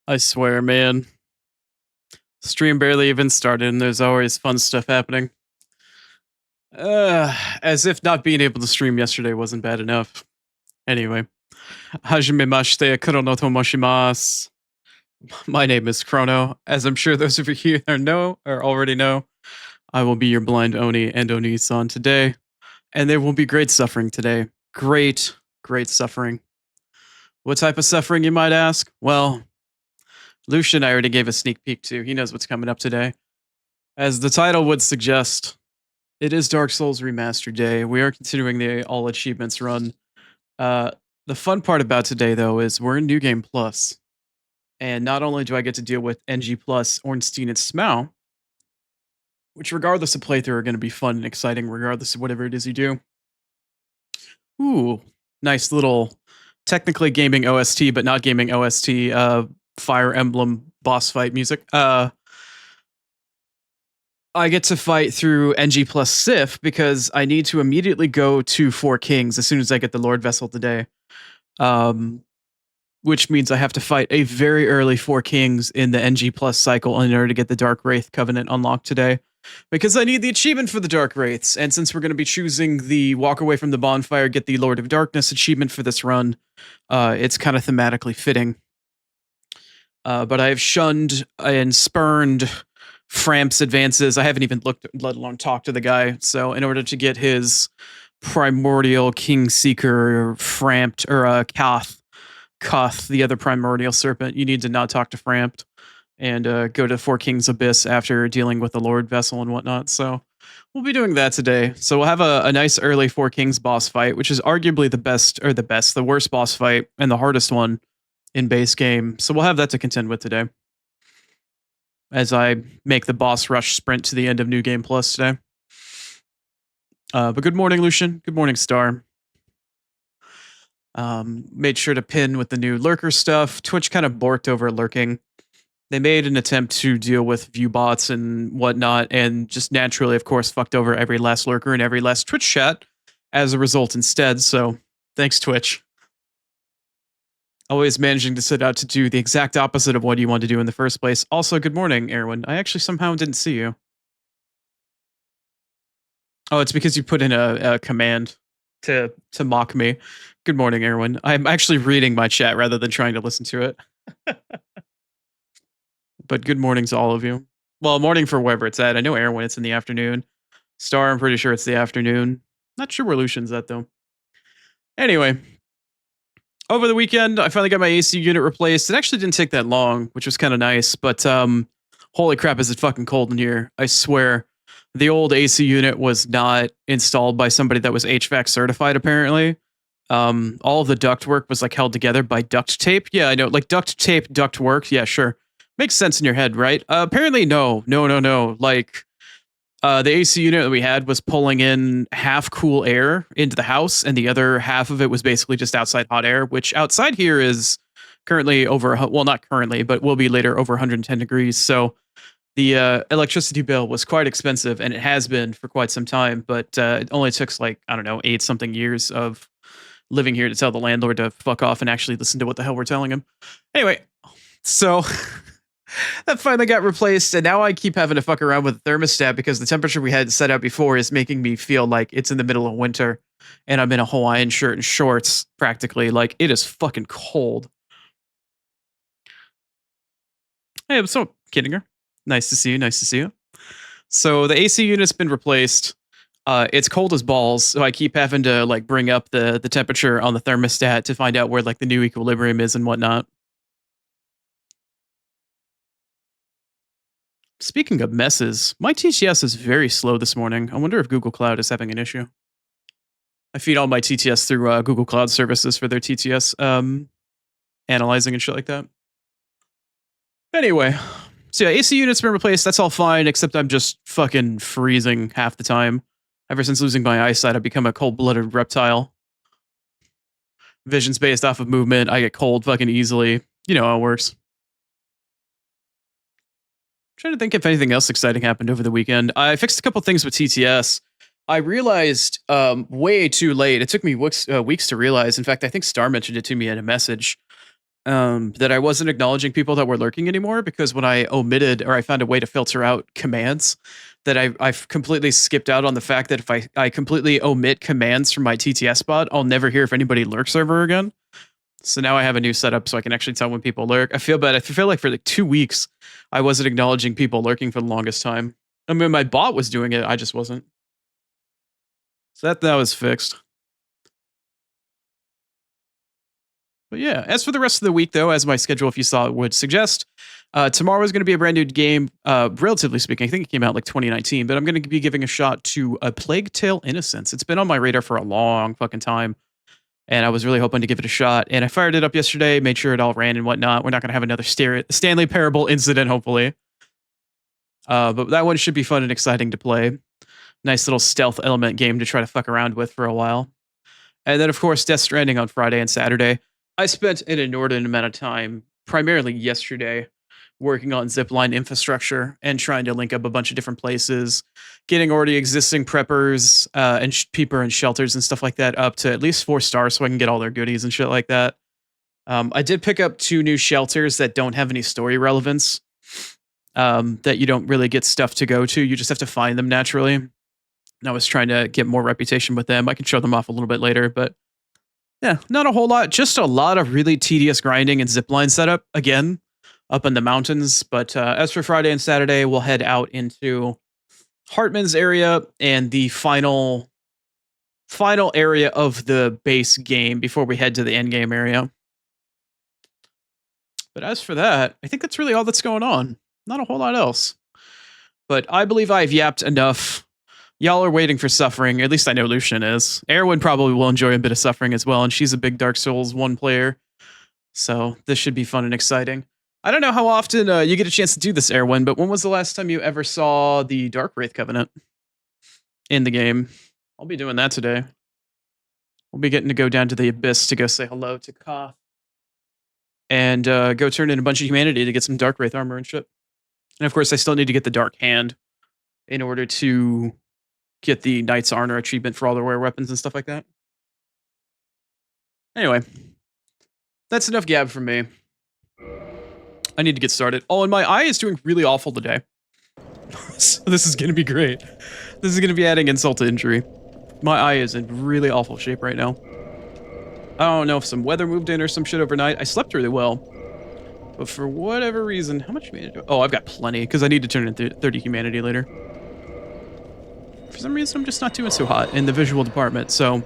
I swear, man. Stream barely even started, and there's always fun stuff happening. As if not being able to stream yesterday wasn't bad enough. Anyway, hajimemashite korono tomoshimasu. My name is Chrono. As I'm sure those of you here already know, I will be your blind Oni and Oni-san today, and there will be great suffering today. Great, great suffering. What type of suffering, you might ask? Well, Lucian I already gave a sneak peek to. He knows what's coming up today. As the title would suggest, it is Dark Souls Remastered Day. We are continuing the all achievements run. The fun part about today, though, is we're in New Game Plus. And not only do I get to deal with NG Plus, Ornstein, and Smau, which, regardless of playthrough, are going to be fun and exciting, regardless of whatever it is you do. Ooh, nice little, technically gaming OST, but not gaming OST, Fire Emblem boss fight music. I get to fight through NG plus Sif because I need to immediately go to Four Kings as soon as I get the Lord Vessel today. Which means I have to fight a very early Four Kings in the NG plus cycle in order to get the Dark Wraith Covenant unlocked today. Because I need the achievement for the Dark Wraiths, and since we're going to be choosing the Walk Away from the Bonfire, get the Lord of Darkness achievement for this run, it's kind of thematically fitting. But I have shunned and spurned Framp's advances. I haven't even looked, let alone talked to the guy. So in order to get his primordial King Seeker Frampt, or Koth, the other primordial serpent, you need to not talk to Frampt and go to Four Kings Abyss after dealing with the Lord Vessel and whatnot. So we'll be doing that today. So we'll have a nice early Four Kings boss fight, which is arguably the worst boss fight and the hardest one in base game. So we'll have that to contend with today as I make the boss rush sprint to the end of New Game Plus today. But good morning, Lucian. Good morning, Star. Made sure to pin with the new lurker stuff. Twitch kind of borked over lurking. They made an attempt to deal with view bots and whatnot, and just naturally, of course, fucked over every last lurker and every last Twitch chat as a result instead. So thanks, Twitch. Always managing to set out to do the exact opposite of what you want to do in the first place. Also, good morning, Erwin. I actually somehow didn't see you. Oh, it's because you put in a command to mock me. Good morning, Erwin. I'm actually reading my chat rather than trying to listen to it. But good morning to all of you. Well, morning for wherever it's at. I know Erwin, it's in the afternoon. Star, I'm pretty sure it's the afternoon. Not sure where Lucian's at, though. Anyway, over the weekend, I finally got my AC unit replaced. It actually didn't take that long, which was kind of nice, but holy crap, is it fucking cold in here. I swear. The old AC unit was not installed by somebody that was HVAC certified, apparently. All of the ductwork was like held together by duct tape. Yeah, I know, like duct tape, duct work. Yeah, sure. Makes sense in your head, right? Apparently, no. Like, the AC unit that we had was pulling in half cool air into the house, and the other half of it was basically just outside hot air, which outside here is currently not currently, but will be later over 110 degrees. So the electricity bill was quite expensive, and it has been for quite some time, but it only took like, I don't know, 8-something years of living here to tell the landlord to fuck off and actually listen to what the hell we're telling him. Anyway, so that finally got replaced, and now I keep having to fuck around with the thermostat because the temperature we had set out before is making me feel like it's in the middle of winter, and I'm in a Hawaiian shirt and shorts, practically. Like, it is fucking cold. Hey, what's up, Kittinger? Nice to see you. So the AC unit's been replaced. It's cold as balls, so I keep having to like bring up the temperature on the thermostat to find out where like the new equilibrium is and whatnot. Speaking of messes, my TTS is very slow this morning. I wonder if Google Cloud is having an issue. I feed all my TTS through Google Cloud services for their TTS analyzing and shit like that. Anyway, so yeah, AC unit's been replaced. That's all fine, except I'm just fucking freezing half the time. Ever since losing my eyesight, I've become a cold-blooded reptile. Vision's based off of movement. I get cold fucking easily. You know how it works. I'm trying to think if anything else exciting happened over the weekend. I fixed a couple things with TTS. I realized way too late. It took me weeks to realize. In fact, I think Star mentioned it to me in a message. that I wasn't acknowledging people that were lurking anymore, because when I omitted, or I found a way to filter out commands, that I've completely skipped out on the fact that if I completely omit commands from my TTS bot, I'll never hear if anybody lurks ever again. So now I have a new setup so I can actually tell when people lurk. I feel bad. I feel like for like 2 weeks, I wasn't acknowledging people lurking for the longest time. I mean, my bot was doing it. I just wasn't. So that was fixed. But yeah, as for the rest of the week, though, as my schedule, if you saw it, would suggest, tomorrow is going to be a brand new game, relatively speaking. I think it came out like 2019, but I'm going to be giving a shot to A Plague Tale Innocence. It's been on my radar for a long fucking time, and I was really hoping to give it a shot. And I fired it up yesterday, made sure it all ran and whatnot. We're not going to have another Stanley Parable incident, hopefully. But that one should be fun and exciting to play. Nice little stealth element game to try to fuck around with for a while. And then, of course, Death Stranding on Friday and Saturday. I spent an inordinate amount of time, primarily yesterday, working on zipline infrastructure and trying to link up a bunch of different places, getting already existing preppers and peeper and shelters and stuff like that up to at least 4 stars so I can get all their goodies and shit like that. I did pick up 2 new shelters that don't have any story relevance, that you don't really get stuff to go to. You just have to find them naturally. And I was trying to get more reputation with them. I can show them off a little bit later, but yeah, not a whole lot. Just a lot of really tedious grinding and zipline setup, again, up in the mountains. But as for Friday and Saturday, we'll head out into Hartman's area and the final area of the base game before we head to the end game area. But as for that, I think that's really all that's going on. Not a whole lot else. But I believe I've yapped enough. Y'all are waiting for Suffering. At least I know Lucian is. Erwin probably will enjoy a bit of Suffering as well, and she's a big Dark Souls 1 player. So this should be fun and exciting. I don't know how often you get a chance to do this, Erwin, but when was the last time you ever saw the Darkwrath Covenant in the game? I'll be doing that today. We'll be getting to go down to the Abyss to go say hello to Koth. And go turn in a bunch of humanity to get some Darkwraith armor and shit. And of course, I still need to get the Dark Hand in order to get the Knight's Honor achievement for all their rare weapons and stuff like that. Anyway, that's enough gab from me. I need to get started. Oh, and my eye is doing really awful today. So this is going to be great. This is going to be adding insult to injury. My eye is in really awful shape right now. I don't know if some weather moved in or some shit overnight. I slept really well. But for whatever reason, how much humanity? Oh, I've got plenty, because I need to turn in 30 humanity later. For some reason, I'm just not doing so hot in the visual department, so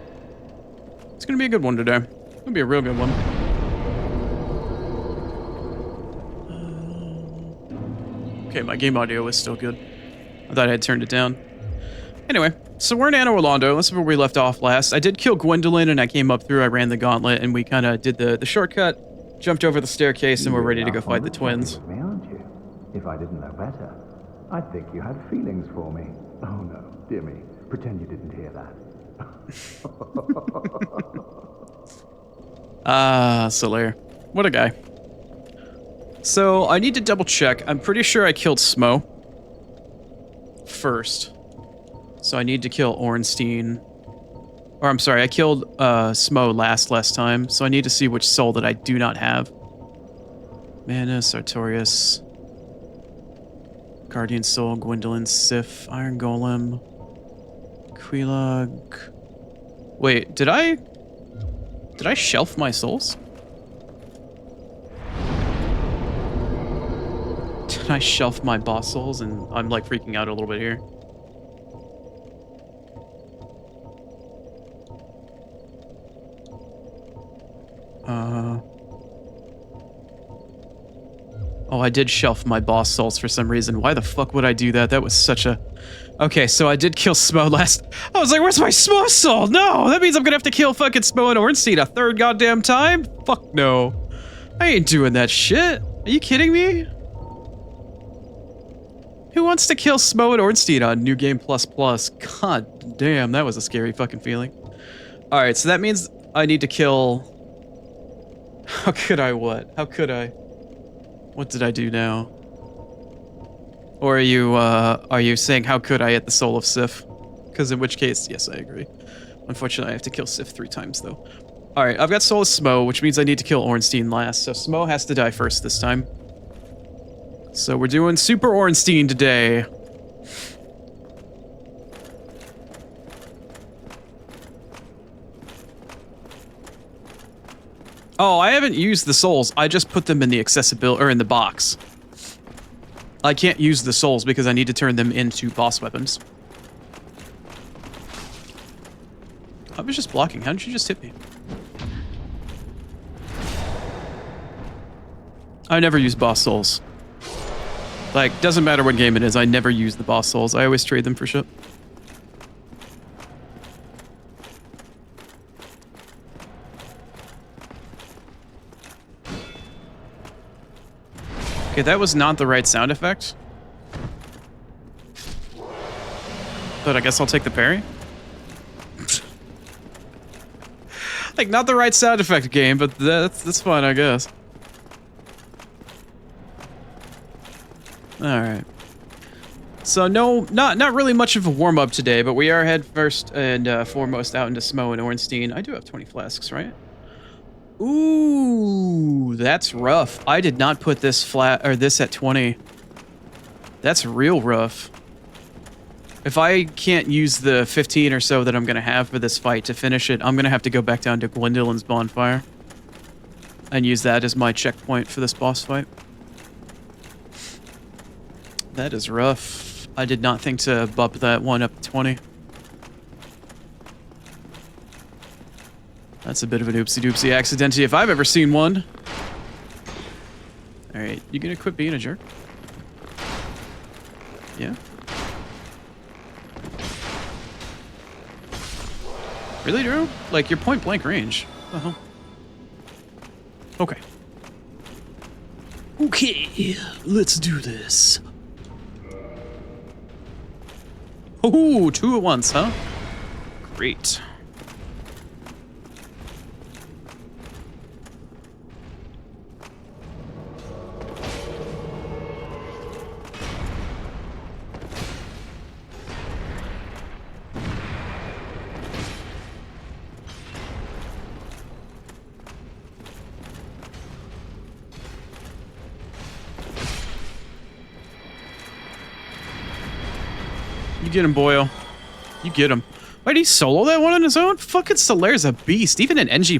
it's going to be a good one today. It's going to be a real good one. Okay, my game audio is still good. I thought I had turned it down. Anyway, so we're in Anna Orlando. That's where we left off last. I did kill Gwendolyn, and I came up through. I ran the gauntlet, and we kind of did the shortcut, jumped over the staircase, and we're ready to go fight the twins. Me, aren't you? If I didn't know better, I'd think you had feelings for me. Oh no, dear me. Pretend you didn't hear that. Solaire. What a guy. So, I need to double check. I'm pretty sure I killed Smo first. So I need to kill Ornstein. Or I'm sorry, I killed Smo last time. So I need to see which soul that I do not have. Mana, Sartorius. Guardian Soul, Gwendolyn, Sif, Iron Golem. Quelaag. Wait, did I shelf my souls? Did I shelf my boss souls? And I'm like freaking out a little bit here. Oh, I did shelf my boss souls for some reason. Why the fuck would I do that? That was such a... Okay, so I did kill Smo last... I was like, where's my Smo soul? No! That means I'm gonna have to kill fucking Smo and Ornstein a third goddamn time? Fuck no. I ain't doing that shit. Are you kidding me? Who wants to kill Smo and Ornstein on New Game Plus Plus? God damn, that was a scary fucking feeling. Alright, so that means I need to kill... How could I what? How could I? What did I do now? Or are you saying how could I at the soul of Sif? Because in which case, yes, I agree. Unfortunately, I have to kill Sif 3 times though. Alright, I've got Soul of Smo, which means I need to kill Ornstein last, so Smo has to die first this time. So we're doing Super Ornstein today. Oh, I haven't used the souls. I just put them in the accessibility, or in the box. I can't use the souls because I need to turn them into boss weapons. I was just blocking. How did you just hit me? I never use boss souls. Like, doesn't matter what game it is, I never use the boss souls. I always trade them for shit. Okay, that was not the right sound effect. But I guess I'll take the parry. Like, not the right sound effect game, but that's fine, I guess. Alright. So no, not really much of a warm-up today, but we are head first and foremost out into Smo and Ornstein. I do have 20 flasks, right? Ooh, that's rough. I did not put this this at 20. That's real rough. If I can't use the 15 or so that I'm gonna have for this fight to finish it, I'm gonna have to go back down to Gwendolyn's bonfire and use that as my checkpoint for this boss fight. That is rough. I did not think to bump that one up to 20. That's a bit of an oopsie-doopsie accidentally if I've ever seen one. Alright, you gonna quit being a jerk? Yeah? Really, Drew? Like, you're point blank range. What the hell? Okay. Okay, let's do this. Oh, 2 at once, huh? Great. You get him, Boyle. You get him. Why did he solo that one on his own? Fucking Solaire's a beast, even in NG+.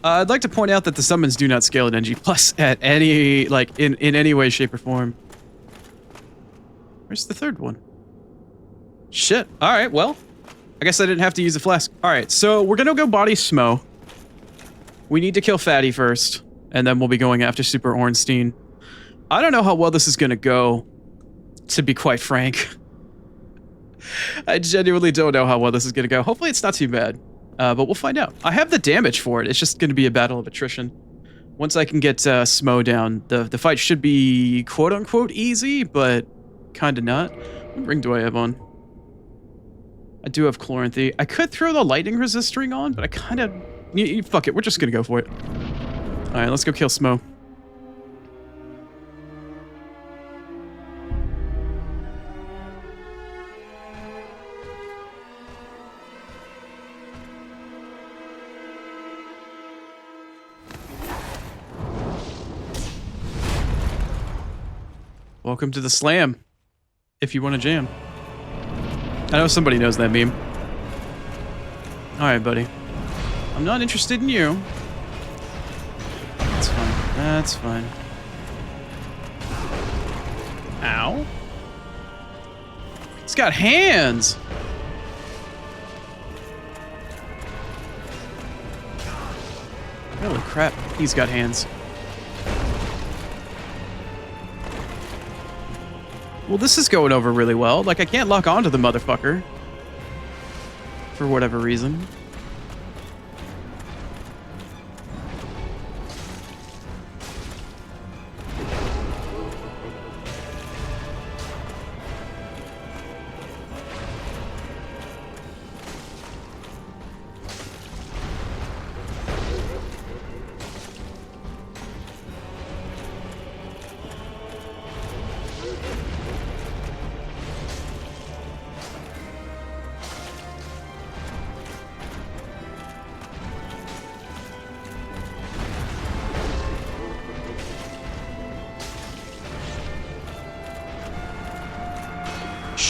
I'd like to point out that the summons do not scale in NG+ at any, like, in any way, shape, or form. Where's the third one? Shit. Alright, well. I guess I didn't have to use a flask. Alright, so we're gonna go body Smo. We need to kill Fatty first, and then we'll be going after Super Ornstein. I don't know how well this is gonna go, to be quite frank. I genuinely don't know how well this is going to go. Hopefully it's not too bad, but we'll find out. I have the damage for it. It's just going to be a battle of attrition. Once I can get Smo down, the fight should be quote-unquote easy, but kind of not. What ring do I have on? I do have Chloranthy. I could throw the lightning resist ring on, but I kind of... Fuck it, we're just going to go for it. Alright, let's go kill Smo. Welcome to the slam, if you want to jam. I know somebody knows that meme. Alright, buddy. I'm not interested in you. That's fine. That's fine. Ow. He's got hands! Holy crap, he's got hands. Well, this is going over really well. Like, I can't lock onto the motherfucker. For whatever reason.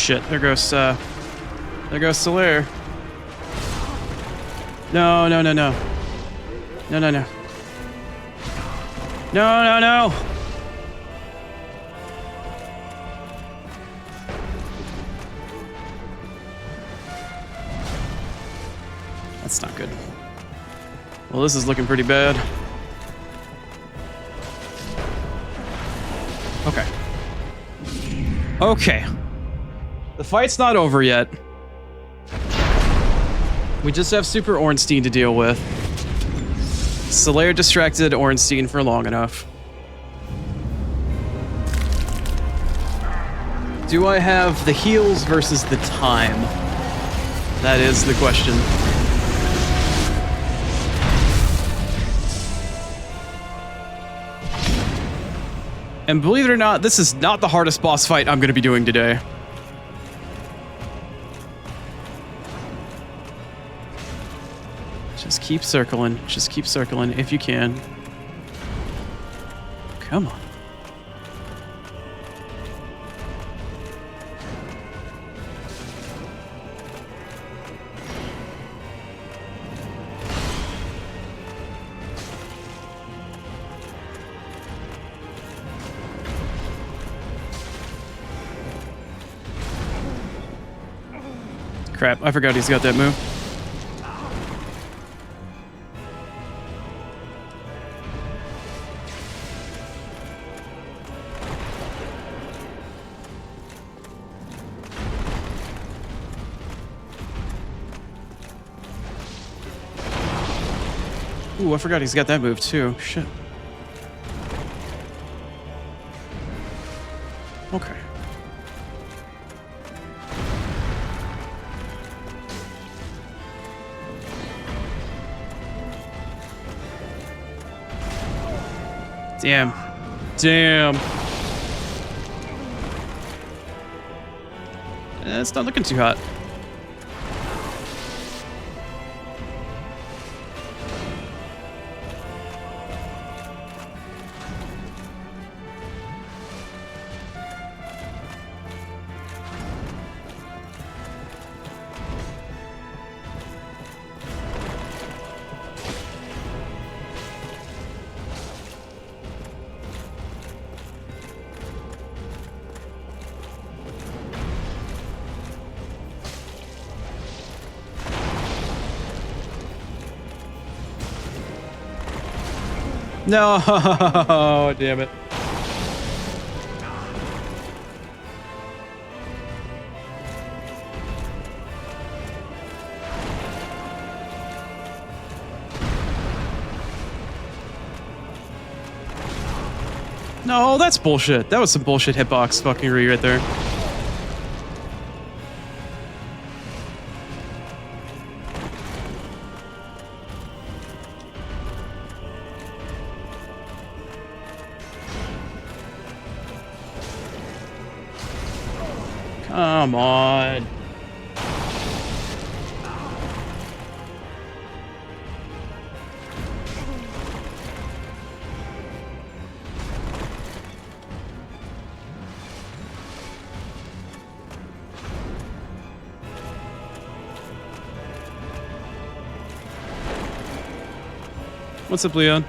shit. There goes Solaire. No, no, no, no. No, no, no. No, no, no. That's not good. Well, this is looking pretty bad. Okay. Okay. The fight's not over yet. We just have Super Ornstein to deal with. Solaire distracted Ornstein for long enough. Do I have the heals versus the time? That is the question. And believe it or not, this is not the hardest boss fight I'm going to be doing today. Just keep circling. Just keep circling if you can. Come on. Crap, I forgot he's got that move. Ooh, I forgot he's got that move too. Shit. Okay. Damn. Damn. It's not looking too hot. No, damn it. No, that's bullshit. That was some bullshit hitbox fuckery right there. Come on. What's up, Leon?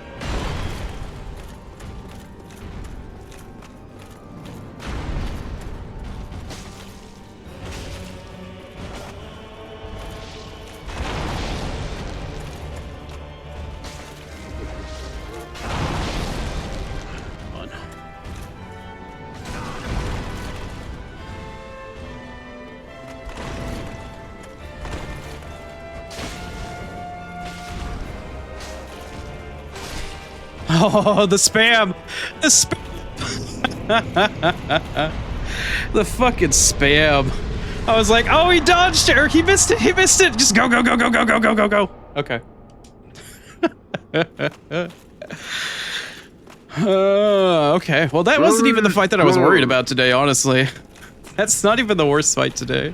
Oh, the spam! The spam! The fucking spam. I was like, oh, he dodged it, or he missed it, he missed it! Just go, go, go, go, go, go, go, go, go! Okay. Okay, well that wasn't even the fight that I was worried about today, honestly. That's not even the worst fight today.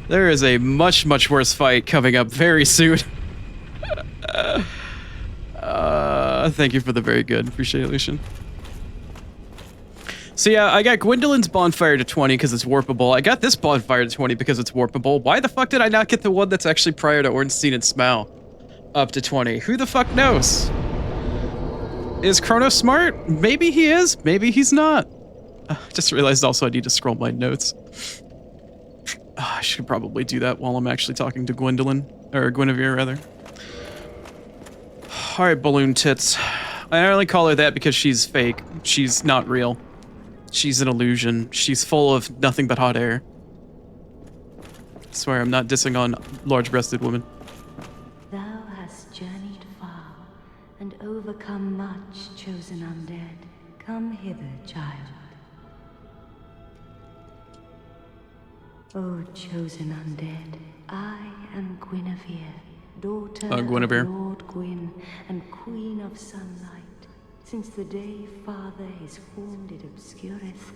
There is a much, much worse fight coming up very soon. Thank you for the very good. Appreciate it, Lucian. So yeah, I got Gwendolyn's bonfire to 20 because it's warpable. I got this bonfire to 20 because it's warpable. Why the fuck did I not get the one that's actually prior to Ornstein and Smell up to 20? Who the fuck knows? Is Chrono smart? Maybe he is, maybe he's not. I just realized also I need to scroll my notes. I should probably do that while I'm actually talking to Gwendolyn, or Guinevere rather. Alright, balloon tits. I only call her that because she's fake. She's not real. She's an illusion. She's full of nothing but hot air. I swear, I'm not dissing on large-breasted women. Thou hast journeyed far, and overcome much, chosen undead. Come hither, child. O chosen undead, I am Guinevere, daughter Guinevere. of Lord Gwyn, and queen of sunlight. Since the day Father his form did obscureth,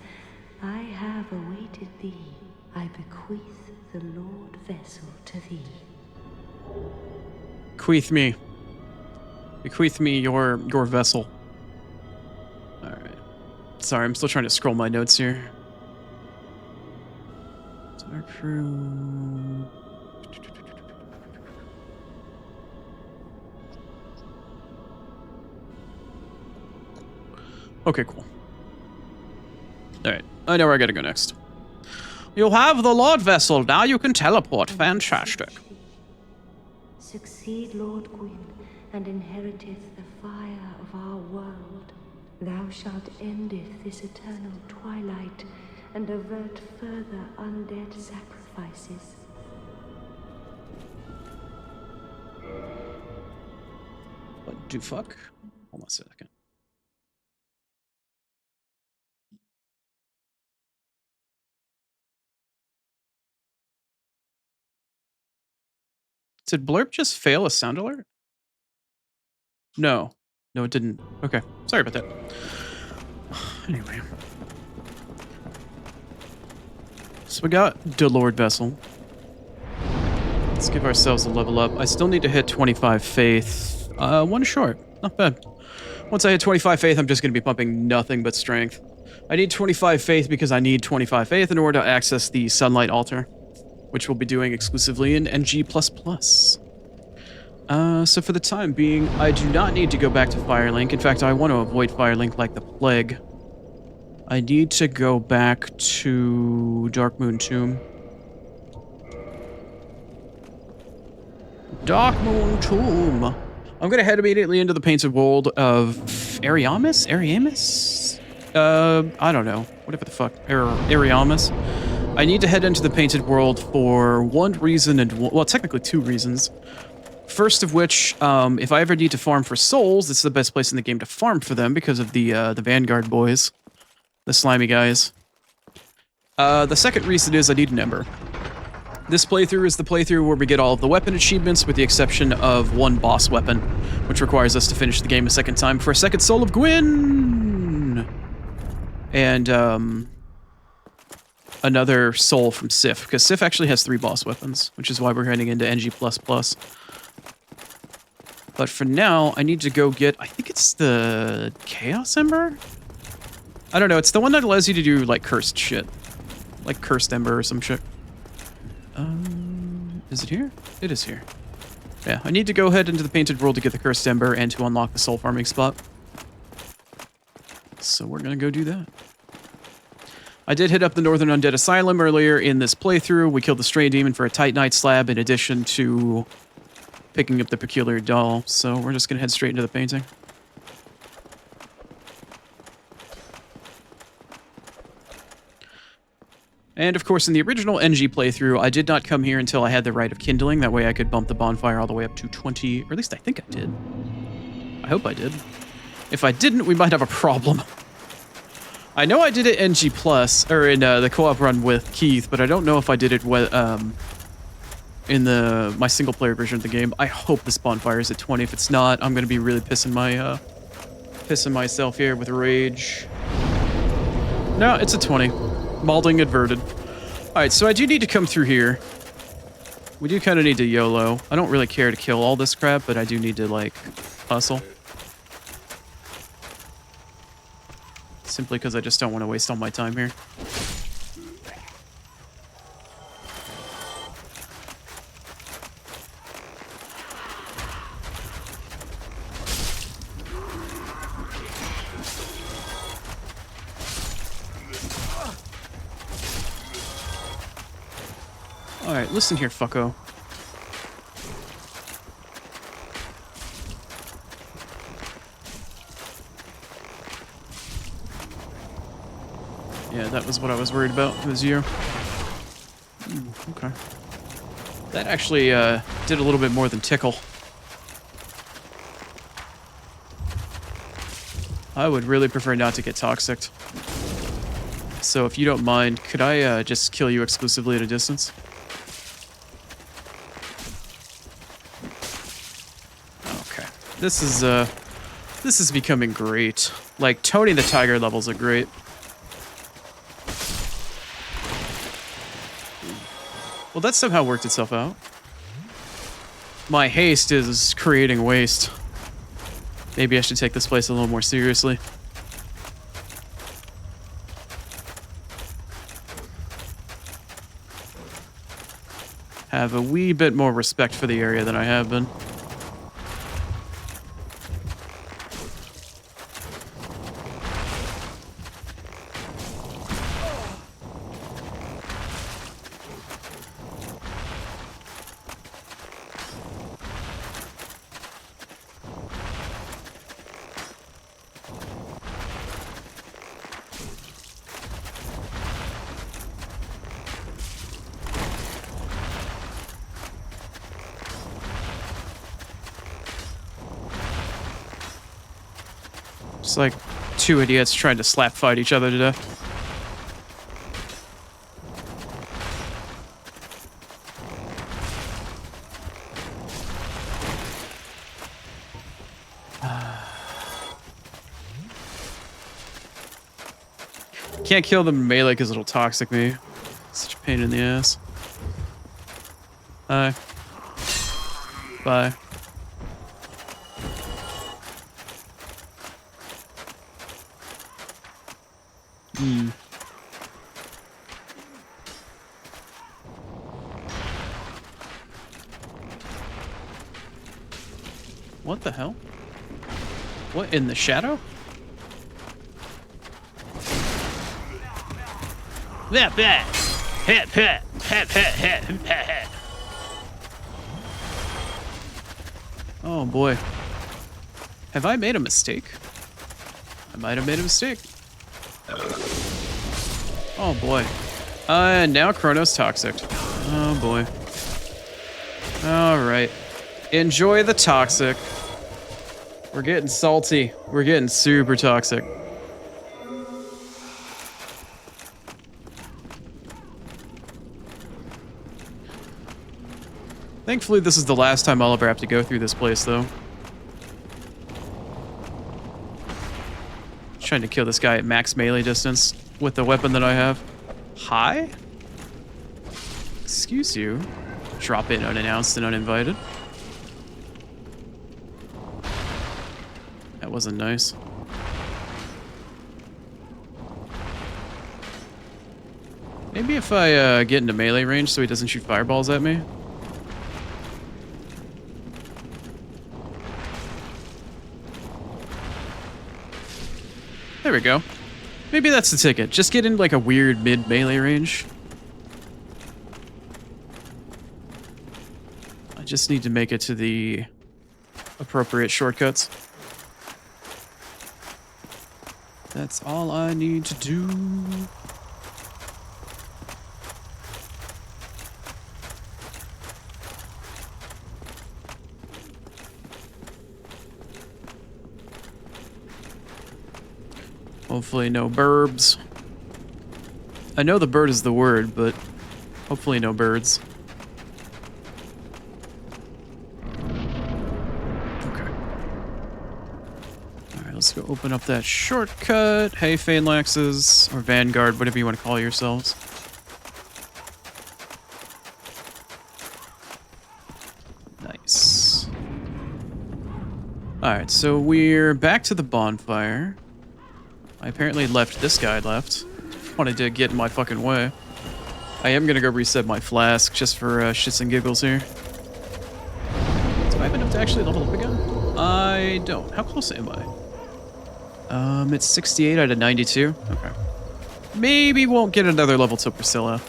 I have awaited thee. I bequeath the Lord vessel to thee. Bequeath me. Bequeath me your vessel. Alright. Sorry, I'm still trying to scroll my notes here. Dark room. Okay, cool. Alright, I know where I gotta go next. You have the Lord Vessel, now you can teleport. Fantastic. Succeed, Lord Gwyn, and inheriteth the fire of our world. Thou shalt endeth this eternal twilight, and avert further undead sacrifices. What do fuck? Hold on a second. Did Blurb just fail a sound alert? No. No, it didn't. Okay. Sorry about that. Anyway. So we got the Lord Vessel. Let's give ourselves a level up. I still need to hit 25 faith. One short. Not bad. Once I hit 25 faith, I'm just going to be pumping nothing but strength. I need 25 faith because I need 25 faith in order to access the Sunlight Altar, which we'll be doing exclusively in NG++. So for the time being, I do not need to go back to Firelink. In fact, I want to avoid Firelink like the plague. I need to go back to Darkmoon Tomb. Darkmoon Tomb. I'm gonna head immediately into the Painted World of Ariamis? Ariamis? I don't know. Whatever the fuck. Ariamis. I need to head into the Painted World for one reason and, well, technically two reasons. First of which, if I ever need to farm for souls, it's the best place in the game to farm for them because of the Vanguard boys. The slimy guys. The second reason is I need an Ember. This playthrough is the playthrough where we get all of the weapon achievements with the exception of one boss weapon, which requires us to finish the game a second time for a second soul of Gwyn! And, another soul from Sif, because Sif actually has 3 boss weapons, which is why we're heading into NG++. But for now, I need to go get, I think it's the Chaos Ember? I don't know, it's the one that allows you to do, like, cursed shit. Like Cursed Ember or some shit. Is it here? It is here. Yeah, I need to go ahead into the Painted World to get the Cursed Ember and to unlock the soul farming spot. So we're gonna go do that. I did hit up the Northern Undead Asylum earlier in this playthrough. We killed the Stray Demon for a Titanite slab in addition to picking up the Peculiar Doll. So we're just gonna head straight into the painting. And of course, in the original NG playthrough, I did not come here until I had the Rite of Kindling. That way I could bump the bonfire all the way up to 20, or at least I think I did. I hope I did. If I didn't, we might have a problem. I know I did it NG+, or in the co-op run with Keith, but I don't know if I did it in my single-player version of the game. I hope this bonfire is at 20. If it's not, I'm going to be really pissing myself here with rage. No, it's a 20. Malding adverted. Alright, so I do need to come through here. We do kind of need to YOLO. I don't really care to kill all this crap, but I do need to, like, hustle. Simply because I just don't want to waste all my time here. Alright, listen here, fucko. Yeah, that was what I was worried about. It was you. Okay. That actually did a little bit more than tickle. I would really prefer not to get toxicked. So if you don't mind, could I just kill you exclusively at a distance? Okay. This is becoming great. Like, Tony the Tiger levels are great. Well, that somehow worked itself out. My haste is creating waste. Maybe I should take this place a little more seriously. Have a wee bit more respect for the area than I have been. It's like two idiots trying to slap fight each other to death. Can't kill them in melee because it'll toxic me. Such a pain in the ass. Bye. Bye. What the hell? What, in the shadow? Oh boy. Have I made a mistake? I might have made a mistake. Oh boy. Now Chrono's toxic. Oh boy. Alright. Enjoy the toxic. We're getting salty. We're getting super toxic. Thankfully, this is the last time I'll ever have to go through this place, though. Trying to kill this guy at max melee distance with the weapon that I have. Hi? Excuse you. Drop in unannounced and uninvited. That wasn't nice. Maybe if I get into melee range so he doesn't shoot fireballs at me. There we go. Maybe that's the ticket. Just get in like a weird mid-melee range. I just need to make it to the appropriate shortcuts. That's all I need to do. Hopefully no burbs. I know the bird is the word, but hopefully no birds. Okay. Alright, let's go open up that shortcut. Hey, Phalanxes, or Vanguard, whatever you want to call yourselves. Nice. Alright, so we're back to the bonfire. I apparently left this guy left. Wanted to get in my fucking way. I am gonna go reset my flask just for shits and giggles here. Do I have enough to actually level up again? I don't. How close am I? It's 68 out of 92. Okay. Maybe won't get another level to Priscilla.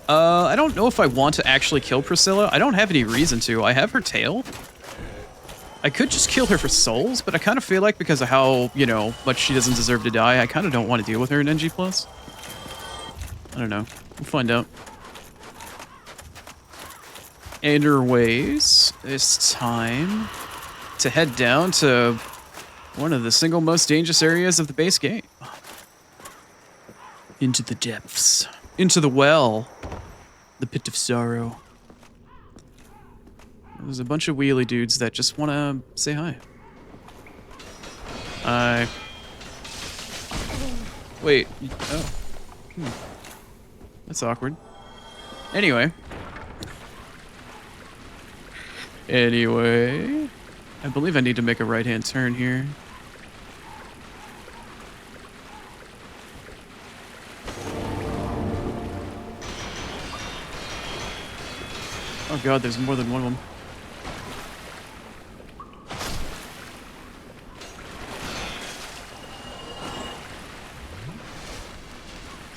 I don't know if I want to actually kill Priscilla. I don't have any reason to. I have her tail. I could just kill her for souls, but I kind of feel like because of how, you know, much she doesn't deserve to die, I kind of don't want to deal with her in NG+. I don't know. We'll find out. Anyways, it's time to head down to one of the single most dangerous areas of the base game. Into the depths. Into the well. The pit of sorrow. There's a bunch of wheelie dudes that just want to say hi. Hi. Wait. Oh. That's awkward. Anyway. I believe I need to make a right-hand turn here. Oh god, there's more than one of them.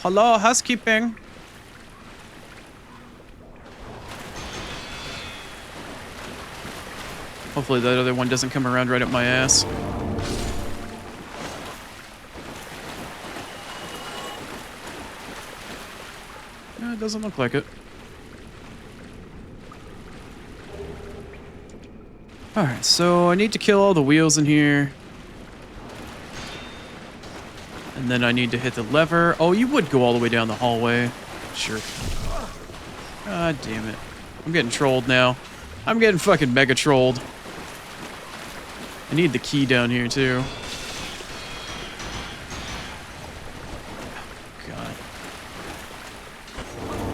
Hello, housekeeping. Hopefully that other one doesn't come around right up my ass. No, it doesn't look like it. Alright, so I need to kill all the wheels in here. And then I need to hit the lever. Oh, you would go all the way down the hallway. Sure. God damn it. I'm getting trolled now. I'm getting fucking mega trolled. I need the key down here, too. God.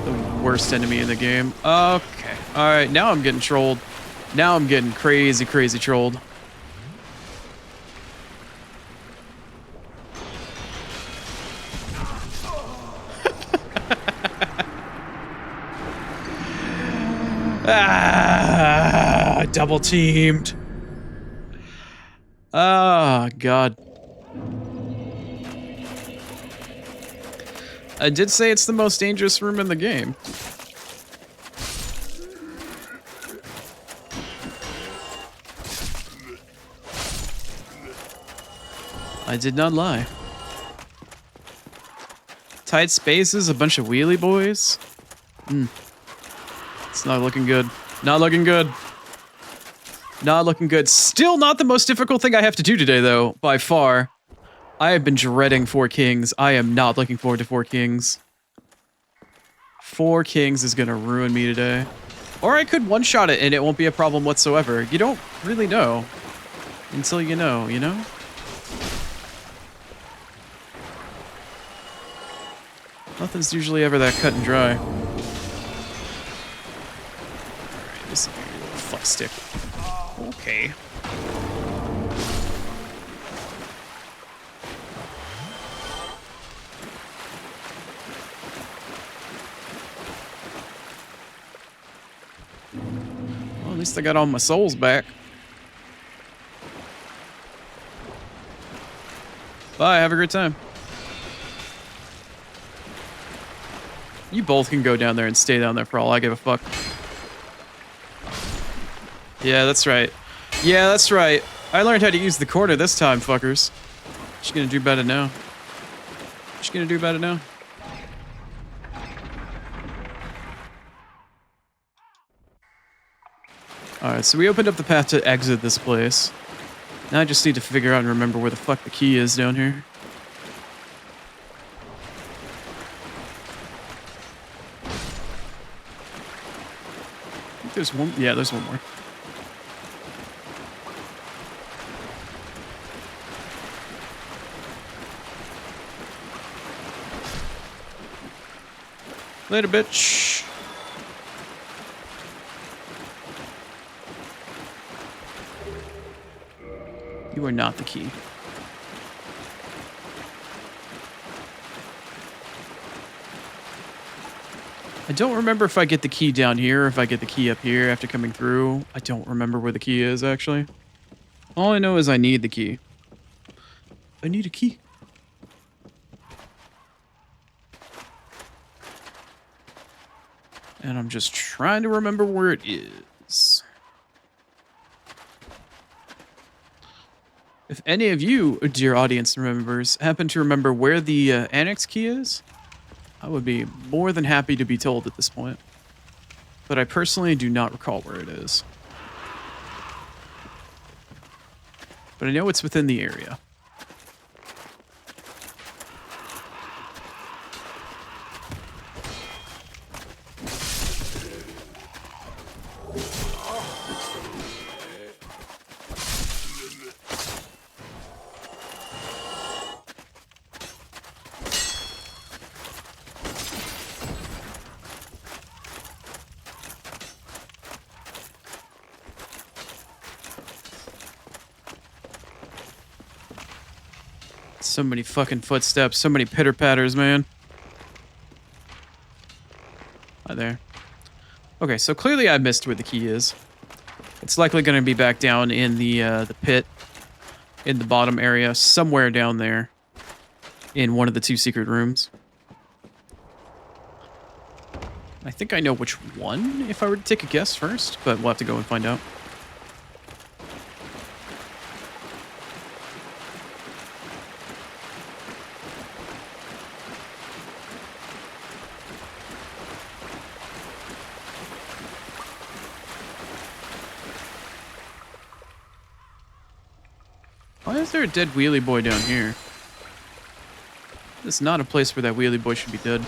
The worst enemy in the game. Okay. Alright, now I'm getting trolled. Now I'm getting crazy, crazy trolled. Double teamed. Oh, God. I did say it's the most dangerous room in the game. I did not lie. Tight spaces, a bunch of wheelie boys. It's not looking good. Not looking good. Not looking good. Still not the most difficult thing I have to do today, though, by far. I have been dreading 4 Kings. I am not looking forward to 4 Kings. 4 Kings is gonna ruin me today. Or I could one-shot it and it won't be a problem whatsoever. You don't really know. Until you know, you know? Nothing's usually ever that cut and dry. Alright, this little fuck stick. Okay. Well, at least I got all my souls back. Bye, have a great time. You both can go down there and stay down there for all I give a fuck. Yeah, that's right. Yeah, that's right. I learned how to use the corner this time, fuckers. What you gonna do about it now? What you gonna do about it now? Alright, so we opened up the path to exit this place. Now I just need to figure out and remember where the fuck the key is down here. I think there's one. Yeah, there's one more. Later, bitch. You are not the key. I don't remember if I get the key down here or if I get the key up here after coming through. I don't remember where the key is, actually. All I know is I need the key. I need a key. And I'm just trying to remember where it is. If any of you, dear audience members, happen to remember where the annex key is, I would be more than happy to be told at this point. But I personally do not recall where it is. But I know it's within the area. So many fucking footsteps, so many pitter-patters, man. Hi there. Okay, so clearly I missed where the key is. It's likely going to be back down in the pit, in the bottom area, somewhere down there, in one of the 2 secret rooms. I think I know which one, if I were to take a guess first, but we'll have to go and find out. Why is there a dead wheelie boy down here? This is not a place where that wheelie boy should be dead.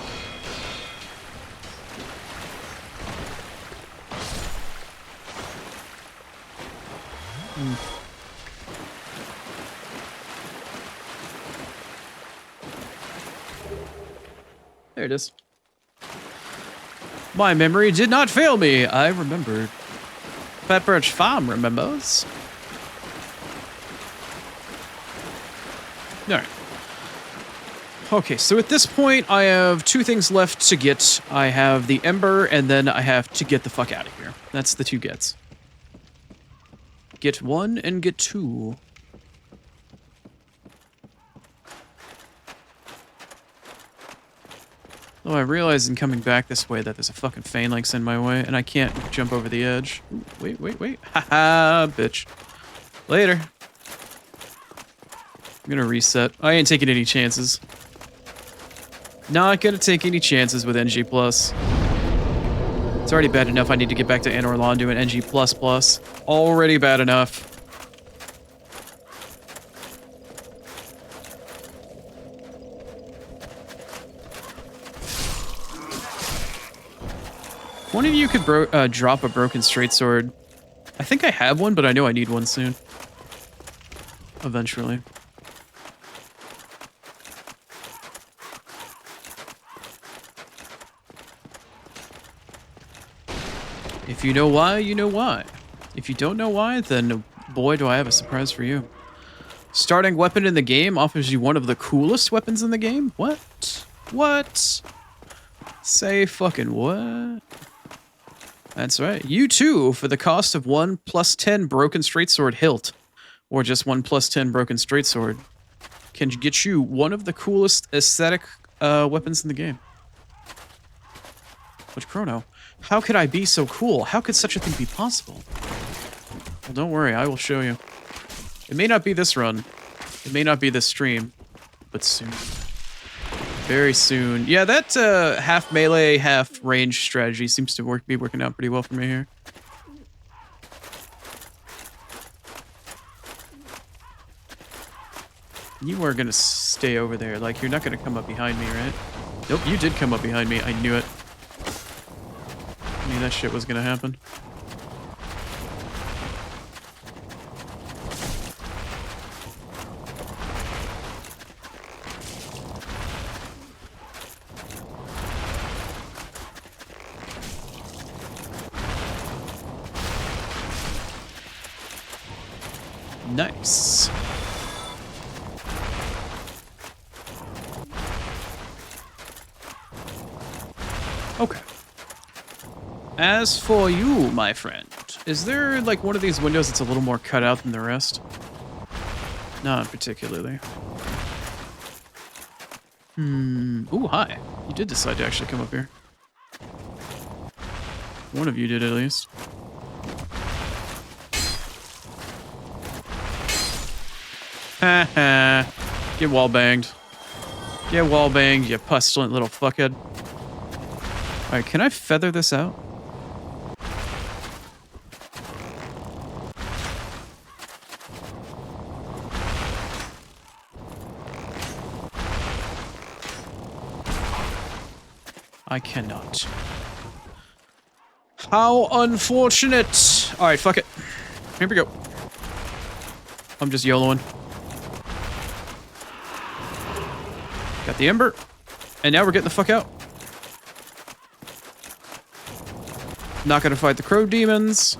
There it is. My memory did not fail me. I remembered. Pepperidge Farm remembers. Alright. Okay, so at this point, I have 2 things left to get. I have the Ember, and then I have to get the fuck out of here. That's the 2 gets. Get 1 and get 2. Oh, I realize in coming back this way that there's a fucking phalanx in my way, and I can't jump over the edge. Ooh, wait. Haha, bitch. Later. I'm gonna reset. I ain't taking any chances. Not gonna take any chances with NG+. It's already bad enough I need to get back to Anor Londo and NG++. Already bad enough. One of you could drop a broken straight sword. I think I have one, but I know I need one soon. Eventually. If you know why, you know why. If you don't know why, then boy, do I have a surprise for you. Starting weapon in the game offers you one of the coolest weapons in the game? What? What? Say fucking what? That's right. You too, for the cost of 1 + 10 broken straight sword hilt, or just 1 + 10 broken straight sword, can get you one of the coolest aesthetic weapons in the game. But Chrono, how could I be so cool? How could such a thing be possible? Well, don't worry, I will show you. It may not be this run. It may not be this stream, but soon. Very soon. Yeah, that half melee, half range strategy seems to be working out pretty well for me here. You are gonna stay over there. Like, you're not gonna come up behind me, right? Nope, you did come up behind me. I knew it. I knew that shit was gonna happen. Nice. Okay. As for you, my friend, is there like one of these windows that's a little more cut out than the rest? Not particularly. Ooh, hi. You did decide to actually come up here. One of you did, at least. Haha. Get wall banged. Get wall banged, you pestilent little fuckhead. Alright, can I feather this out? I cannot. How unfortunate! Alright, fuck it. Here we go. I'm just YOLOing. Got the ember. And now we're getting the fuck out. Not gonna fight the crow demons.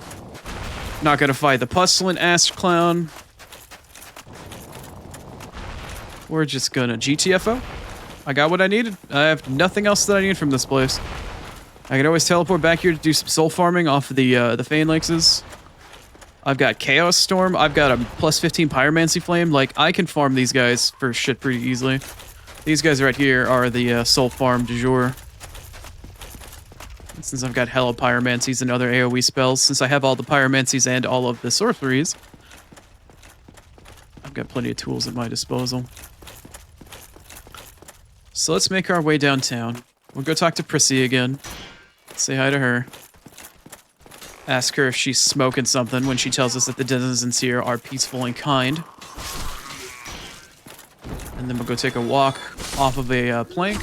Not gonna fight the pestilent ass clown. We're just gonna GTFO. I got what I needed. I have nothing else that I need from this place. I can always teleport back here to do some soul farming off of the phalanxes. I've got Chaos Storm. I've got a plus 15 Pyromancy Flame. Like, I can farm these guys for shit pretty easily. These guys right here are the soul farm du jour. And since I've got hella Pyromancies and other AoE spells, since I have all the Pyromancies and all of the sorceries, I've got plenty of tools at my disposal. So let's make our way downtown. We'll go talk to Prissy again. Say hi to her. Ask her if she's smoking something when she tells us that the denizens here are peaceful and kind. And then we'll go take a walk off of a plank.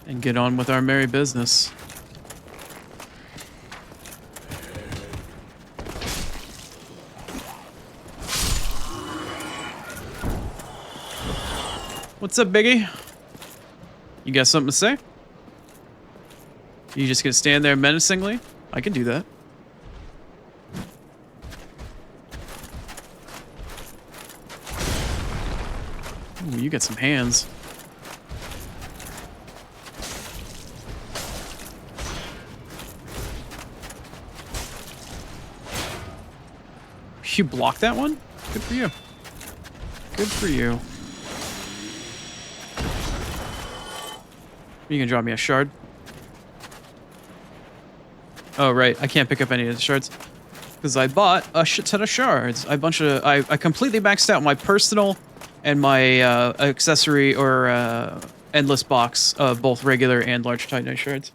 And get on with our merry business. What's up, Biggie? You got something to say? You just gonna stand there menacingly? I can do that. Ooh, you got some hands. You blocked that one? Good for you. Good for you. You can drop me a shard. Oh, right. I can't pick up any of the shards. Because I bought a shit ton of shards. I completely maxed out my personal and my accessory or endless box of both regular and large titanite shards.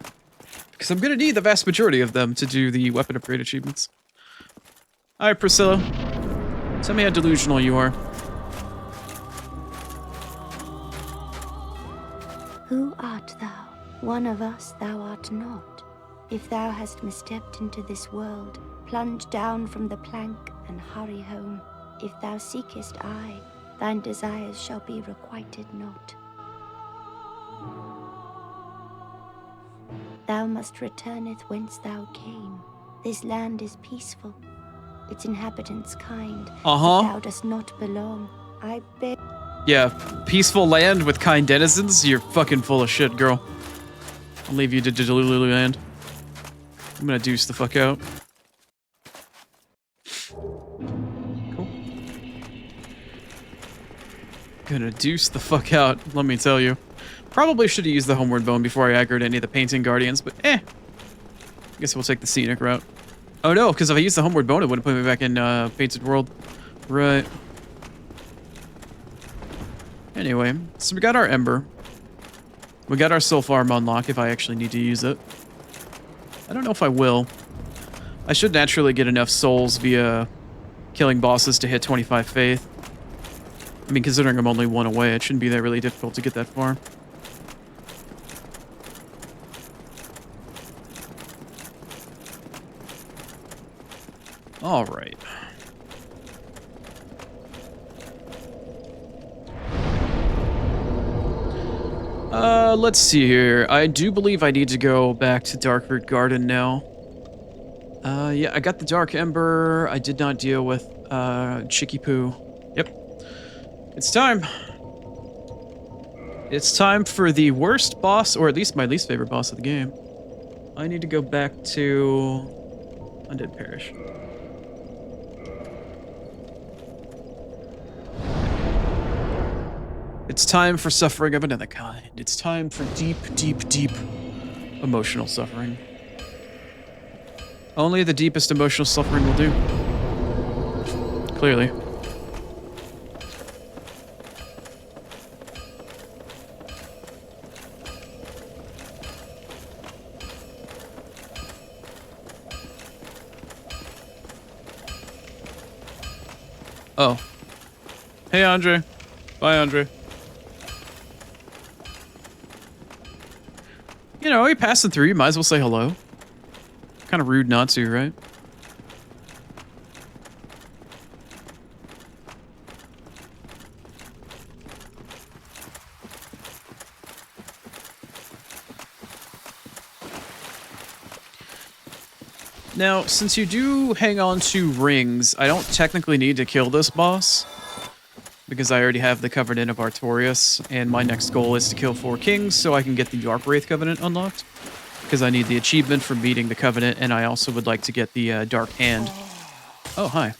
Because I'm going to need the vast majority of them to do the weapon upgrade achievements. Alright, Priscilla. Tell me how delusional you are. Who art thou? One of us thou art not. If thou hast misstepped into this world, plunge down from the plank and hurry home. If thou seekest I, thine desires shall be requited not. Thou must returneth whence thou came. This land is peaceful, its inhabitants kind. Uh-huh. If thou dost not belong, I beg. Yeah, peaceful land with kind denizens? You're fucking full of shit, girl. I'll leave you to Delulu land. I'm gonna deuce the fuck out. Cool. Gonna deuce the fuck out, let me tell you. Probably should have used the homeward bone before I aggroed any of the painting guardians, but guess we'll take the scenic route. Oh no, because if I used the homeward bone, it would have put me back in Painted World. Right. Anyway, so we got our Ember. We got our Soul Farm unlock if I actually need to use it. I don't know if I will. I should naturally get enough souls via killing bosses to hit 25 faith. I mean, considering I'm only one away, it shouldn't be that really difficult to get that far. All right. Let's see here. I do believe I need to go back to Darkroot Garden now. Yeah, I got the Dark Ember. I did not deal with, Chicky Poo. Yep. It's time. It's time for the worst boss, or at least my least favorite boss of the game. I need to go back to Undead Parish. It's time for suffering of another kind. It's time for deep, deep, deep emotional suffering. Only the deepest emotional suffering will do. Clearly. Oh. Hey, Andre. Bye, Andre. You know, you're passing through, you might as well say hello. Kind of rude not to, right? Now, since you do hang on to rings, I don't technically need to kill this boss, because I already have the Covenant of Artorias, and my next goal is to kill 4 kings so I can get the Darkwrath Covenant unlocked, because I need the achievement for beating the Covenant, and I also would like to get the Dark Hand. Oh, hi.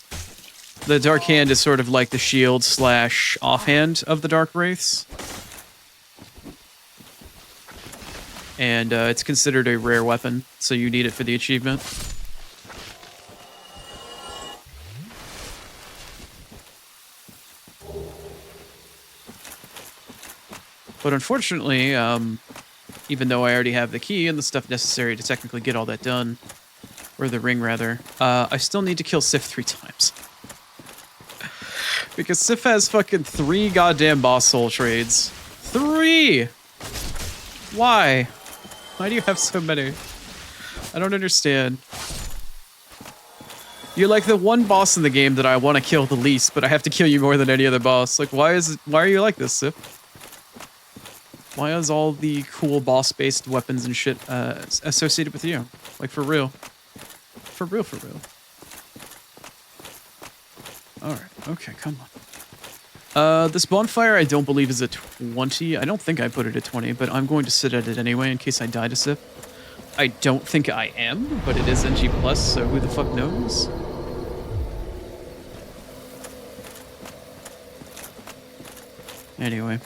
The Dark Hand is sort of like the shield / offhand of the Darkwraiths. And it's considered a rare weapon, so you need it for the achievement. But unfortunately, even though I already have the key and the stuff necessary to technically get all that done, or the ring rather, I still need to kill Sif 3 times. Because Sif has fucking 3 goddamn boss soul trades. 3! Why? Why do you have so many? I don't understand. You're like the one boss in the game that I want to kill the least, but I have to kill you more than any other boss. Like, why are you like this, Sif? Why is all the cool boss-based weapons and shit associated with you? Like, for real. For real, for real. Alright, okay, come on. This bonfire I don't believe is a 20. I don't think I put it at 20, but I'm going to sit at it anyway in case I die to Sif. I don't think I am, but it is NG+, so who the fuck knows? Anyway.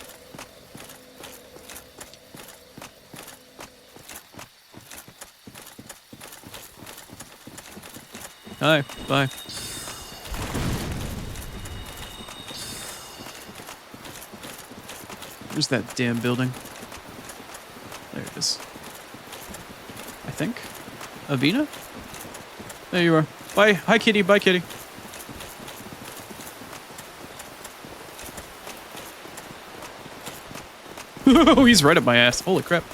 Hi, bye. Where's that damn building? There it is. I think. Avina? There you are. Bye. Hi, kitty. Bye, kitty. Oh, he's right up my ass. Holy crap.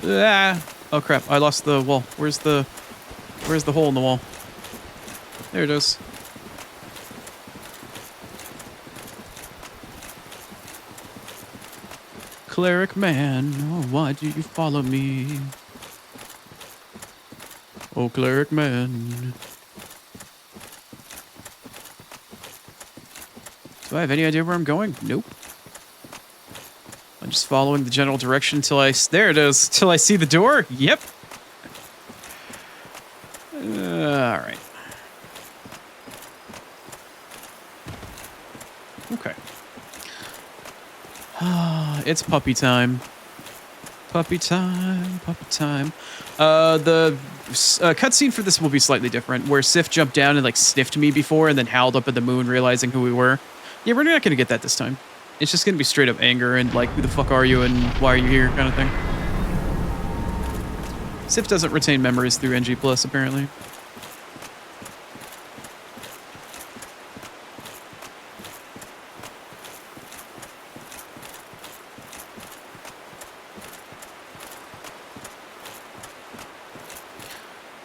Ah. Oh, crap. I lost the wall. Where's the hole in the wall? There it is. Cleric man, oh, why do you follow me? Oh, cleric man. Do I have any idea where I'm going? Nope. I'm just following the general direction till there it is, till I see the door. Yep. All right. Okay. It's puppy time. Puppy time, puppy time. The cutscene for this will be slightly different, where Sif jumped down and like sniffed me before and then howled up at the moon, realizing who we were. Yeah, we're not gonna get that this time. It's just gonna be straight up anger and like, who the fuck are you and why are you here kind of thing. Sif doesn't retain memories through NG+, apparently.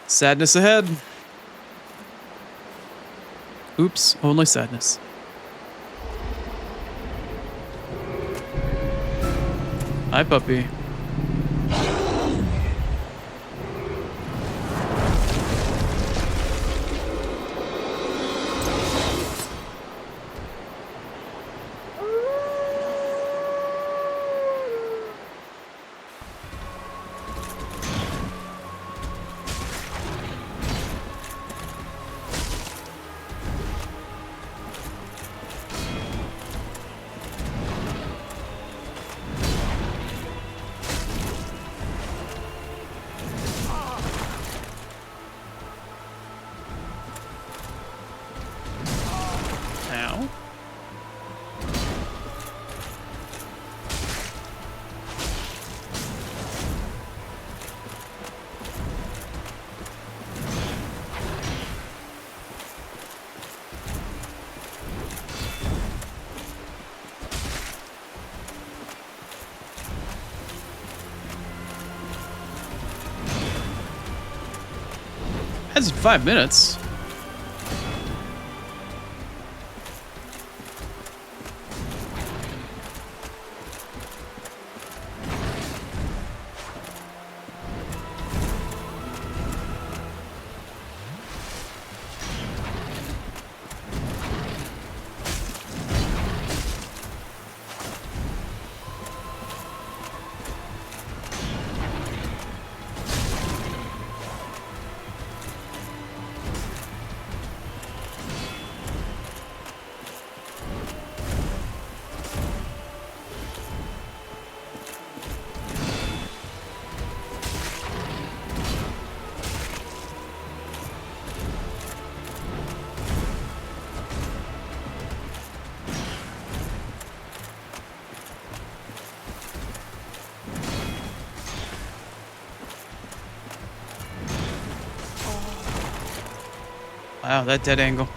Sadness ahead. Oops, only sadness. Hi, puppy. That's 5 minutes. Wow, that dead angle.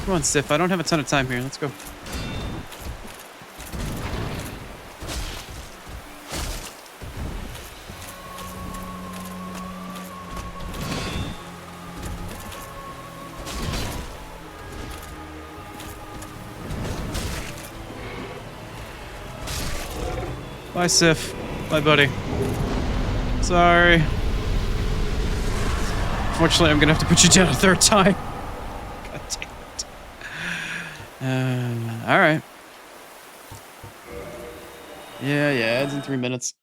Come on, Sif. I don't have a ton of time here. Let's go. Bye, Sif. Bye, buddy. Sorry. Unfortunately, I'm gonna have to put you down a third time. God damn it. Alright. Yeah, it's in 3 minutes.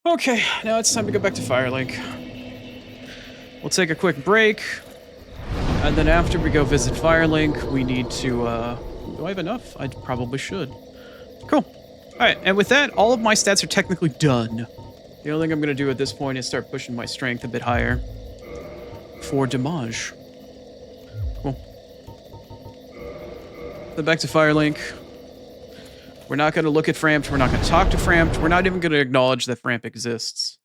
Okay, now it's time to go back to Firelink. We'll take a quick break. And then after we go visit Firelink, we need to, do I have enough? I probably should. Cool. Alright, and with that, all of my stats are technically done. The only thing I'm going to do at this point is start pushing my strength a bit higher for damage. Cool. Then back to Firelink. We're not going to look at Frampt. We're not going to talk to Frampt. We're not even going to acknowledge that Framp exists.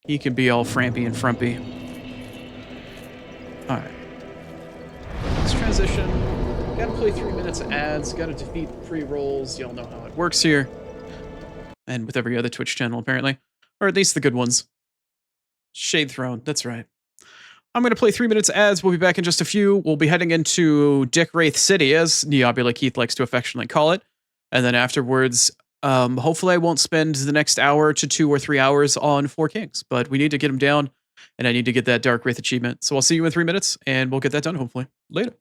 He can be all frampy and frumpy. Alright. Let's transition. Gotta play 3 minutes of ads. Gotta defeat the pre-rolls. Y'all know how it works here. And with every other Twitch channel, apparently. Or at least the good ones. Shade Throne, that's right. I'm going to play 3 minutes of ads. We'll be back in just a few. We'll be heading into Darkwrath City, as Neobula Keith likes to affectionately call it. And then afterwards, hopefully I won't spend the next hour to 2 or 3 hours on Four Kings. But we need to get him down, and I need to get that Darkwrath achievement. So I'll see you in 3 minutes, and we'll get that done, hopefully. Later.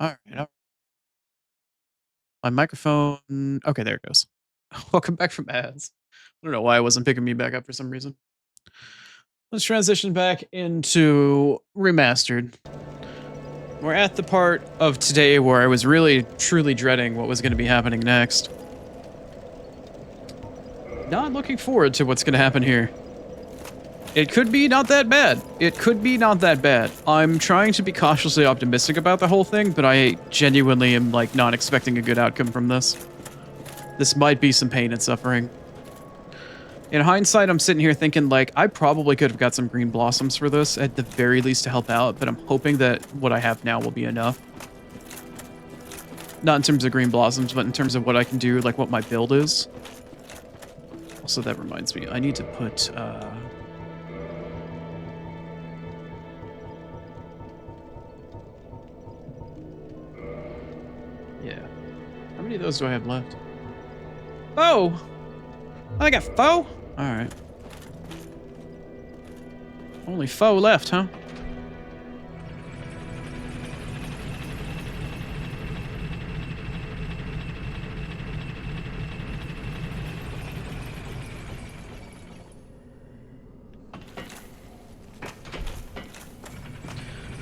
All right. My microphone. Okay, there it goes. Welcome back from ads. I don't know why it wasn't picking me back up for some reason. Let's transition back into Remastered. We're at the part of today where I was really, truly dreading what was going to be happening next. Not looking forward to what's going to happen here. It could be not that bad. It could be not that bad. I'm trying to be cautiously optimistic about the whole thing, but I genuinely am, like, not expecting a good outcome from this. This might be some pain and suffering. In hindsight, I'm sitting here thinking, like, I probably could have got some green blossoms for this, at the very least to help out, but I'm hoping that what I have now will be enough. Not in terms of green blossoms, but in terms of what I can do, like what my build is. Also, that reminds me, I need to put, yeah. How many of those do I have left? Oh! I got foe? Alright. Only foe left, huh?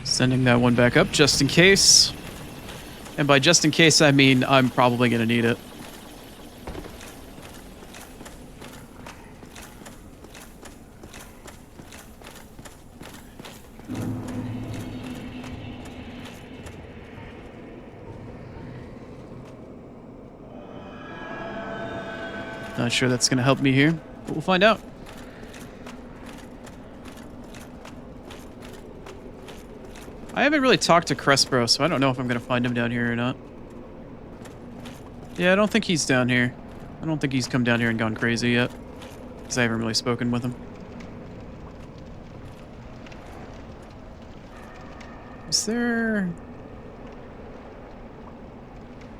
Sending that one back up just in case. And by just in case, I mean I'm probably going to need it. Not sure that's going to help me here, but we'll find out. I haven't really talked to Crespro, so I don't know if I'm going to find him down here or not. Yeah, I don't think he's down here. I don't think he's come down here and gone crazy yet, because I haven't really spoken with him. Is there...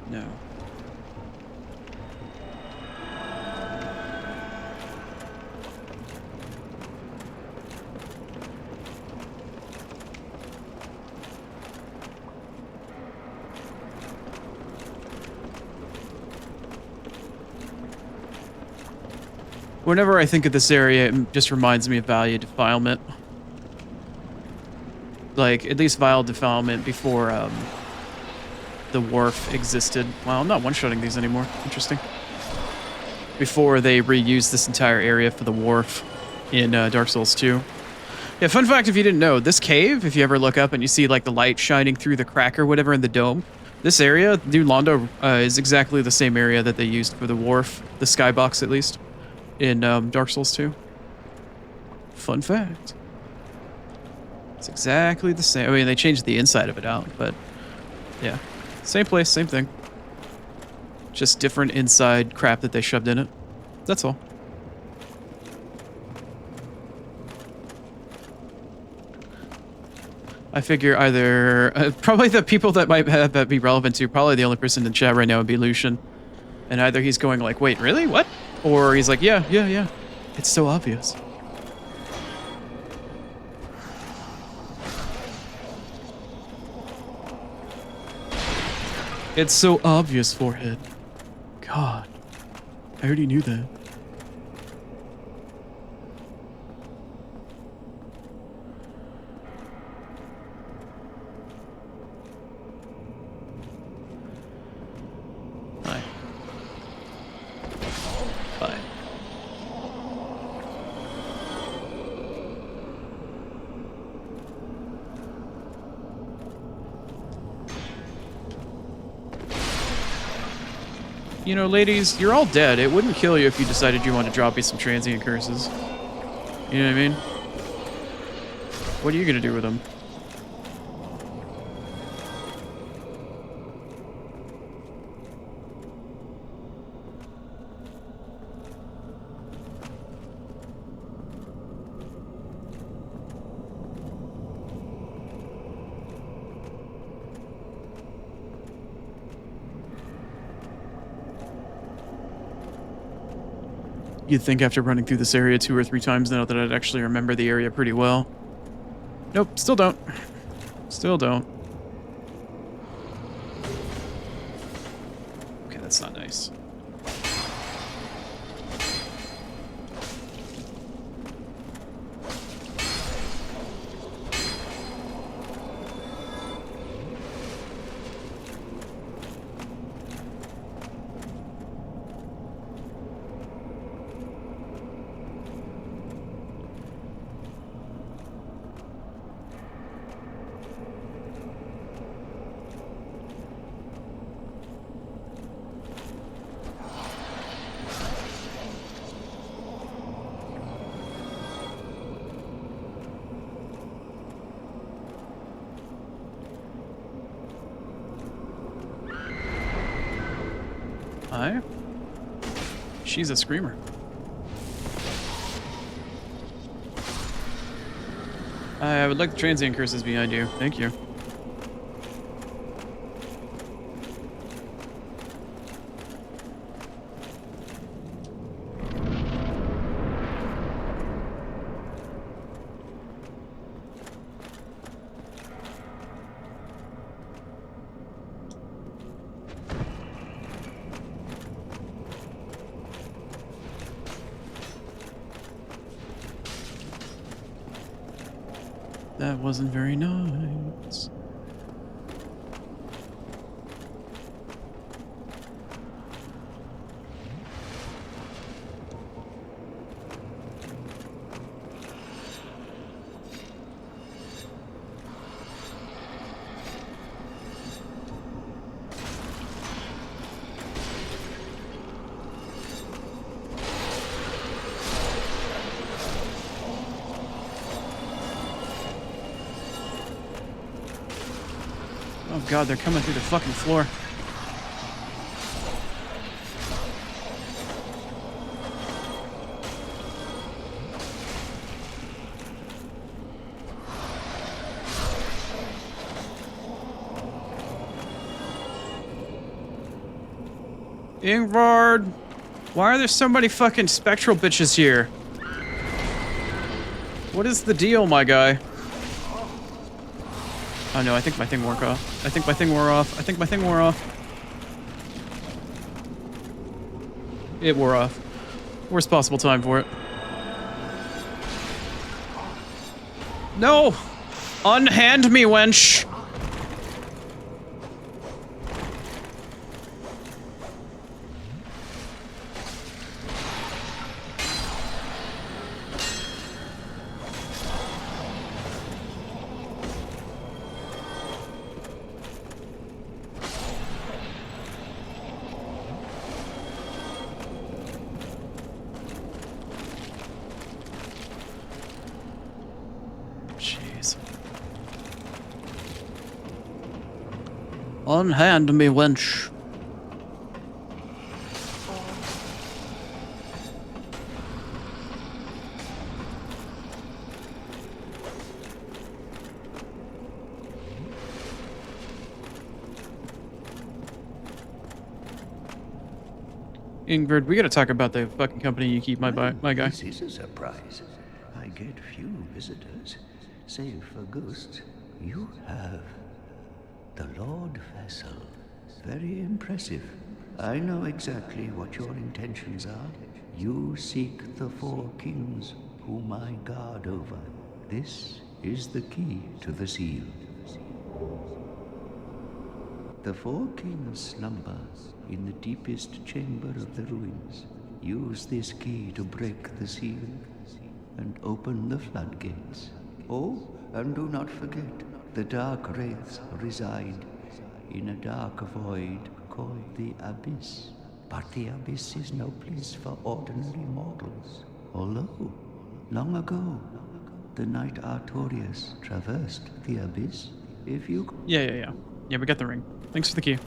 No. Whenever I think of this area, it just reminds me of Value Defilement. Like, at least Vile Defilement before the wharf existed. Well, I'm not one-shotting these anymore. Interesting. Before they reused this entire area for the wharf in Dark Souls 2. Yeah, fun fact if you didn't know, this cave, if you ever look up and you see like the light shining through the crack or whatever in the dome, this area, New Londo, is exactly the same area that they used for the wharf, the skybox at least, in Dark Souls 2. Fun fact. It's exactly the same. I mean, they changed the inside of it out, but yeah. Same place, same thing. Just different inside crap that they shoved in it. That's all. I figure either... probably the people that might have that be relevant to, probably the only person in chat right now would be Lucian. And either he's going like, wait, really? What? Or he's like, yeah. It's so obvious. It's so obvious, Forehead. God. I already knew that. Hi. Bye. You know, ladies, you're all dead. It wouldn't kill you if you decided you wanted to drop me some transient curses. You know what I mean? What are you gonna do with them? You'd think after running through this area 2 or 3 times now that I'd actually remember the area pretty well. Nope, still don't. Still don't. Hi. She's a screamer. I would like the transient curses behind you. Thank you. That wasn't very nice. Oh god, they're coming through the fucking floor. Ingvard! Why are there so many fucking spectral bitches here? What is the deal, my guy? Oh no, I think my thing wore off. I think my thing wore off. I think my thing wore off. It wore off. Worst possible time for it. No! Unhand me, wench! Jeez. Unhand me, wench. Ingrid, we gotta talk about the fucking company you keep, my guy. This is a surprise. I get few visitors, save for ghosts. You have the Lord Vessel. Very impressive. I know exactly what your intentions are. You seek the four kings whom I guard over. This is the key to the seal. The four kings slumber in the deepest chamber of the ruins. Use this key to break the seal and open the floodgates. Oh, and do not forget, the Darkwraths reside in a dark void called the Abyss. But the Abyss is no place for ordinary mortals. Although, long ago, the knight Artorias traversed the Abyss. If you... Yeah, we got the ring. Thanks for the key.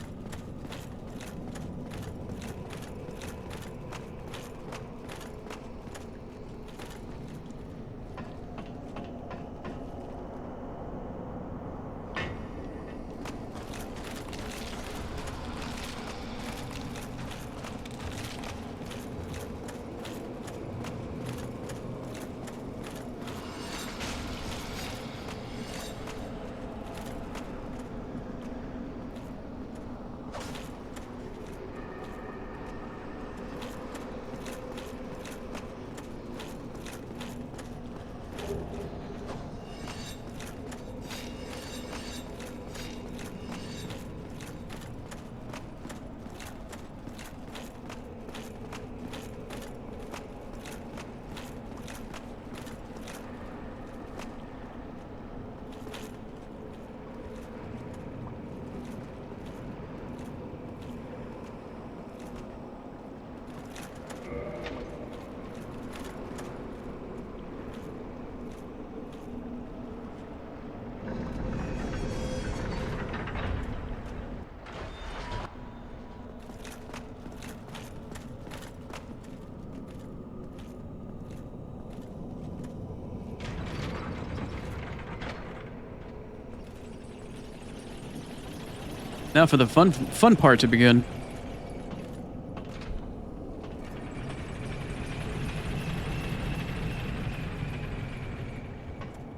Now for the fun part to begin.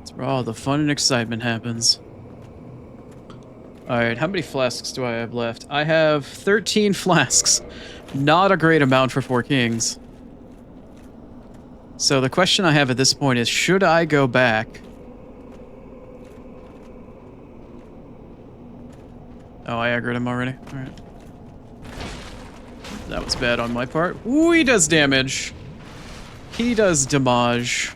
It's where all the fun and excitement happens. Alright, how many flasks do I have left? I have 13 flasks. Not a great amount for 4 kings. So the question I have at this point is, should I go back? Oh, I aggroed him already. Alright. That was bad on my part. Ooh, he does damage. He does damage.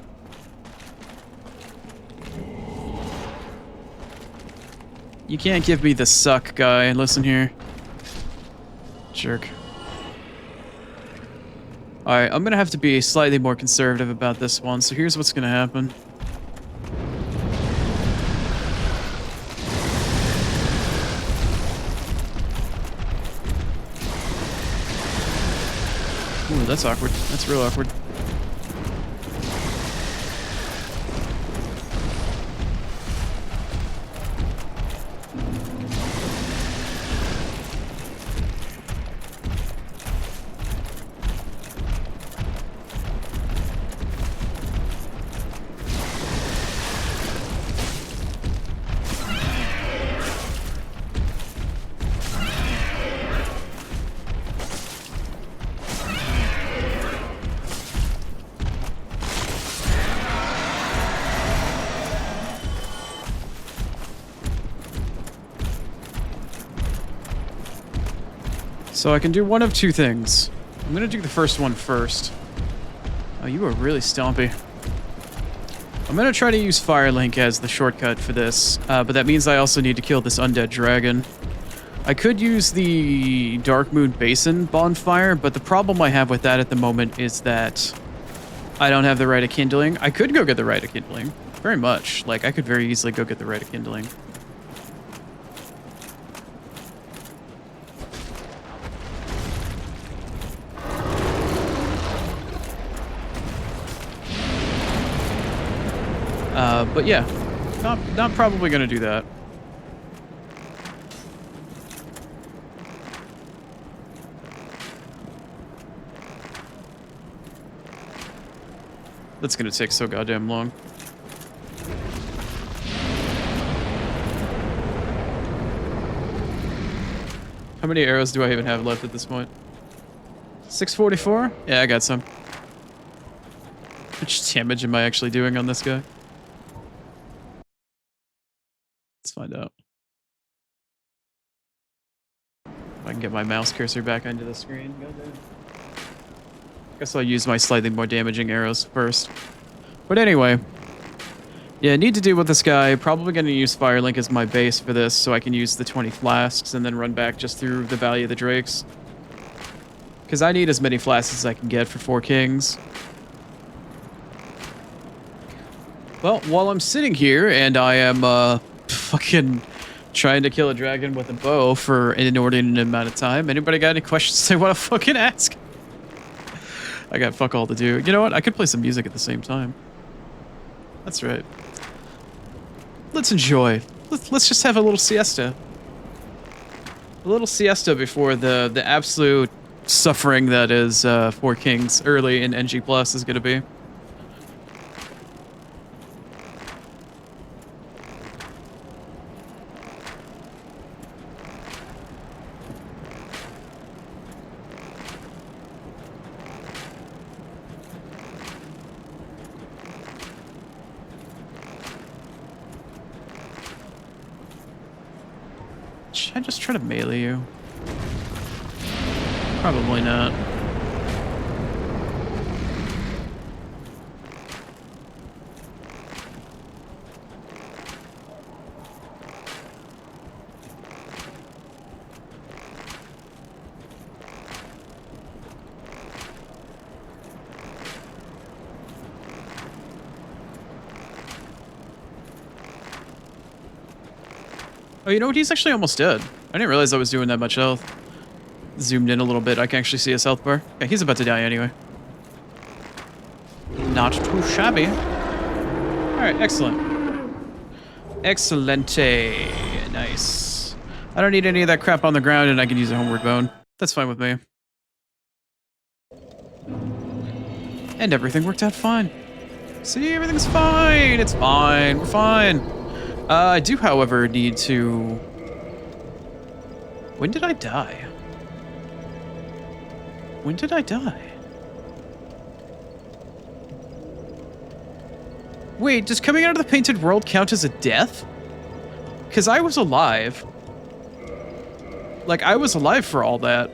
You can't give me the suck guy. Listen here. Jerk. Alright, I'm gonna have to be slightly more conservative about this one, so here's what's gonna happen. Ooh, that's awkward. That's real awkward. So I can do one of two things. I'm gonna do the first one first. Oh, you are really stompy. I'm gonna try to use Firelink as the shortcut for this, but that means I also need to kill this undead dragon. I could use the Dark Moon Basin bonfire, but the problem I have with that at the moment is that I don't have the Rite of Kindling. I could go get the Rite of Kindling, very much. Like, I could very easily go get the Rite of Kindling. But yeah, not probably gonna do that. That's gonna take so goddamn long. How many arrows do I even have left at this point? 644? Yeah, I got some. How much damage am I actually doing on this guy? Let's find out. If I can get my mouse cursor back onto the screen. Goddamn. Guess I'll use my slightly more damaging arrows first. But anyway. Yeah, need to deal with this guy. Probably going to use Firelink as my base for this, so I can use the 20 flasks and then run back just through the Valley of the Drakes. Because I need as many flasks as I can get for 4 kings. Well, while I'm sitting here and I am fucking trying to kill a dragon with a bow for an inordinate amount of time, anybody got any questions they want to fucking ask? I got fuck all to do. You know what? I could play some music at the same time. That's right. Let's enjoy. Let's just have a little siesta. A little siesta before the absolute suffering that is 4 Kings early in NG Plus is going to be. Should I just try to melee you? Probably not. Oh, you know what? He's actually almost dead. I didn't realize I was doing that much health. Zoomed in a little bit. I can actually see his health bar. Yeah, he's about to die anyway. Not too shabby. Alright, excellent. Excellente. Nice. I don't need any of that crap on the ground, and I can use a homeward bone. That's fine with me. And everything worked out fine. See, everything's fine. It's fine. We're fine. I do, however, need to... When did I die? When did I die? Wait, does coming out of the painted world count as a death? Because I was alive. Like, I was alive for all that.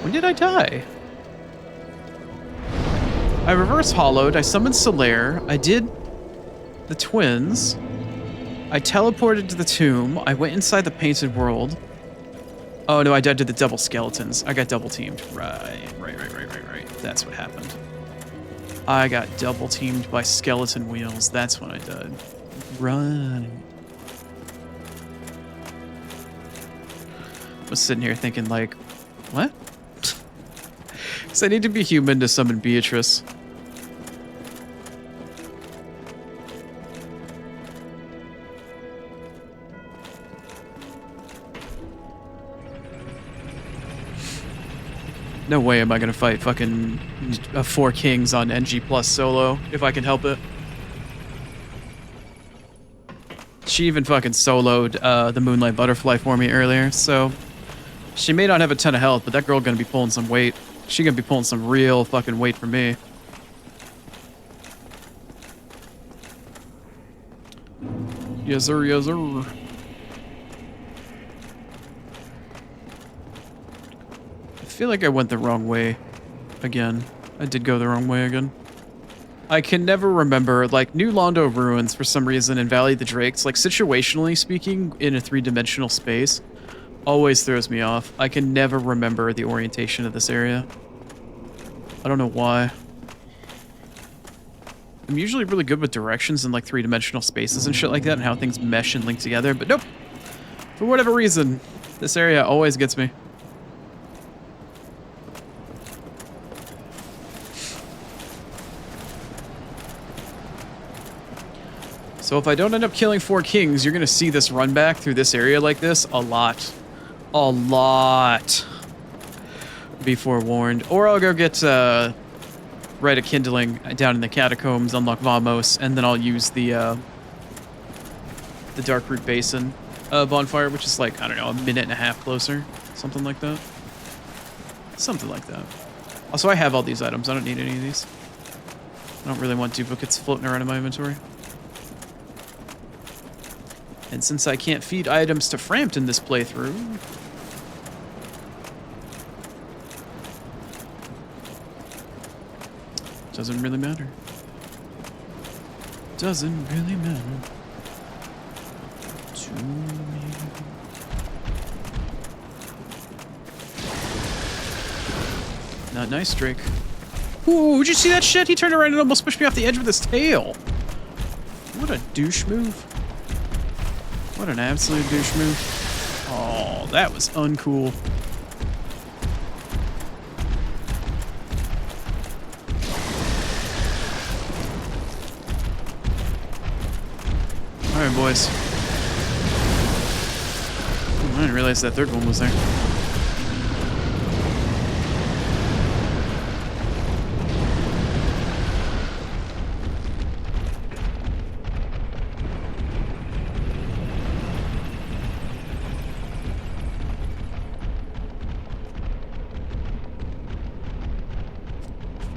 When did I die? I reverse hollowed, I summoned Solaire, I did the twins, I teleported to the tomb, I went inside the painted world. Oh no, I died to the double skeletons. I got double teamed. Right. That's what happened. I got double teamed by skeleton wheels. That's when I died. Right. I was sitting here thinking like, what? Because I need to be human to summon Beatrice. No way am I gonna fight fucking 4 kings on NG plus solo, if I can help it. She even fucking soloed the Moonlight Butterfly for me earlier, so... She may not have a ton of health, but that girl gonna be pulling some weight. She gonna be pulling some real fucking weight for me. Yes sir, yes sir. I feel like I went the wrong way again. I did go the wrong way again. I can never remember, like, New Londo Ruins for some reason and Valley of the Drakes, like, situationally speaking, in a 3-dimensional space, always throws me off. I can never remember the orientation of this area. I don't know why. I'm usually really good with directions in, like, 3-dimensional spaces and shit like that and how things mesh and link together, but nope. For whatever reason, this area always gets me. So if I don't end up killing 4 kings, you're going to see this run back through this area like this a lot. A lot. Be forewarned. Or I'll go get Rite of Kindling down in the catacombs, unlock Vamos, and then I'll use the Darkroot Basin bonfire, which is like, I don't know, a minute and a half closer. Something like that. Something like that. Also, I have all these items. I don't need any of these. I don't really want duplicates floating around in my inventory. And since I can't feed items to Frampton this playthrough... Doesn't really matter. Doesn't really matter. To me. Not nice, Drake. Ooh, did you see that shit? He turned around and almost pushed me off the edge with his tail. What a douche move. What an absolute douche move. Oh, that was uncool. Alright, boys. I didn't realize that third one was there.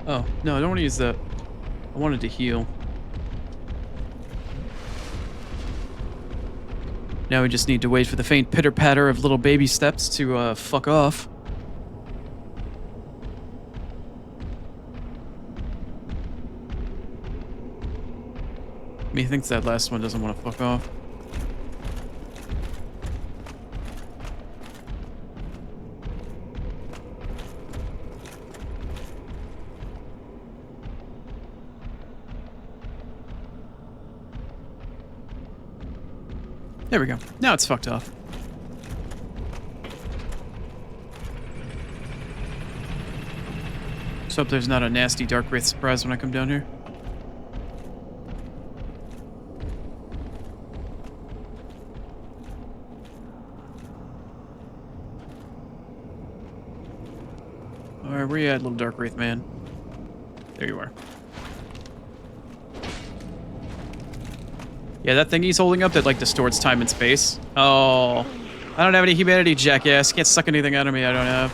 Oh, no, I don't want to use that. I wanted to heal. Now we just need to wait for the faint pitter-patter of little baby steps to fuck off. Methinks that last one doesn't want to fuck off. There we go. Now it's fucked off. Just hope there's not a nasty Darkwrath surprise when I come down here. Alright, where you at, little Darkwrath man? There you are. Yeah, that thing he's holding up that, like, distorts time and space. Oh. I don't have any humanity, jackass. Can't suck anything out of me I don't have.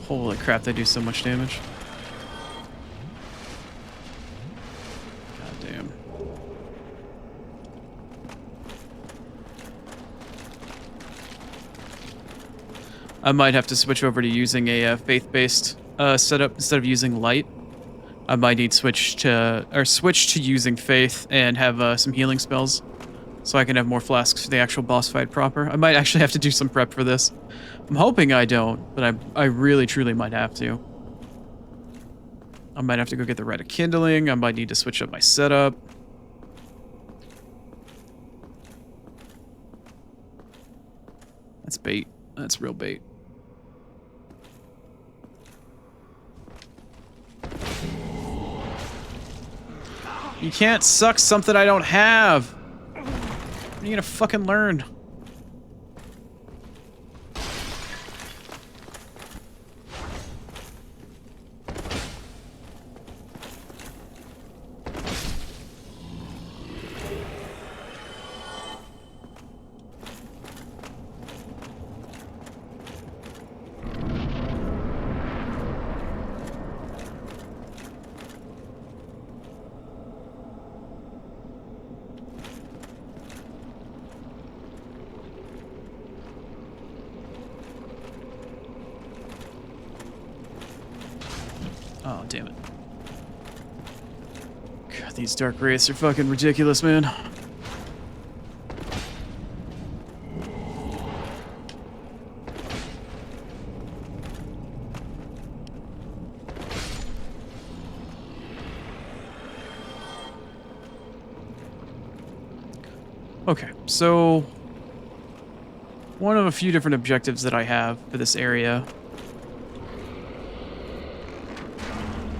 Holy crap, they do so much damage. God damn. I might have to switch over to using a faith-based setup instead of using light. I might need switch to using faith and have some healing spells, so I can have more flasks for the actual boss fight proper. I might actually have to do some prep for this. I'm hoping I don't, but I really truly might have to. I might have to go get the Rite of Kindling. I might need to switch up my setup. That's bait. That's real bait. You can't suck something I don't have. When are you gonna fucking learn? Oh, damn it. God, these Darkwraths are fucking ridiculous, man. Okay, so one of a few different objectives that I have for this area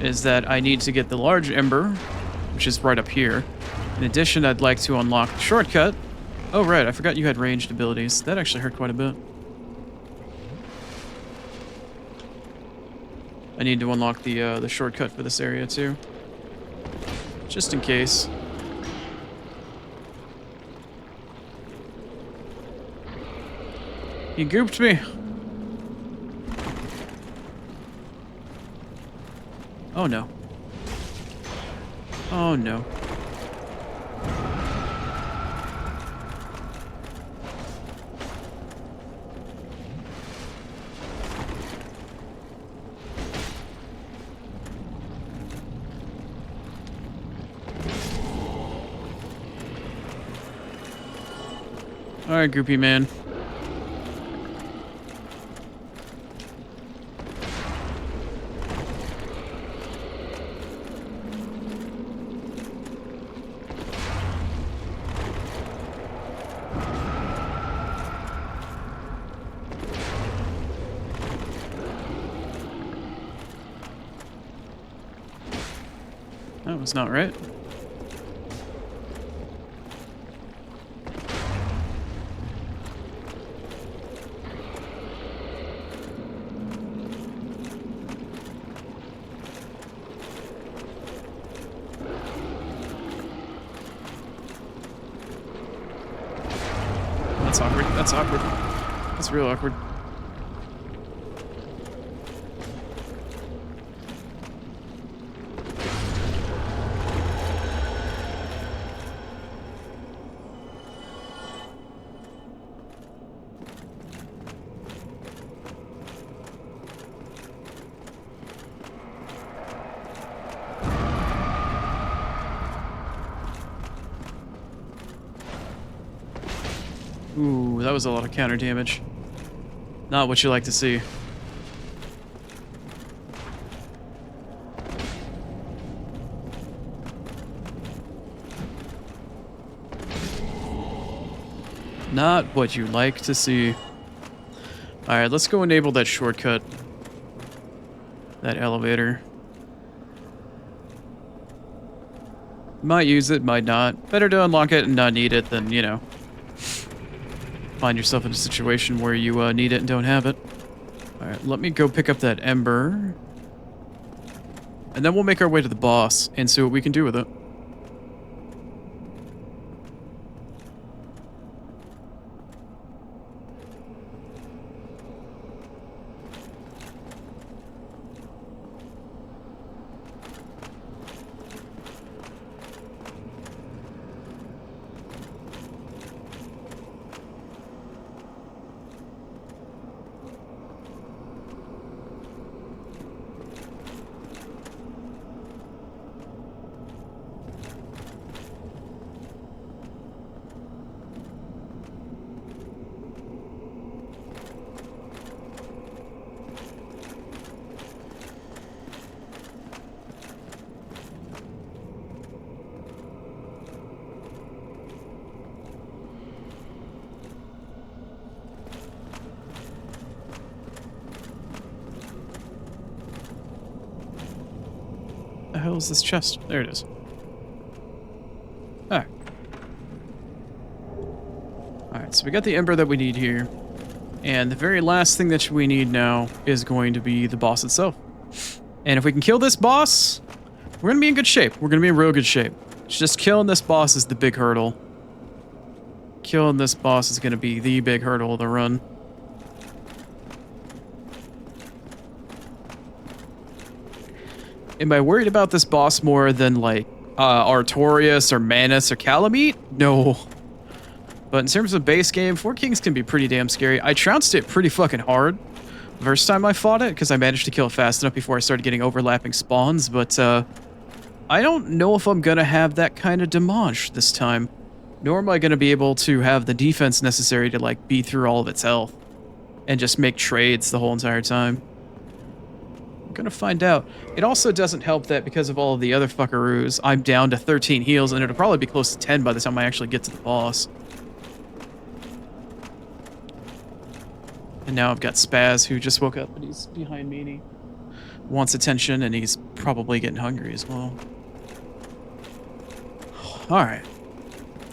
is that I need to get the large ember, which is right up here. In addition, I'd like to unlock the shortcut. Oh, right, I forgot you had ranged abilities. That actually hurt quite a bit. I need to unlock the shortcut for this area, too. Just in case. He gooped me. Oh no. Oh no. Alright, goopy man. That was not right. That's awkward. That's awkward. That's real awkward. Ooh, that was a lot of counter damage. Not what you like to see. Not what you like to see. Alright, let's go enable that shortcut. That elevator. Might use it, might not. Better to unlock it and not need it than, you know, find yourself in a situation where you need it and don't have it. Alright, let me go pick up that ember. And then we'll make our way to the boss and see what we can do with it. The hell is this chest? There it is. Alright. Alright, so we got the ember that we need here. And the very last thing that we need now is going to be the boss itself. And if we can kill this boss, we're going to be in good shape. We're going to be in real good shape. Just killing this boss is the big hurdle. Killing this boss is going to be the big hurdle of the run. Am I worried about this boss more than, like, Artorias or Manus or Calamite? No. But in terms of base game, Four Kings can be pretty damn scary. I trounced it pretty fucking hard the first time I fought it, because I managed to kill it fast enough before I started getting overlapping spawns, but I don't know if I'm gonna have that kind of damage this time. Nor am I gonna be able to have the defense necessary to, like, beat through all of its health and just make trades the whole entire time. I'm gonna find out. It also doesn't help that because of all of the other fuckaroos, I'm down to 13 heals, and it'll probably be close to 10 by the time I actually get to the boss. And now I've got Spaz, who just woke up, and he's behind me, and he wants attention, and he's probably getting hungry as well. Alright.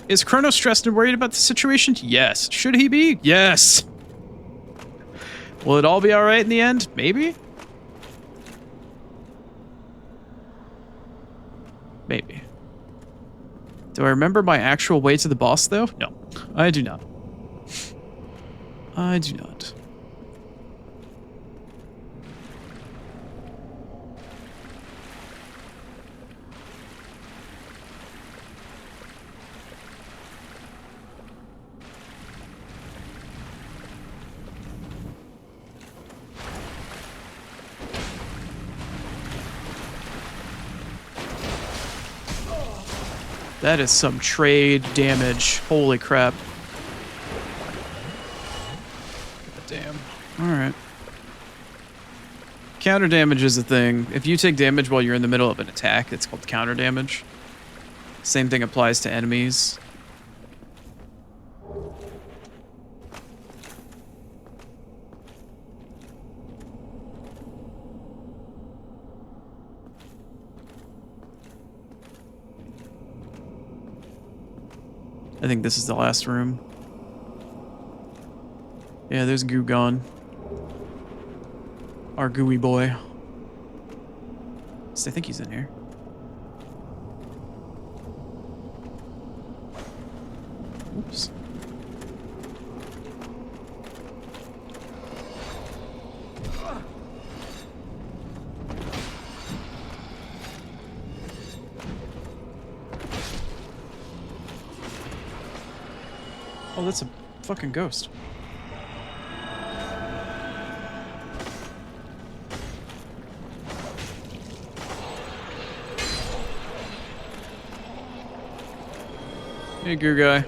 Is Chrono stressed and worried about the situation? Yes. Should he be? Yes. Will it all be alright in the end? Maybe? Maybe. Do I remember my actual way to the boss, though? No, I do not. I do not. That is some trade damage. Holy crap. God damn. Alright. Counter damage is a thing. If you take damage while you're in the middle of an attack, it's called counter damage. Same thing applies to enemies. I think this is the last room. Yeah, there's Gugon. Our gooey boy. So I think he's in here. Oops. Oh, that's a fucking ghost. Hey, goo guy.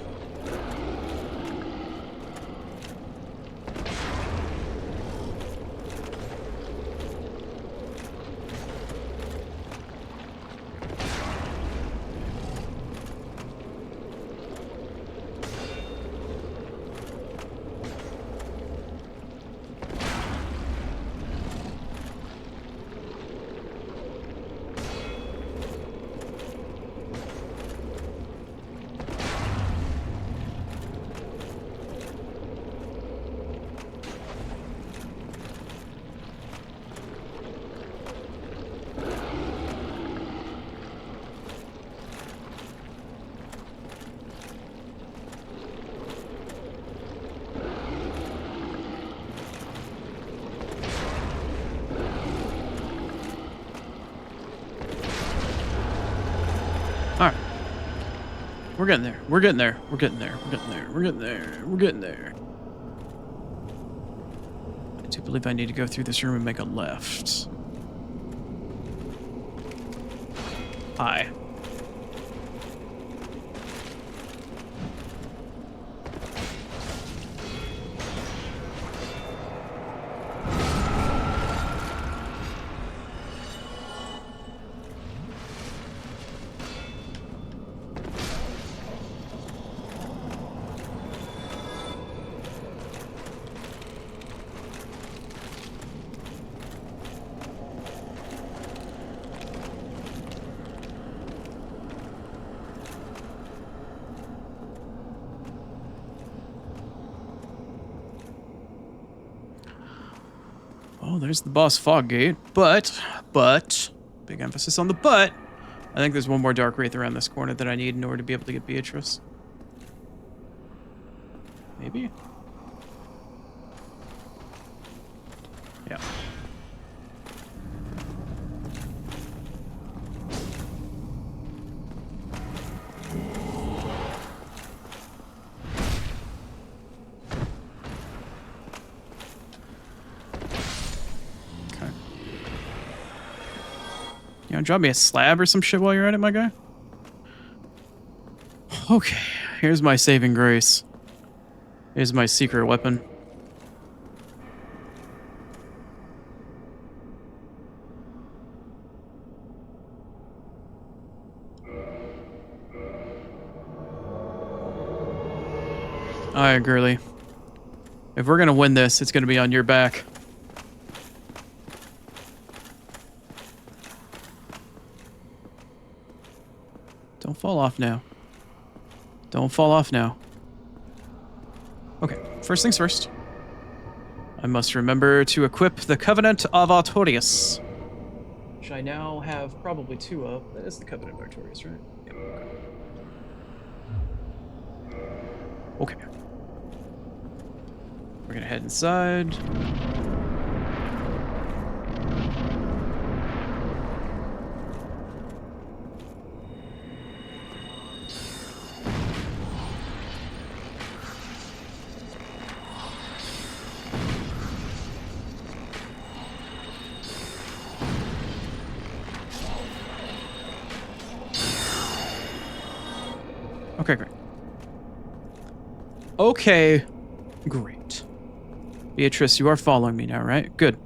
We're getting there. We're getting there. We're getting there. We're getting there. We're getting there. We're getting there. I do believe I need to go through this room and make a left. Hi. Oh, there's the boss fog gate, but, big emphasis on the but, I think there's one more Dark Wraith around this corner that I need in order to be able to get Beatrice. Maybe? Yeah. You know, drop me a slab or some shit while you're at it, my guy? Okay, here's my saving grace. Here's my secret weapon. Alright, girly. If we're gonna win this, it's gonna be on your back. Don't fall off now. Don't fall off now. Okay, first things first. I must remember to equip the Covenant of Artorias. Which I now have probably 2 of. That is the Covenant of Artorias, right? Yep, okay. Okay. We're gonna head inside. Okay, great. Okay, great. Beatrice, you are following me now, right? Good.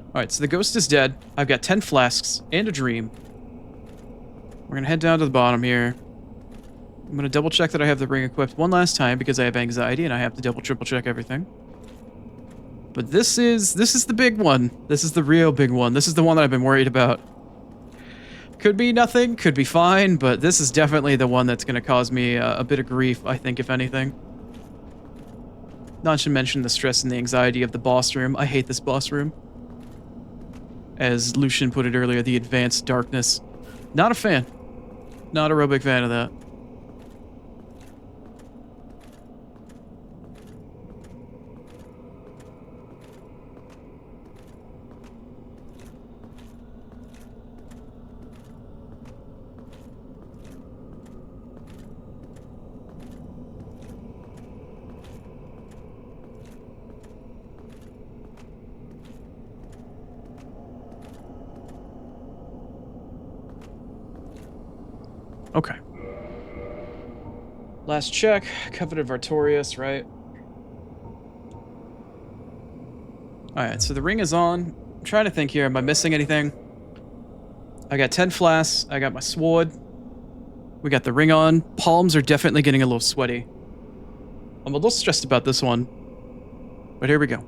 Alright, so the ghost is dead. I've got 10 flasks and a dream. We're gonna head down to the bottom here. I'm gonna double check that I have the ring equipped one last time because I have anxiety and I have to triple check everything. But this is the big one. This is the real big one. This is the one that I've been worried about. Could be nothing, could be fine, but this is definitely the one that's going to cause me a bit of grief, I think, if anything. Not to mention the stress and the anxiety of the boss room. I hate this boss room. As Lucian put it earlier, the advanced darkness. Not a fan. Not a real big fan of that. Okay. Last check. Covenant of Artorias, right? Alright, so the ring is on. I'm trying to think here. Am I missing anything? I got 10 flasks. I got my sword. We got the ring on. Palms are definitely getting a little sweaty. I'm a little stressed about this one. But here we go.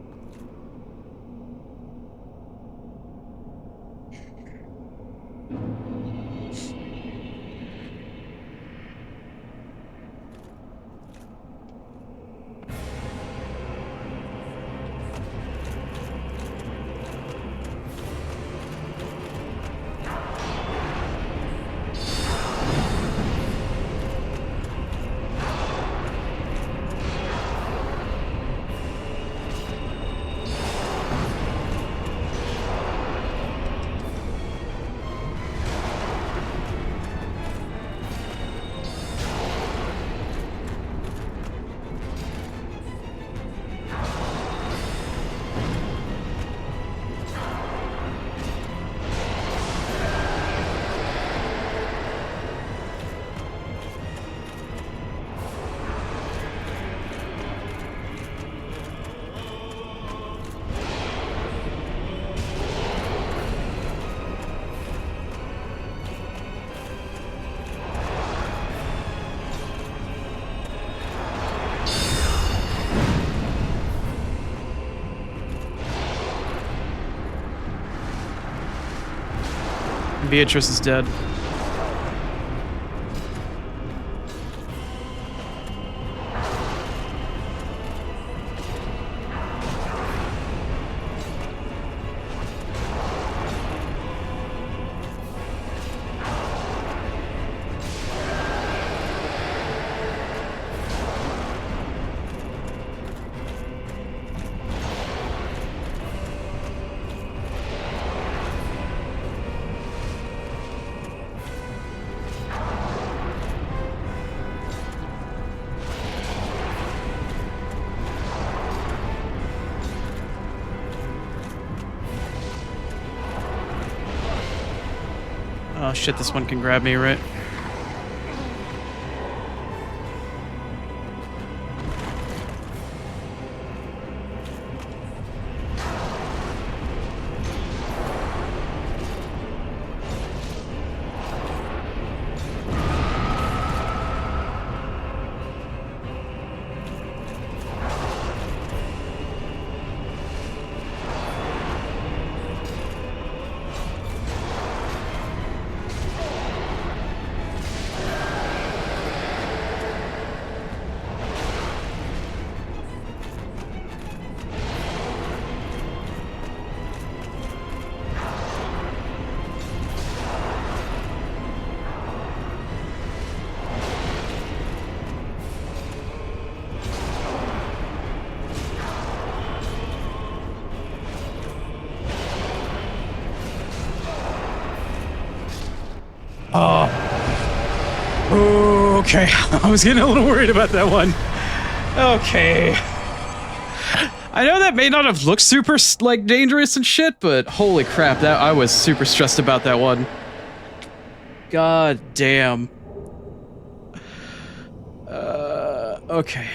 Beatrice is dead. Oh shit, this one can grab me, right? Okay, I was getting a little worried about that one. Okay. I know that may not have looked super, like, dangerous and shit, but holy crap, that I was super stressed about that one. God damn. Okay.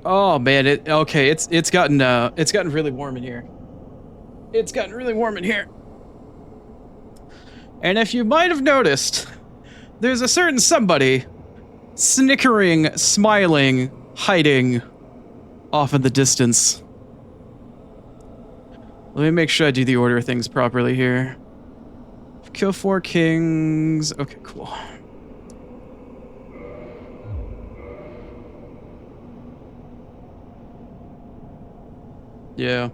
Oh man, it's gotten really warm in here. It's gotten really warm in here. And if you might have noticed, there's a certain somebody snickering, smiling, hiding off in the distance. Let me make sure I do the order of things properly here. Kill 4 kings. Okay, cool. Yeah.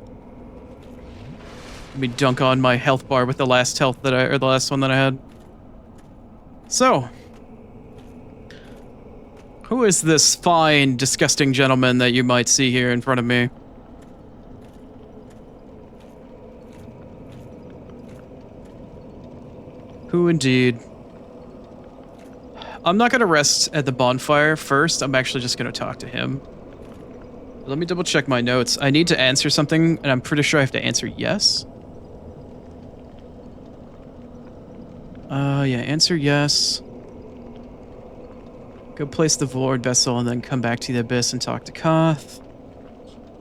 Let me dunk on my health bar with the last health that or the last one that I had. So, who is this fine, disgusting gentleman that you might see here in front of me? Who indeed? I'm not gonna rest at the bonfire first. I'm actually just gonna talk to him. Let me double check my notes. I need to answer something, and I'm pretty sure I have to answer yes. Yeah, answer yes. Go place the Lord vessel and then come back to the Abyss and talk to Koth.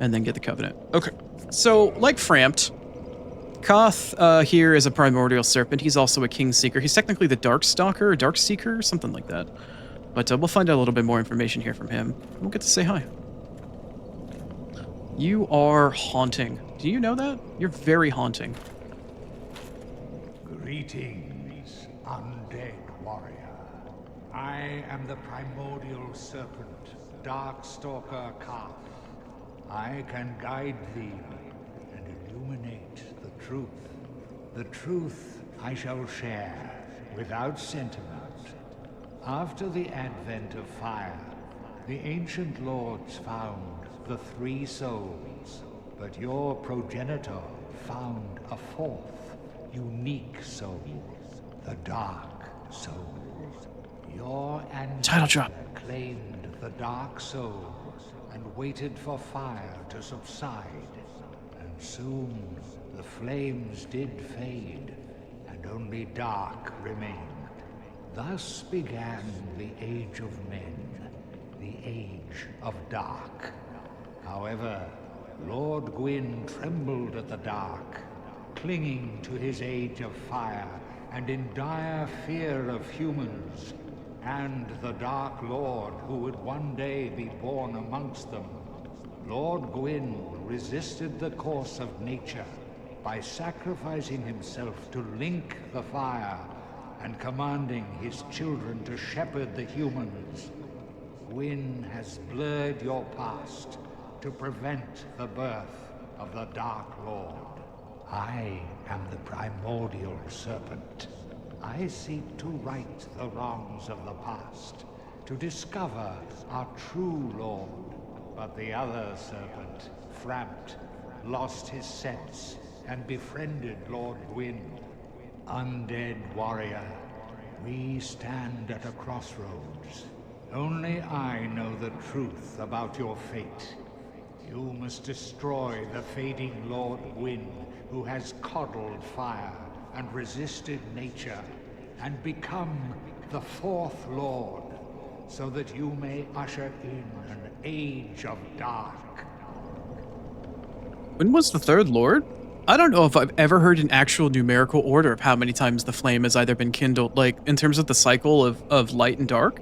And then get the Covenant. Okay. So, like Frampt, Koth here is a primordial serpent. He's also a king seeker. He's technically the Dark Stalker or Dark Seeker, something like that. But we'll find out a little bit more information here from him. We'll get to say hi. You are haunting. Do you know that? You're very haunting. Greetings, undead warrior. I am the primordial serpent, Darkstalker Koth. I can guide thee and illuminate the truth. The truth I shall share without sentiment. After the advent of fire, the ancient lords found the 3 souls, but your progenitor found a 4th, unique soul, the Dark Soul. Your ancestor claimed the Dark Souls and waited for fire to subside, and soon the flames did fade, and only dark remained. Thus began the Age of Men, the Age of Dark. However, Lord Gwyn trembled at the dark, clinging to his Age of Fire and in dire fear of humans, and the Dark Lord who would one day be born amongst them. Lord Gwyn resisted the course of nature by sacrificing himself to link the fire and commanding his children to shepherd the humans. Gwyn has blurred your past to prevent the birth of the Dark Lord. I am the primordial serpent. I seek to right the wrongs of the past, to discover our true lord. But the other serpent, Framt, lost his sense and befriended Lord Gwyn. Undead warrior, we stand at a crossroads. Only I know the truth about your fate. You must destroy the fading Lord Gwyn, who has coddled fire and resisted nature, and become the fourth Lord, so that you may usher in an age of dark. When was the third Lord? I don't know if I've ever heard an actual numerical order of how many times the flame has either been kindled, like in terms of the cycle of light and dark.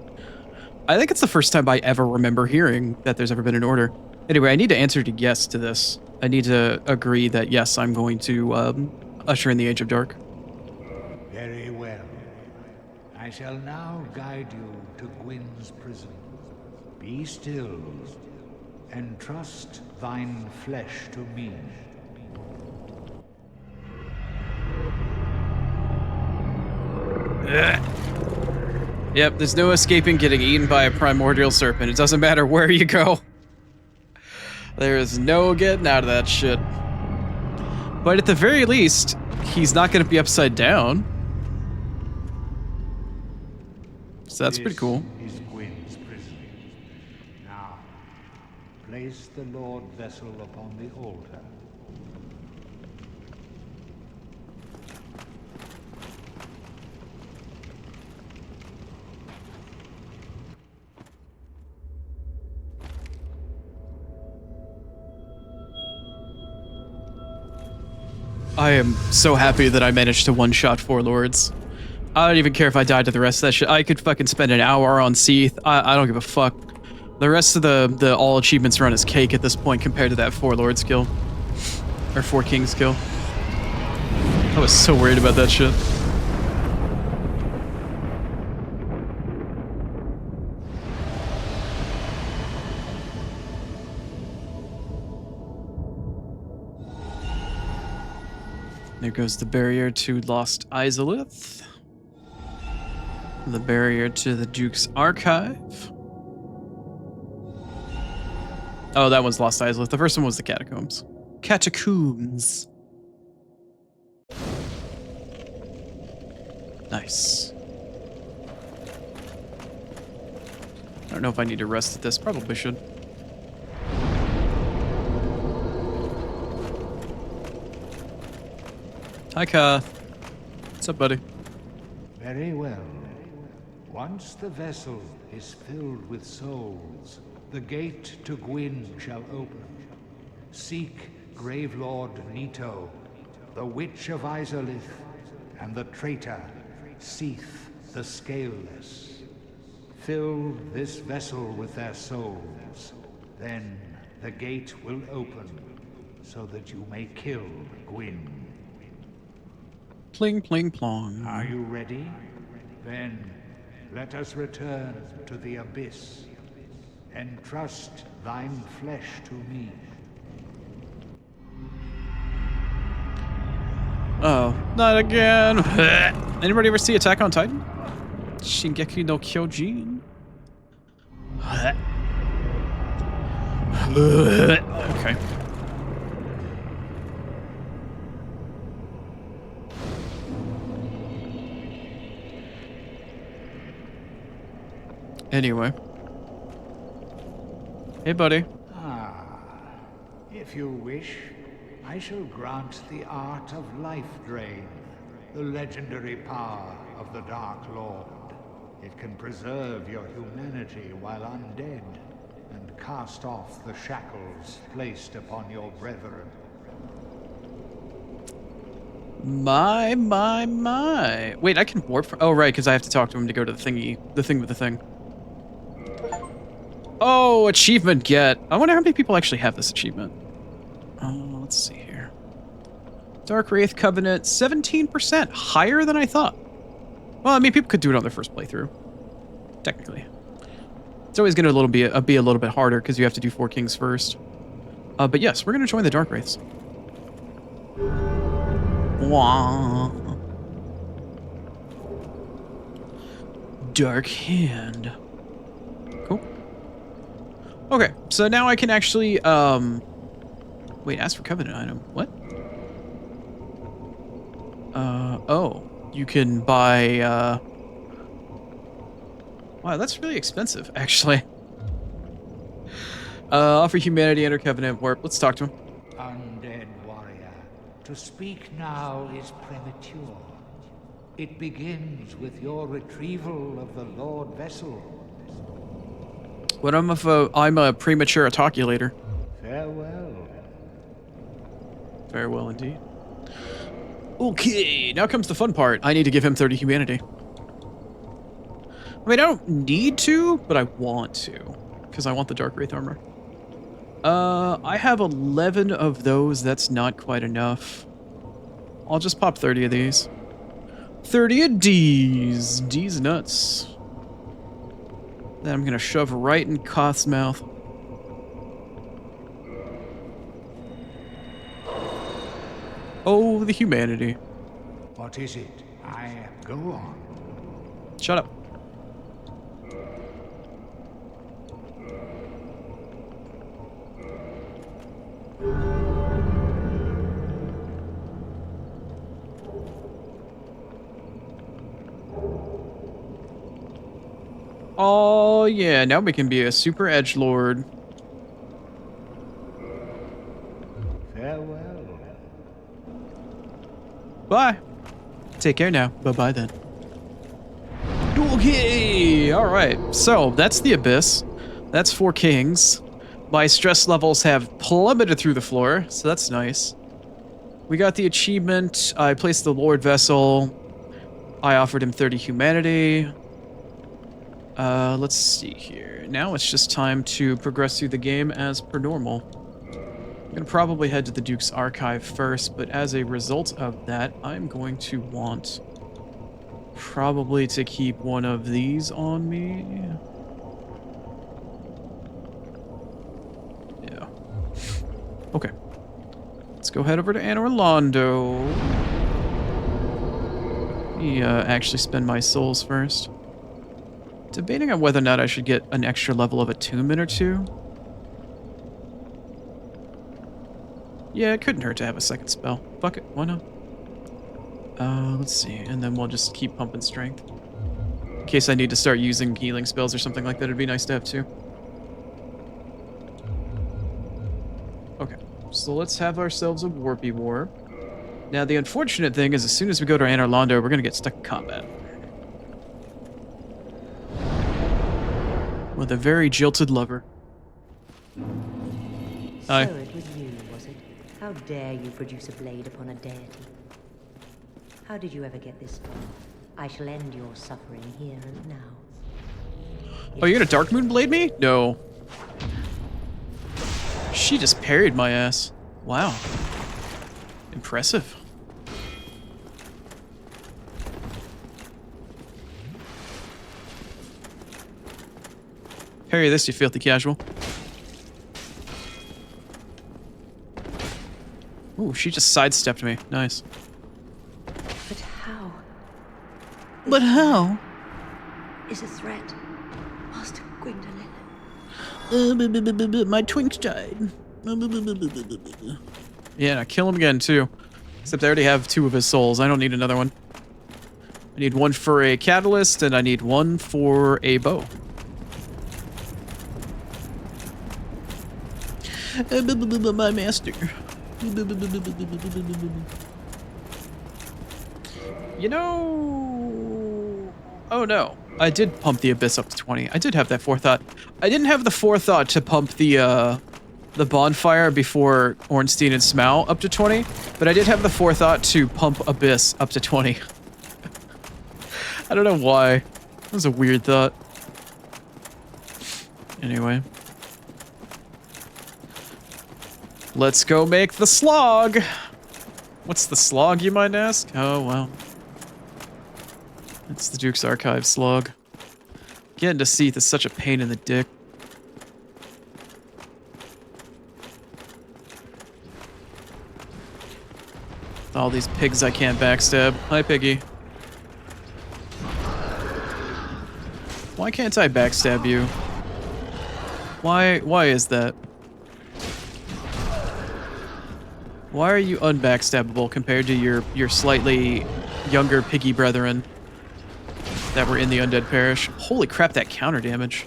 I think it's the first time I ever remember hearing that there's ever been an order. Anyway, I need to answer to yes to this. I need to agree that yes, I'm going to usher in the Age of Dark. Very well. I shall now guide you to Gwyn's prison. Be still, and trust thine flesh to me. Yep, there's no escaping getting eaten by a primordial serpent. It doesn't matter where you go. There is no getting out of that shit. But at the very least, he's not going to be upside down. So that's pretty cool. This is Gwyn's prison. Now, place the Lord vessel upon the altar. I am so happy that I managed to one-shot 4 lords. I don't even care if I died to the rest of that shit. I could fucking spend an hour on Seath. I don't give a fuck. The rest of the all achievements run is cake at this point compared to that 4 lord skill. Or 4 king skill. I was so worried about that shit. There goes the barrier to Lost Izalith. The barrier to the Duke's Archive. Oh, that one's Lost Izalith. The first one was the Catacombs. Catacombs. Nice. I don't know if I need to rest at this. Probably should. Hi, Kath. What's up, buddy? Very well. Once the vessel is filled with souls, the gate to Gwyn shall open. Seek Gravelord Nito, the Witch of Izalith, and the traitor, Seath the Scaleless. Fill this vessel with their souls. Then the gate will open, so that you may kill Gwyn. Pling, pling, plong. Are you ready? Then let us return to the Abyss. Entrust thine flesh to me. Oh, not again. Anybody ever see Attack on Titan? Shingeki no Kyojin? Okay. Anyway. Hey, buddy. If you wish, I shall grant the art of life drain, the legendary power of the Dark Lord. It can preserve your humanity while undead, and cast off the shackles placed upon your brethren. My. Wait, I can warp from... Oh, right, because I have to talk to him to go to the thingy. The thing with the thing. Oh, achievement get. I wonder how many people actually have this achievement. Let's see here. Dark Wraith Covenant, 17%. Higher than I thought. Well, I mean, people could do it on their first playthrough. Technically. It's always going to be a little bit harder because you have to do 4 Kings first. But yes, we're going to join the Dark Wraiths. Wah. Dark Hand. Cool. Okay, so now I can actually, wait, ask for Covenant item. What? Oh, you can buy, wow, that's really expensive, actually. Offer humanity under Covenant warp. Let's talk to him. Undead warrior, to speak now is premature. It begins with your retrieval of the Lord Vessel. What if I'm a premature attaculator? Farewell. Farewell indeed. Okay, now comes the fun part. I need to give him 30 humanity. I mean, I don't need to, but I want to. Because I want the Dark Wraith armor. I have 11 of those. That's not quite enough. I'll just pop 30 of these. 30 of D's. D's nuts. Then I'm going to shove right in Koth's mouth. Oh, the humanity. What is it? Go on. Shut up. Oh, yeah, now we can be a super edgelord. Farewell. Bye. Take care now. Bye-bye then. Okay, alright. So, that's the Abyss. That's 4 Kings. My stress levels have plummeted through the floor, so that's nice. We got the achievement. I placed the Lord Vessel. I offered him 30 humanity. Let's see here. Now it's just time to progress through the game as per normal. I'm gonna probably head to the Duke's Archive first, but as a result of that, I'm going to want probably to keep one of these on me. Yeah. Okay. Let's go head over to Anor Londo. Actually spend my souls first. Debating on whether or not I should get an extra level of attunement or 2. Yeah, it couldn't hurt to have a second spell. Fuck it, why not? Let's see, and then we'll just keep pumping strength. In case I need to start using healing spells or something like that, it'd be nice to have 2. Okay, so let's have ourselves a Warpy Warp. Now, the unfortunate thing is as soon as we go to Anor Londo, we're gonna get stuck in combat. With a very jilted lover. Hi. So it was you, was it? How dare you produce a blade upon a deity? How did you ever get this far? I shall end your suffering here and now. Oh, you're gonna Dark Moon Blade me? No. She just parried my ass. Wow. Impressive. Parry this, you filthy casual. Ooh, she just sidestepped me. Nice. But how? But how? Is a threat, Master Gwendolyn. My twinks died. Yeah, now kill him again, too. Except I already have 2 of his souls. I don't need another one. I need 1 for a catalyst, and I need 1 for a bow. My master. You know... Oh no. I did pump the Abyss up to 20. I did have that forethought. I didn't have the forethought to pump the bonfire before Ornstein and Smaug up to 20, but I did have the forethought to pump Abyss up to 20. I don't know why. That was a weird thought. Anyway. Let's go make the slog. What's the slog, you might ask? Oh, well. It's the Duke's Archive slog. Getting to Seath is such a pain in the dick. All these pigs I can't backstab. Hi, Piggy. Why can't I backstab you? Why is that? Why are you unbackstabbable compared to your slightly younger piggy brethren that were in the Undead Parish? Holy crap, that counter damage.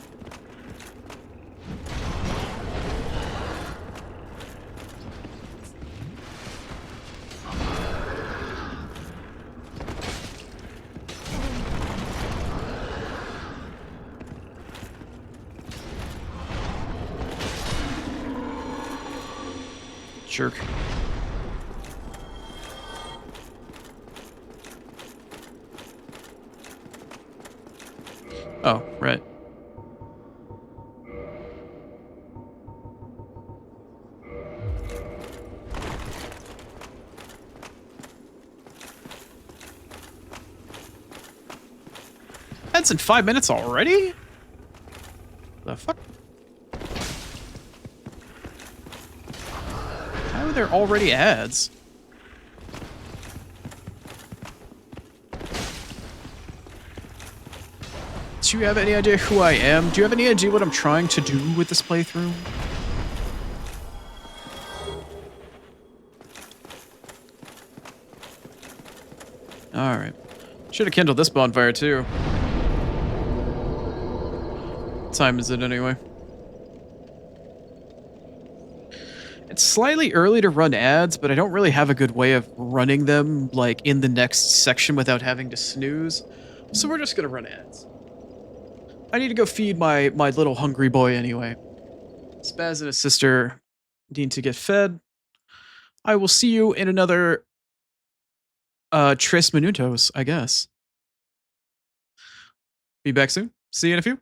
Jerk. Oh, right. That's in 5 minutes already? The fuck? How are there already ads? Do you have any idea who I am? Do you have any idea what I'm trying to do with this playthrough? Alright. Should have kindled this bonfire too. What time is it anyway? It's slightly early to run ads, but I don't really have a good way of running them, like, in the next section without having to snooze. So we're just gonna run ads. I need to go feed my little hungry boy anyway. Spaz and his sister need to get fed. I will see you in another Tres Minutos, I guess. Be back soon. See you in a few.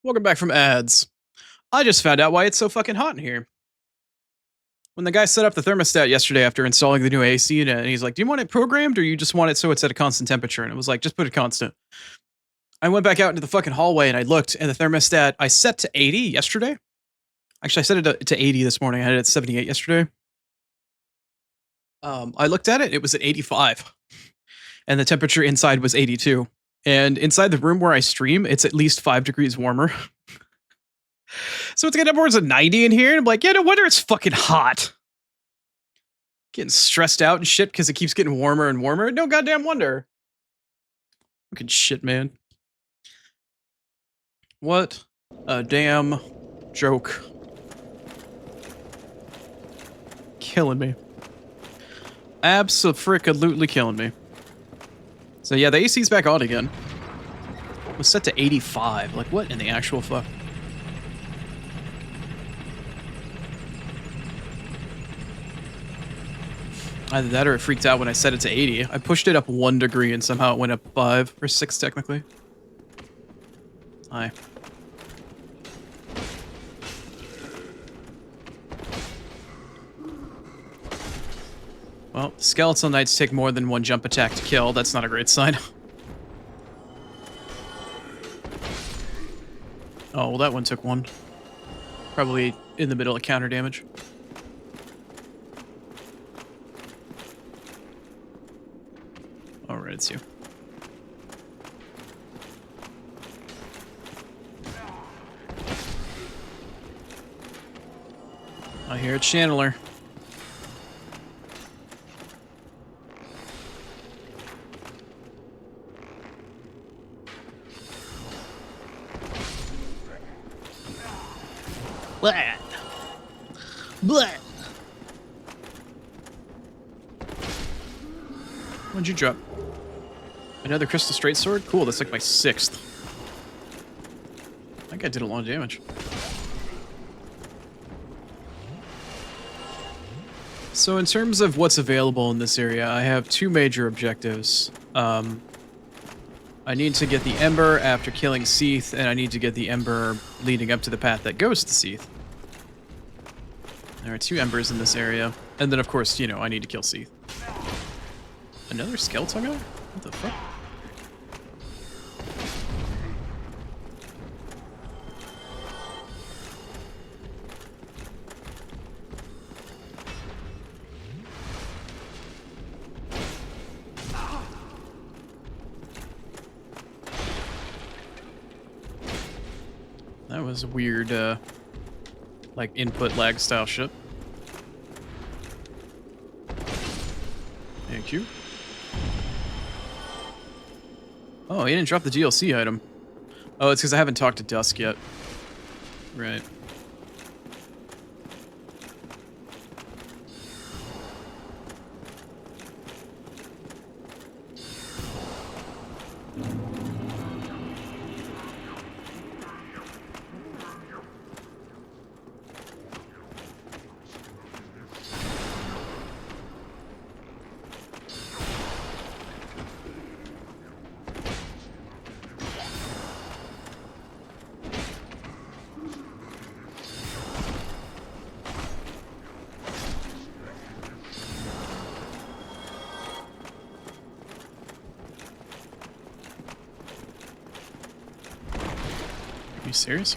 Welcome back from ads. I just found out why it's so fucking hot in here. When the guy set up the thermostat yesterday after installing the new AC in it, and he's like, do you want it programmed or you just want it so it's at a constant temperature? And it was like, just put it constant. I went back out into the fucking hallway and I looked, and the thermostat I set to 80 yesterday. Actually, I set it to 80 this morning. I had it at 78 yesterday. I looked at it, it was at 85. And the temperature inside was 82. And inside the room where I stream, it's at least 5 degrees warmer. So it's getting upwards of 90 in here, and I'm like, yeah, no wonder it's fucking hot. Getting stressed out and shit because it keeps getting warmer and warmer. No goddamn wonder. Fucking shit, man. What a damn joke. Killing me. Abso-frick-a-lutely killing me. So yeah, the AC's back on again. It was set to 85. Like, what in the actual fuck? Either that or it freaked out when I set it to 80. I pushed it up 1 degree and somehow it went up 5 or 6 technically. Hi. Well, skeletal knights take more than 1 jump attack to kill. That's not a great sign. Oh, well that one took 1. Probably in the middle of counter damage. Alright, it's you. I hear a channeler. Blah. Blah. What'd you drop? Another crystal straight sword? Cool, that's like my 6th. That guy did a lot of damage. So in terms of what's available in this area, I have 2 major objectives. I need to get the Ember after killing Seath, and I need to get the Ember leading up to the path that goes to Seath. There are 2 Embers in this area. And then, of course, you know, I need to kill Seath. Another skeleton guy? What the fuck? That was weird, like input lag style shit. Thank you. Oh, he didn't drop the DLC item. Oh, it's because I haven't talked to Dusk yet. Right. Are you serious?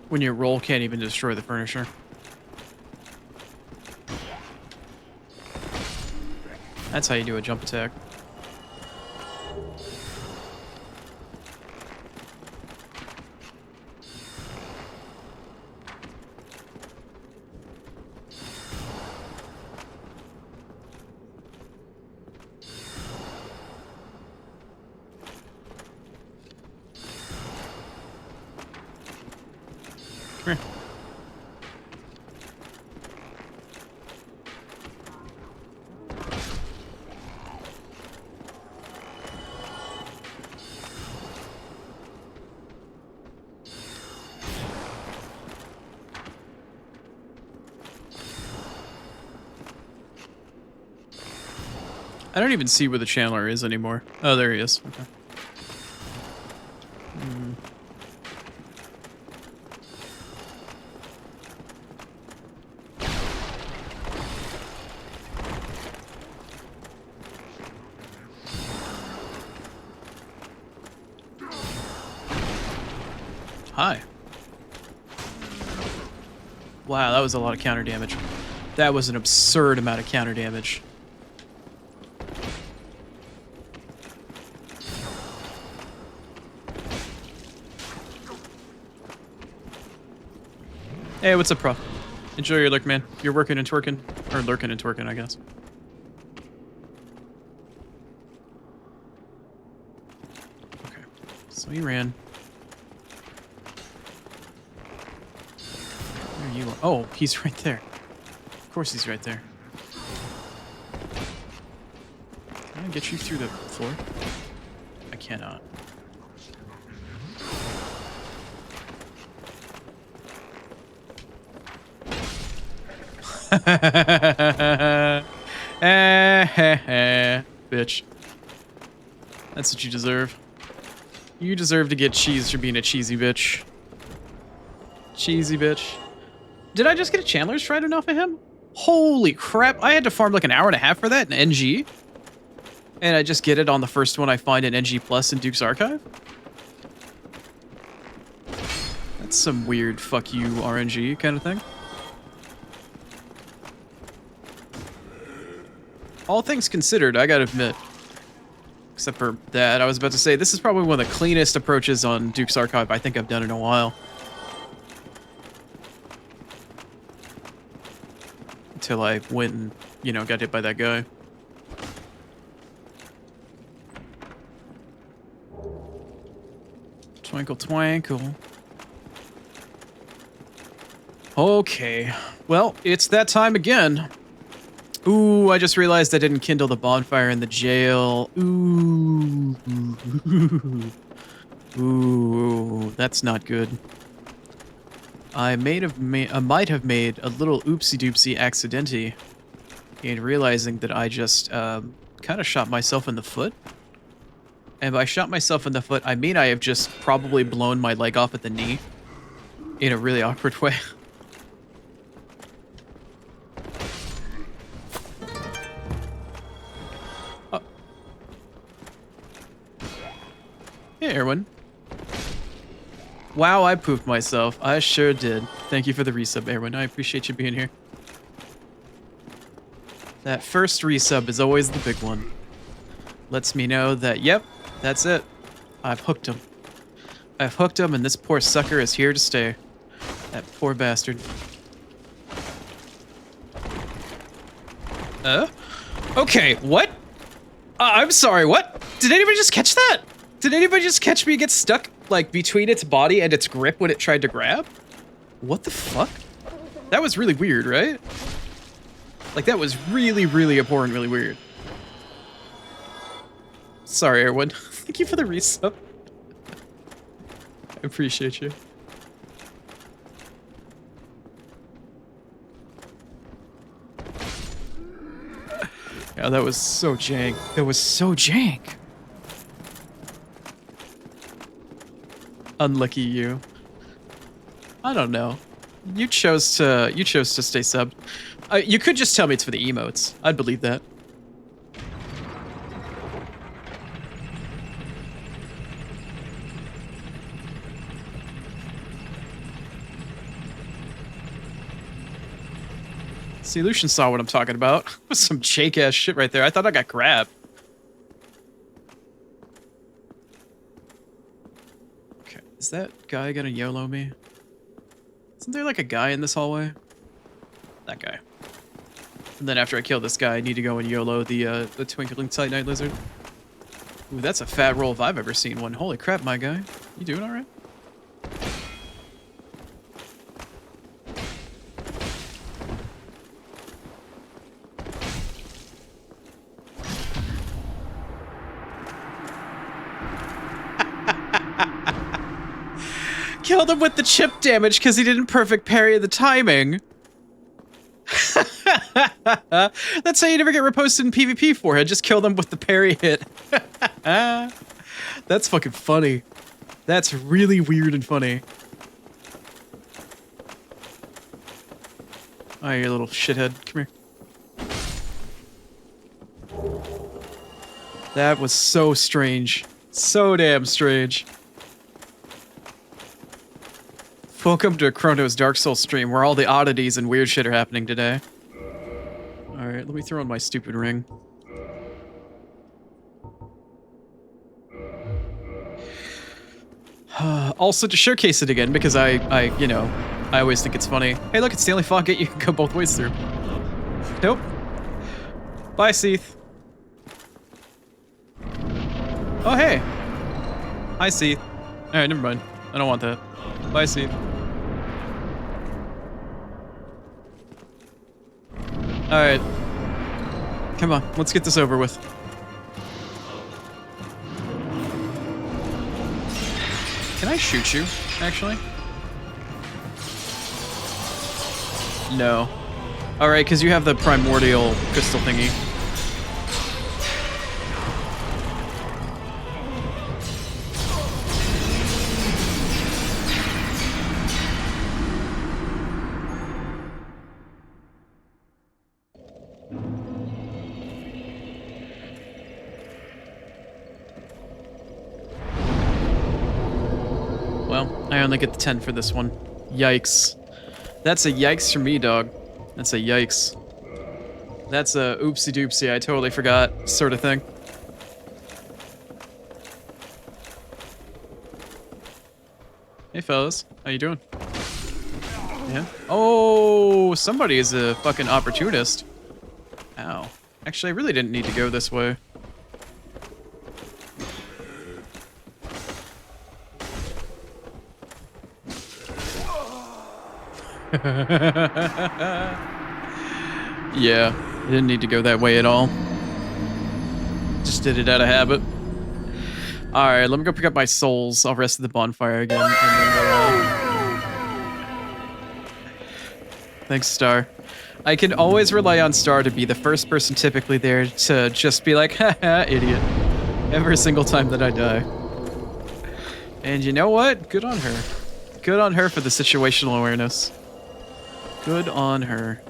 When your roll can't even destroy the furniture. That's how you do a jump attack. Come here. I don't even see where the channeler is anymore. Oh, there he is. Okay. hi. Wow, that was a lot of counter damage. That was an absurd amount of counter damage. Hey, what's up, Prof? Enjoy your lurk, man. You're working and twerking. Or lurking and twerking, I guess. Okay. So he ran. Where are you? Oh, he's right there. Of course he's right there. Can I get you through the floor? I cannot. Bitch. That's what you deserve. You deserve to get cheese for being a cheesy bitch. Cheesy bitch. Did I just get a Chandler's Trident off of him? Holy crap. I had to farm like an hour and a half for that in NG. And I just get it on the first one I find in NG Plus in Duke's Archive? That's some weird fuck you RNG kind of thing. All things considered, I gotta admit, except for that, I was about to say, this is probably one of the cleanest approaches on Duke's Archive I think I've done in a while. Until I went and, you know, got hit by that guy. Twinkle, twinkle. Okay, well, it's that time again. Ooh, I just realized I didn't kindle the bonfire in the jail. Ooh. Ooh, that's not good. I might have made a little oopsie-doopsie accidenti in realizing that I just kind of shot myself in the foot. And by shot myself in the foot, I mean I have just probably blown my leg off at the knee in a really awkward way. Hey, Erwin. Wow, I pooped myself. I sure did. Thank you for the resub, Erwin. I appreciate you being here. That first resub is always the big one. Lets me know that, yep, that's it. I've hooked him. I've hooked him, and this poor sucker is here to stay. That poor bastard. Okay, what? I'm sorry, what? Did anybody just catch that? Did anybody just catch me get stuck, like, between its body and its grip when it tried to grab? What the fuck? That was really weird, right? Like, that was really, really abhorrent, really weird. Sorry, Erwin. Thank you for the resub. I appreciate you. Yeah, that was so jank. That was so jank. Unlucky you. I don't know. You chose to stay subbed. You could just tell me it's for the emotes. I'd believe that. See, Lucian saw what I'm talking about. Some jank ass shit right there. I thought I got grabbed. Okay, is that guy gonna YOLO me? Isn't there like a guy in this hallway? That guy. And then after I kill this guy, I need to go and YOLO the Twinkling Tight Night Lizard. Ooh, that's a fat roll if I've ever seen one. Holy crap, my guy. You doing alright? Killed him with the chip damage because he didn't perfect parry the timing. That's how you never get reposted in PvP forehead. Just kill them with the parry hit. That's fucking funny. That's really weird and funny. Oh, you little shithead. Come here. That was so strange. So damn strange. Welcome to Chrono's Dark Souls stream, where all the oddities and weird shit are happening today. Alright, let me throw on my stupid ring. Also, to showcase it again, because I always think it's funny. Hey, look, it's Stanley Foggate. You can go both ways through. Nope. Bye, Seath. Oh, hey. Hi, Seath. Alright, never mind. I don't want that. Bye, Seath. Alright. Come on, let's get this over with. Can I shoot you, actually? No. Alright, because you have the primordial crystal thingy. Well, I only get the 10 for this one. Yikes. That's a yikes for me, dog. That's a yikes. That's a oopsie doopsie, I totally forgot sort of thing. Hey fellas, how you doing? Yeah? Oh, somebody is a fucking opportunist. Ow. Actually, I really didn't need to go this way. Yeah, I didn't need to go that way at all. Just did it out of habit. Alright, let me go pick up my souls. I'll rest at the bonfire again. And then thanks, Star. I can always rely on Star to be the first person typically there to just be like, haha, idiot. Every single time that I die. And you know what? Good on her. Good on her for the situational awareness. Good on her.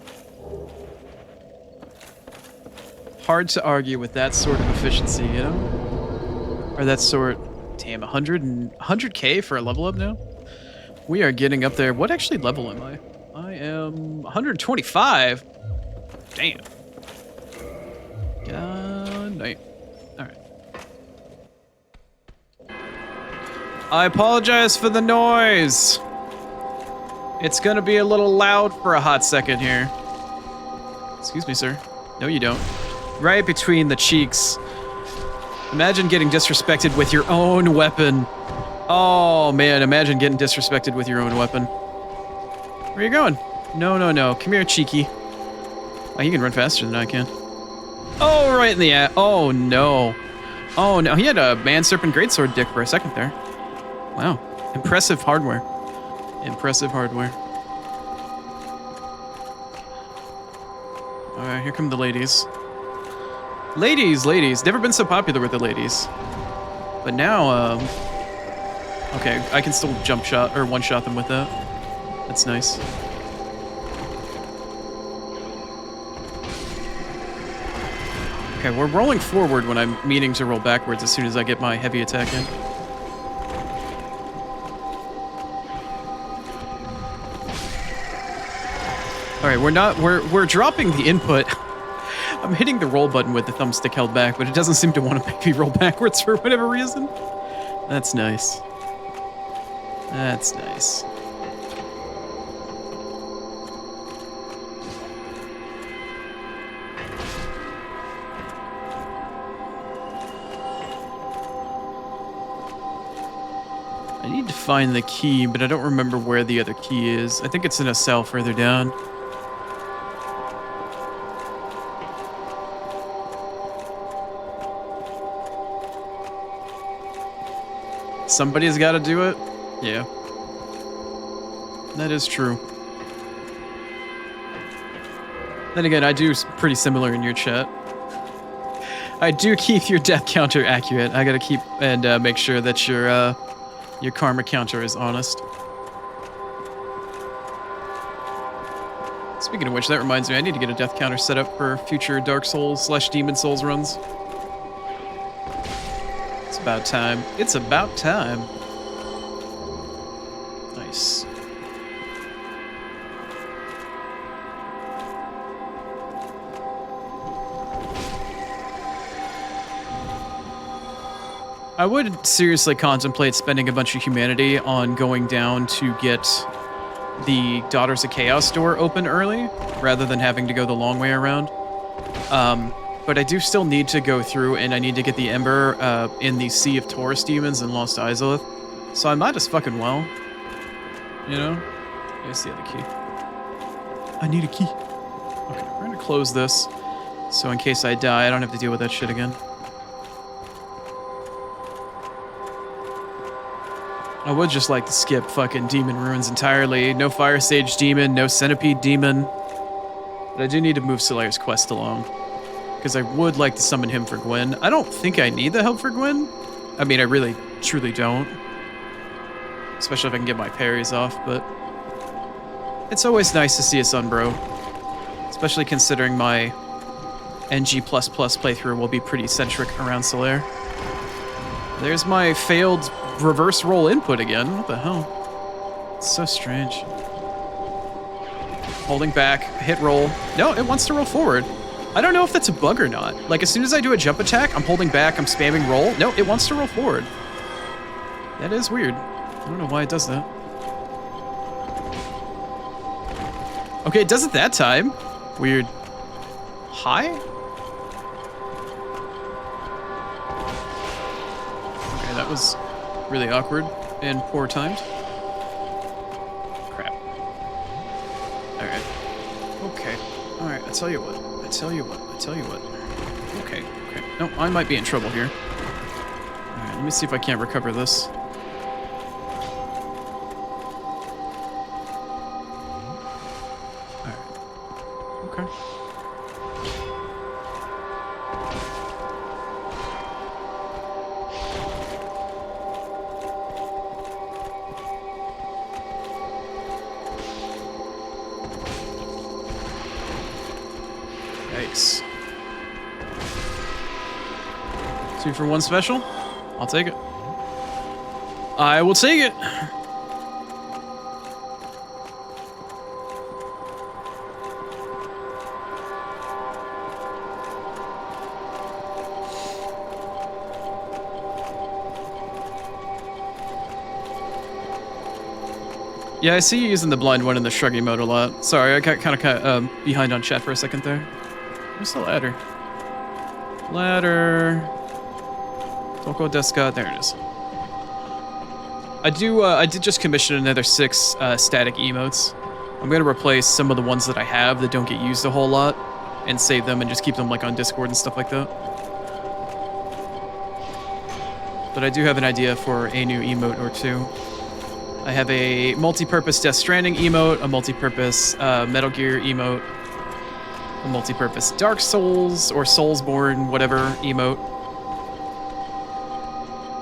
Hard to argue with that sort of efficiency, you know? Or that sort... Damn, 100k for a level up now? We are getting up there. What actually level am I? I am 125. Damn. God night. Alright. I apologize for the noise. It's gonna be a little loud for a hot second here. Excuse me, sir. No, you don't. Right between the cheeks. Imagine getting disrespected with your own weapon. Oh, man, imagine getting disrespected with your own weapon. Where are you going? No, no, no. Come here, cheeky. Oh, you can run faster than I can. Oh, right in the ass. Oh, no. Oh, no. He had a Man-Serpent Greatsword dick for a second there. Wow. Impressive hardware. Impressive hardware. Alright, here come the ladies. Ladies, ladies. Never been so popular with the ladies. But now, okay, I can still jump shot, or one-shot them with that. That's nice. Okay, we're rolling forward when I'm meaning to roll backwards as soon as I get my heavy attack in. Alright, we're dropping the input. I'm hitting the roll button with the thumbstick held back, but it doesn't seem to want to make me roll backwards for whatever reason. That's nice. That's nice. I need to find the key, but I don't remember where the other key is. I think it's in a cell further down. Somebody's got to do it? Yeah. That is true. Then again, I do pretty similar in your chat. I do keep your death counter accurate. I gotta keep and make sure that your karma counter is honest. Speaking of which, that reminds me, I need to get a death counter set up for future Dark Souls / Demon Souls runs. It's about time. It's about time. Nice. I would seriously contemplate spending a bunch of humanity on going down to get the Daughters of Chaos door open early, rather than having to go the long way around. But I do still need to go through, and I need to get the Ember in the Sea of Taurus Demons in Lost Izalith. So I might as fucking well. You know? Here's the other key. I need a key. Okay, we're gonna close this. So in case I die, I don't have to deal with that shit again. I would just like to skip fucking Demon Ruins entirely. No Fire Sage Demon, no Centipede Demon. But I do need to move Solaire's quest along. Because I would like to summon him for Gwen. I don't think I need the help for Gwen. I mean, I really, truly don't. Especially if I can get my parries off, but... It's always nice to see a Sunbro. Especially considering my NG++ playthrough will be pretty centric around Solaire. There's my failed reverse roll input again. What the hell? It's so strange. Holding back, hit roll. No, it wants to roll forward. I don't know if that's a bug or not. Like, as soon as I do a jump attack, I'm holding back, I'm spamming roll. No, it wants to roll forward. That is weird. I don't know why it does that. Okay, it does it that time. Weird. Hi? Okay, that was really awkward and poor timed. Crap. Alright. Okay. Alright, I tell you what. I tell you what. Okay, okay. No, I might be in trouble here. Alright, let me see if I can't recover this. Alright. Okay. Yikes. 2 for 1 special? I'll take it. I will take it. Yeah, I see you using the blind one in the shrugging mode a lot. Sorry, I got kind of behind on chat for a second there. Where's the ladder? Ladder. Toko Deska. There it is. I did just commission another 6 static emotes. I'm gonna replace some of the ones that I have that don't get used a whole lot, and save them and just keep them like on Discord and stuff like that. But I do have an idea for a new emote or 2. I have a multi-purpose Death Stranding emote, a multi-purpose Metal Gear emote, a multi-purpose Dark Souls or Soulsborne, whatever emote.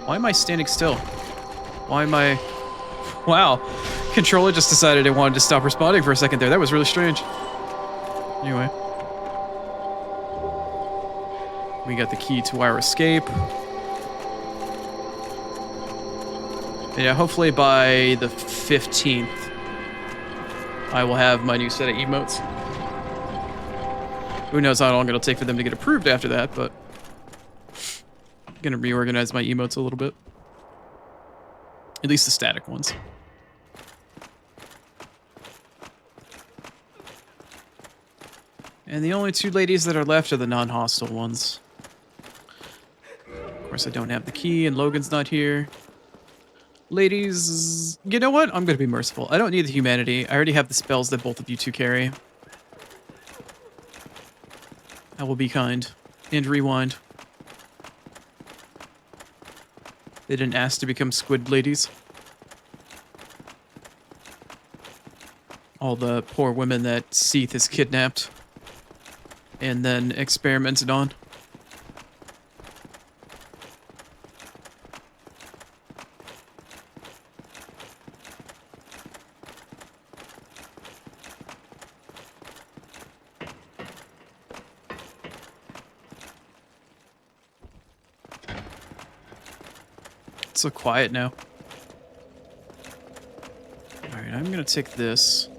Why am I standing still? Why am I... Wow. Controller just decided it wanted to stop responding for a second there. That was really strange. Anyway. We got the key to our escape. Yeah, hopefully by the 15th, I will have my new set of emotes. Who knows how long it'll take for them to get approved after that, but I'm gonna reorganize my emotes a little bit. At least the static ones. And the only 2 ladies that are left are the non-hostile ones. Of course, I don't have the key, and Logan's not here. Ladies, you know what? I'm gonna be merciful. I don't need the humanity. I already have the spells that both of you 2 carry. I will be kind. And rewind. They didn't ask to become squid ladies. All the poor women that Seath has kidnapped. And then experimented on. It's so quiet now. Alright, I'm gonna take this.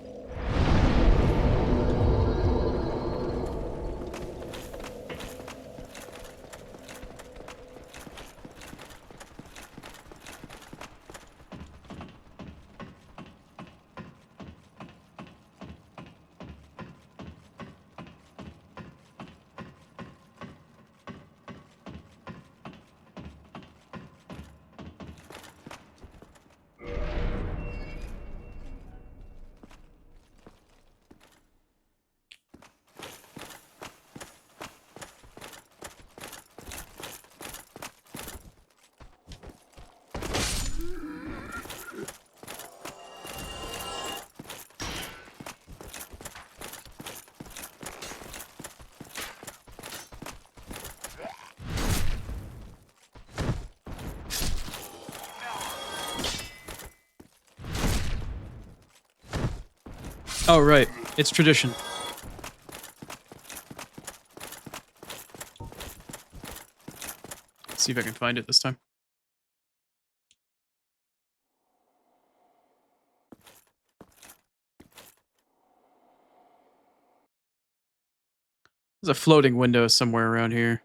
Oh, right. It's tradition. Let's see if I can find it this time. There's a floating window somewhere around here.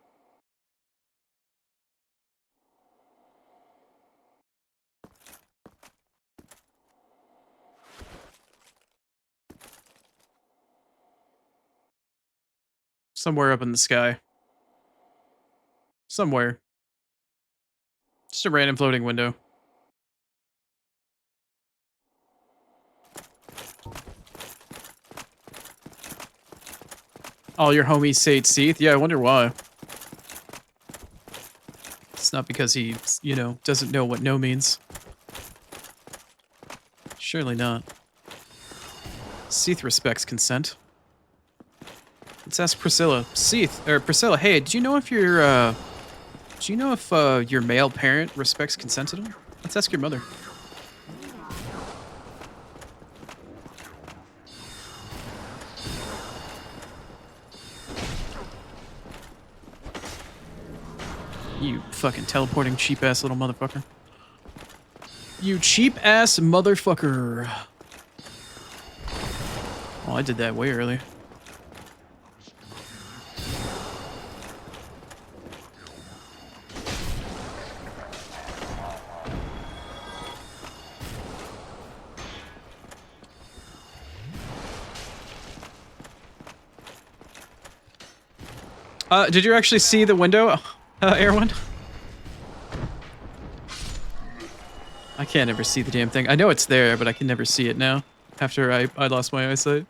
Somewhere up in the sky. Somewhere. Just a random floating window. All your homies say it's Seath? Yeah, I wonder why. It's not because he, you know, doesn't know what no means. Surely not. Seath respects consent. Let's ask Priscilla. Seath, or Priscilla, hey, do you know if your male parent respects consent at all? Let's ask your mother. You fucking teleporting cheap-ass little motherfucker. You cheap-ass motherfucker. Oh, I did that way earlier. Did you actually see the window, Erwin? I can't ever see the damn thing. I know it's there, but I can never see it now. After I lost my eyesight.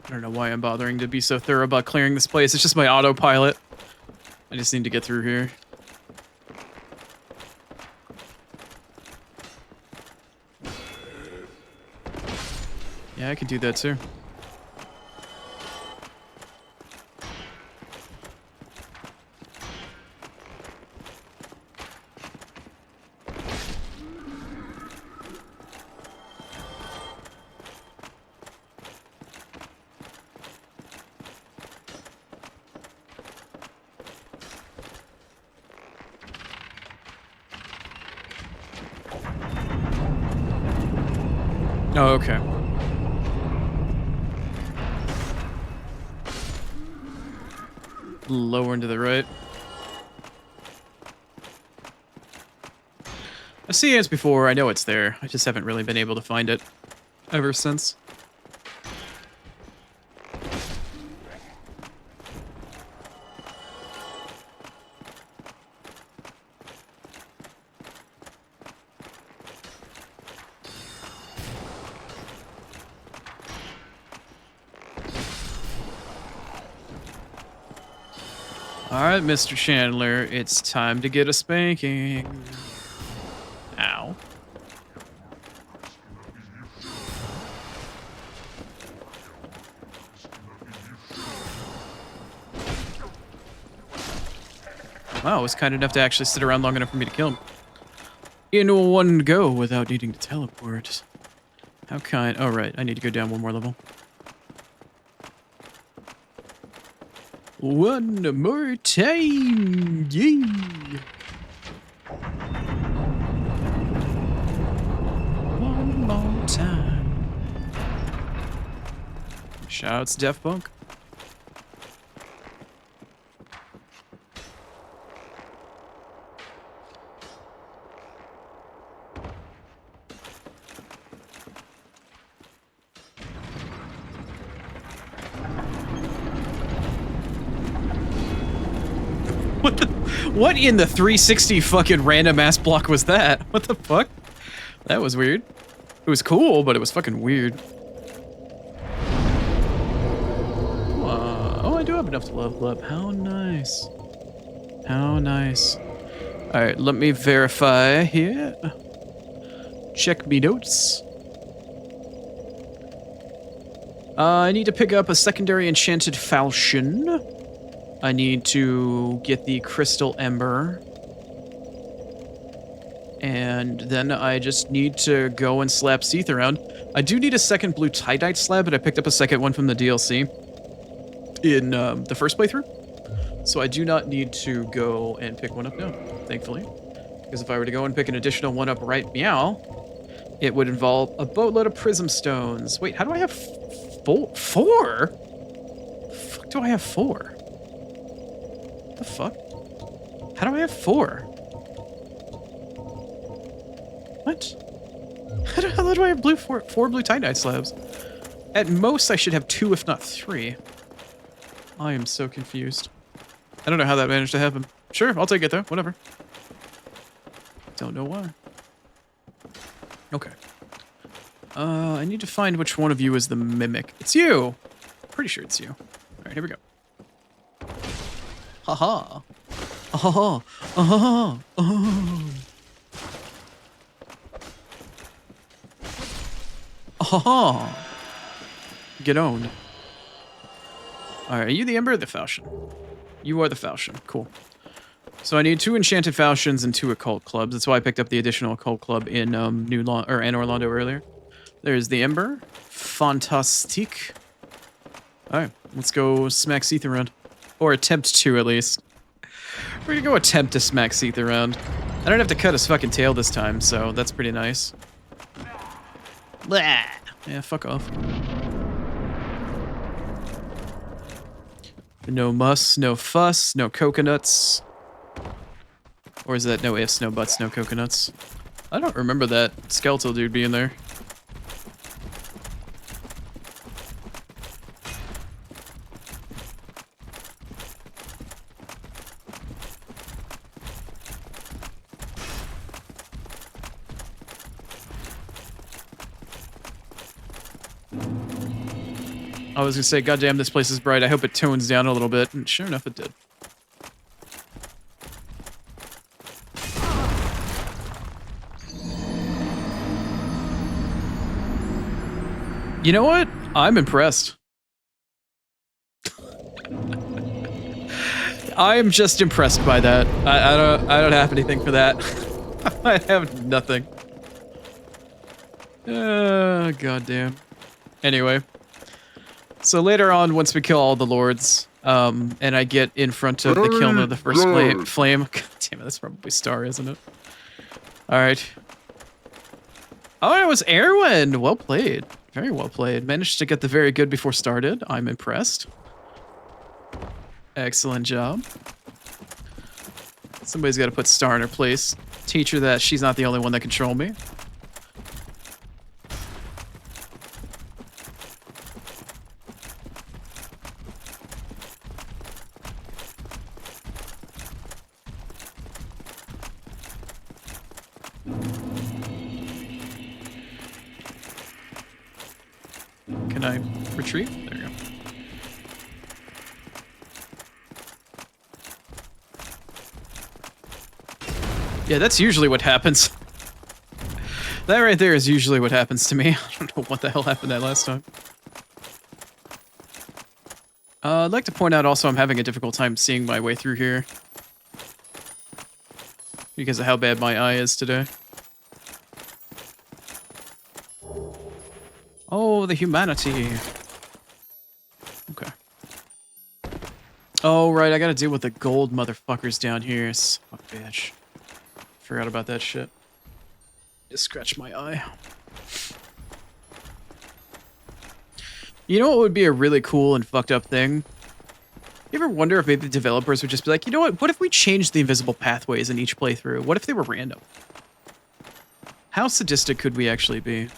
I don't know why I'm bothering to be so thorough about clearing this place. It's just my autopilot. I just need to get through here. Yeah, I could do that too. Oh, okay. Lower and to the right. I've seen it before. I know it's there. I just haven't really been able to find it ever since. Alright, Mr. Chandler, it's time to get a spanking. Ow. Wow, it was kind enough to actually sit around long enough for me to kill him. In one go without needing to teleport. How kind. Oh, right, I need to go down one more level. One more time, yeah. One more time. Shouts Def Punk. What in the 360 fucking random ass block was that? What the fuck? That was weird. It was cool, but it was fucking weird. Oh, I do have enough to level up. How nice. How nice. Alright, let me verify here. Check me notes. I need to pick up a secondary enchanted falchion. I need to get the crystal ember. And then I just need to go and slap Seath around. I do need a second blue tie-dyed slab, but I picked up a second one from the DLC in the first playthrough. So I do not need to go and pick one up now, thankfully. Because if I were to go and pick an additional one up right meow, it would involve a boatload of prism stones. Wait, how do I have four? The fuck do I have 4? The fuck? How do I have 4? What? How the hell do I have four blue tie-dye slabs? At most, I should have 2, if not 3. I am so confused. I don't know how that managed to happen. Sure, I'll take it though. Whatever. Don't know why. Okay. I need to find which one of you is the mimic. It's you! Pretty sure it's you. Alright, here we go. Haha. Haha. Haha. Haha. Get owned. Alright, are you the Ember or the Falchion? You are the Falchion. Cool. So I need 2 enchanted falchions and 2 occult clubs. That's why I picked up the additional occult club in in Orlando earlier. There's the Ember. Fantastique. Alright, let's go smack Seath around. Or attempt to, at least. We're gonna go attempt to smack Seath around. I don't have to cut his fucking tail this time, so that's pretty nice. Blah. Yeah, fuck off. No muss, no fuss, no coconuts. Or is that no ifs, no buts, no coconuts? I don't remember that skeletal dude being there. I was gonna say, goddamn, this place is bright. I hope it tones down a little bit. And sure enough, it did. You know what? I'm impressed. I'm just impressed by that. I don't have anything for that. I have nothing. Goddamn. Anyway. So later on, once we kill all the lords, and I get in front of the kiln of the first flame. God damn it, that's probably Star, isn't it? Alright. Oh, it was Erwin! Well played. Very well played. Managed to get the very good before started. I'm impressed. Excellent job. Somebody's got to put Star in her place. Teach her that she's not the only one that can control me. Can I retreat? There you go. Yeah, that's usually what happens. That right there is usually what happens to me. I don't know what the hell happened that last time. I'd like to point out also I'm having a difficult time seeing my way through here. Because of how bad my eye is today. Oh, the humanity. Okay. Oh, right, I gotta deal with the gold motherfuckers down here. Fuck, bitch. Forgot about that shit. Just scratch my eye. You know what would be a really cool and fucked up thing? You ever wonder if maybe the developers would just be like, you know what if we changed the invisible pathways in each playthrough? What if they were random? How sadistic could we actually be?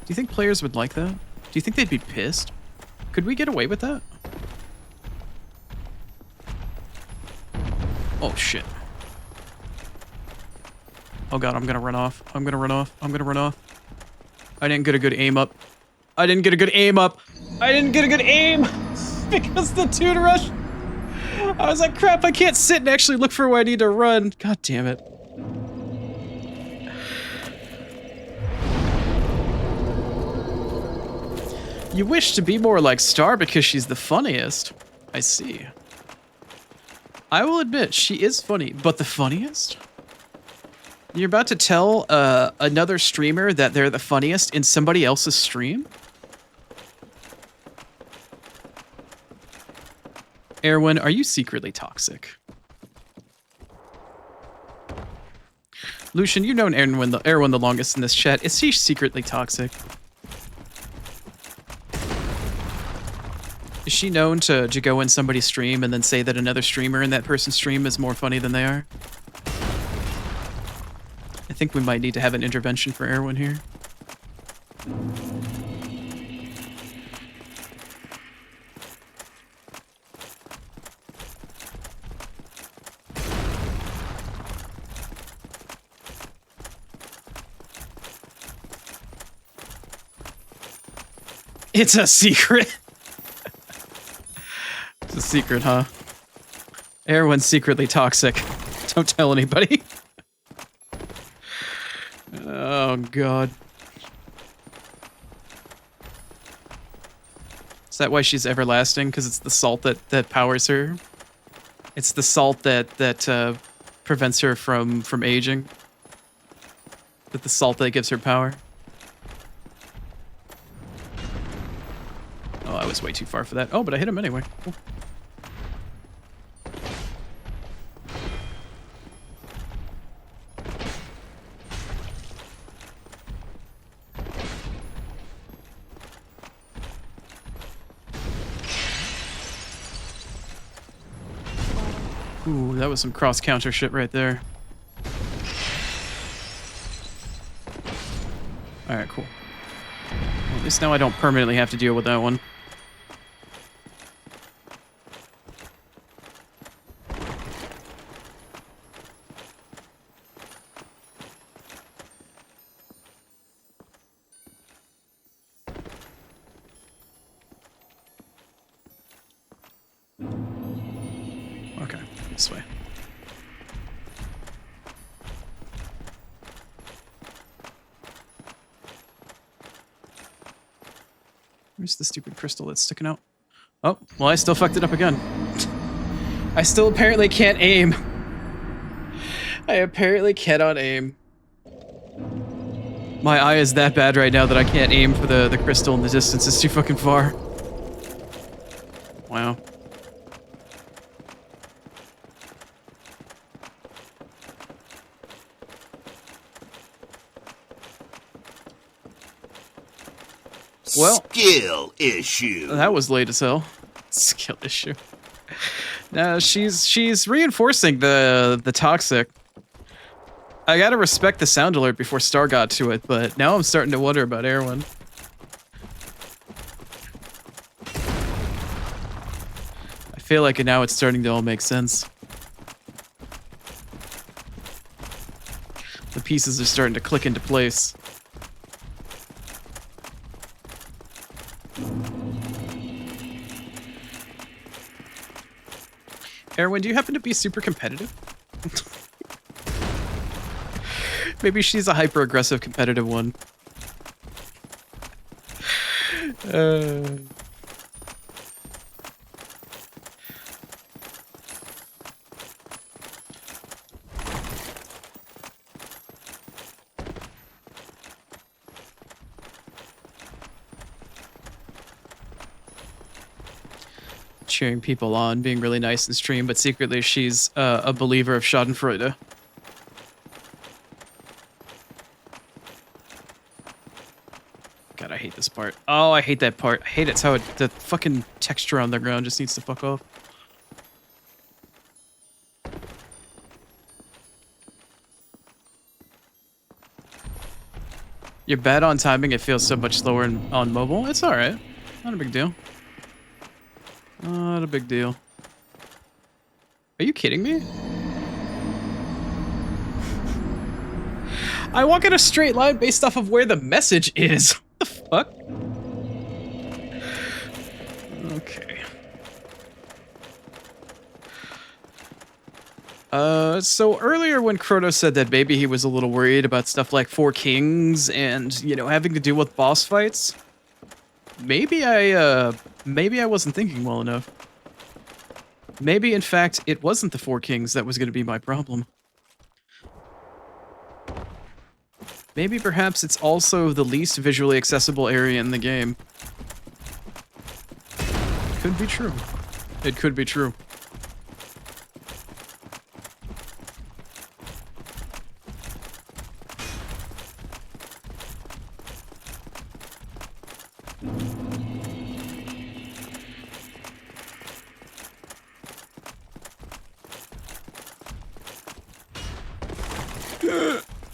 Do you think players would like that? Do you think they'd be pissed? Could we get away with that? Oh, shit. Oh god, I'm gonna run off. I'm gonna run off. I'm gonna run off. I didn't get a good aim up. I didn't get a good aim up. I didn't get a good aim! Because the dude rushed. I was like, crap, I can't sit and actually look for where I need to run. God damn it. You wish to be more like Star because she's the funniest. I see. I will admit, she is funny, but the funniest? You're about to tell another streamer that they're the funniest in somebody else's stream? Erwin, are you secretly toxic? Lucian, you've known Erwin the longest in this chat. Is he secretly toxic? Is she known to go in somebody's stream and then say that another streamer in that person's stream is more funny than they are? I think we might need to have an intervention for Erwin here. It's a secret. It's a secret, huh? Erwin's secretly toxic. Don't tell anybody. Oh, God. Is that why she's everlasting? Because it's the salt that powers her? It's the salt that prevents her from aging? That the salt that gives her power? Oh, I was way too far for that. Oh, but I hit him anyway. Cool. Ooh, that was some cross-counter shit right there. Alright, cool. Well, at least now I don't permanently have to deal with that one. Okay, this way. Where's the stupid crystal that's sticking out? Oh, well, I still fucked it up again. I still apparently can't aim. I apparently cannot aim. My eye is that bad right now that I can't aim for the crystal in the distance. It's too fucking far. Wow. Well, skill issue. That was late as hell. Skill issue. No, she's reinforcing the toxic. I gotta respect the sound alert before Star got to it, but now I'm starting to wonder about Erwin. I feel like now it's starting to all make sense. The pieces are starting to click into place. Erwin, do you happen to be super competitive? Maybe she's a hyper-aggressive competitive one. Cheering people on, being really nice in stream, but secretly she's a believer of Schadenfreude. God, I hate this part. Oh, I hate that part. I hate it. It's how the fucking texture on the ground just needs to fuck off. You're bad on timing. It feels so much slower on mobile. It's alright. Not a big deal. Not a big deal. Are you kidding me? I walk in a straight line based off of where the message is. What the fuck? Okay. So earlier when Chrono said that maybe he was a little worried about stuff like Four Kings and, you know, having to deal with boss fights, maybe I wasn't thinking well enough. Maybe, in fact, it wasn't the Four Kings that was going to be my problem. Maybe perhaps it's also the least visually accessible area in the game. Could be true. It could be true.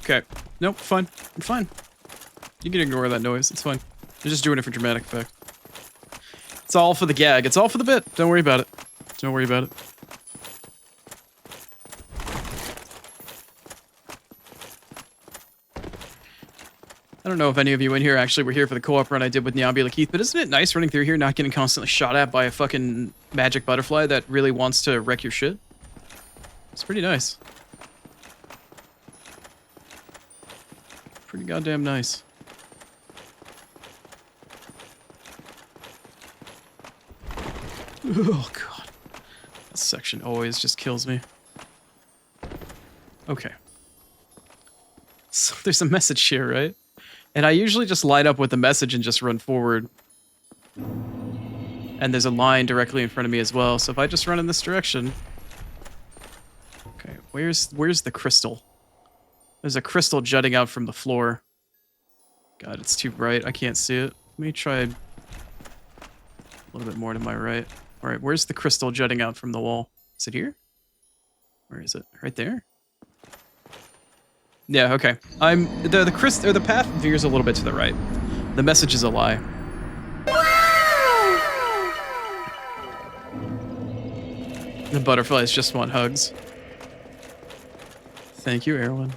Okay. Nope, fine. I'm fine. You can ignore that noise. It's fine. You're just doing it for dramatic effect. It's all for the gag. It's all for the bit. Don't worry about it. Don't worry about it. I don't know if any of you in here actually were here for the co-op run I did with Nyambula Keith, but isn't it nice running through here not getting constantly shot at by a fucking magic butterfly that really wants to wreck your shit? It's pretty nice. Pretty goddamn nice. Oh god. That section always just kills me. Okay. So there's a message here, right? And I usually just light up with the message and just run forward. And there's a line directly in front of me as well, so if I just run in this direction... Okay, where's the crystal? There's a crystal jutting out from the floor. God, it's too bright. I can't see it. Let me try a little bit more to my right. Alright, where's the crystal jutting out from the wall? Is it here? Where is it? Right there? Yeah, okay. The path veers a little bit to the right. The message is a lie. The butterflies just want hugs. Thank you, Erwin.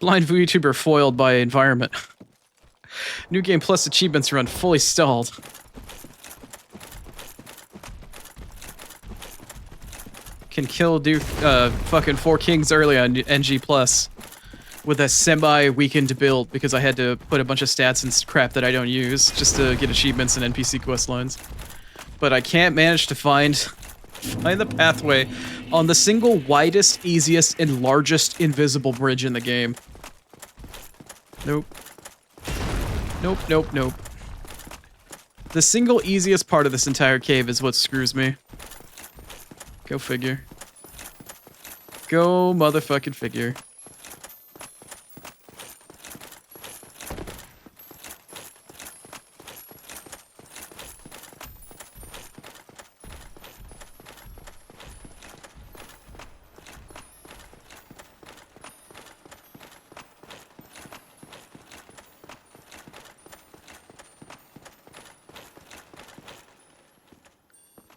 Blind VTuber foiled by environment. New game plus achievements run fully stalled. Can kill fucking Four Kings early on NG plus with a semi-weakened build because I had to put a bunch of stats and crap that I don't use just to get achievements and NPC quest lines. But I can't manage to find the pathway on the single widest, easiest, and largest invisible bridge in the game. Nope. Nope, nope, nope. The single easiest part of this entire cave is what screws me. Go figure. Go motherfucking figure.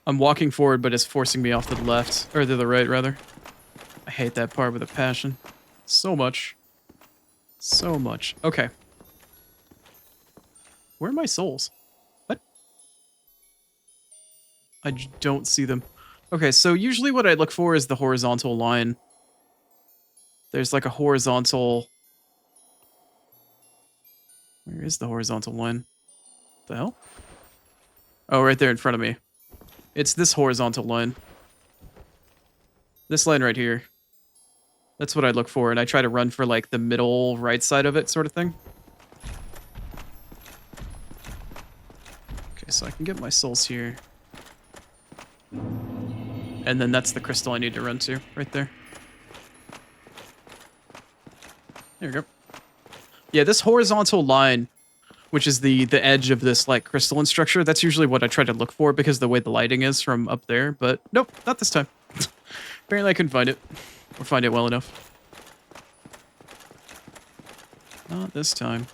I'm walking forward, but it's forcing me off to the left. Or to the right, rather. I hate that part with a passion. So much. So much. Okay. Where are my souls? What? I don't see them. Okay, so usually what I look for is the horizontal line. There's like a horizontal... Where is the horizontal line? What the hell? Oh, right there in front of me. It's this horizontal line. This line right here. That's what I look for, and I try to run for, like, the middle right side of it, sort of thing. Okay, so I can get my souls here. And then that's the crystal I need to run to, right there. There we go. Yeah, this horizontal line, which is the edge of this, like, crystalline structure, that's usually what I try to look for because of the way the lighting is from up there, but nope, not this time. Apparently I couldn't find it. Or find it well enough. Not this time.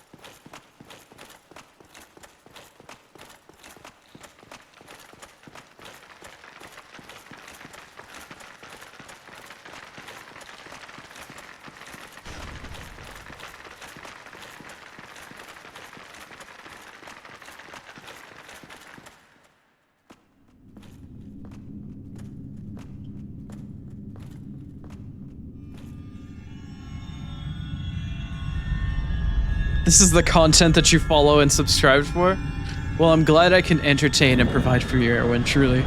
This is the content that you follow and subscribe for? Well, I'm glad I can entertain and provide for you, Erwin, truly.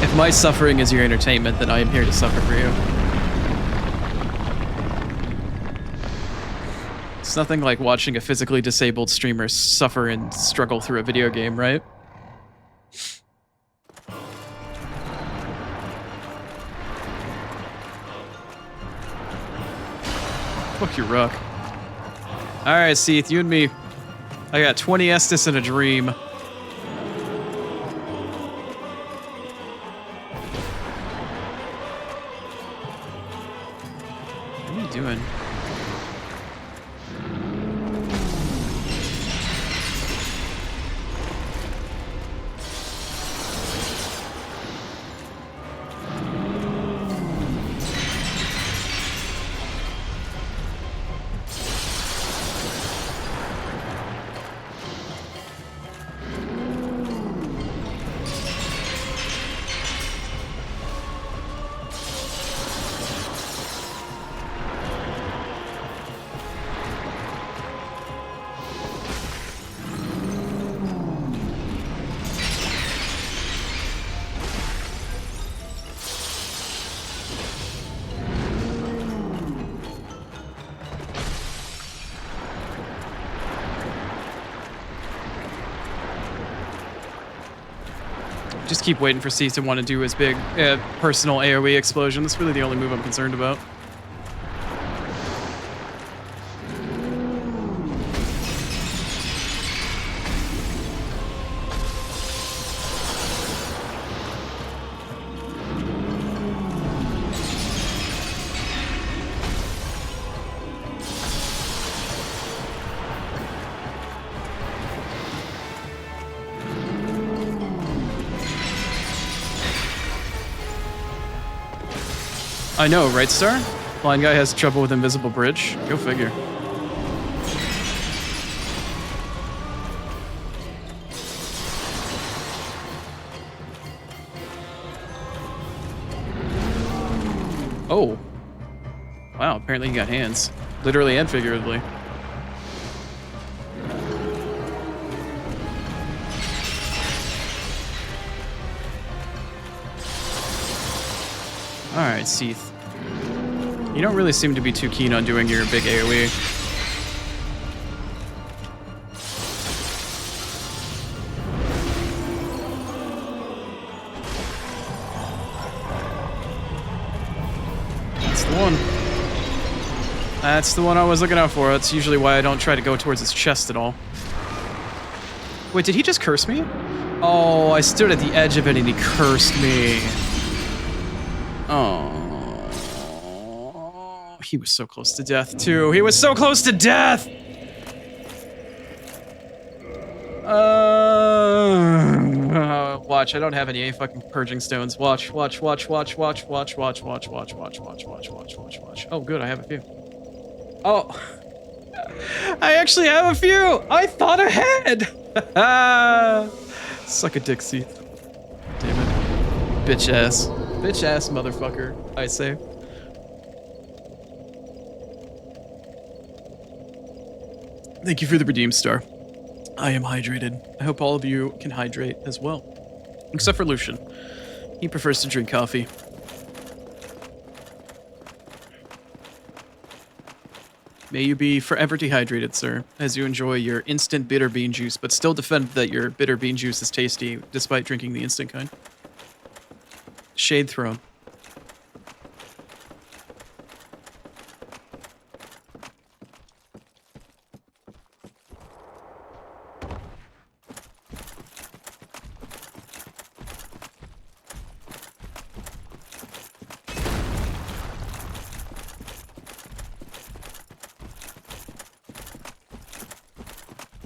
If my suffering is your entertainment, then I am here to suffer for you. It's nothing like watching a physically disabled streamer suffer and struggle through a video game, right? Fuck your rock. Alright, Seath, you and me. I got 20 Estus and a dream. What are you doing? Just keep waiting for Cease to want to do his big personal AoE explosion. That's really the only move I'm concerned about. I know, right, Star? Blind guy has trouble with invisible bridge. Go figure. Oh. Wow, apparently he got hands. Literally and figuratively. Alright, Seath. You don't really seem to be too keen on doing your big AoE. That's the one. That's the one I was looking out for. That's usually why I don't try to go towards his chest at all. Wait, did he just curse me? Oh, I stood at the edge of it and he cursed me. Oh. He was so close to death, too. He was so close to death! Watch, I don't have any fucking purging stones. Watch. Oh, good, I have a few. Oh. I actually have a few! I thought ahead! Suck a dick, Seath. Damn it. Bitch ass. Bitch ass motherfucker, I say. Thank you for the redeem star. I am hydrated. I hope all of you can hydrate as well. Except for Lucian. He prefers to drink coffee. May you be forever dehydrated, sir, as you enjoy your instant bitter bean juice, but still defend that your bitter bean juice is tasty despite drinking the instant kind. Shade Throne.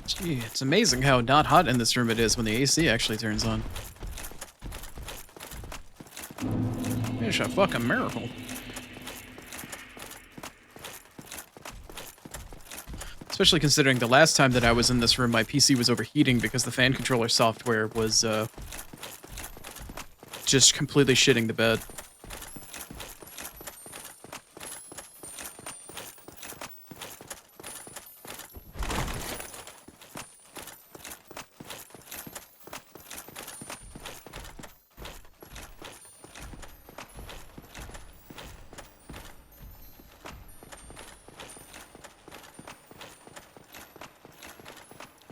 Gee, it's amazing how not hot in this room it is when the AC actually turns on. It's a fucking miracle. Especially considering the last time that I was in this room, my PC was overheating because the fan controller software was just completely shitting the bed.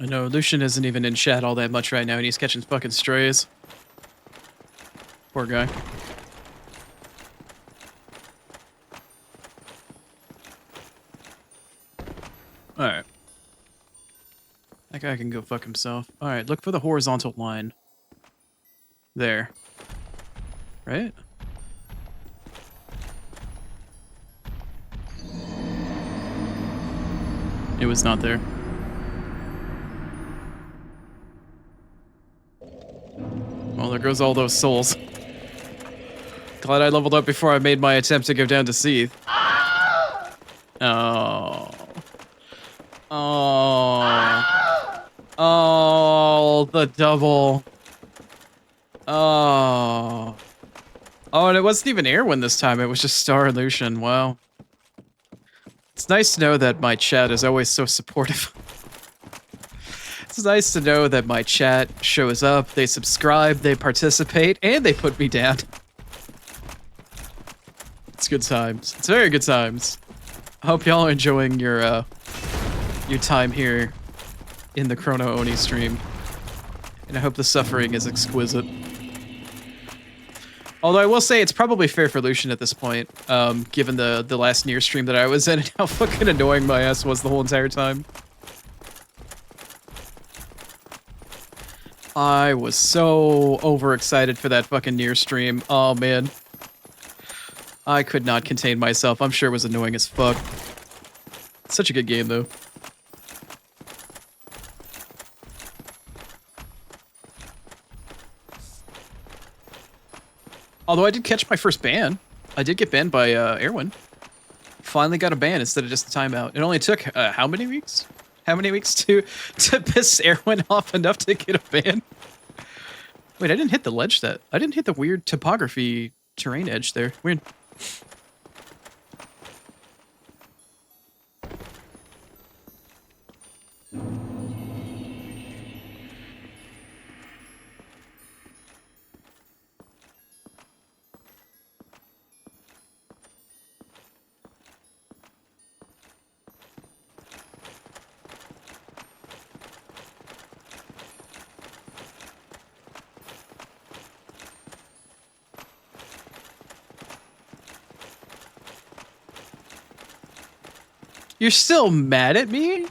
I know, Lucian isn't even in chat all that much right now, and he's catching fucking strays. Poor guy. Alright. That guy can go fuck himself. Alright, look for the horizontal line. There. Right? It was not there. Well, there goes all those souls. Glad I leveled up before I made my attempt to go down to Seath. Oh. Oh. Oh, the double. Oh. Oh, and it wasn't even Erwin this time. It was just Star and Lucian. Wow. It's nice to know that my chat is always so supportive. It's nice to know that my chat shows up, they subscribe, they participate, and they put me down. It's good times. It's very good times. I hope y'all are enjoying your time here in the CronoOni stream. And I hope the suffering is exquisite. Although I will say it's probably fair for Lucian at this point, given the last Nier stream that I was in and how fucking annoying my ass was the whole entire time. I was so overexcited for that fucking Nier stream. Oh, man. I could not contain myself. I'm sure it was annoying as fuck. Such a good game, though. Although I did catch my first ban. I did get banned by Erwin. Finally got a ban instead of just a timeout. It only took how many weeks? How many weeks to piss Erwin off enough to get a ban? Wait, I didn't hit the ledge that. I didn't hit the weird topography terrain edge there. Weird. You're still mad at me?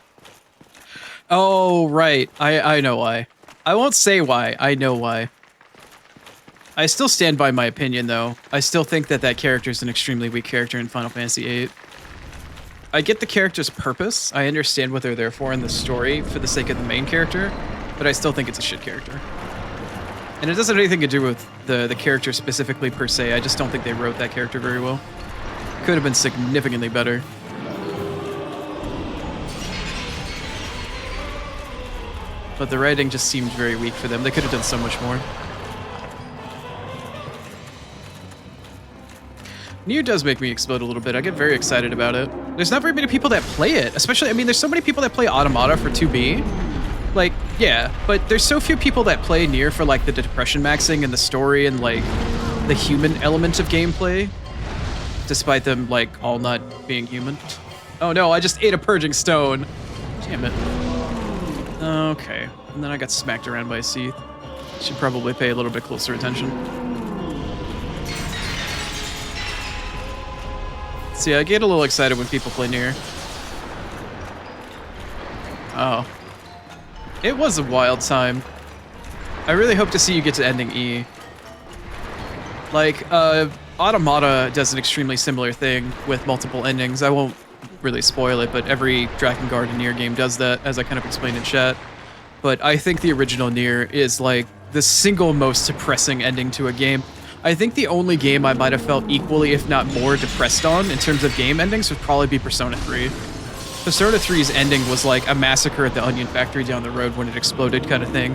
Oh, right. I know why. I won't say why. I know why. I still stand by my opinion, though. I still think that that character is an extremely weak character in Final Fantasy VIII. I get the character's purpose. I understand what they're there for in the story for the sake of the main character, but I still think it's a shit character. And it doesn't have anything to do with the character specifically per se. I just don't think they wrote that character very well. Could have been significantly better. But the writing just seemed very weak for them. They could have done so much more. Nier does make me explode a little bit. I get very excited about it. There's not very many people that play it. Especially, I mean, there's so many people that play Automata for 2B. Like, yeah, but there's so few people that play Nier for, like, the depression maxing and the story and, like, the human element of gameplay. Despite them, like, all not being human. Oh no, I just ate a purging stone. Damn it. Okay, and then I got smacked around by Seath. Should probably pay a little bit closer attention. See, I get a little excited when people play Nier. Oh. It was a wild time. I really hope to see you get to ending E. Like, Automata does an extremely similar thing with multiple endings. I won't really spoil it, but every Drakengard and Nier game does that, as I kind of explained in chat. But I think the original Nier is like the single most depressing ending to a game. I think the only game I might have felt equally, if not more, depressed on in terms of game endings would probably be Persona 3. Persona 3's ending was like a massacre at the Onion Factory down the road when it exploded kind of thing.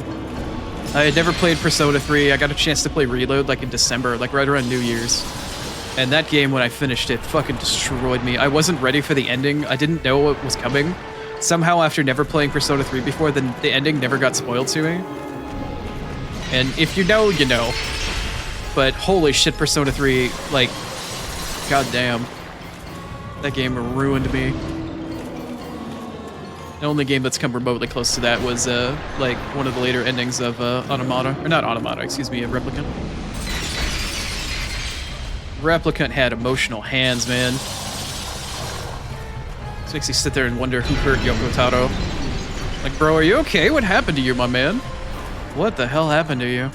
I had never played Persona 3. I got a chance to play Reload like in December, like right around New Year's. And that game, when I finished it, fucking destroyed me. I wasn't ready for the ending. I didn't know what was coming. Somehow, after never playing Persona 3 before, the ending never got spoiled to me. And if you know, you know. But holy shit, Persona 3, like, goddamn. That game ruined me. The only game that's come remotely close to that was like one of the later endings of Automata, or not Automata, excuse me, Replicant. Replicant had emotional hands, man. This makes you sit there and wonder who hurt Yoko Taro. Like, bro, are you okay? What happened to you, my man? What the hell happened to you?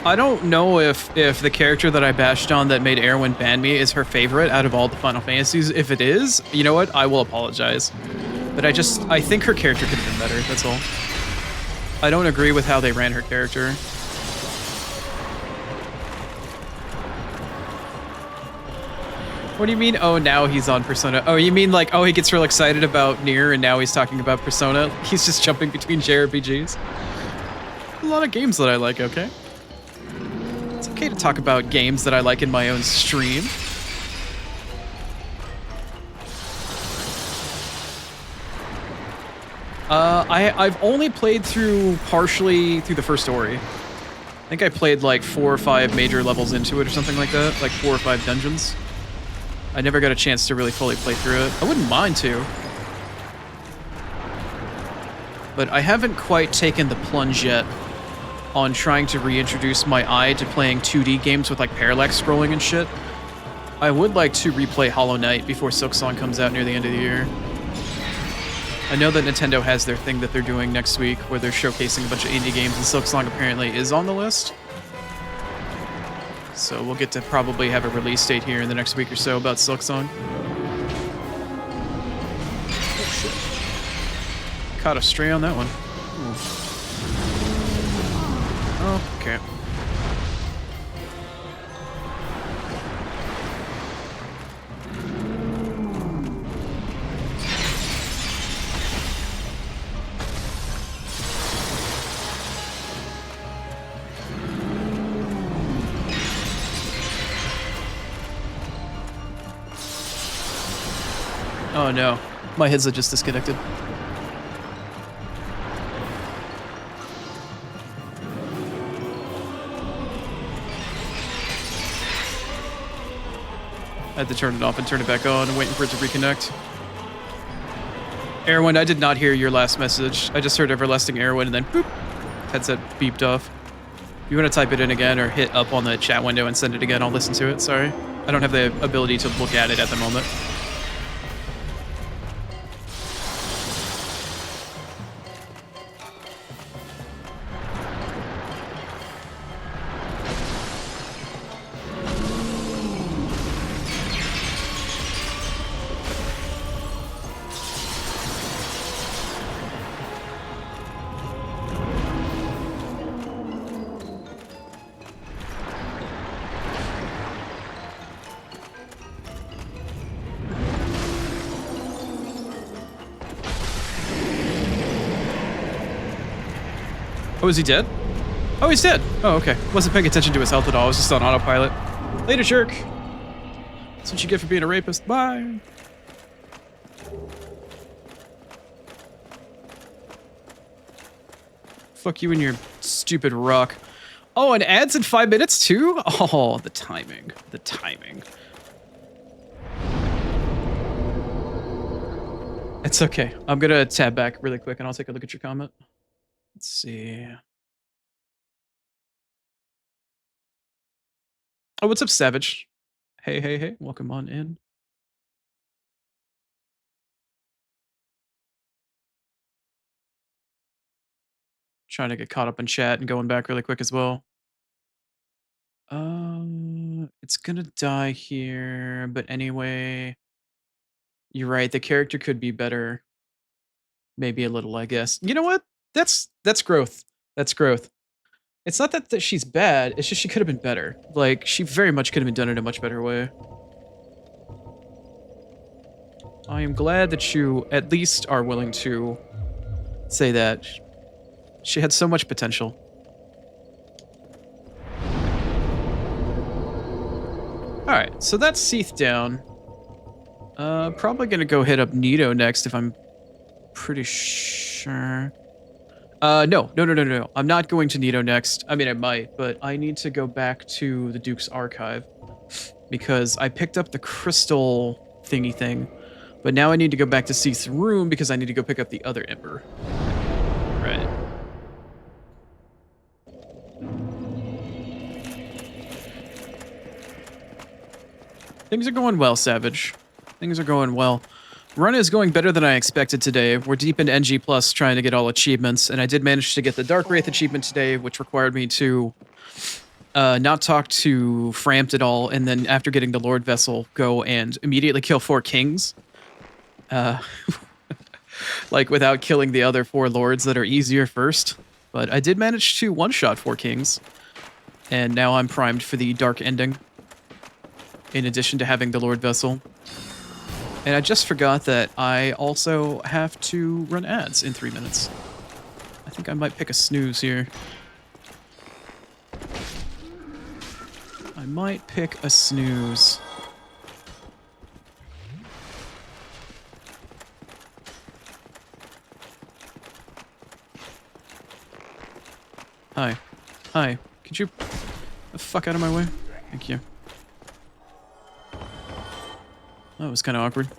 I don't know if the character that I bashed on that made Erwin ban me is her favorite out of all the Final Fantasies. If it is, you know what? I will apologize. But I think her character could have been better, that's all. I don't agree with how they ran her character. What do you mean, oh, now he's on Persona? Oh, you mean like, oh, he gets real excited about Nier and now he's talking about Persona? He's just jumping between JRPGs. A lot of games that I like, okay? It's okay to talk about games that I like in my own stream. I've only played partially through the first story. I think I played like 4 or 5 major levels into it or something like that, like 4 or 5 dungeons. I never got a chance to really fully play through it. I wouldn't mind to. But I haven't quite taken the plunge yet on trying to reintroduce my eye to playing 2D games with like parallax scrolling and shit. I would like to replay Hollow Knight before Silksong comes out near the end of the year. I know that Nintendo has their thing that they're doing next week where they're showcasing a bunch of indie games and Silksong apparently is on the list. So we'll get to probably have a release date here in the next week or so about Silksong. Oh shit. Caught a stray on that one. Oh, okay. Oh no, my headset just disconnected. I had to turn it off and turn it back on, waiting for it to reconnect. Erwin, I did not hear your last message. I just heard Everlasting Erwin and then boop, headset beeped off. If you want to type it in again or hit up on the chat window and send it again, I'll listen to it, sorry. I don't have the ability to look at it at the moment. Oh, is he dead? Oh, he's dead. Oh, okay. Wasn't paying attention to his health at all. I was just on autopilot. Later, jerk. That's what you get for being a rapist. Bye. Fuck you and your stupid rock. Oh, and ads in 5 minutes too? Oh, the timing. The timing. It's okay. I'm gonna tab back really quick and I'll take a look at your comment. Let's see. Oh, what's up, Savage? Hey, hey, hey. Welcome on in. Trying to get caught up in chat and going back really quick as well. It's gonna die here, but anyway. You're right, the character could be better. Maybe a little, I guess. You know what? That's growth. That's growth. It's not that she's bad, it's just she could have been better. Like, she very much could have been done in a much better way. I am glad that you at least are willing to say that. She had so much potential. Alright, so that's Seath down. Probably gonna go hit up Nito next if I'm pretty sure. No. I'm not going to Nito next. I mean, I might, but I need to go back to the Duke's archive because I picked up the crystal thingy thing, but now I need to go back to Seath's room because I need to go pick up the other ember. Right. Things are going well, Savage. Things are going well. Run is going better than I expected today. We're deep into NG Plus trying to get all achievements, and I did manage to get the Darkwrath achievement today, which required me to not talk to Framped at all, and then after getting the Lord Vessel, go and immediately kill 4 kings. Like, without killing the other 4 lords that are easier first. But I did manage to one-shot 4 kings, and now I'm primed for the dark ending, in addition to having the Lord Vessel. And I just forgot that I also have to run ads in 3 minutes. I think I might pick a snooze here. I might pick a snooze. Hi. Hi. Could you the fuck out of my way? Thank you. That was kind of awkward.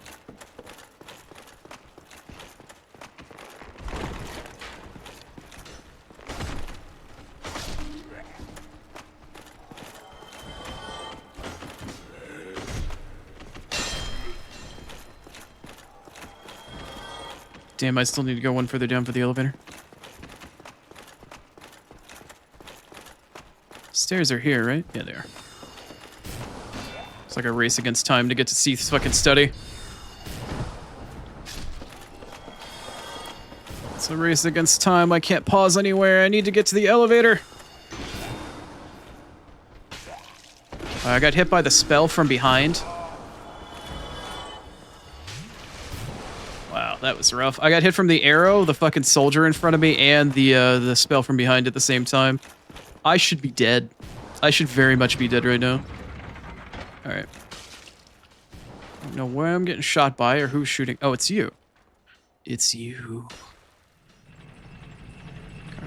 Damn, I still need to go one further down for the elevator. Stairs are here, right? Yeah, they are. It's like a race against time to get to Seath's fucking study. It's a race against time. I can't pause anywhere. I need to get to the elevator. I got hit by the spell from behind. Wow, that was rough. I got hit from the arrow, the fucking soldier in front of me, and the spell from behind at the same time. I should be dead. I should very much be dead right now. Alright. I don't know where I'm getting shot by or who's shooting. Oh, it's you. It's you. Okay.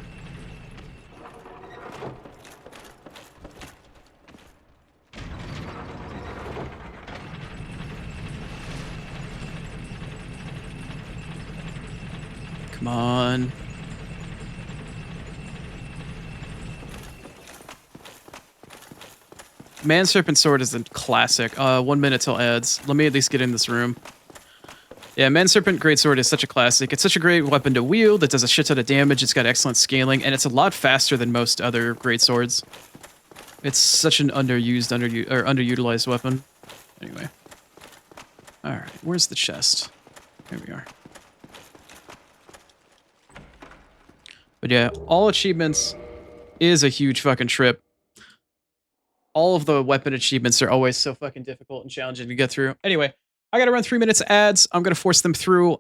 Come on. Man Serpent Sword is a classic. 1 minute till ads. Let me at least get in this room. Yeah, Man Serpent Greatsword is such a classic. It's such a great weapon to wield. It does a shit ton of damage. It's got excellent scaling, and it's a lot faster than most other greatswords. It's such an underutilized weapon. Anyway. Alright, where's the chest? Here we are. But yeah, all achievements is a huge fucking trip. All of the weapon achievements are always so fucking difficult and challenging to get through. Anyway, I gotta run 3 minutes of ads. I'm gonna force them through.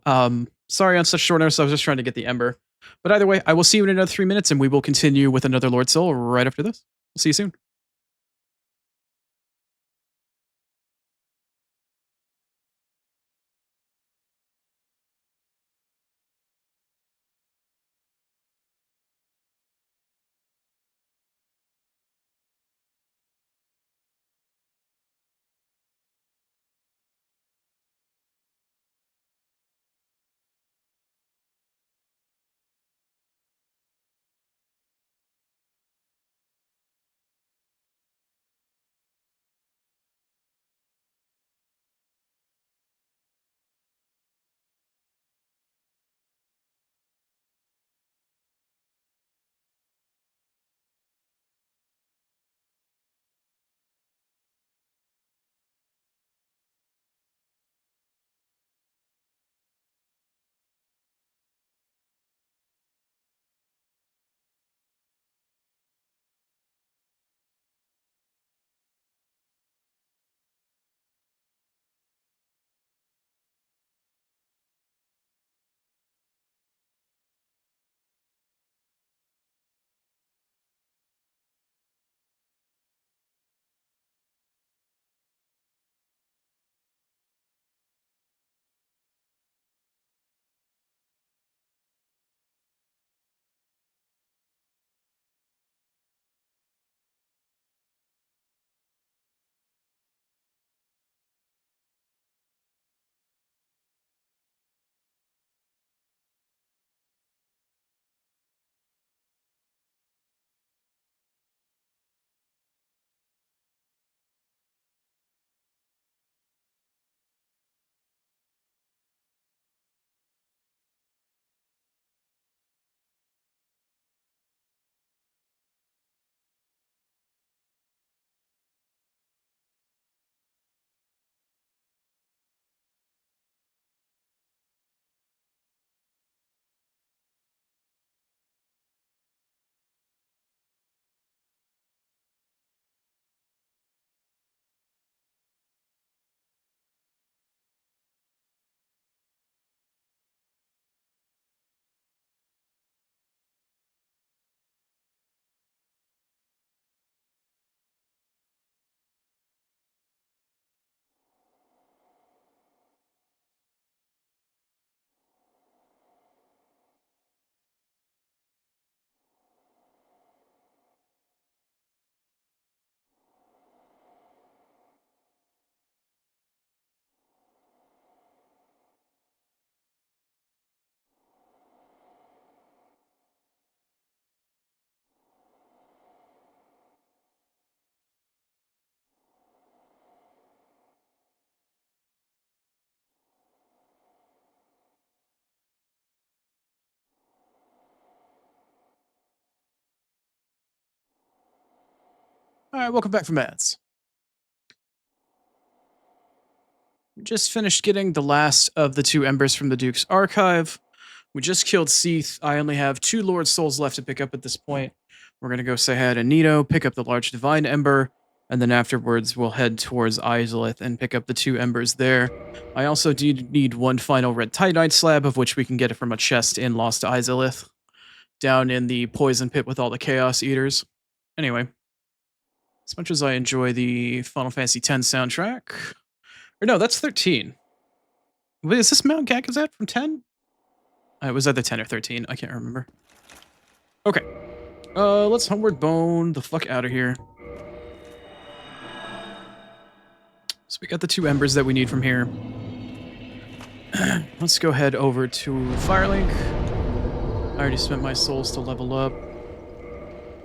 Sorry on such short notice. I was just trying to get the Ember. But either way, I will see you in another 3 minutes, and we will continue with another Lord Soul right after this. We'll see you soon. Alright, welcome back from ads. Just finished getting the last of the 2 embers from the Duke's archive. We just killed Seath. I only have 2 Lord Souls left to pick up at this point. We're gonna go say hi to Nito, pick up the large Divine Ember, and then afterwards we'll head towards Izalith and pick up the 2 embers there. I also do need 1 final red Titanite slab, of which we can get it from a chest in Lost Izalith, down in the poison pit with all the Chaos Eaters. Anyway, as much as I enjoy the Final Fantasy X soundtrack... Or no, that's 13. Wait, is this Mount Gagazet from 10? It was either 10 or 13. I can't remember. Okay. Let's homeward bone the fuck out of here. So we got the 2 embers that we need from here. Let's go head over to Firelink. I already spent my souls to level up.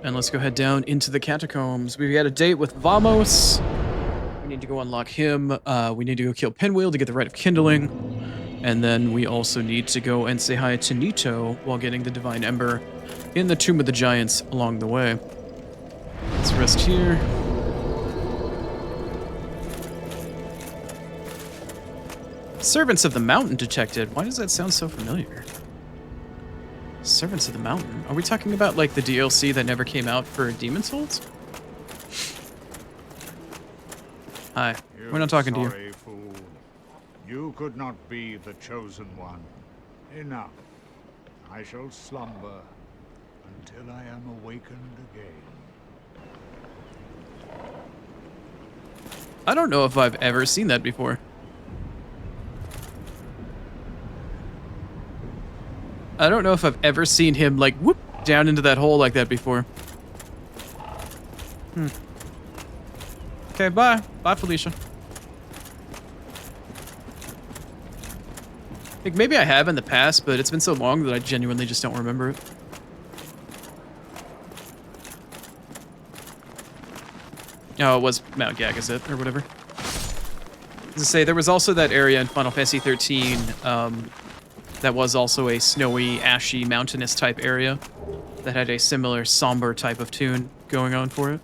And let's go head down into the catacombs. We've got a date with Vamos. We need to go unlock him. We need to go kill Pinwheel to get the Rite of Kindling. And then we also need to go and say hi to Nito while getting the Divine Ember in the Tomb of the Giants along the way. Let's rest here. Servants of the Mountain detected. Why does that sound so familiar? Servants of the Mountain? Are we talking about like the DLC that never came out for Demon Souls? Hi. We're not talking to you. Sorry, fool. You could not be the chosen one. Enough. I shall slumber until I am awakened again. I don't know if I've ever seen that before. I don't know if I've ever seen him, like, whoop, down into that hole like that before. Okay, bye. Bye, Felicia. Like, maybe I have in the past, but it's been so long that I genuinely just don't remember it. Oh, it was Mount Gagazet, or whatever. As I say, there was also that area in Final Fantasy 13, that was also a snowy, ashy, mountainous type area that had a similar somber type of tune going on for it.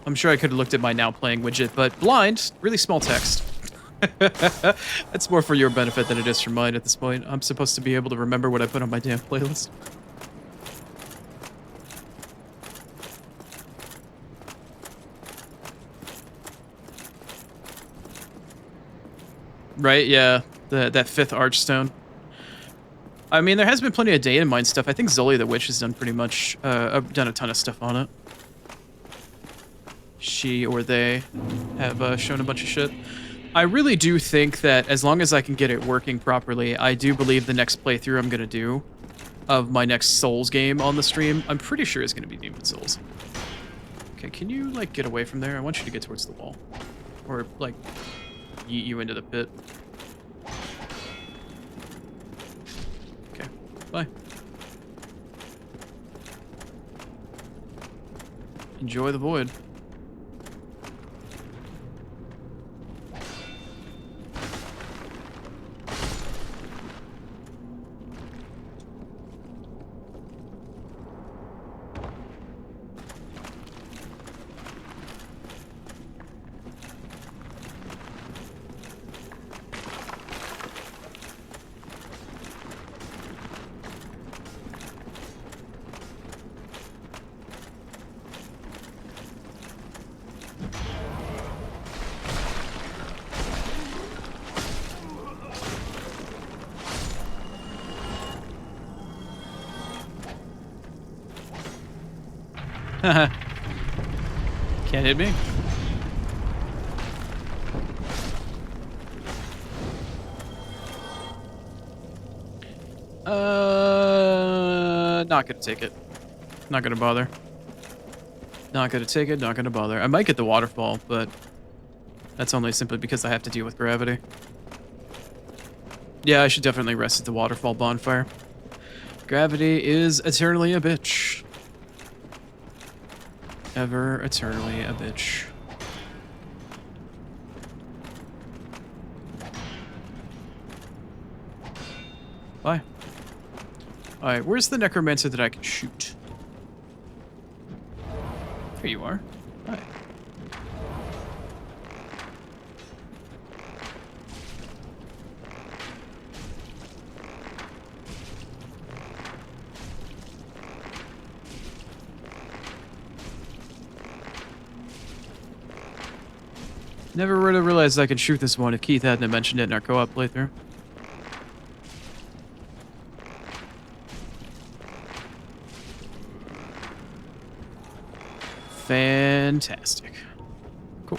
I'm sure I could have looked at my now playing widget, but blind, really small text. That's more for your benefit than it is for mine at this point. I'm supposed to be able to remember what I put on my damn playlist. Right, yeah. That 5th Archstone. I mean, there has been plenty of data mine stuff. I think Zoli the Witch has done pretty much, done a ton of stuff on it. She or they have shown a bunch of shit. I really do think that as long as I can get it working properly, I do believe the next playthrough I'm going to do of my next Souls game on the stream, I'm pretty sure is going to be Demon Souls. Okay, can you, like, get away from there? I want you to get towards the wall. Or, like, yeet you into the pit. Okay, bye. Enjoy the void. Haha. Can't hit me. Not gonna take it. Not gonna bother. Not gonna take it, not gonna bother. I might get the waterfall, but that's only simply because I have to deal with gravity. Yeah, I should definitely rest at the waterfall bonfire. Gravity is eternally a bitch. Ever eternally a bitch. Bye. Alright, where's the necromancer that I can shoot? Here you are. Hi. Never really realized I could shoot this one if Keith hadn't mentioned it in our co-op playthrough. Fantastic. Cool.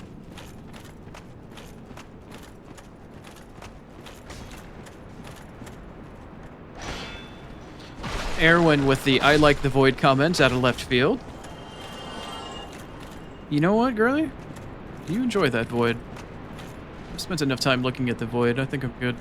Erwin with the I like the void comment out of left field. You know what, girly? You enjoy that void. I've spent enough time looking at the void. I think I'm good.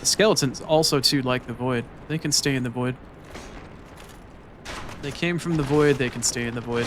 The skeletons also too like the void. They can stay in the void. They came from the void, they can stay in the void.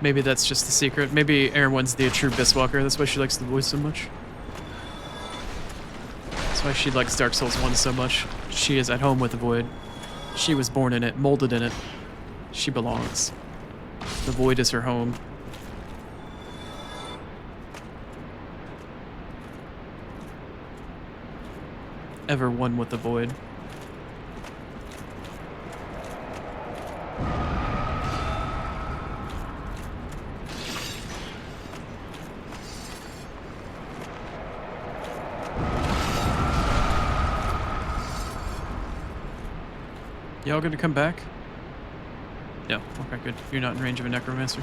Maybe that's just the secret. Maybe Erwin's the true Biswalker. That's why she likes the voice so much. That's why she likes Dark Souls 1 so much. She is at home with the void. She was born in it, molded in it. She belongs. The void is her home. Ever one with the void. Y'all gonna come back? No. Okay, good. You're not in range of a necromancer.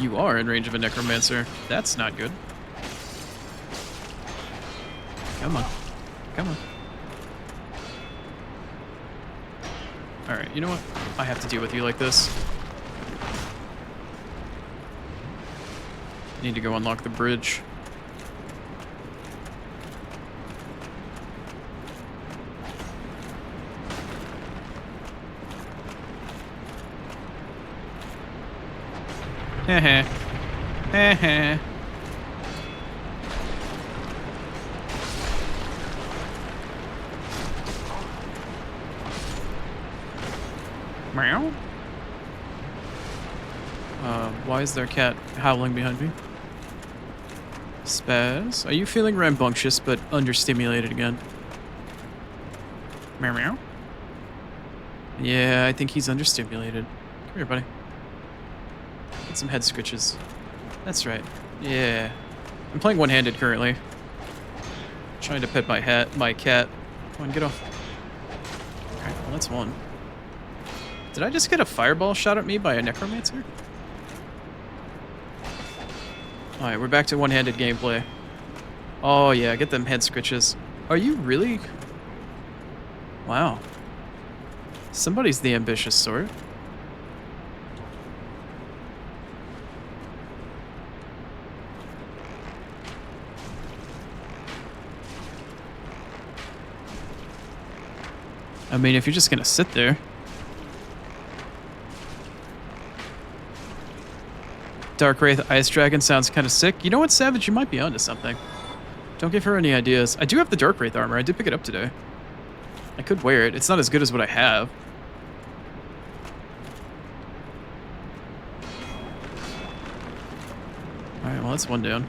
You are in range of a necromancer. That's not good. Come on. Come on. Alright, you know what? I have to deal with you like this. Need to go unlock the bridge. Heh heh. Meow. Why is there a cat howling behind me? Spaz, are you feeling rambunctious but understimulated again? Meow meow. Yeah, I think he's understimulated. Come here, buddy. Get some head scritches. That's right. Yeah. I'm playing one-handed currently. Trying to pet my cat. Come on, get off. Alright, well that's one. Did I just get a fireball shot at me by a necromancer? Alright, we're back to one-handed gameplay. Oh yeah, get them head scritches. Are you really? Wow. Somebody's the ambitious sort. I mean, if you're just gonna sit there. Darkwrath Ice Dragon sounds kind of sick. You know what, Savage? You might be onto something. Don't give her any ideas. I do have the Darkwrath armor. I did pick it up today. I could wear it. It's not as good as what I have. Alright, well, that's one down.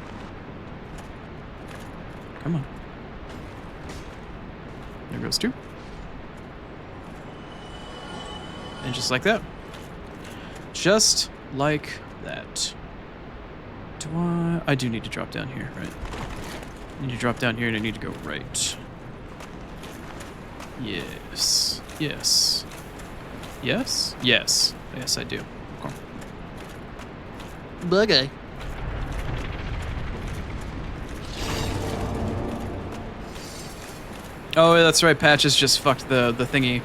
Come on. There goes two. And just like that. Just like that. I do need to drop down here, right? Need to drop down here and I need to go right. Yes. Yes. Yes? Yes. Yes, I do. Okay. Buggy. Oh, that's right. Patches just fucked the thingy.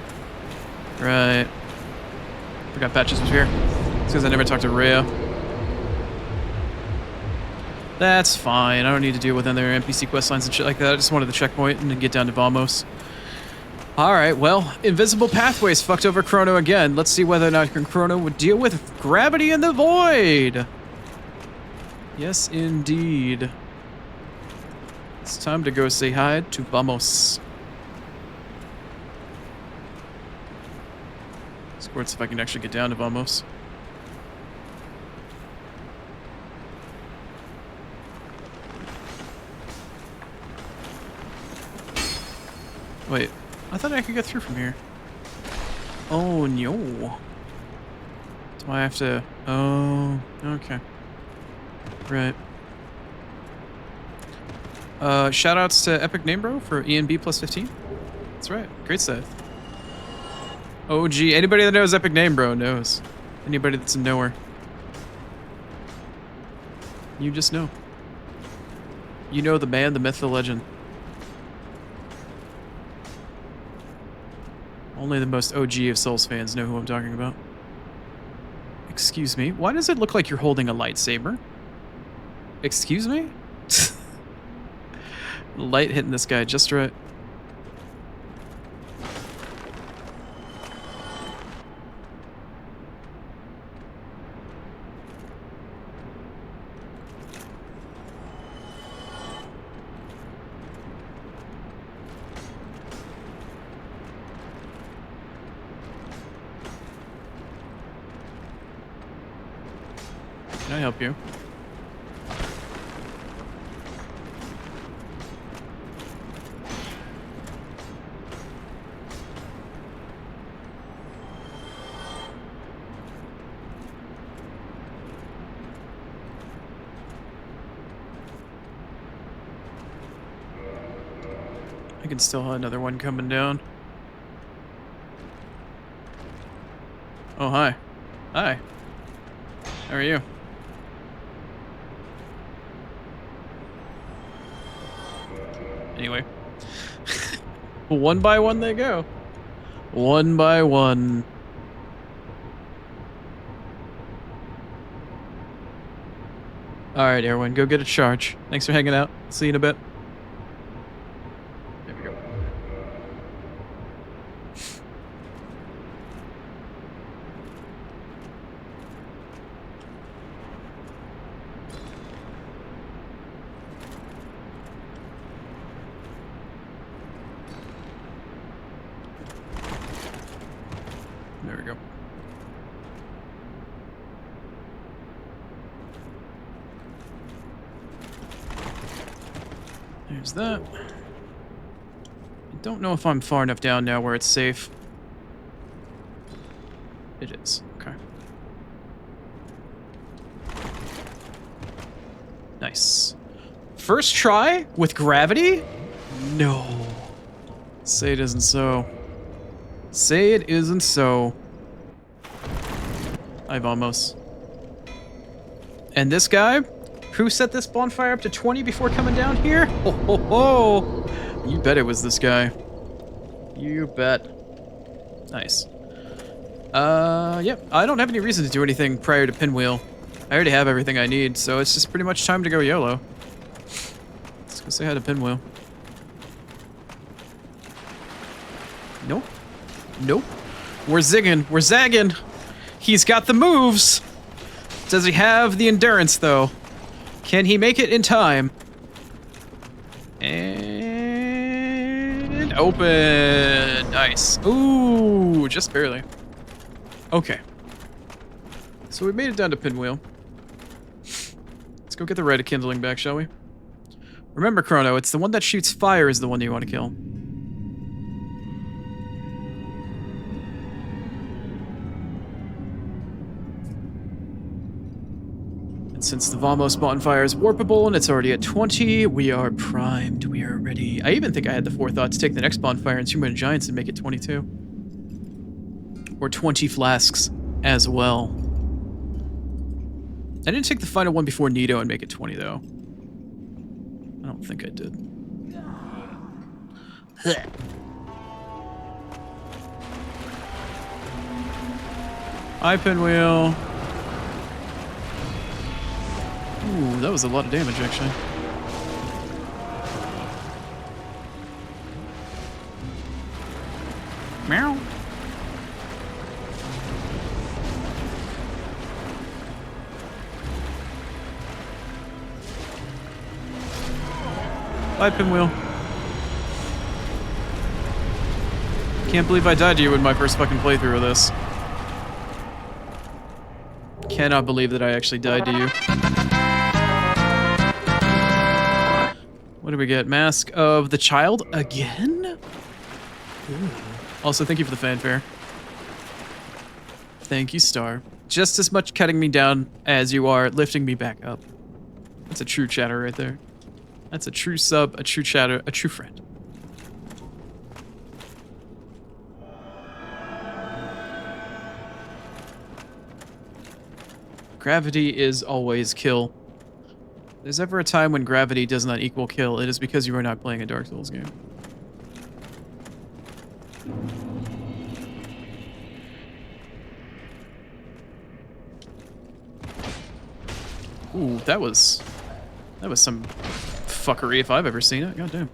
Right. Forgot Patches was here. It's because I never talked to Rhea. That's fine. I don't need to deal with other NPC quest lines and shit like that. I just wanted the checkpoint and then get down to Vamos. Alright, well, invisible pathways fucked over Chrono again. Let's see whether or not Chrono would deal with gravity in the void. Yes, indeed. It's time to go say hi to Vamos. Squirts if I can actually get down to Vamos. Wait, I thought I could get through from here. Oh, no. Do I have to... Oh, okay. Right. Shoutouts to Epic Name Bro for ENB plus 15. That's right. Great stuff. OG. Anybody that knows Epic Name Bro knows. Anybody that's a knower. You just know. You know the man, the myth, the legend. Only the most OG of Souls fans know who I'm talking about. Excuse me? Why does it look like you're holding a lightsaber? Excuse me? Light hitting this guy just right. Can I help you? I can still have another one coming down. Oh, hi. Hi. How are you? Anyway. One by one they go. One by one. Alright, Erwin, go get a charge. Thanks for hanging out. See you in a bit. There we go. There we go. There's that. I don't know if I'm far enough down now where it's safe. It is. Okay. Nice. First try with gravity? No. Say it isn't so. Say it isn't so. I've almost. And this guy, who set this bonfire up to 20 before coming down here? Ho ho ho! You bet it was this guy. You bet. Nice. Yep. I don't have any reason to do anything prior to Pinwheel. I already have everything I need, so it's just pretty much time to go YOLO. Let's go say hi to Pinwheel. Nope. Nope. We're zigging. We're zagging. He's got the moves. Does he have the endurance, though? Can he make it in time? And open. Nice. Ooh, just barely. Okay. So we made it down to Pinwheel. Let's go get the red kindling back, shall we? Remember, Chrono, it's the one that shoots fire is the one you want to kill. Since the Vamos bonfire is warpable and it's already at 20, we are primed. We are ready. I even think I had the forethought to take the next bonfire and Human Giants and make it 22. Or 20 flasks as well. I didn't take the final one before Nito and make it 20, though. I don't think I did. Hi, Pinwheel. Ooh, that was a lot of damage, actually. Meow. Bye, Pinwheel. Can't believe I died to you in my first fucking playthrough of this. Cannot believe that I actually died to you. What do we get? Mask of the Child again? Ooh. Also, thank you for the fanfare. Thank you, Star. Just as much cutting me down as you are lifting me back up. That's a true chatter right there. That's a true sub, a true chatter, a true friend. Gravity is always kill. If there's ever a time when gravity does not equal kill, it is because you are not playing a Dark Souls game. Ooh, that was some fuckery if I've ever seen it. God damn.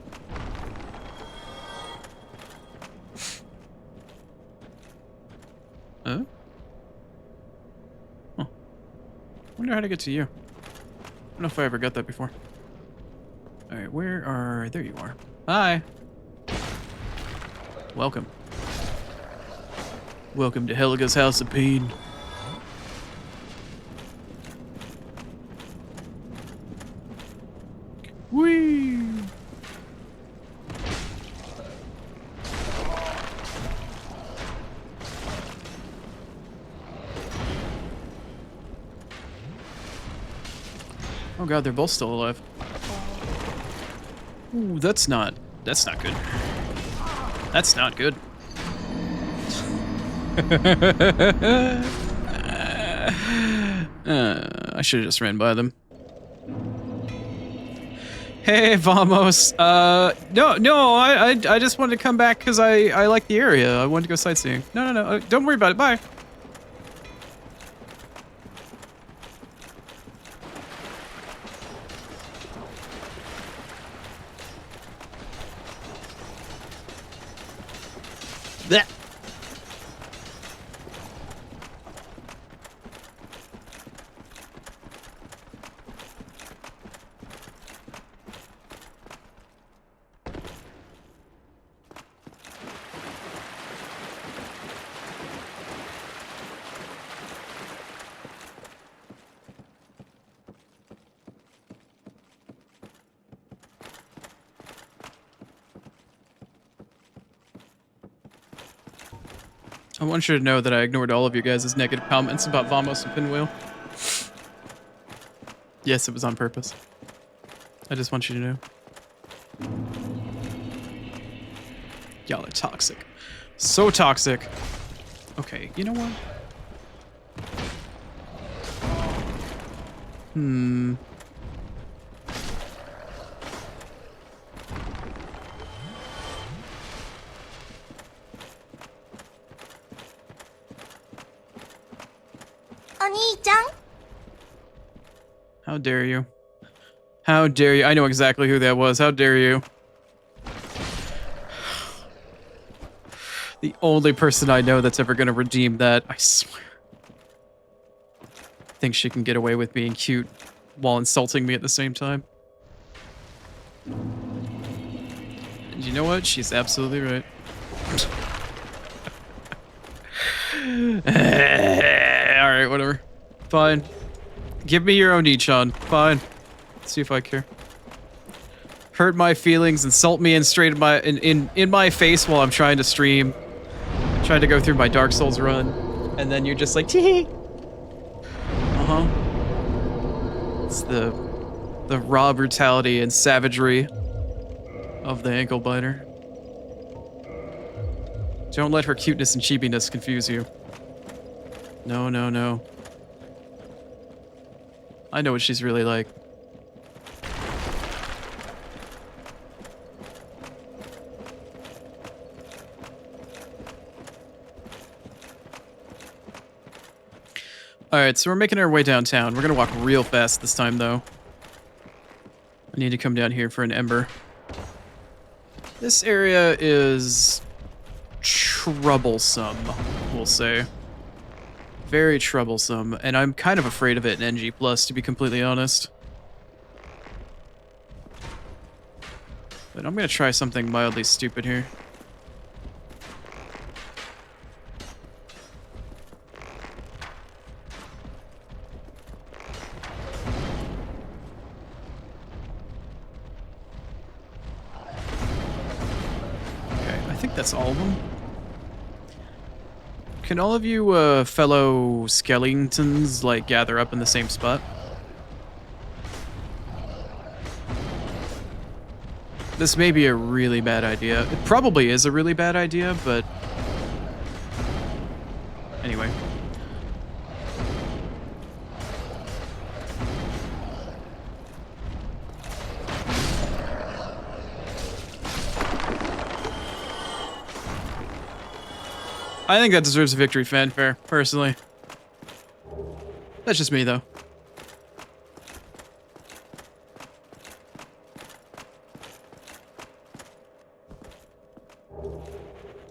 Huh? Huh. Wonder how to get to you. I don't know if I ever got that before. Alright, where are... There you are. Hi! Welcome. Welcome to Helga's House of Pain. Whee! Oh god, they're both still alive. Ooh, that's not good. That's not good. I should have just ran by them. Hey, Vamos. No, I just wanted to come back because I like the area. I wanted to go sightseeing. No. Don't worry about it. Bye. Blech. I want you to know that I ignored all of you guys' negative comments about Vamos and Pinwheel. Yes, it was on purpose. I just want you to know. Y'all are toxic. So toxic. Okay, you know what? How dare you? How dare you? I know exactly who that was. How dare you? The only person I know that's ever gonna redeem that, I swear. Thinks she can get away with being cute while insulting me at the same time. And you know what? She's absolutely right. Alright, whatever. Fine. Give me your own Nichan. Fine. Let's see if I care. Hurt my feelings, insult me in my face while I'm trying to stream. Trying to go through my Dark Souls run. And then you're just like, tee. Uh-huh. It's the raw brutality and savagery of the ankle biter. Don't let her cuteness and cheapiness confuse you. No, no, no. I know what she's really like. Alright, so we're making our way downtown. We're gonna walk real fast this time, though. I need to come down here for an ember. This area is troublesome, we'll say. Very troublesome, and I'm kind of afraid of it in NG+, to be completely honest. But I'm gonna try something mildly stupid here. Okay, I think that's all of them. Can all of you fellow skeletons, like, gather up in the same spot? This may be a really bad idea. It probably is a really bad idea, but... Anyway. I think that deserves a victory fanfare, personally. That's just me, though.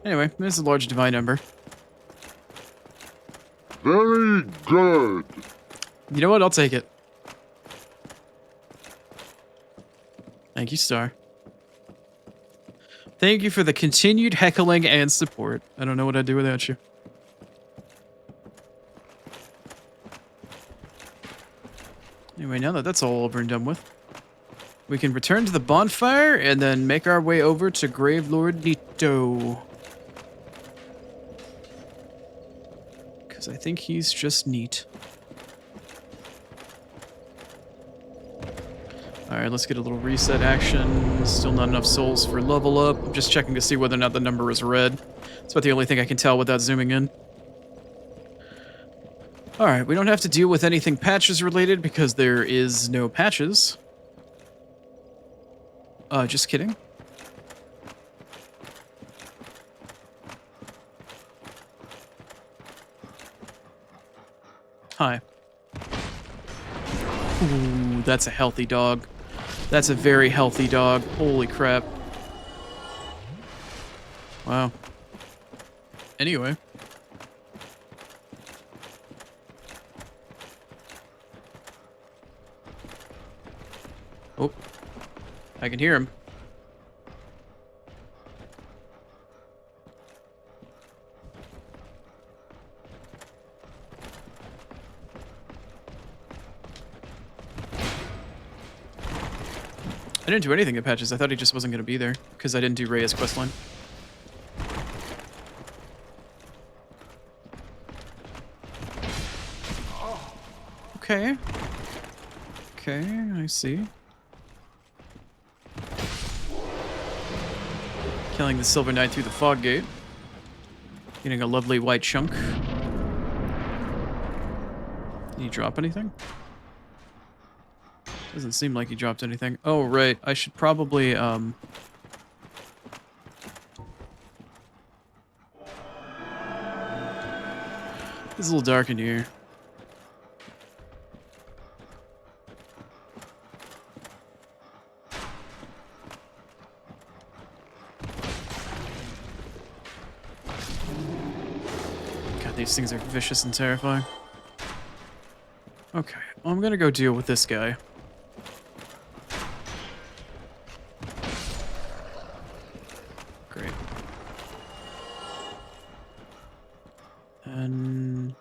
Anyway, this is a large divine number. Very good. You know what? I'll take it. Thank you, Star. Thank you for the continued heckling and support. I don't know what I'd do without you. Anyway, now that that's all over and done with, we can return to the bonfire and then make our way over to Gravelord Nito. Because I think he's just neat. Alright, let's get a little reset action. Still not enough souls for level up. I'm just checking to see whether or not the number is red. That's about the only thing I can tell without zooming in. Alright, we don't have to deal with anything patches related because there is no patches. Just kidding. Hi. Ooh, that's a healthy dog. That's a very healthy dog. Holy crap. Wow. Anyway. Oh. I can hear him. I didn't do anything at patches. I thought he just wasn't going to be there because I didn't do Rhea's questline. Okay. Okay, I see. Killing the Silver Knight through the fog gate. Getting a lovely white chunk. Did he drop anything? Doesn't seem like he dropped anything. Oh, right. I should probably, It's a little dark in here. God, these things are vicious and terrifying. Okay, well, I'm gonna go deal with this guy. Great. And...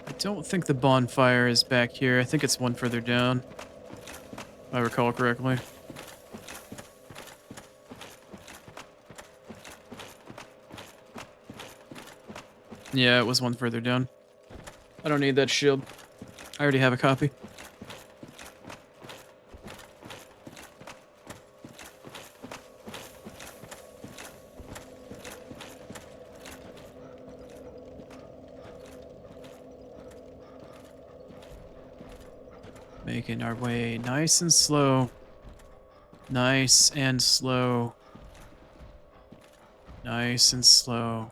I don't think the bonfire is back here. I think it's one further down. I recall correctly. Yeah, it was one further down. I don't need that shield. I already have a copy. Making our way nice and slow. Nice and slow. Nice and slow.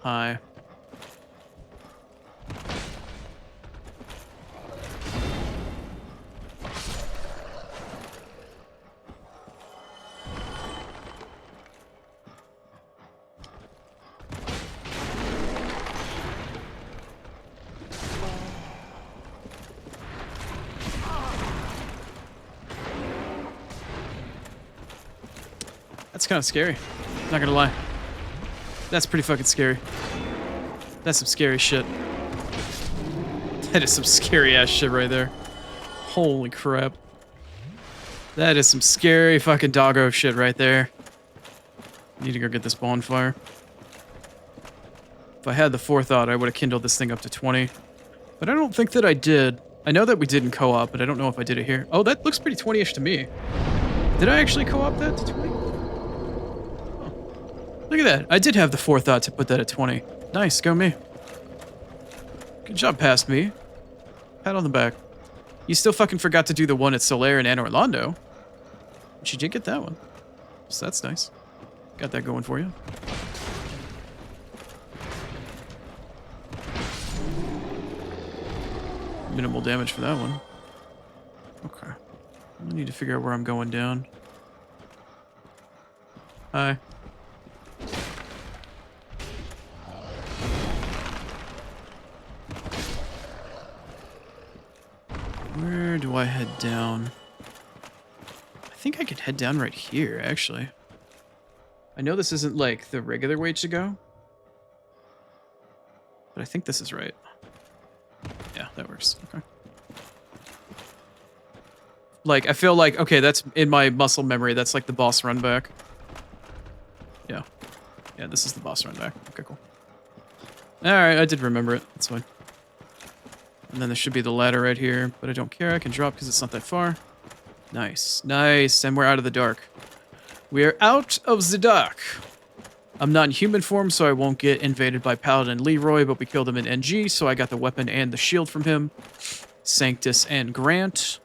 Hi. That's kind of scary. Not gonna lie. That's pretty fucking scary. That's some scary shit. That is some scary ass shit right there. Holy crap. That is some scary fucking doggo shit right there. Need to go get this bonfire. If I had the forethought, I would have kindled this thing up to 20. But I don't think that I did. I know that we did in co-op, but I don't know if I did it here. Oh, that looks pretty 20-ish to me. Did I actually co-op that to 20? Look at that. I did have the forethought to put that at 20. Nice, go me. Good job past me. Pat on the back. You still fucking forgot to do the one at Solaire and Anne Orlando. But you did get that one. So that's nice. Got that going for you. Minimal damage for that one. Okay. I need to figure out where I'm going down. Hi. Where do I head down? I think I could head down right here, actually. I know this isn't like the regular way to go, but I think this is right. Yeah, that works. Okay. Like, I feel like, okay, that's in my muscle memory. That's like the boss run back. Yeah. Yeah, this is the boss run back. Okay, cool. Alright, I did remember it. That's fine. And then there should be the ladder right here, but I don't care. I can drop because it's not that far. Nice. Nice. And we're out of the dark. We are out of the dark. I'm not in human form, so I won't get invaded by Paladin Leroy, but we killed him in NG, so I got the weapon and the shield from him. Sanctus and Grant.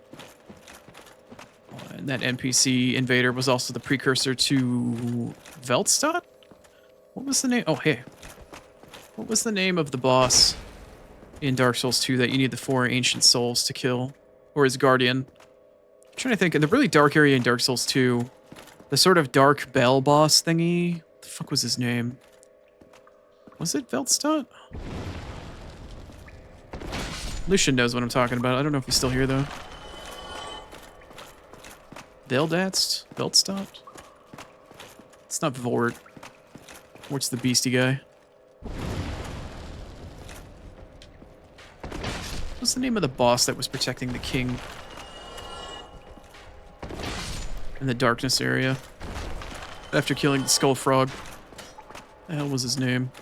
And that NPC invader was also the precursor to Veltstadt? What was the name? Oh, hey. What was the name of the boss in Dark Souls 2 that you need the 4 ancient souls to kill? Or his guardian? I'm trying to think. In the really dark area in Dark Souls 2, the sort of dark bell boss thingy. What the fuck was his name? Was it Veltstadt? Lucian knows what I'm talking about. I don't know if he's still here, though. Veldatst? Veltstadt? It's not Vort. Vort's the beastie guy. What's the name of the boss that was protecting the king? In the darkness area. After killing the skull frog. The hell was his name?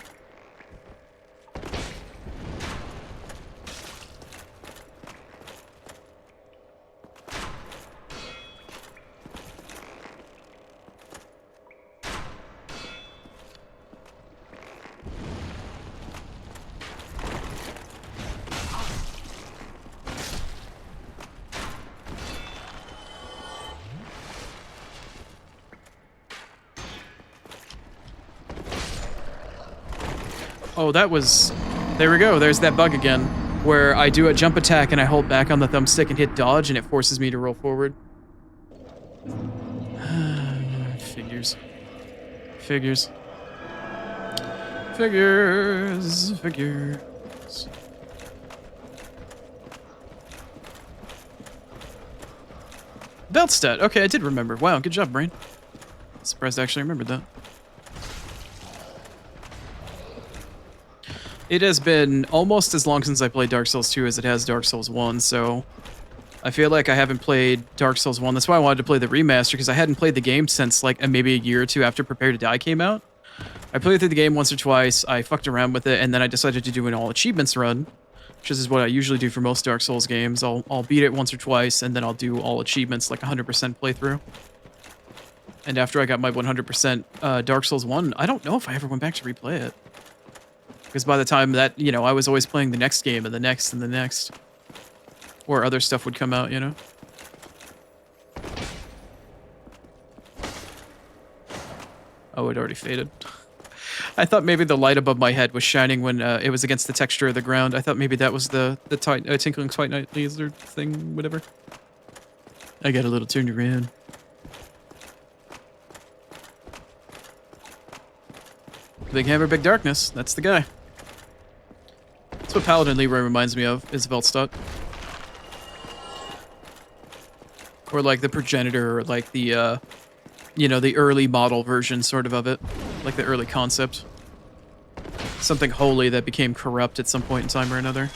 Oh, that was... There we go. There's that bug again. Where I do a jump attack and I hold back on the thumbstick and hit dodge and it forces me to roll forward. Figures. Figures. Figures. Figures. Veltstadt. Okay, I did remember. Wow, good job, brain. Surprised I actually remembered that. It has been almost as long since I played Dark Souls 2 as it has Dark Souls 1, so I feel like I haven't played Dark Souls 1. That's why I wanted to play the remaster, because I hadn't played the game since like maybe a year or two after Prepare to Die came out. I played through the game once or twice, I fucked around with it, and then I decided to do an all achievements run, which is what I usually do for most Dark Souls games. I'll beat it once or twice, and then I'll do all achievements, like 100% playthrough. And after I got my 100% Dark Souls 1, I don't know if I ever went back to replay it. Because by the time that, you know, I was always playing the next game and the next and the next. Or other stuff would come out, you know? Oh, it already faded. I thought maybe the light above my head was shining when it was against the texture of the ground. I thought maybe that was the tinkling Titanite laser thing, whatever. I got a little turned around. Big Hammer, Big Darkness. That's the guy. That's what Paladin Leroy reminds me of, is Veltstadt. Or like the progenitor, or like the, you know, the early model version sort of it. Like the early concept. Something holy that became corrupt at some point in time or another.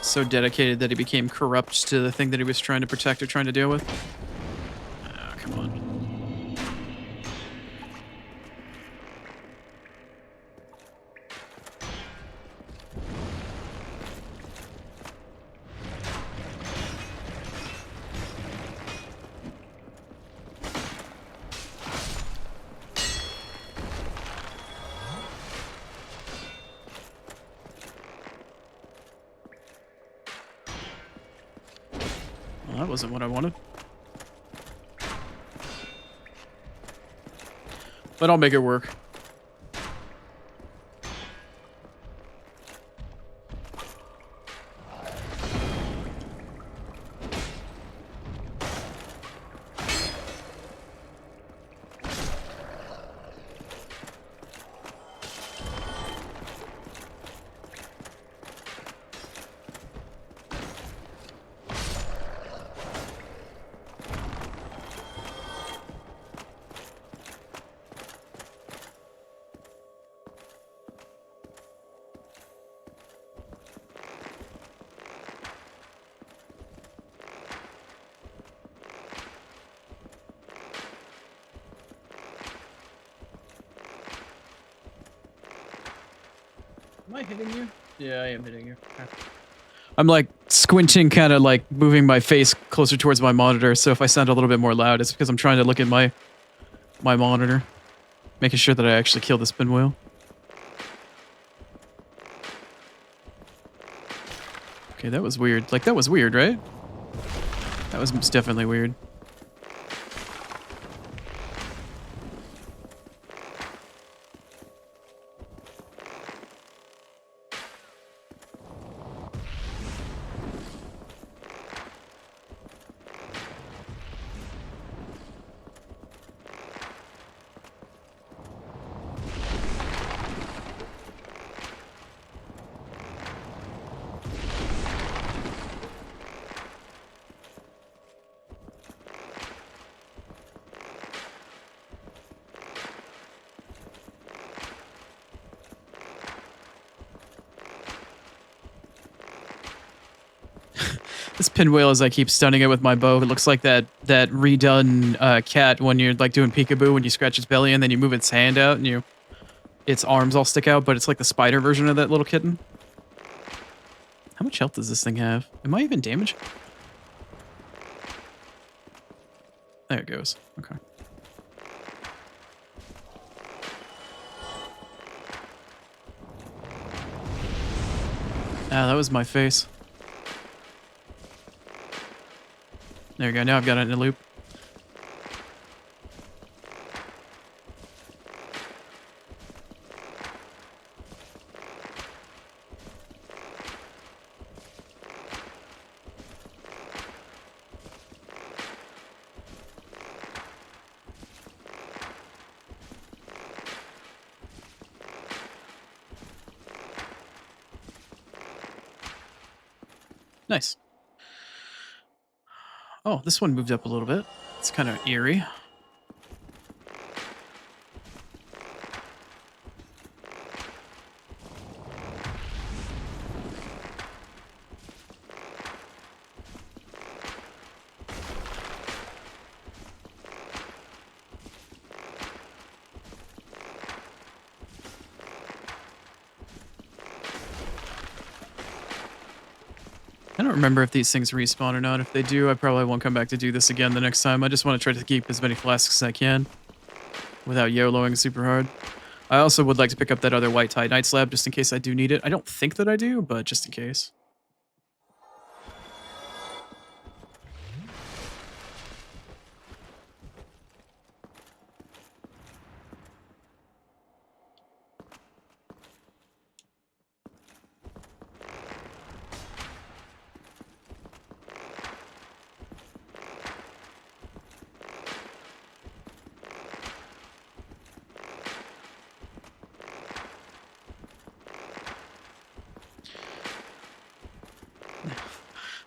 So dedicated that he became corrupt to the thing that he was trying to protect or trying to deal with. Oh, come on. That wasn't what I wanted. But I'll make it work. Am I hitting you? Yeah, I am hitting you. Okay. I'm like squinting, kind of like moving my face closer towards my monitor, so if I sound a little bit more loud, it's because I'm trying to look at my monitor. Making sure that I actually kill this pinwheel. Okay, that was weird. Like, that was weird, right? That was definitely weird. This pinwheel, as I keep stunning it with my bow, it looks like that redone cat when you're like doing peekaboo, when you scratch its belly and then you move its hand out and its arms all stick out, but it's like the spider version of that little kitten. How much health does this thing have? Am I even damaged? There it goes. Okay. Ah, that was my face. There you go. Now I've got it in a loop. Nice. Oh, this one moved up a little bit. It's kind of eerie. don't remember if these things respawn or not. If they do, I probably won't come back to do this again the next time. I just want to try to keep as many flasks as I can without YOLOing super hard. I also would like to pick up that other white tie night slab just in case I do need it. I don't think that I do, but just in case.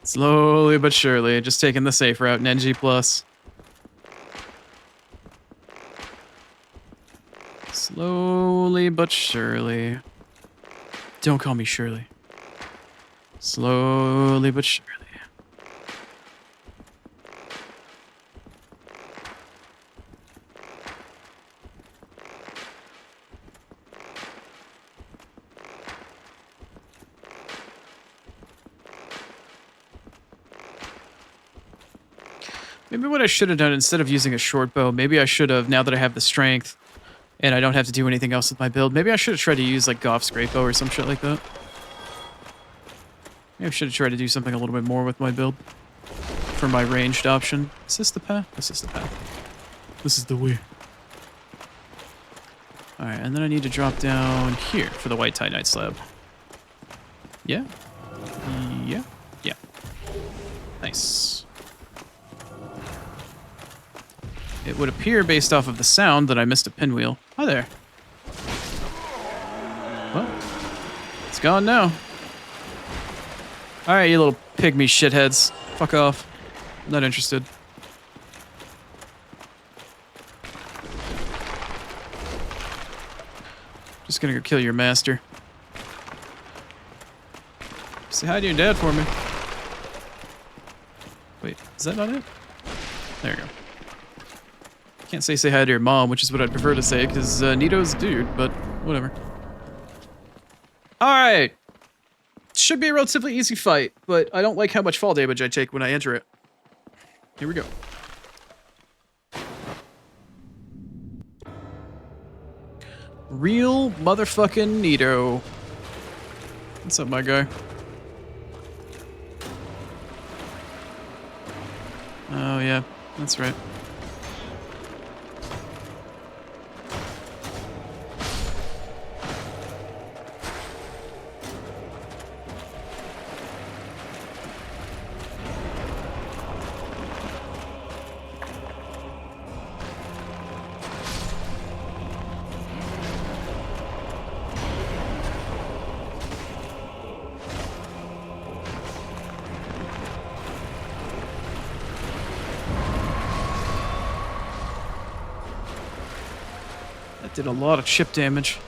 Slowly but surely, just taking the safe route in NG+. Slowly but surely. Don't call me Shirley. Slowly but surely. Maybe what I should have done instead of using a short bow, maybe I should have, now that I have the strength and I don't have to do anything else with my build, maybe I should have tried to use like Goff's Great Bow or some shit like that. Maybe I should have tried to do something a little bit more with my build for my ranged option. Is this the path? This is the path. This is the way. Alright, and then I need to drop down here for the white tie night slab. Yeah? Yeah? Yeah. Nice. It would appear, based off of the sound, that I missed a pinwheel. Hi there. Well, it's gone now. Alright, you little pygmy shitheads. Fuck off. Not interested. Just gonna go kill your master. Say hi to your dad for me. Wait, is that not it? There you go. Can't say hi to your mom, which is what I'd prefer to say, because Nito's a dude, but whatever. Alright. Should be a relatively easy fight, but I don't like how much fall damage I take when I enter it. Here we go. Real motherfucking Nito. What's up, my guy? Oh, yeah. That's right. Did a lot of chip damage.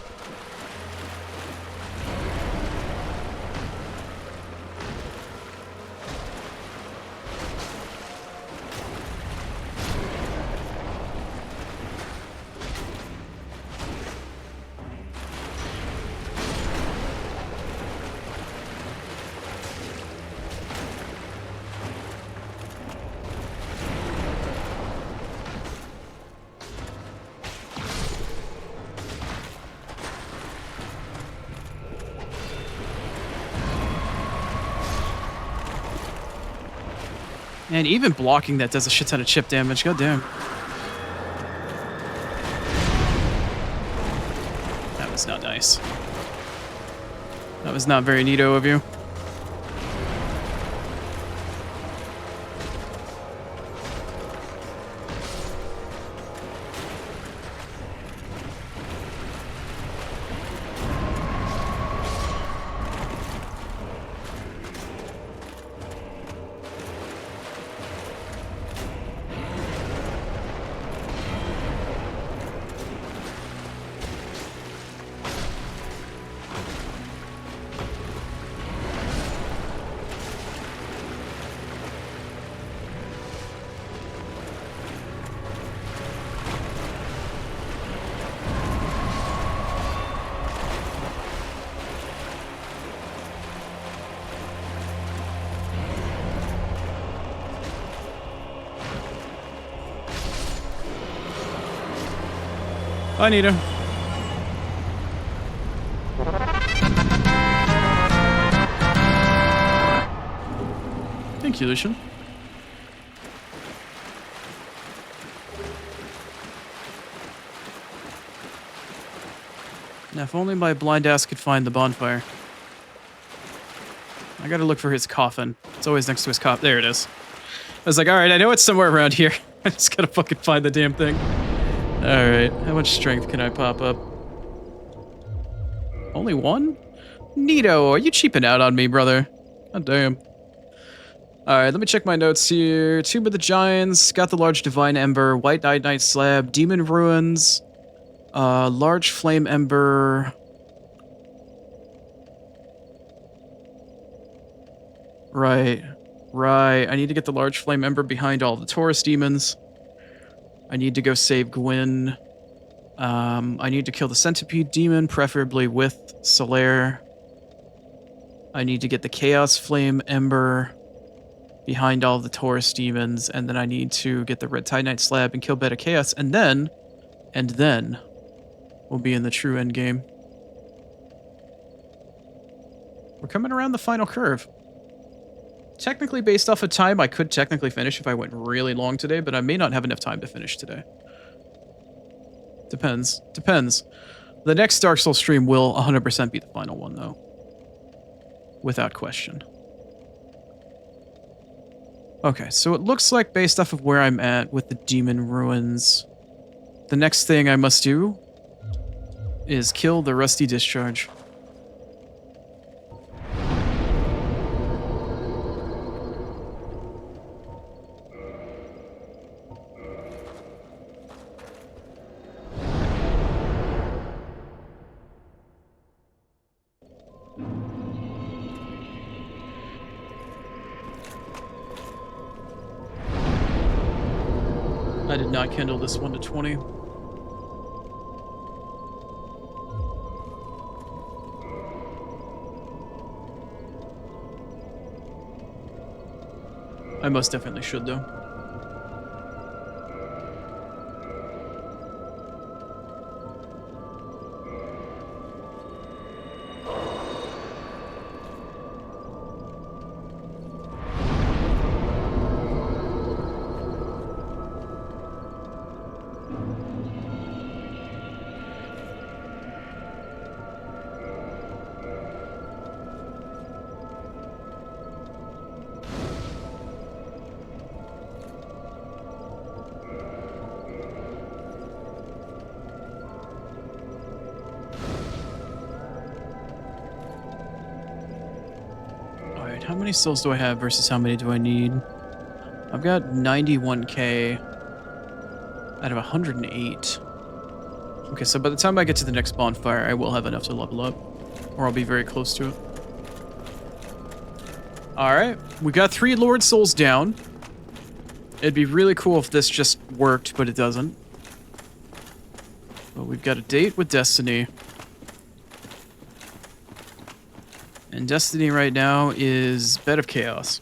And even blocking that does a shit ton of chip damage. God damn. That was not nice. That was not very neato of you. Bye, Nita. Thank you, Lucian. Now, if only my blind ass could find the bonfire. I gotta look for his coffin. It's always next to his coffin. There it is. I was like, alright, I know it's somewhere around here. I just gotta fucking find the damn thing. Alright, how much strength can I pop up? Only one? Neato, are you cheaping out on me, brother? God damn. Alright, let me check my notes here. Tomb of the Giants, got the large divine ember, white night slab, demon ruins, large flame ember. Right. I need to get the large flame ember behind all the Taurus demons. I need to go save Gwyn. I need to kill the centipede demon, preferably with Solaire. I need to get the chaos flame ember behind all the Taurus demons, and then I need to get the red titanite slab and kill Beta Chaos, and then we'll be in the true end game. We're coming around the final curve. Technically, based off of time, I could technically finish if I went really long today, but I may not have enough time to finish today. Depends. The next Dark Souls stream will 100% be the final one, though. Without question. Okay, so it looks like based off of where I'm at with the demon ruins, the next thing I must do is kill the rusty discharge. I did not kindle this one to 20. I most definitely should, though. How many souls do I have versus how many do I need? I've got 91k out of 108. Okay, so by the time I get to the next bonfire, I will have enough to level up. Or I'll be very close to it. Alright, we got 3 Lord Souls down. It'd be really cool if this just worked, but it doesn't. But we've got a date with Destiny. And Destiny right now is Bed of Chaos.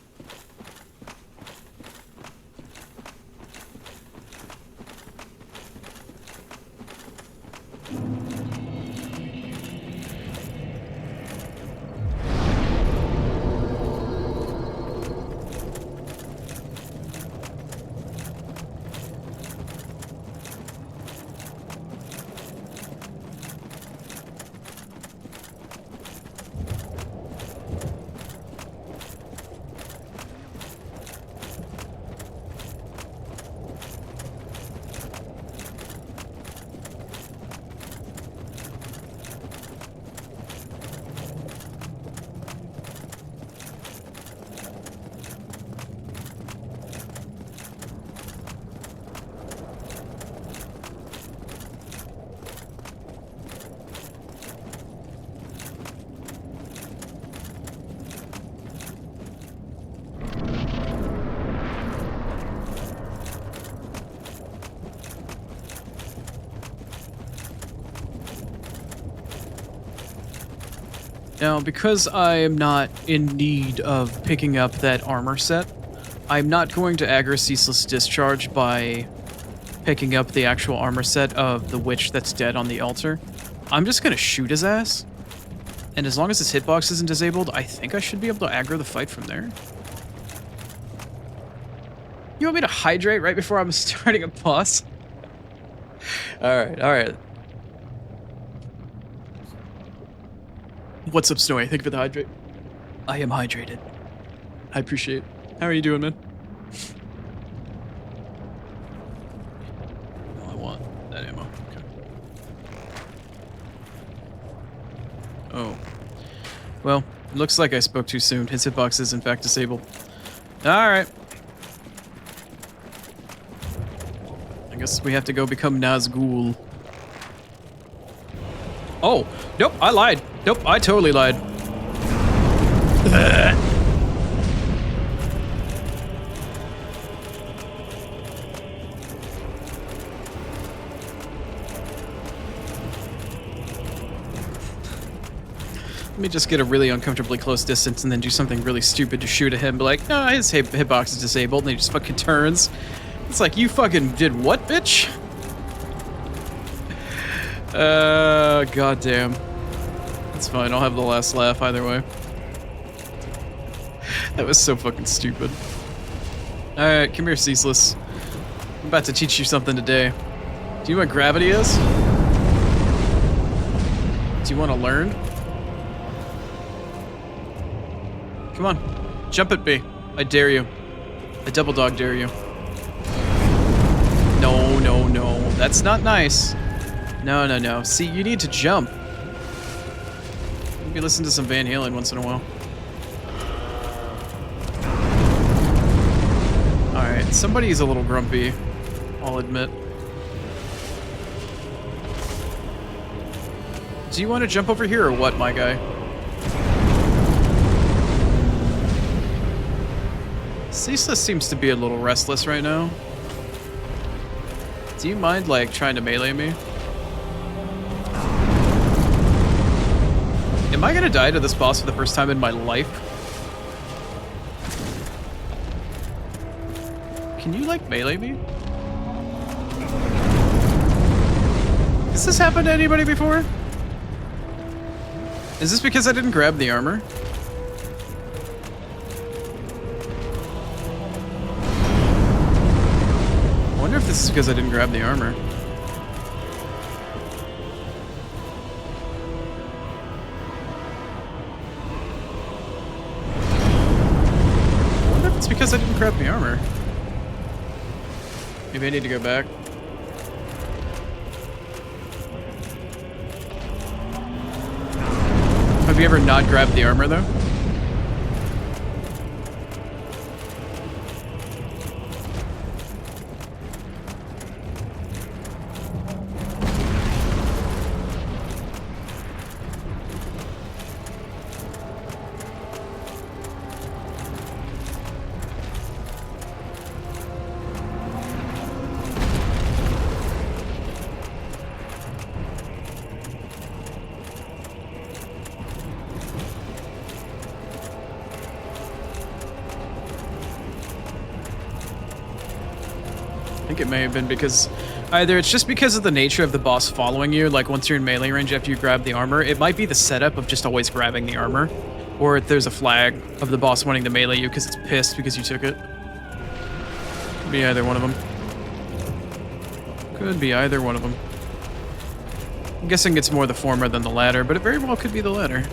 Now, because I am not in need of picking up that armor set, I'm not going to aggro Ceaseless Discharge by picking up the actual armor set of the witch that's dead on the altar, I'm just gonna shoot his ass. And as long as his hitbox isn't disabled, I think I should be able to aggro the fight from there. You want me to hydrate right before I'm starting a boss? Alright, alright. What's up, Snowy? Thank you for the hydrate. I am hydrated. I appreciate it. How are you doing, man? Oh, I want that ammo. Okay. Oh. Well, it looks like I spoke too soon. His hitbox is in fact disabled. Alright. I guess we have to go become Nazgul. Oh, nope, I lied. Nope, I totally lied. Let me just get a really uncomfortably close distance and then do something really stupid to shoot at him. Be like, no, his hitbox is disabled, and he just fucking turns. It's like, you fucking did what, bitch? Goddamn. That's fine, I'll have the last laugh either way. That was so fucking stupid. Alright, come here, Ceaseless. I'm about to teach you something today. Do you know what gravity is? Do you want to learn? Come on, jump at me. I dare you. I double dog dare you. No, no, no. That's not nice. No, no, no. See, you need to jump. Maybe listen to some Van Halen once in a while. Alright, somebody's a little grumpy, I'll admit. Do you want to jump over here or what, my guy? Ceaseless seems to be a little restless right now. Do you mind, like, trying to melee me? Am I gonna die to this boss for the first time in my life? Can you, like, melee me? Has this happened to anybody before? Is this because I didn't grab the armor? I wonder if this is because I didn't grab the armor. I wonder if it's because I didn't grab the armor. Maybe I need to go back. Have you ever not grabbed the armor, though? I think it may have been because either it's just because of the nature of the boss following you, like once you're in melee range after you grab the armor, it might be the setup of just always grabbing the armor, or there's a flag of the boss wanting to melee you because it's pissed because you took it. Could be either one of them. Could be either one of them. I'm guessing it's more the former than the latter, but it very well could be the latter.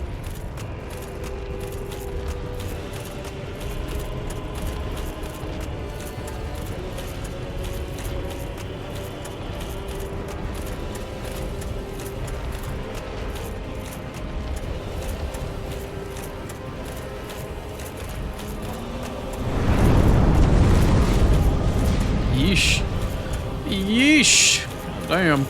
Yeesh. Yeesh. Damn.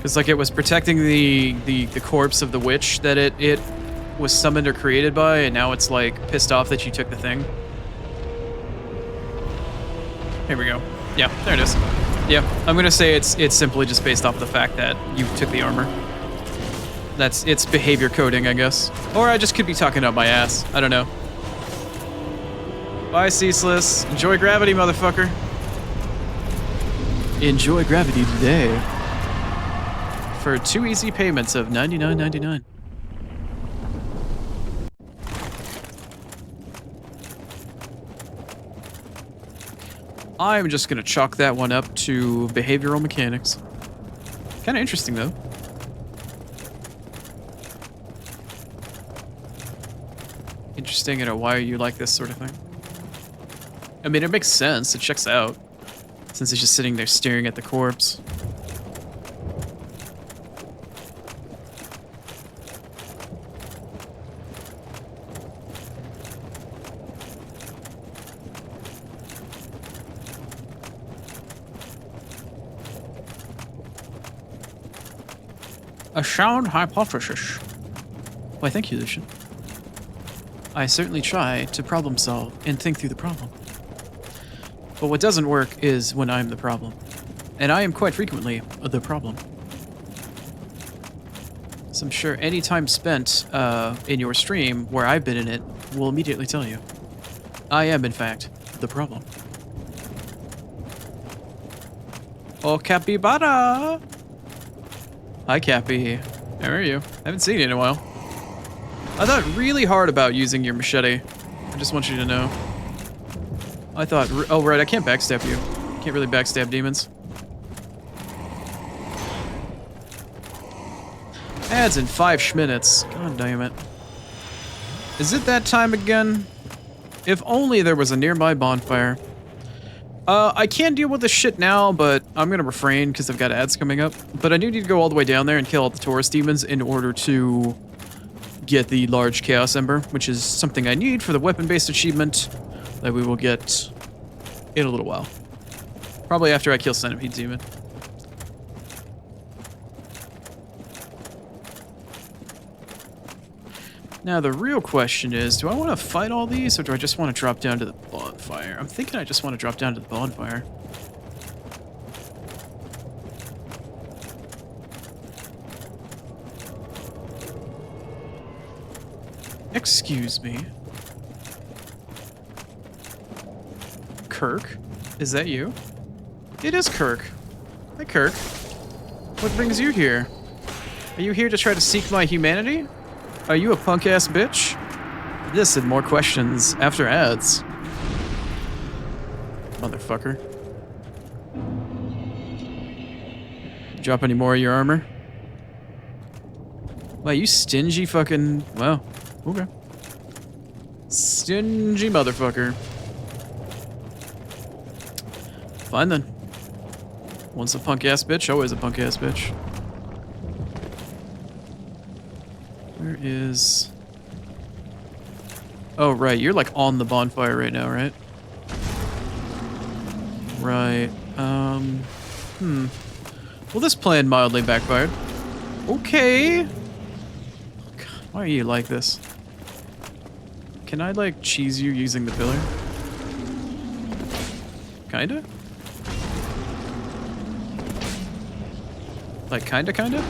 It's like it was protecting the corpse of the witch that it was summoned or created by, and now it's like pissed off that you took the thing. Here we go. Yeah, there it is. Yeah, I'm gonna say it's simply just based off the fact that you took the armor. It's behavior coding, I guess. Or I just could be talking out my ass. I don't know. Bye, Ceaseless. Enjoy gravity, motherfucker. Enjoy gravity today. For 2 easy payments of $99.99. I'm just gonna chalk that one up to behavioral mechanics. Kind of interesting, though. Interesting, why you like this sort of thing. I mean, it makes sense. It checks out. Since he's just sitting there staring at the corpse. A sound hypothesis. Why, thank you, Lucian. I certainly try to problem solve and think through the problem. But what doesn't work is when I'm the problem. And I am quite frequently the problem. So I'm sure any time spent in your stream where I've been in it will immediately tell you. I am, in fact, the problem. Oh, Capybara! Hi, Cappy. How are you? I haven't seen you in a while. I thought really hard about using your machete. I just want you to know. I thought, oh right, I can't backstab you. Can't really backstab demons. Ads in 5 minutes. God damn it. Is it that time again? If only there was a nearby bonfire. I can deal with this shit now, but I'm gonna refrain because I've got ads coming up. But I do need to go all the way down there and kill all the Taurus demons in order to get the large Chaos Ember, which is something I need for the weapon-based achievement that we will get in a little while. Probably after I kill Centipede Demon. Now the real question is, do I want to fight all these, or do I just want to drop down to the bonfire? I'm thinking I just want to drop down to the bonfire. Excuse me. Kirk? Is that you? It is Kirk. Hi, Kirk. What brings you here? Are you here to try to seek my humanity? Are you a punk-ass bitch? This and more questions after ads. Motherfucker. Drop any more of your armor? Wow, you stingy fucking... Wow. Okay. Stingy motherfucker. Fine then. Once a punk-ass bitch, always a punk-ass bitch. Where is... Oh, right. You're like on the bonfire right now, right? Right. Well, this plan mildly backfired. Okay. God, why are you like this? Can I, like, cheese you using the pillar? Kinda? Like, kinda?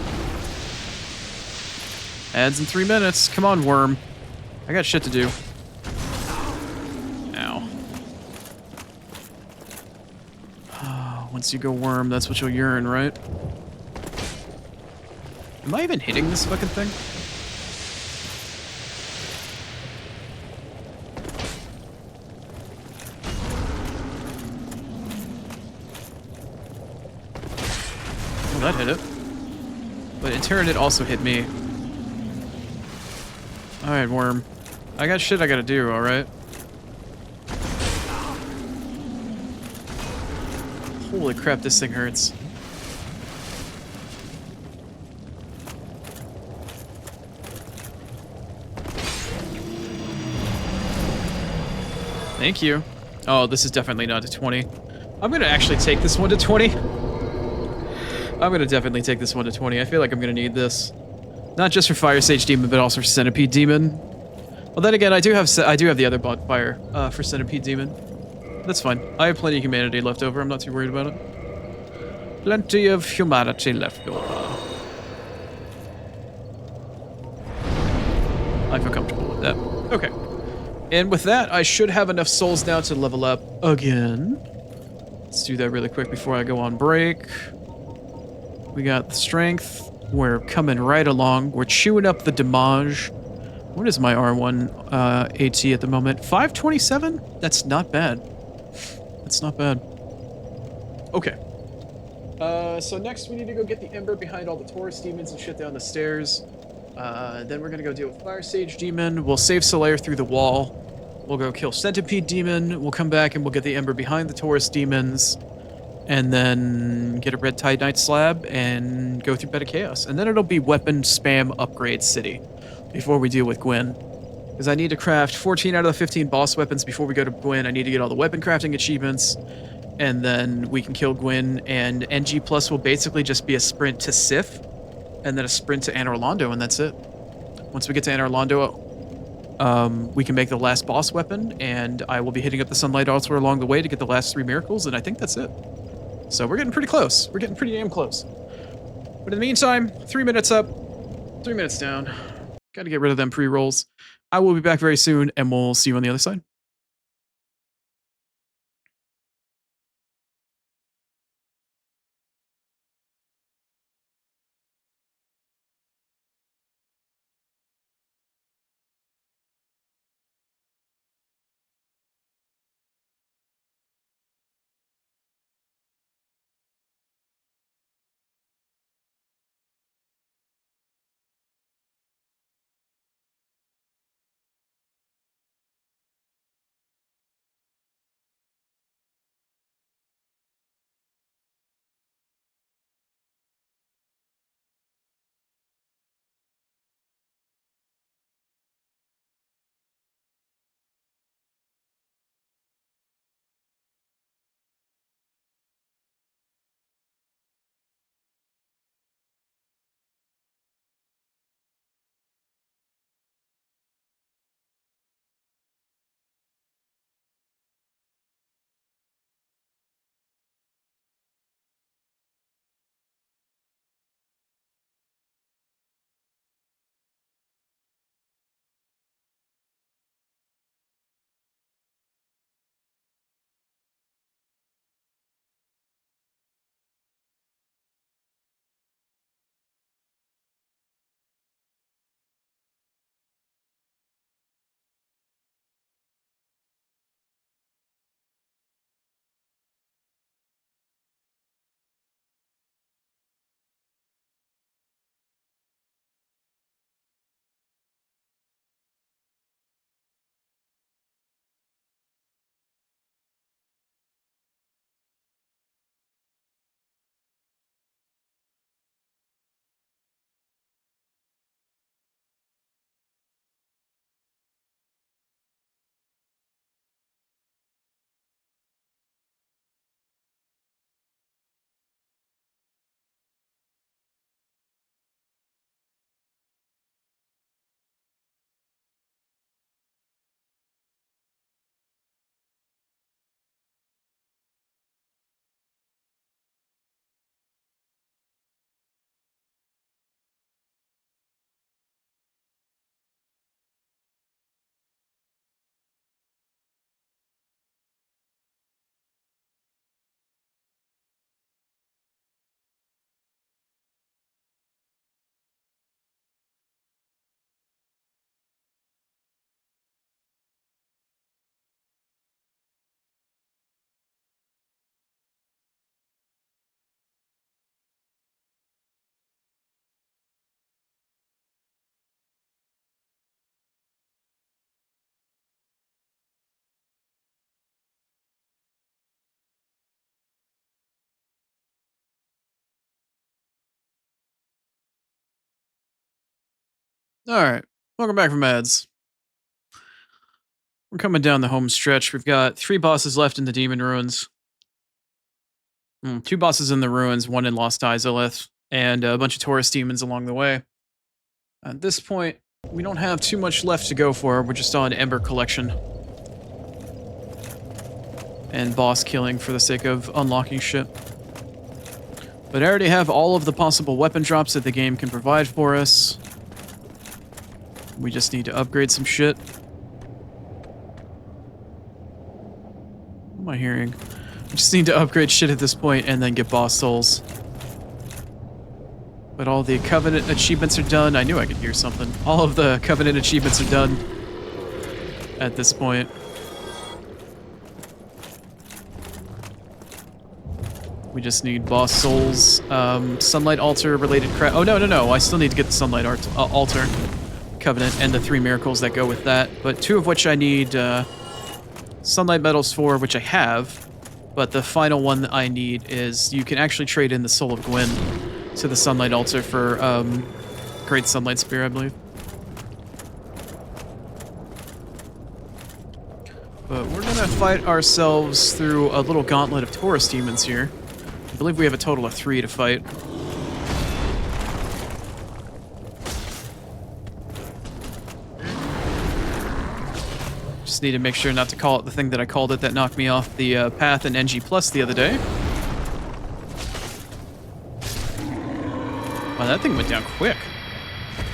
Ads in 3 minutes. Come on, worm. I got shit to do. Ow. Once you go worm, that's what you'll yearn, right? Am I even hitting this fucking thing? Well, that hit it. But in turn, it also hit me. Alright, worm. I got shit I gotta do, alright? Holy crap, this thing hurts. Thank you. Oh, this is definitely not to 20. I'm gonna actually take this one to 20. I'm gonna definitely take this one to 20. I feel like I'm gonna need this. Not just for Fire Sage Demon, but also for Centipede Demon. Well, then again, I do have the other bonfire for Centipede Demon. That's fine. I have plenty of humanity left over. I'm not too worried about it. Plenty of humanity left over. Okay. And with that, I should have enough souls now to level up again. Let's do that really quick before I go on break. We got the strength. We're coming right along. We're chewing up the damage. What is my R1 AT at the moment? 527? That's not bad. That's not bad. Okay. So next we need to go get the Ember behind all the Taurus demons and shit down the stairs. Then we're gonna go deal with Fire Sage Demon. We'll save Solaire through the wall. We'll go kill Centipede Demon. We'll come back and we'll get the Ember behind the Taurus demons. And then get a Red Titanite slab and go through Bed of Chaos. And then it'll be weapon spam upgrade city before we deal with Gwyn. Because I need to craft 14 out of the 15 boss weapons before we go to Gwyn. I need to get all the weapon crafting achievements. And then we can kill Gwyn. And NG Plus will basically just be a sprint to Sif. And then a sprint to Anor Londo, and that's it. Once we get to Anor Londo, we can make the last boss weapon. And I will be hitting up the Sunlight Altar along the way to get the last 3 miracles. And I think that's it. So we're getting pretty close. We're getting pretty damn close. But in the meantime, 3 minutes up, 3 minutes down. Got to get rid of them pre-rolls. I will be back very soon, and we'll see you on the other side. Alright, welcome back from ads. We're coming down the home stretch. We've got 3 bosses left in the Demon Ruins. 2 bosses in the ruins, 1 in Lost Izalith, and a bunch of Taurus demons along the way. At this point, we don't have too much left to go for. We're just on Ember collection. And boss killing for the sake of unlocking shit. But I already have all of the possible weapon drops that the game can provide for us. We just need to upgrade some shit. am I hearing? I just need to upgrade shit at this point and then get boss souls. But all the Covenant achievements are done. I knew I could hear something. All of the Covenant achievements are done at this point. We just need boss souls, sunlight altar related crap. Oh, no. I still need to get the sunlight altar Covenant and the 3 miracles that go with that. But 2 of which I need sunlight medals for, which I have. But the final one that I need is you can actually trade in the soul of Gwyn to the sunlight altar for great sunlight spear, I believe. But we're gonna fight ourselves through a little gauntlet of Taurus demons here. I believe we have a total of 3 to fight. Just need to make sure not to call it the thing that I called it that knocked me off the path in NG Plus the other day. Wow, that thing went down quick.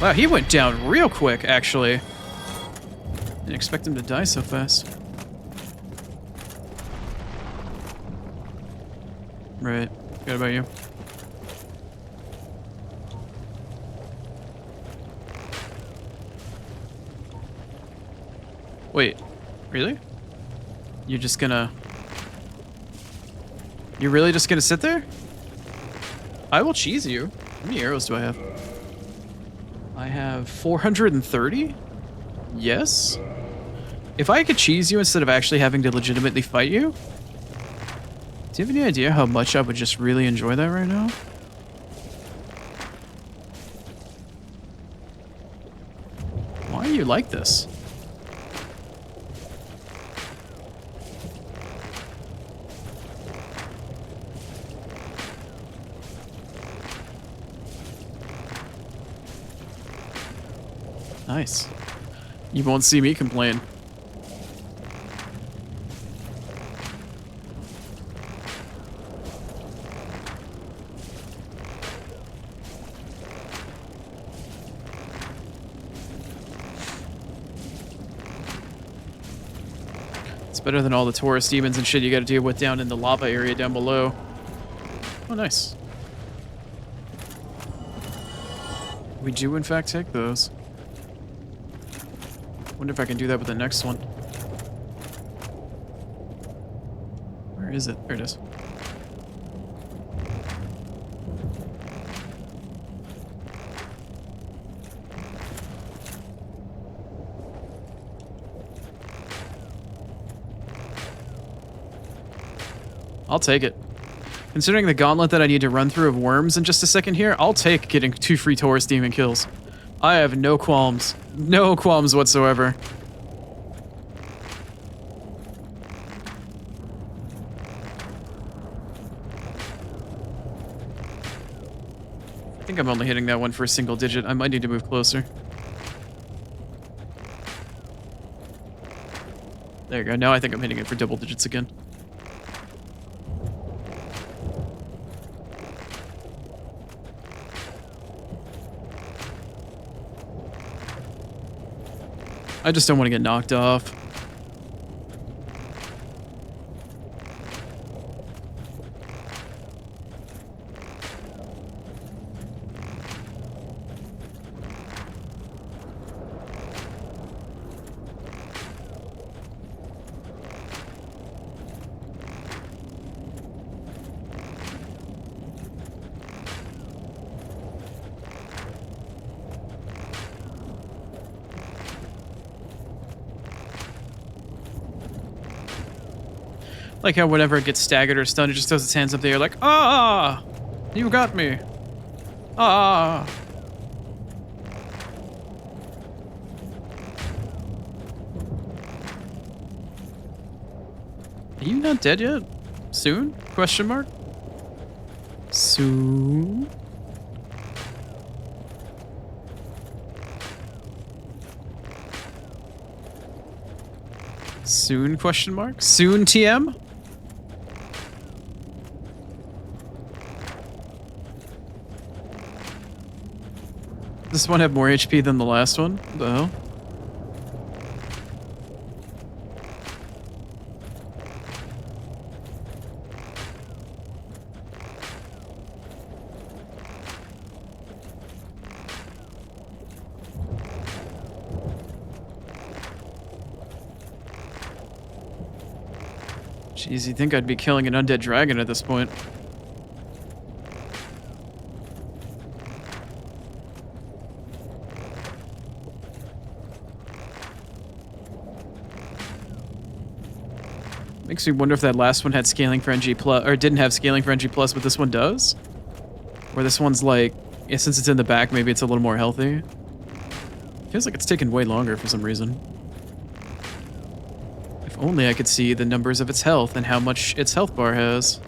Wow, he went down real quick, actually. Didn't expect him to die so fast. Right. Good about you. Wait. Really? You're just gonna... You're really just gonna sit there? I will cheese you. How many arrows do I have? I have 430? Yes? If I could cheese you instead of actually having to legitimately fight you? Do you have any idea how much I would just really enjoy that right now? Why are you like this? Nice. You won't see me complain. It's better than all the Taurus demons and shit you gotta deal with down in the lava area down below. Oh, nice. We do, in fact, take those. Wonder if I can do that with the next one. Where is it? There it is. I'll take it. Considering the gauntlet that I need to run through of worms in just a second here, I'll take getting 2 free Taurus demon kills. I have no qualms. No qualms whatsoever. I think I'm only hitting that one for a single digit. I might need to move closer. There you go. Now I think I'm hitting it for double digits again. I just don't want to get knocked off. Like how whenever it gets staggered or stunned, it just throws its hands up there like, ah, you got me. Ah. Are you not dead yet? Soon? Question mark? Soon? Soon? Question mark? Soon, TM? Does this one have more HP than the last one? What the hell? Jeez, you'd think I'd be killing an undead dragon at this point. Makes me wonder if that last one had scaling for NG plus, or didn't have scaling for NG plus, but this one does. Or this one's like, yeah, since it's in the back, maybe it's a little more healthy. Feels like it's taken way longer for some reason. If only I could see the numbers of its health and how much its health bar has.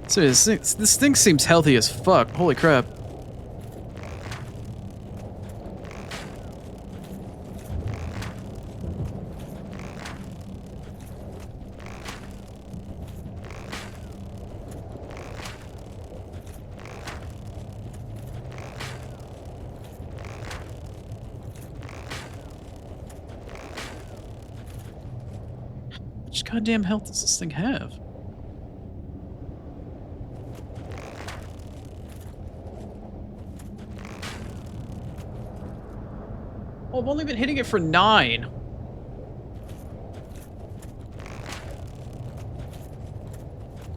So this thing seems healthy as fuck. Holy crap. How much goddamn health does this thing have? Oh, I've only been hitting it for 9.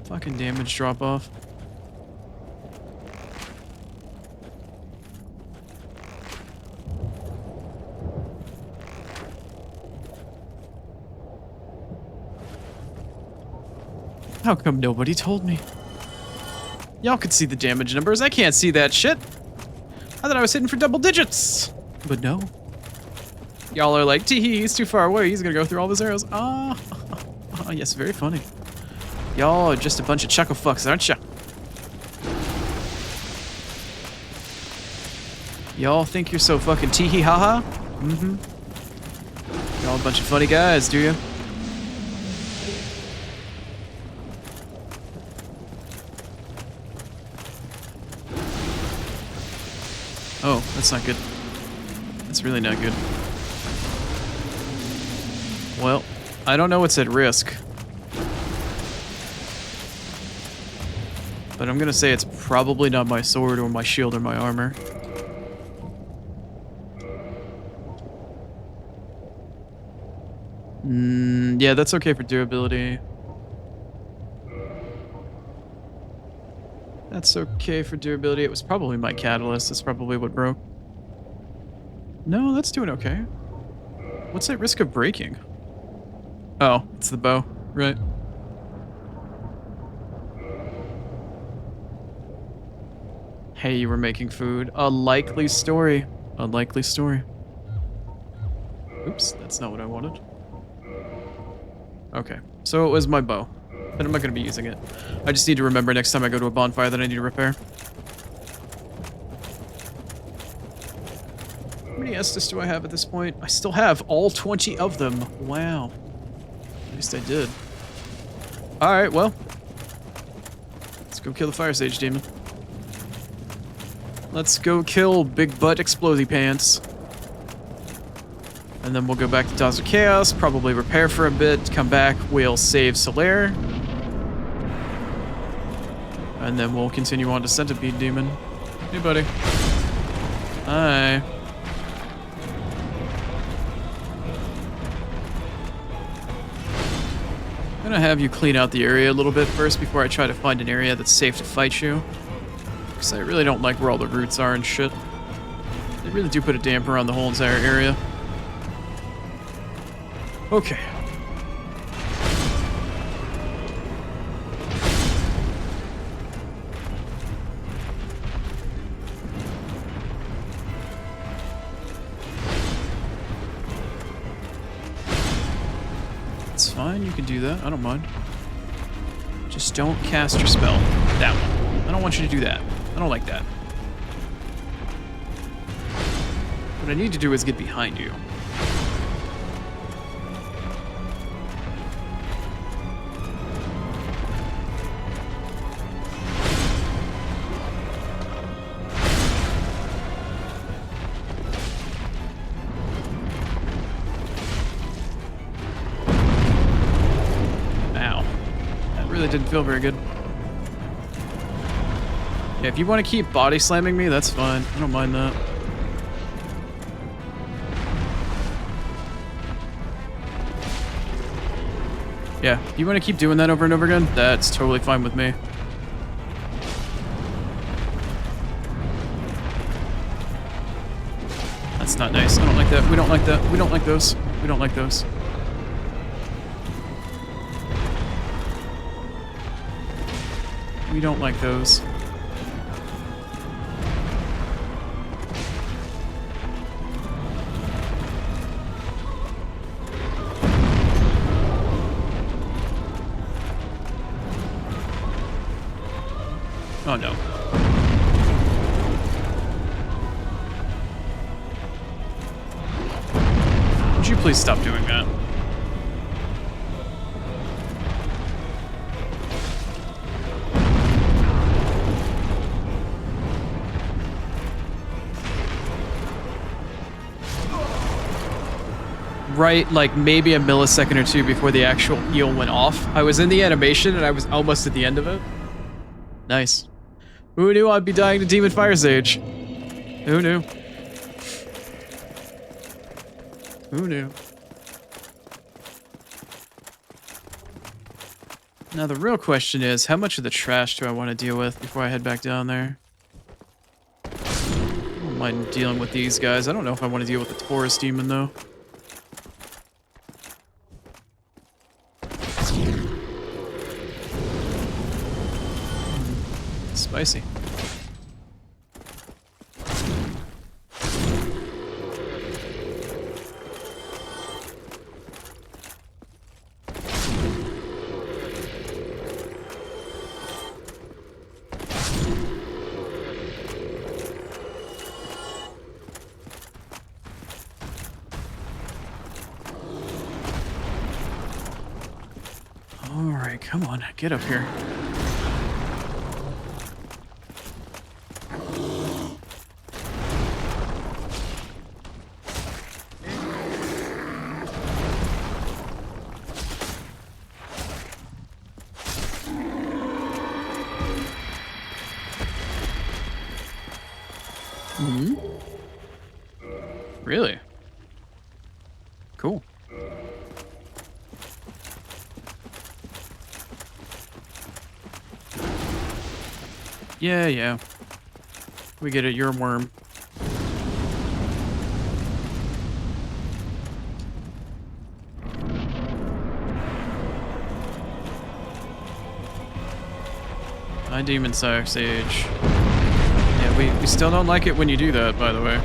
Fucking damage drop off. How come nobody told me? Y'all could see the damage numbers. I can't see that shit. I thought I was hitting for double digits. But no. Y'all are like, tee, he's too far away. He's gonna go through all his arrows. Ah, yes, very funny. Y'all are just a bunch of chuckle fucks, aren't ya? Y'all think you're so fucking tee-hee ha-ha? Mm-hmm. Y'all a bunch of funny guys, do you? Oh, that's not good. That's really not good. Well, I don't know what's at risk. But I'm gonna say it's probably not my sword or my shield or my armor. Yeah, that's okay for durability. That's okay for durability. It was probably my catalyst. That's probably what broke. No, that's doing okay. What's at risk of breaking? Oh, it's the bow. Right. Hey, you were making food. A likely story. A likely story. Oops, that's not what I wanted. Okay, so it was my bow. But I'm not going to be using it. I just need to remember next time I go to a bonfire that I need to repair. How many Estus do I have at this point? I still have all 20 of them. Wow. At least I did. Alright, well. Let's go kill the Fire Sage Demon. Let's go kill Big Butt Explodey Pants. And then we'll go back to Daws of Chaos, probably repair for a bit, come back, we'll save Solaire. And then we'll continue on to Centipede Demon. Hey, buddy. Hi. I'm gonna have you clean out the area a little bit first before I try to find an area that's safe to fight you. Because I really don't like where all the roots are and shit. They really do put a damper on the whole entire area. Okay. It's fine, you can do that. I don't mind. Just don't cast your spell. That one. I don't want you to do that. I don't like that. What I need to do is get behind you. Didn't feel very good. Yeah, if you want to keep body slamming me, that's fine. I don't mind that. Yeah, you want to keep doing that over and over again? That's totally fine with me. That's not nice. I don't like that. We don't like that. We don't like those. We don't like those. We don't like those. Oh no. Would you please stop doing that? Right, like maybe a millisecond or two before the actual eel went off. I was in the animation and I was almost at the end of it. Nice. Who knew I'd be dying to Demon Fire Sage? Who knew? Who knew? Now the real question is, how much of the trash do I want to deal with before I head back down there? I don't mind dealing with these guys. I don't know if I want to deal with the Taurus demon though. Spicy. All right, come on, get up here. Really? Cool. Yeah. We get it, you're a worm. Hi, Demon Sire Sage. Yeah, we still don't like it when you do that, by the way.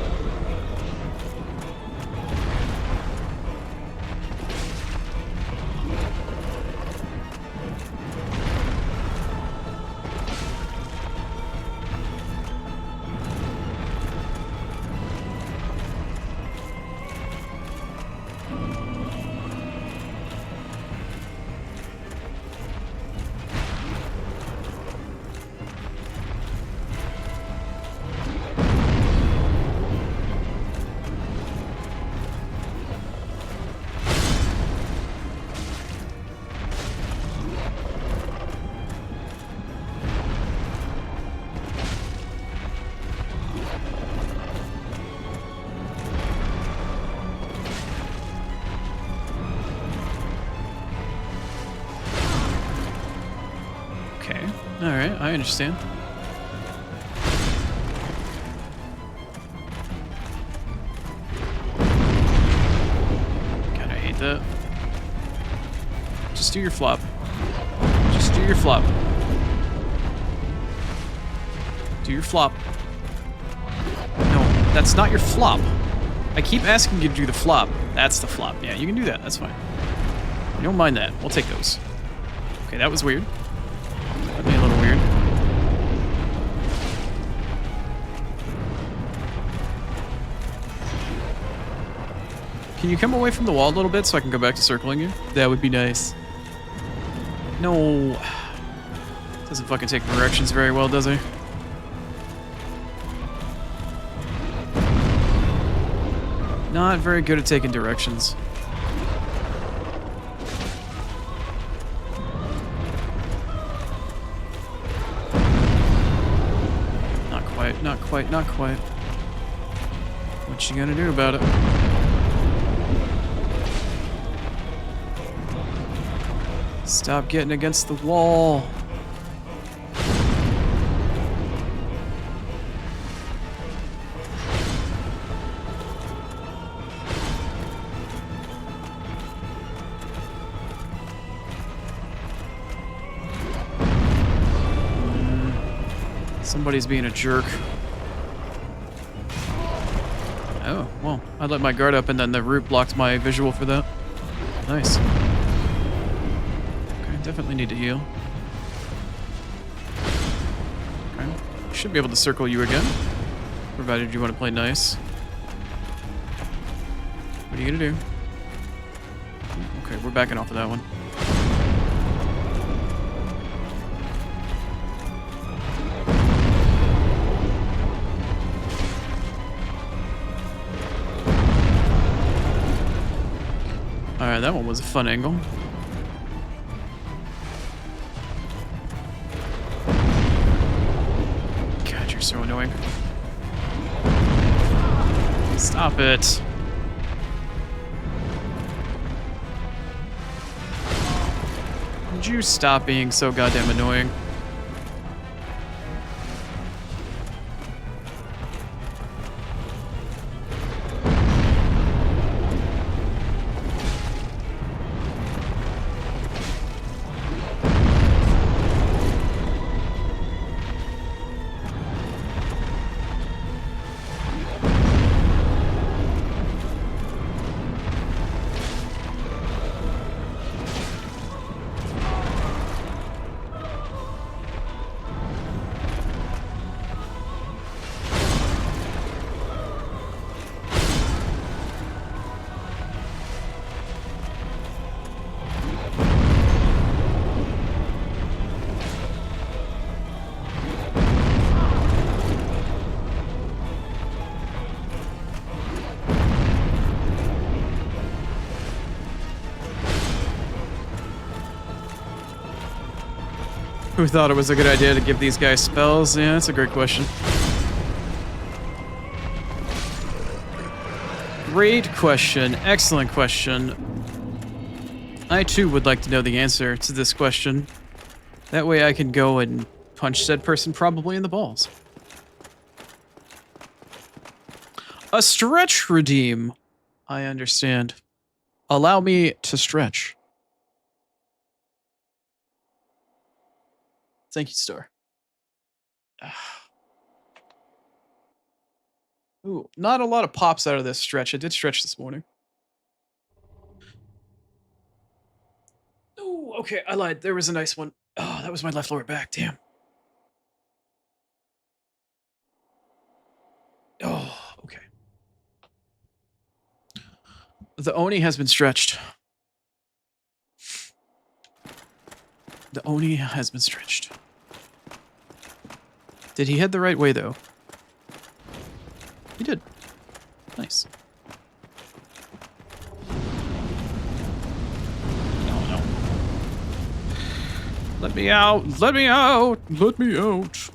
Alright, I understand. God, I hate that. Just do your flop. Just do your flop. Do your flop. No, that's not your flop. I keep asking you to do the flop. That's the flop. Yeah, you can do that. That's fine. You don't mind that. We'll take those. Okay, that was weird. That'd be a little weird. Can you come away from the wall a little bit so I can go back to circling you? That would be nice. No. Doesn't fucking take directions very well, does he? Not very good at taking directions. Not quite. What you gonna do about it? Stop getting against the wall. Somebody's being a jerk. Oh, well, I let my guard up and then the root blocked my visual for that. Nice. Okay, definitely need to heal. Okay, should be able to circle you again, provided you want to play nice. What are you gonna do? Okay, we're backing off of that one. Alright, that one was a fun angle. God, you're so annoying. Stop it. Would you stop being so goddamn annoying? Who thought it was a good idea to give these guys spells? Yeah, that's a great question. Great question. Excellent question. I too would like to know the answer to this question. That way I can go and punch said person probably in the balls. A stretch redeem. I understand. Allow me to stretch. Thank you, Star. Ooh, not a lot of pops out of this stretch. I did stretch this morning. Ooh, okay, I lied. There was a nice one. Oh, that was my left lower back. Damn. Oh, okay. The Oni has been stretched. The Oni has been stretched. Did he head the right way, though? He did. Nice. No. Let me out! Let me out! Let me out!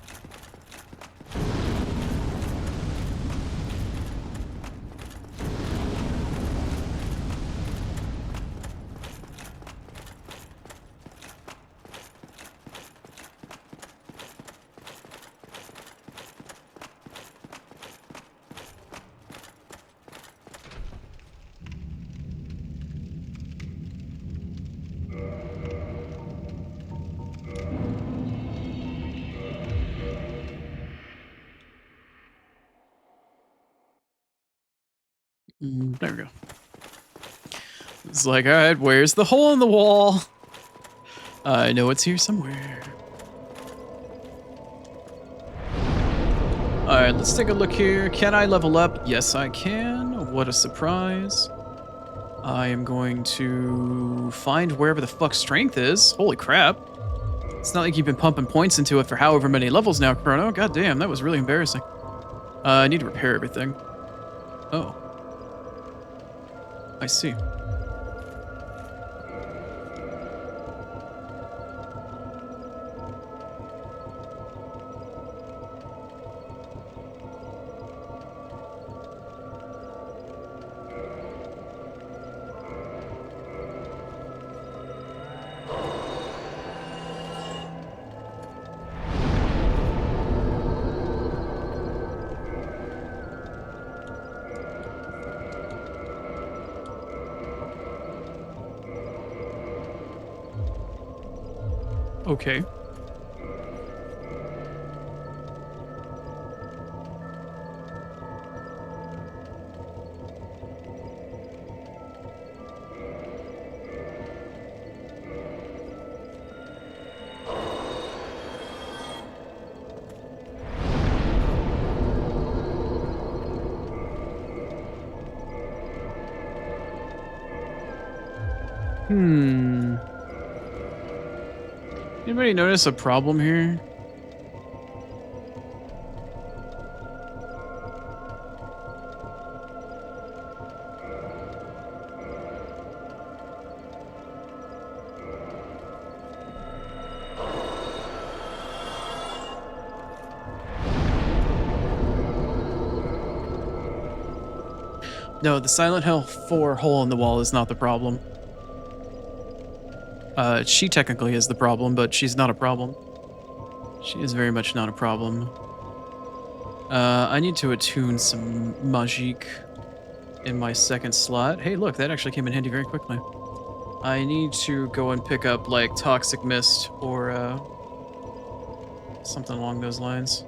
There we go. It's like, alright, where's the hole in the wall? I know it's here somewhere. Alright, let's take a look here. Can I level up? Yes, I can. What a surprise. I am going to find wherever the fuck strength is. Holy crap. It's not like you've been pumping points into it for however many levels now, Chrono. God damn, that was really embarrassing. I need to repair everything. Oh. I see. Okay. Anybody notice a problem here? No, the Silent Hill 4 hole in the wall is not the problem. She technically is the problem, but she's not a problem. She is very much not a problem. I need to attune some magic in my second slot. Hey, look, that actually came in handy very quickly. I need to go and pick up, like, Toxic Mist or, something along those lines.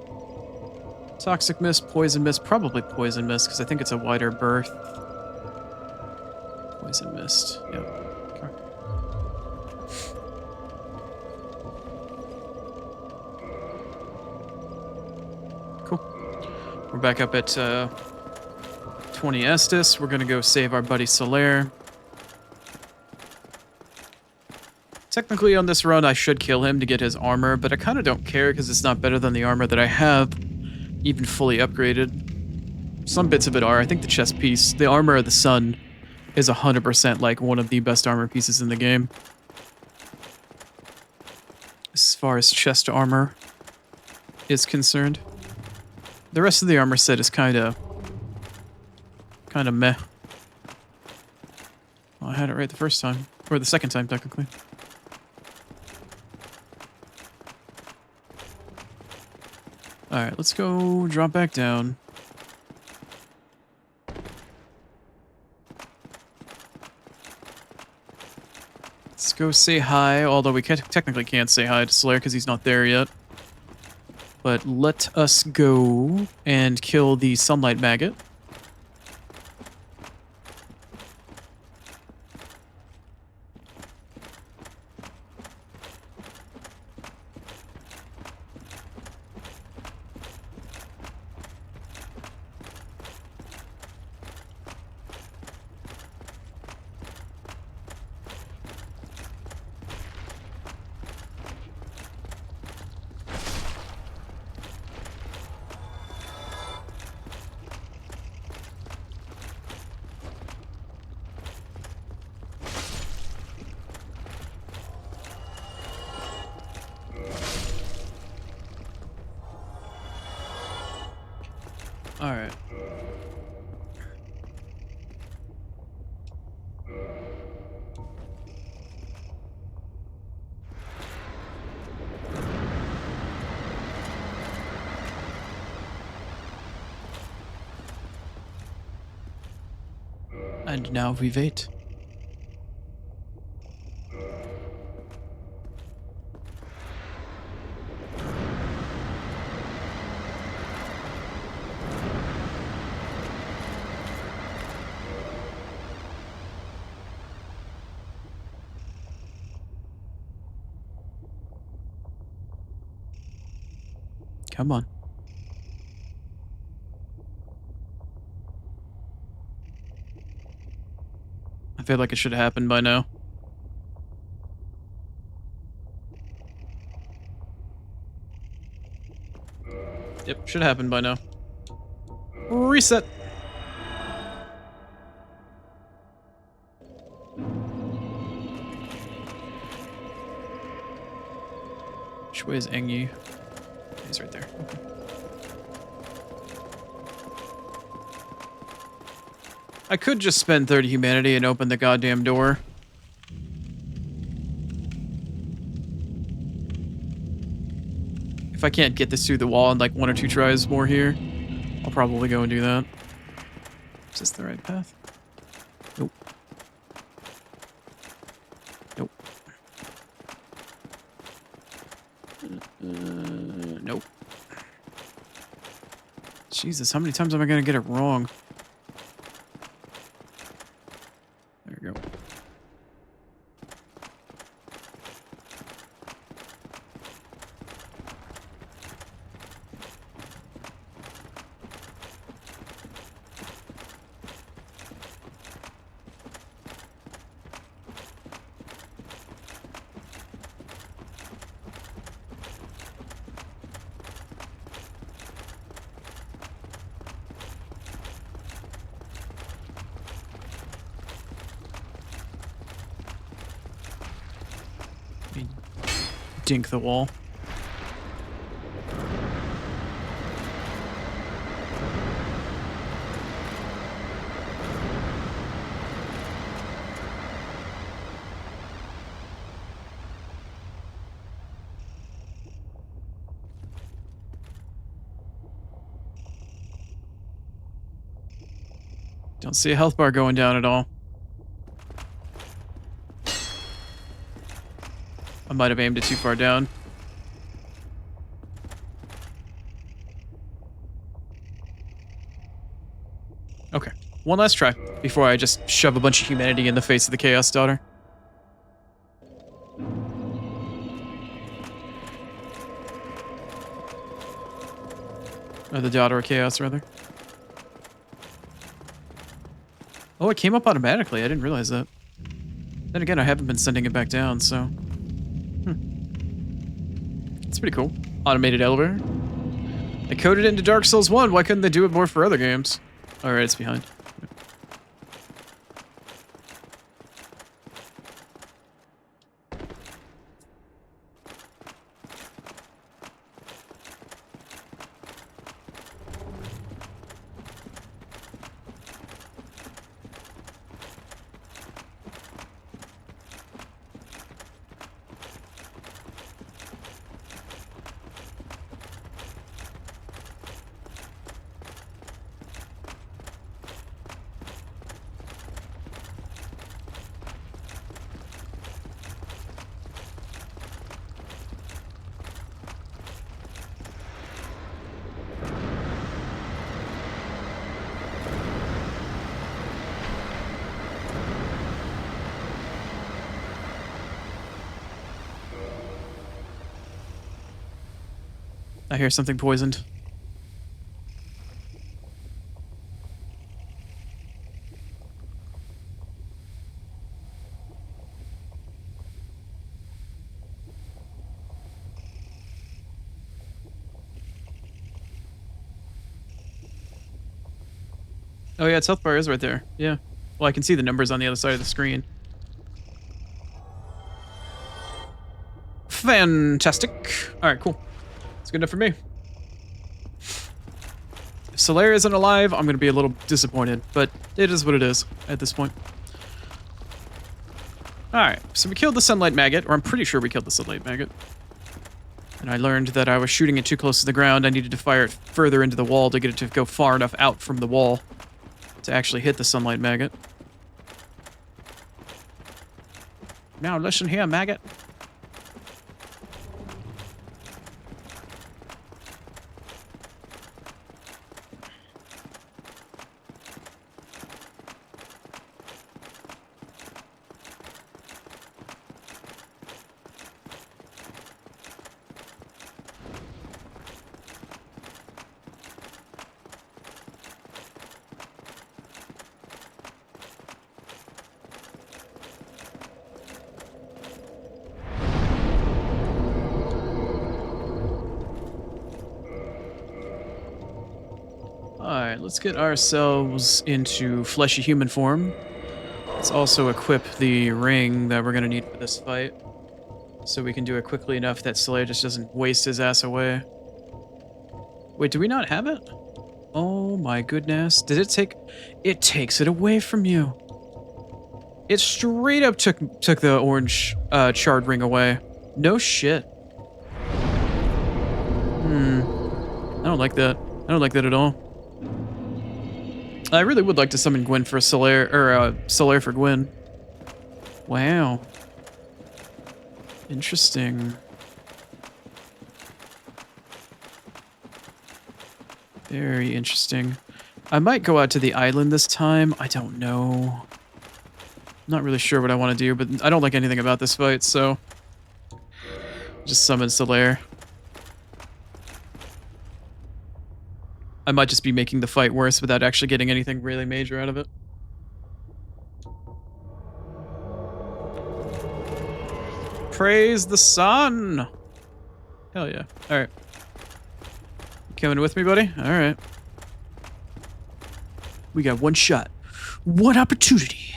Toxic Mist, Poison Mist, probably Poison Mist, because I think it's a wider berth. Poison Mist, yep. Okay. Cool. We're back up at 20 Estus. We're gonna go save our buddy Solaire. Technically on this run I should kill him to get his armor, but I kind of don't care because it's not better than the armor that I have, even fully upgraded. Some bits of it are. I think the chest piece, the armor of the sun, is 100% like one of the best armor pieces in the game. As far as chest armor is concerned. The rest of the armor set is kind of meh. Well, I had it right the first time. Or the second time, technically. Alright, let's go drop back down. Let's go say hi, although we technically can't say hi to Slayer because he's not there yet. But let us go and kill the Sunlight Maggot. Alright. And now we wait. Come on. I feel like it should have happened by now. Yep, should have happened by now. Reset. Which way is Engi? He's right there. Okay. I could just spend 30 humanity and open the goddamn door. If I can't get this through the wall in like 1 or 2 tries more here, I'll probably go and do that. Is this the right path? Nope. Nope. Nope. Jesus, how many times am I gonna get it wrong? There we go. Dink the wall. Don't see a health bar going down at all. I might have aimed it too far down. Okay, one last try before I just shove a bunch of humanity in the face of the Chaos Daughter. Or the Daughter of Chaos, rather. Oh, it came up automatically. I didn't realize that. Then again, I haven't been sending it back down, so... It's pretty cool. Automated elevator. They coded it into Dark Souls 1. Why couldn't they do it more for other games? Alright, it's behind. I hear something poisoned. Oh yeah, its health bar is right there. Yeah. Well, I can see the numbers on the other side of the screen. Fantastic. Alright, cool. It's good enough for me. If Solaire isn't alive, I'm going to be a little disappointed, but it is what it is at this point. Alright, so we killed the sunlight maggot, or I'm pretty sure we killed the sunlight maggot. And I learned that I was shooting it too close to the ground. I needed to fire it further into the wall to get it to go far enough out from the wall to actually hit the sunlight maggot. Now listen here, maggot. Alright, let's get ourselves into fleshy human form. Let's also equip the ring that we're going to need for this fight, so we can do it quickly enough that Slayer just doesn't waste his ass away. Wait, do we not have it? Oh my goodness. Did it take... It takes it away from you. It straight up took the orange charred ring away. No shit. I don't like that. I don't like that at all. I really would like to summon Gwen for Solaire, or Solaire for Gwen. Wow. Interesting. Very interesting. I might go out to the island this time. I don't know. Not really sure what I want to do, but I don't like anything about this fight, so just summon Solaire. I might just be making the fight worse without actually getting anything really major out of it. Praise the sun! Hell yeah. Alright. You coming with me, buddy? Alright. We got one shot. One opportunity.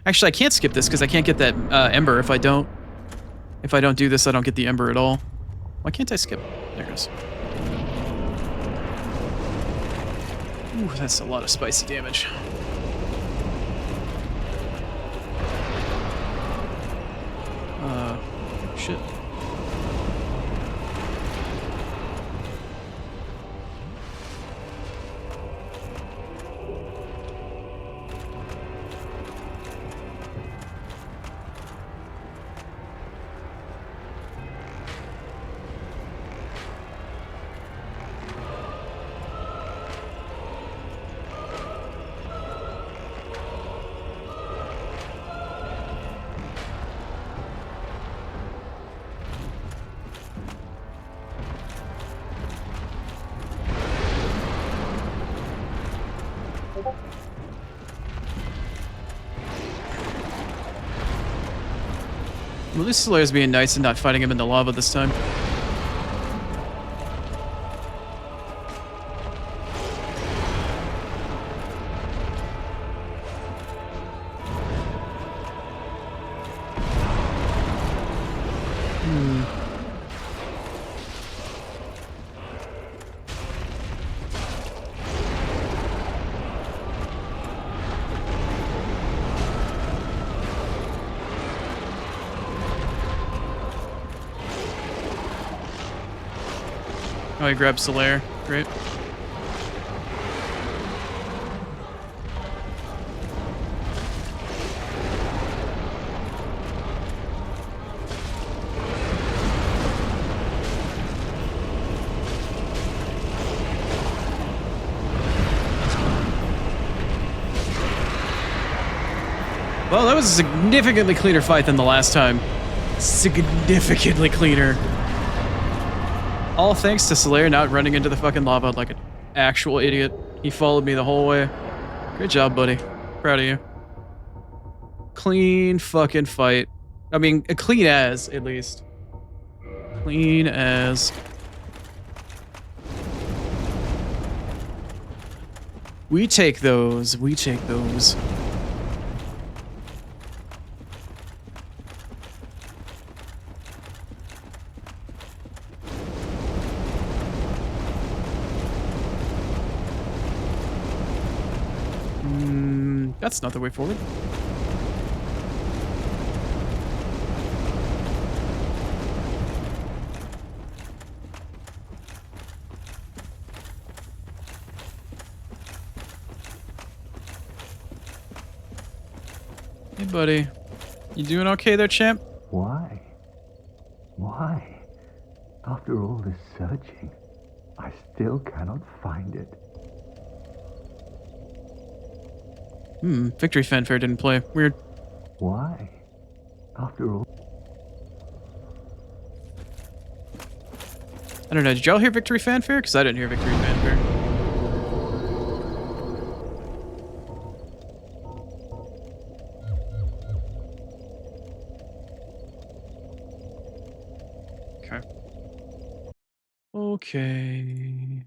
Actually, I can't skip this because I can't get that ember if I don't. If I don't do this, I don't get the ember at all. Why can't I skip? There it goes. Ooh, that's a lot of spicy damage. Shit. Well, at least Solaire's being nice and not fighting him in the lava this time. Oh, he grabbed Solaire. Great. Well, that was a significantly cleaner fight than the last time. Significantly cleaner. All thanks to Solaire not running into the fucking lava like an actual idiot. He followed me the whole way. Good job, buddy. Proud of you. Clean fucking fight. I mean, clean as, at least. Clean as. We take those. We take those. That's not the way forward. Hey, buddy. You doing okay there, champ? Why? Why? After all this searching, I still cannot find it. Victory fanfare didn't play. Weird. Why? After all... I don't know. Did y'all hear victory fanfare? Because I didn't hear victory fanfare. Okay. Okay.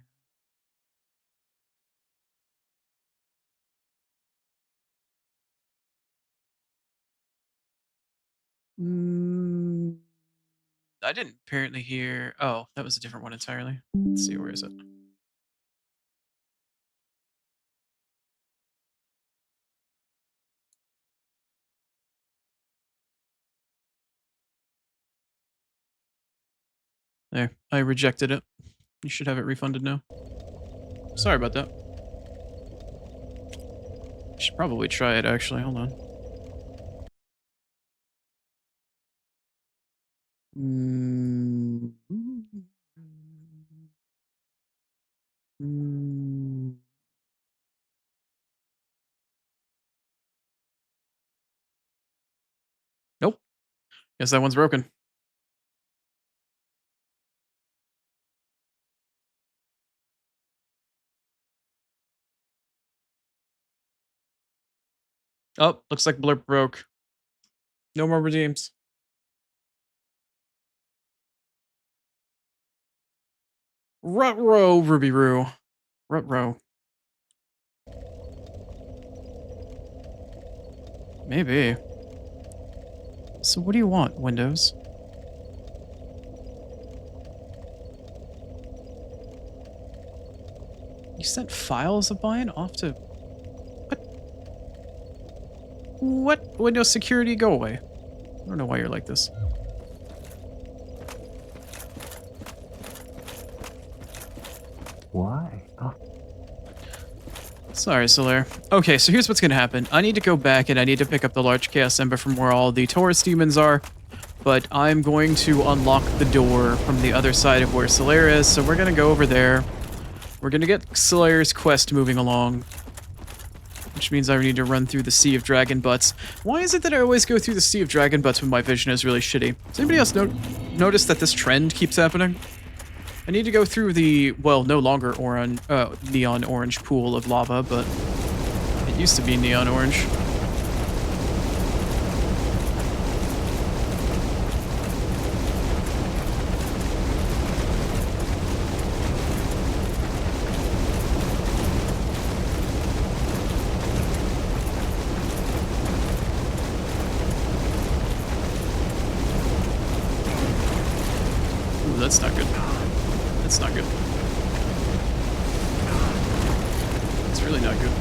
I didn't apparently hear... Oh, that was a different one entirely. Let's see, where is it? There, I rejected it. You should have it refunded now. Sorry about that. I should probably try it, actually. Hold on. Guess that one's broken. Oh, looks like Blurp broke. No more redeems. Rut-row, Ruby-roo. Rut-row. Maybe. So what do you want, Windows? You sent files of mine off to... What? What? Windows security, go away. I don't know why you're like this. Why? Oh, Sorry, Solaire. Okay, so here's what's gonna happen. I need to go back and I need to pick up the large Chaos Ember from where all the Taurus demons are, but I'm going to unlock the door from the other side of where Solaire is, so we're gonna go over there. We're gonna get Solaire's quest moving along, which means I need to run through the Sea of Dragon Butts. Why is it that I always go through the Sea of Dragon Butts when my vision is really shitty? Does anybody else notice that this trend keeps happening? I need to go through the, well, no longer neon orange pool of lava, but it used to be neon orange. Ooh, that's not good. That's not good. It's really not good.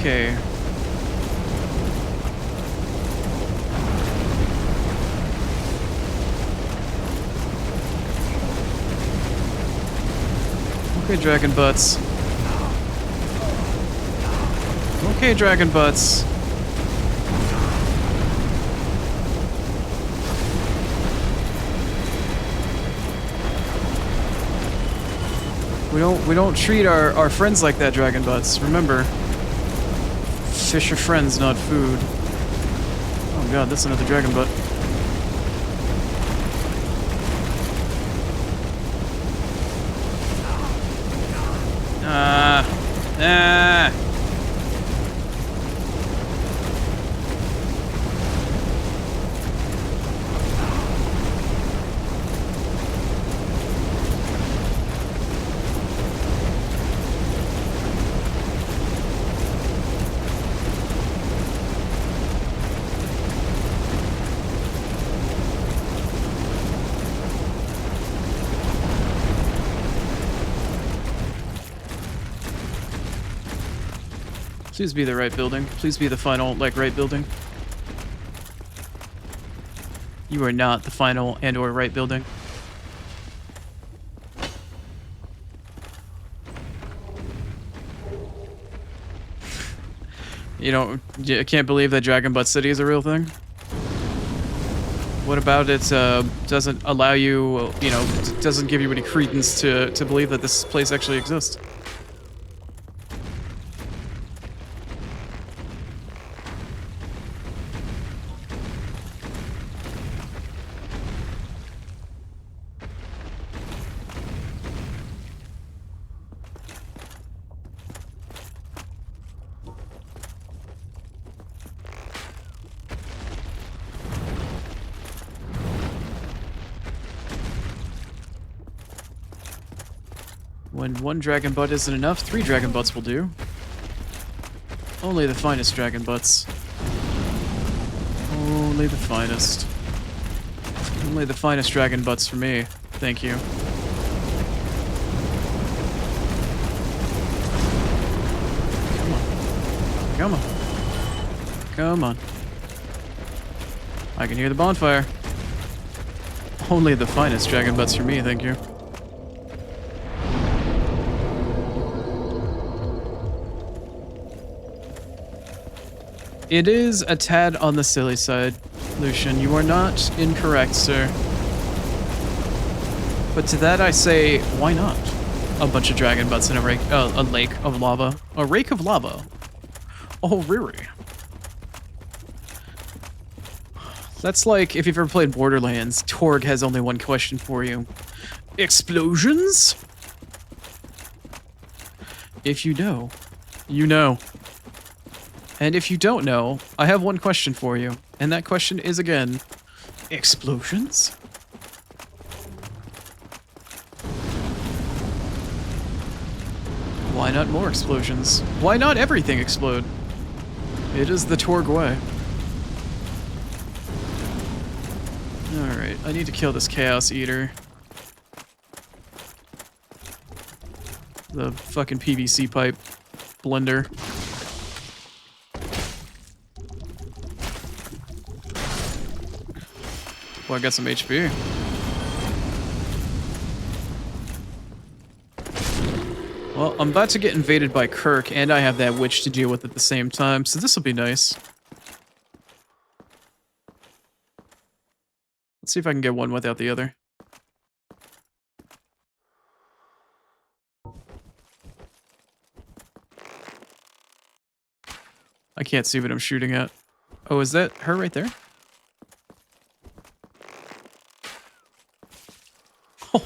Okay. Okay, Dragon Butts. Okay, Dragon Butts. We don't treat our friends like that, Dragon Butts. Remember, fish are friends, not food. Oh god, that's another Dragon Butt. Ah. Please be the right building. Please be the final, right building. You are not the final and or right building. I can't believe that Dragon Butt City is a real thing. What about it doesn't allow you, doesn't give you any credence to believe that this place actually exists? When one Dragon Butt isn't enough, 3 Dragon Butts will do. Only the finest Dragon Butts. Only the finest. Only the finest Dragon Butts for me. Thank you. Come on. Come on. Come on. I can hear the bonfire. Only the finest Dragon Butts for me, thank you. It is a tad on the silly side, Lucian. You are not incorrect, sir. But to that I say, why not? a bunch of dragon butts in a lake of lava. A rake of lava. Oh, really? That's like if you've ever played Borderlands, Torg has only one question for you. Explosions? If you know, you know. And if you don't know, I have one question for you. And that question is again, explosions? Why not more explosions? Why not everything explode? It is the Torg way. Alright, I need to kill this Chaos Eater. The fucking PVC pipe blender. Well, I got some HP. Well, I'm about to get invaded by Kirk, and I have that witch to deal with at the same time, so this will be nice. Let's see if I can get one without the other. I can't see what I'm shooting at. Oh, is that her right there?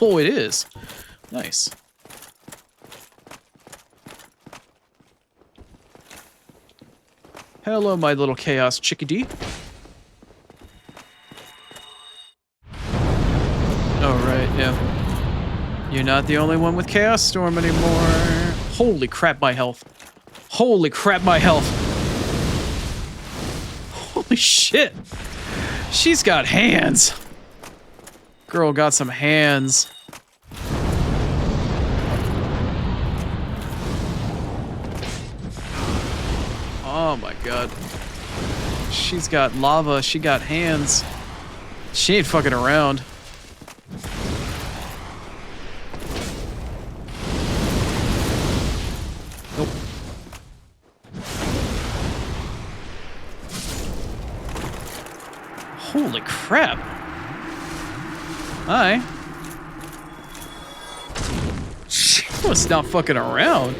Oh, it is. Nice. Hello, my little chaos chickadee. Oh, right, yeah. You're not the only one with Chaos Storm anymore. Holy crap, my health. Holy crap, my health. Holy shit. She's got hands. Girl got some hands. Oh my god. She's got lava. She got hands. She ain't fucking around. Nope. Holy crap. Hi. She was not fucking around.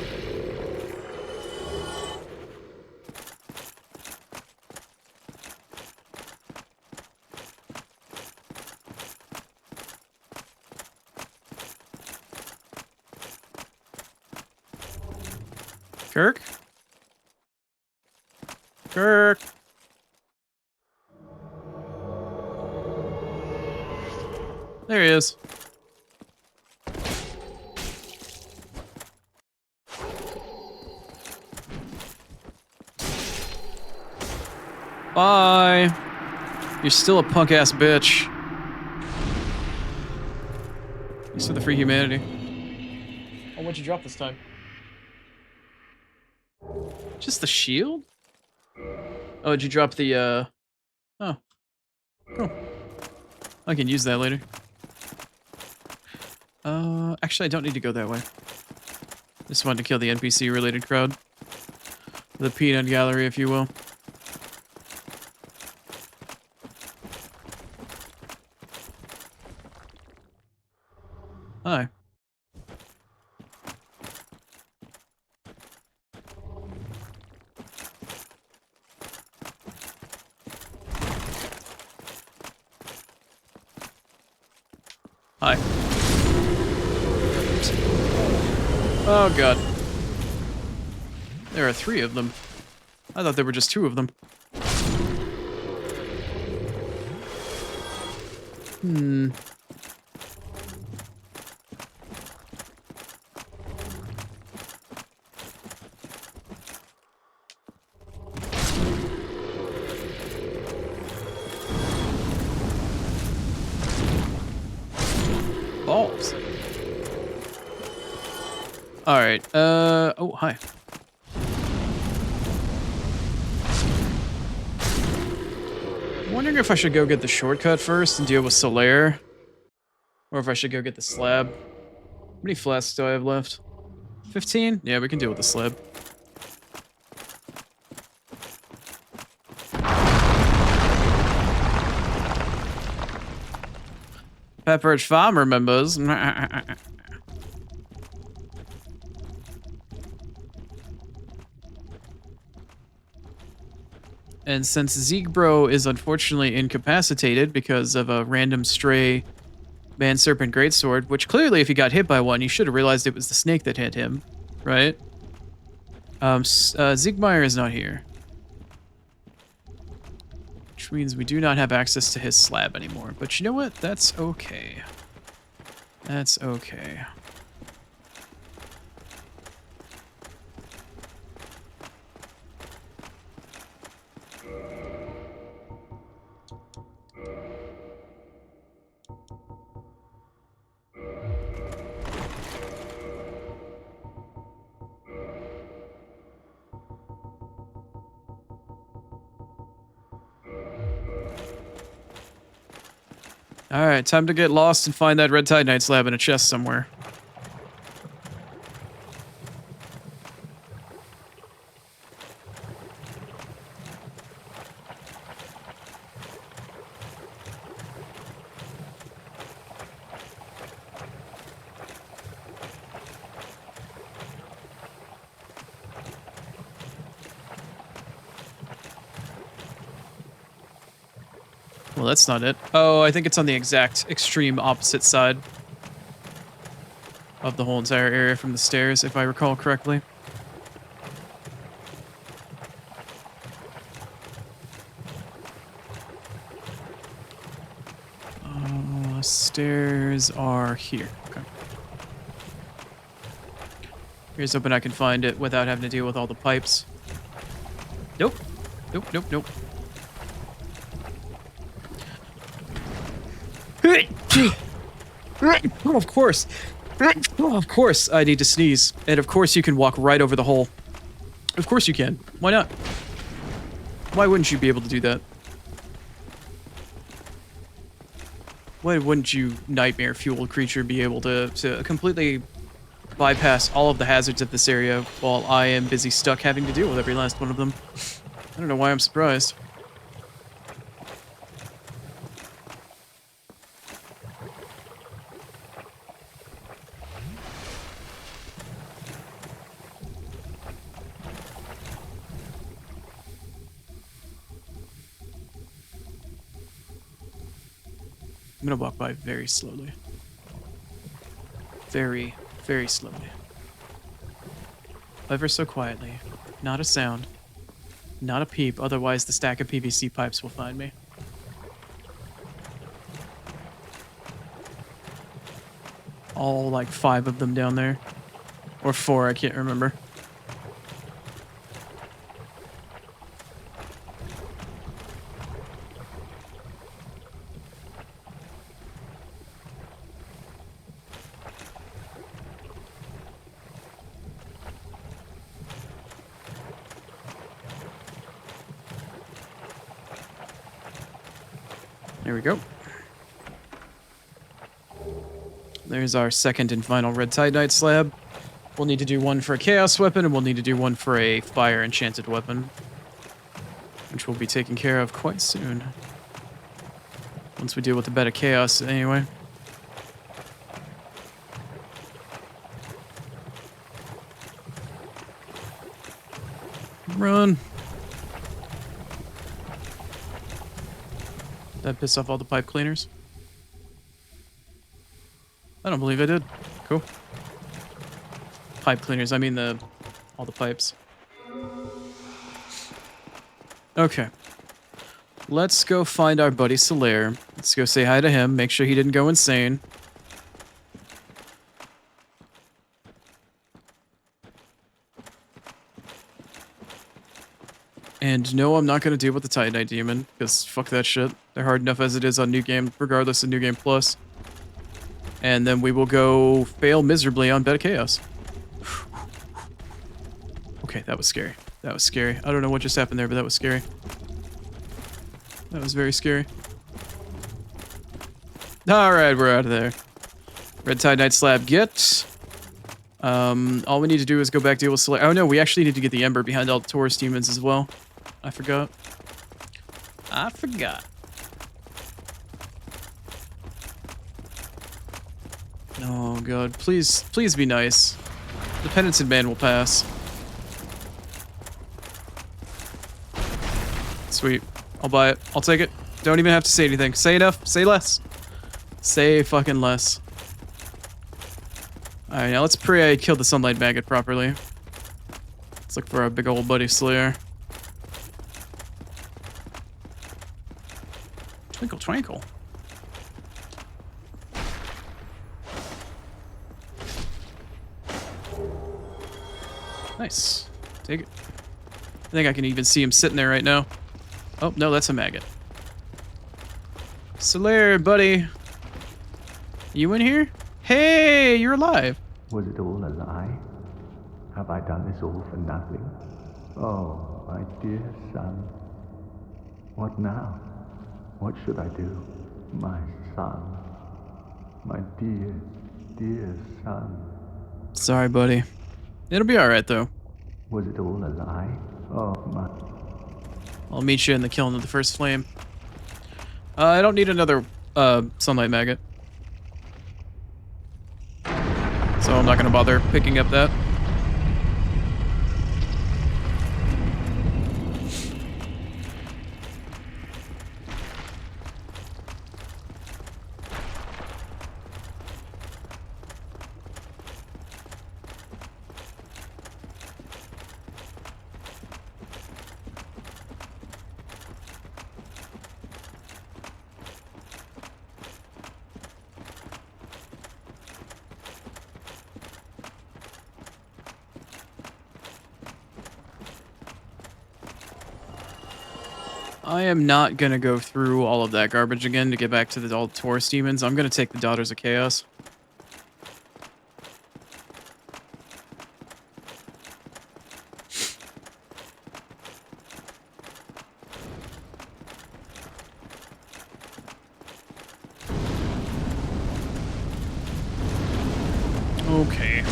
Kirk? Kirk? There he is. Bye. You're still a punk-ass bitch. Thanks for the free humanity. Oh, what'd you drop this time? Just the shield? Oh, did you drop the, Oh. Cool. I can use that later. Actually, I don't need to go that way. Just wanted to kill the NPC-related crowd. The peanut gallery, if you will. Hi. Hi. Oh god. There are 3 of them. I thought there were just 2 of them. Hmm. Balls. Alright, oh, hi. I'm wondering if I should go get the shortcut first and deal with Solaire. Or if I should go get the slab. How many flasks do I have left? 15? Yeah, we can deal with the slab. Pepperidge Farm remembers. And since Zeegbro is unfortunately incapacitated because of a random stray Man Serpent Greatsword, which clearly if he got hit by one, you should have realized it was the snake that hit him, right? Siegmeyer is not here. Which means we do not have access to his slab anymore. But you know what? That's okay. That's okay. Alright, time to get lost and find that Red Titanite slab in a chest somewhere. Well, that's not it. Oh, I think it's on the exact extreme opposite side of the whole entire area from the stairs, if I recall correctly. Stairs are here. Okay. Here's hoping I can find it without having to deal with all the pipes. Nope. Nope, nope, nope. Oh, of course. Oh, of course I need to sneeze. And of course you can walk right over the hole. Of course you can. Why not? Why wouldn't you be able to do that? Why wouldn't you, nightmare fuel creature, be able to completely bypass all of the hazards of this area while I am busy stuck having to deal with every last one of them? I don't know why I'm surprised. I'm gonna walk by very slowly. Very, very slowly. Ever so quietly. Not a sound. Not a peep, otherwise the stack of PVC pipes will find me. All like 5 of them down there. Or 4, I can't remember. There we go. There's our second and final Red Titanite slab. We'll need to do one for a Chaos weapon, and we'll need to do one for a Fire Enchanted weapon. Which we'll be taking care of quite soon. Once we deal with the bed of Chaos, anyway. Run! That piss off all the pipe cleaners? I don't believe I did. Cool. Pipe cleaners, I mean all the pipes. Okay. Let's go find our buddy Solaire. Let's go say hi to him, make sure he didn't go insane. And no, I'm not going to deal with the Titanite Demon, because fuck that shit. They're hard enough as it is on New Game, regardless of New Game Plus. And then we will go fail miserably on Bed of Chaos. Okay, that was scary. That was scary. I don't know what just happened there, but that was scary. That was very scary. Alright, we're out of there. Red Titanite slab get. All we need to do is go back deal with Solaire. Oh no, we actually need to get the Ember behind all the Taurus demons as well. I forgot. I forgot. Oh god, please, please be nice. The Penitent Man will pass. Sweet. I'll buy it. I'll take it. Don't even have to say anything. Say enough. Say less. Say fucking less. Alright, now let's pray I killed the sunlight maggot properly. Let's look for our big old buddy Slayer. Twinkle, twinkle. Nice. Take it. I think I can even see him sitting there right now. Oh, no, that's a maggot. Slayer, buddy. You in here? Hey, you're alive. Was it all a lie? Have I done this all for nothing? Oh, my dear son. What now? What should I do? My son. My dear, dear son. Sorry, buddy. It'll be alright, though. Was it all a lie? Oh, my... I'll meet you in the kiln of the first flame. I don't need another sunlight maggot. So I'm not gonna bother picking up that. I am not gonna go through all of that garbage again to get back to all the Taurus demons. I'm gonna take the Daughters of Chaos. Okay.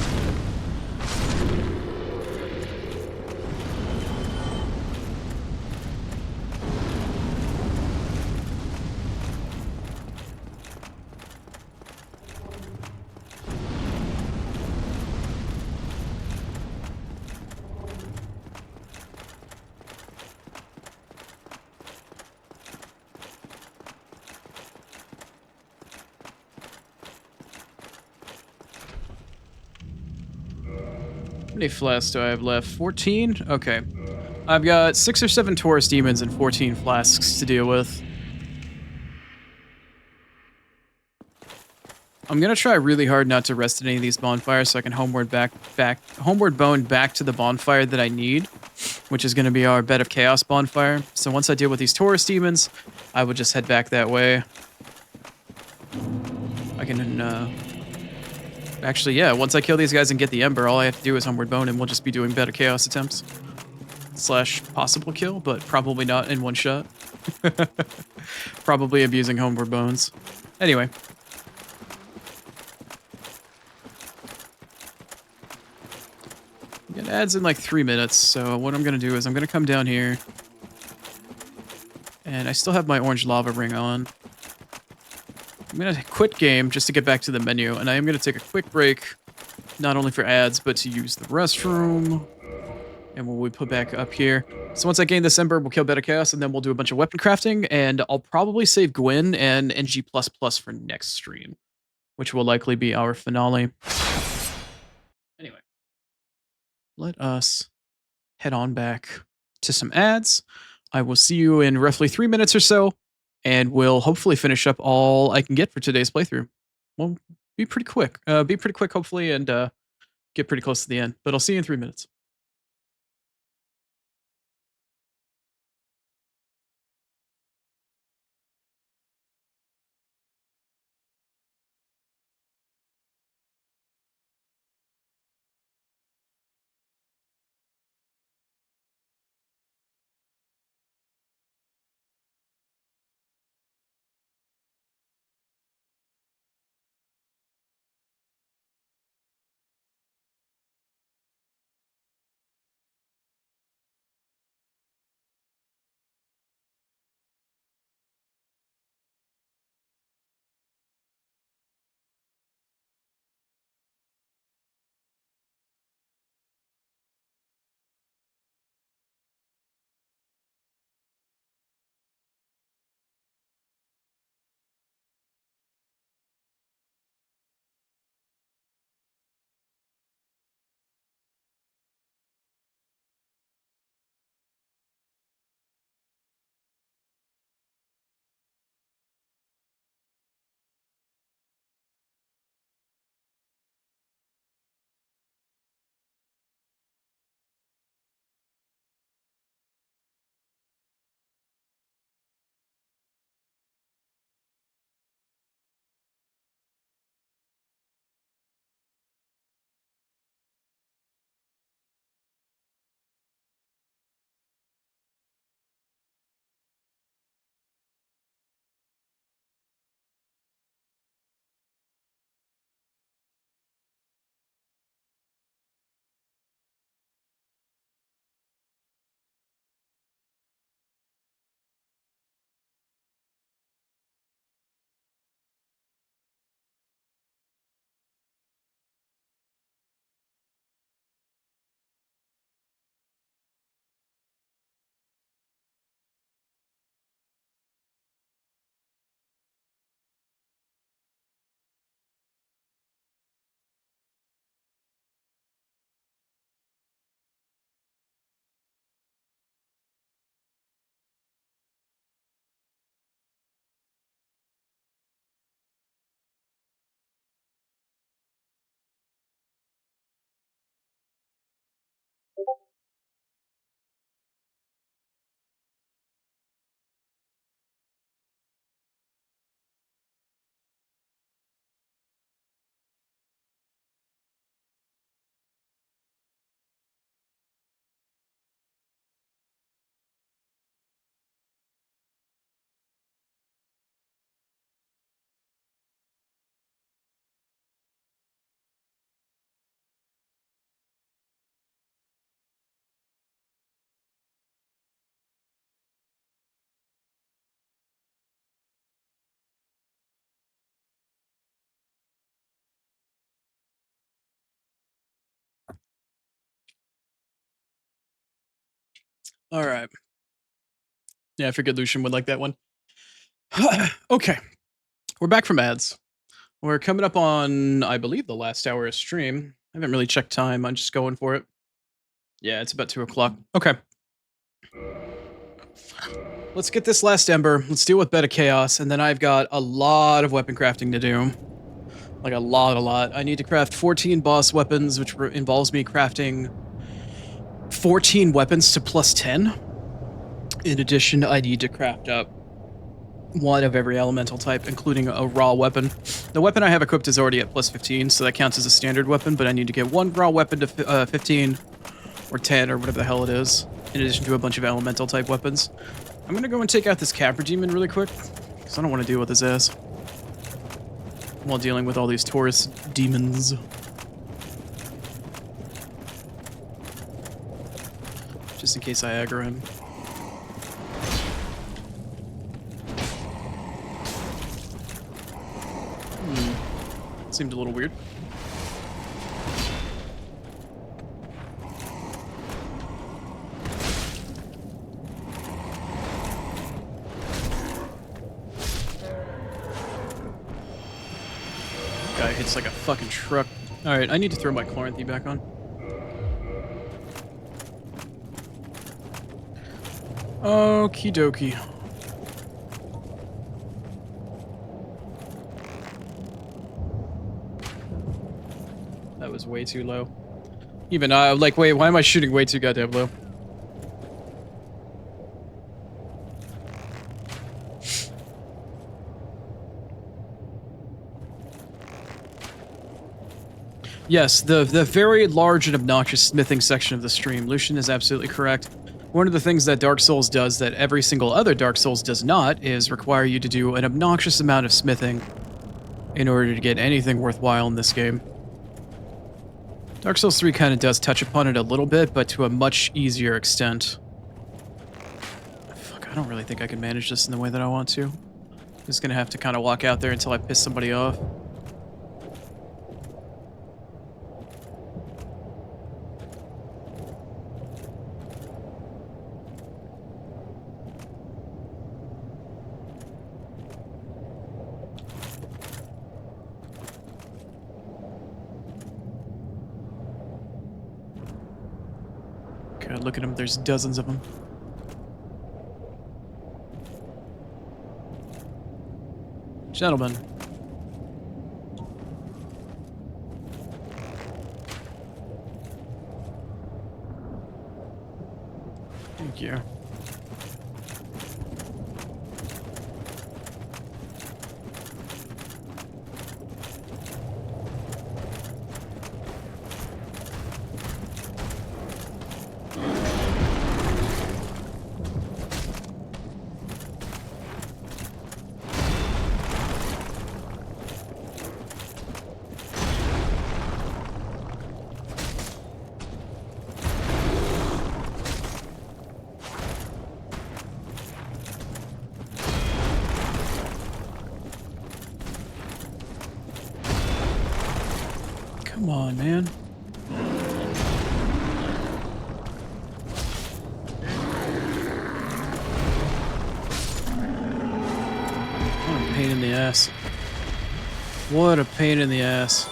How many flasks do I have left? 14? Okay. I've got 6 or 7 Taurus demons and 14 flasks to deal with. I'm gonna try really hard not to rest at any of these bonfires so I can homeward bone back to the bonfire that I need, which is gonna be our Bed of Chaos bonfire. So once I deal with these Taurus demons, I would just head back that way. I can, actually, yeah, once I kill these guys and get the Ember, all I have to do is homeward bone and we'll just be doing Bed of Chaos attempts. / possible kill, but probably not in one shot. Probably abusing homeward bones. Anyway. It adds in like 3 minutes, so what I'm gonna do is I'm gonna come down here. And I still have my orange lava ring on. I'm gonna quit game just to get back to the menu, and I am gonna take a quick break, not only for ads, but to use the restroom. And we'll we put back up here. So once I gain this Ember, we'll kill Beta Chaos, and then we'll do a bunch of weapon crafting, and I'll probably save Gwyn and NG++ for next stream, which will likely be our finale. Anyway, let us head on back to some ads. I will see you in roughly 3 minutes or so, and we'll hopefully finish up all I can get for today's playthrough. Well, be pretty quick. Hopefully, and get pretty close to the end. But I'll see you in 3 minutes. All right. Yeah, I figured Lucian would like that one. Okay. We're back from ads. We're coming up on, I believe, the last hour of stream. I haven't really checked time. I'm just going for it. Yeah, it's about 2 o'clock. Okay. Let's get this last ember. Let's deal with Bed of Chaos, and then I've got a lot of weapon crafting to do. Like a lot. I need to craft 14 boss weapons, which involves me crafting 14 weapons to plus 10. In addition, I need to craft up one of every elemental type, including a raw weapon. The weapon I have equipped is already at plus 15, so that counts as a standard weapon, but I need to get one raw weapon to 15 or 10 or whatever the hell it is, in addition to a bunch of elemental type weapons. I'm gonna go and take out this Capra Demon really quick, because I don't want to deal with his ass while dealing with all these Taurus demons. Just in case I aggro him. Seemed a little weird. Guy hits like a fucking truck. Alright, I need to throw my Chloranthy back on. Okie dokie. That was way too low. Even, like, wait, why am I shooting way too goddamn low? Yes, the very large and obnoxious smithing section of the stream. Lucian is absolutely correct. One of the things that Dark Souls does that every single other Dark Souls does not is require you to do an obnoxious amount of smithing in order to get anything worthwhile in this game. Dark Souls 3 kind of does touch upon it a little bit, but to a much easier extent. Fuck, I don't really think I can manage this in the way that I want to. I'm just gonna have to kind of walk out there until I piss somebody off. God, look at him. There's dozens of them. Gentlemen. Thank you. Come on, man. What a pain in the ass. What a pain in the ass.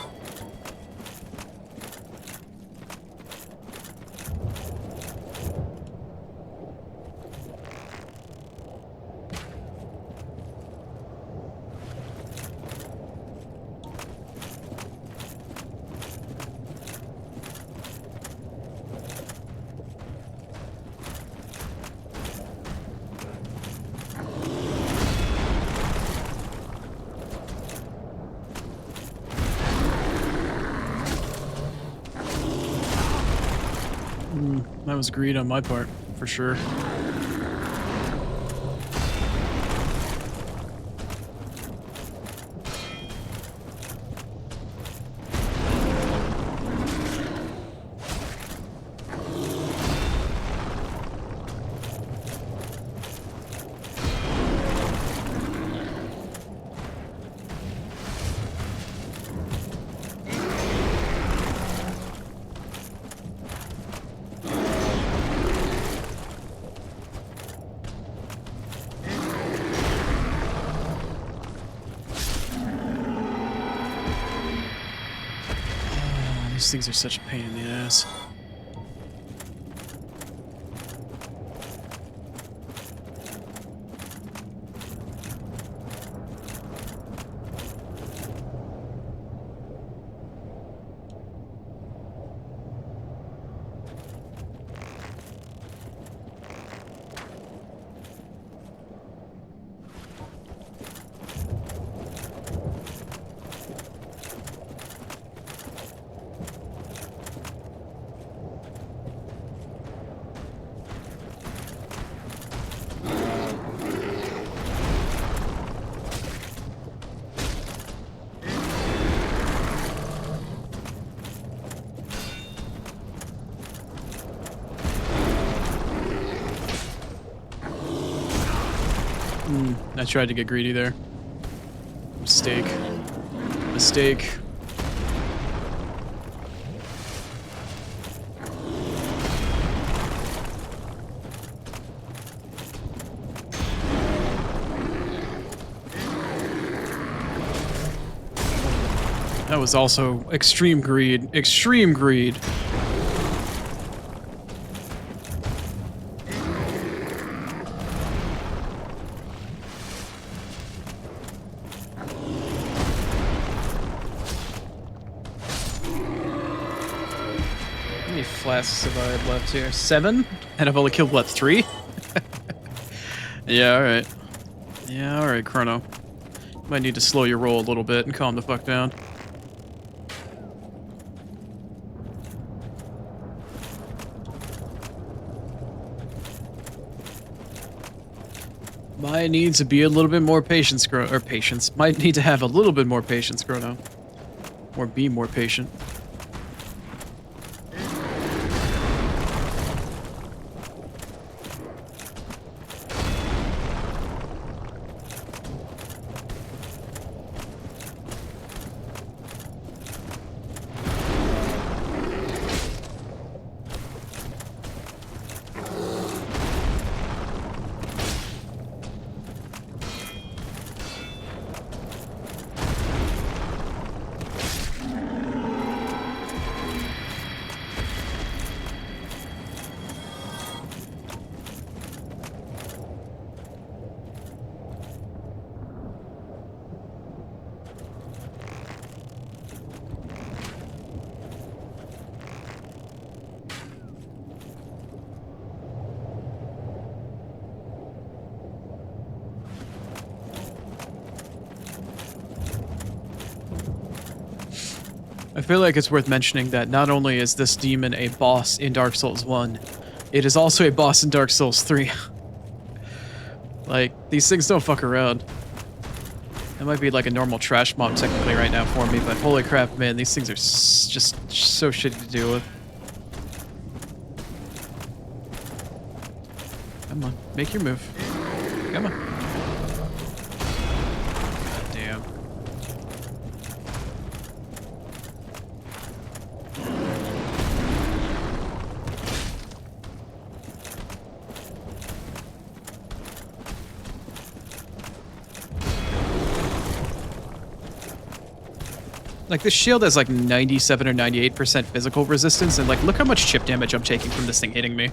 That was greed on my part, for sure. These things are such a pain in the ass. I tried to get greedy there. Mistake. Mistake. That was also extreme greed. Extreme greed. How many flasks have I left here? 7? And I've only killed, what, 3? Yeah, alright. Yeah, alright, Chrono. Might need to slow your roll a little bit and calm the fuck down. Might need to be a little bit more patience, or patience. Might need to have a little bit more patience, Chrono. Or be more patient. I feel like it's worth mentioning that not only is this demon a boss in Dark Souls 1, it is also a boss in Dark Souls 3. Like, these things don't fuck around. It might be like a normal trash mob technically right now for me, but holy crap, man, these things are just so shitty to deal with. Come on, make your move. Come on. God damn. Like, this shield has like 97 or 98% physical resistance, and like, look how much chip damage I'm taking from this thing hitting me.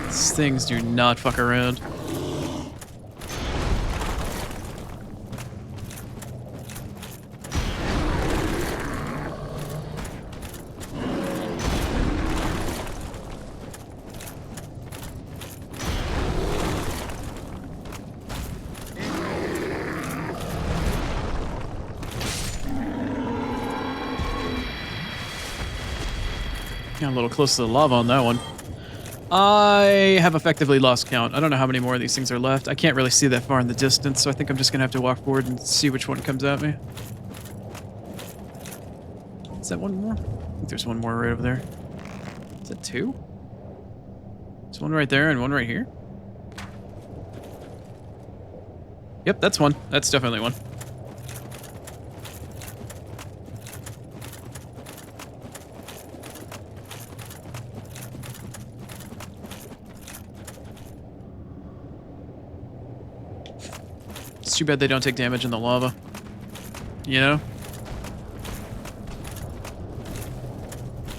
These things do not fuck around. Got a little close to the lava on that one. I have effectively lost count. I don't know how many more of these things are left. I can't really see that far in the distance, so I think I'm just gonna have to walk forward and see which one comes at me. Is that one more? I think there's one more right over there. Is that 2? There's one right there and one right here. Yep, that's one. That's definitely one. It's too bad they don't take damage in the lava. You know?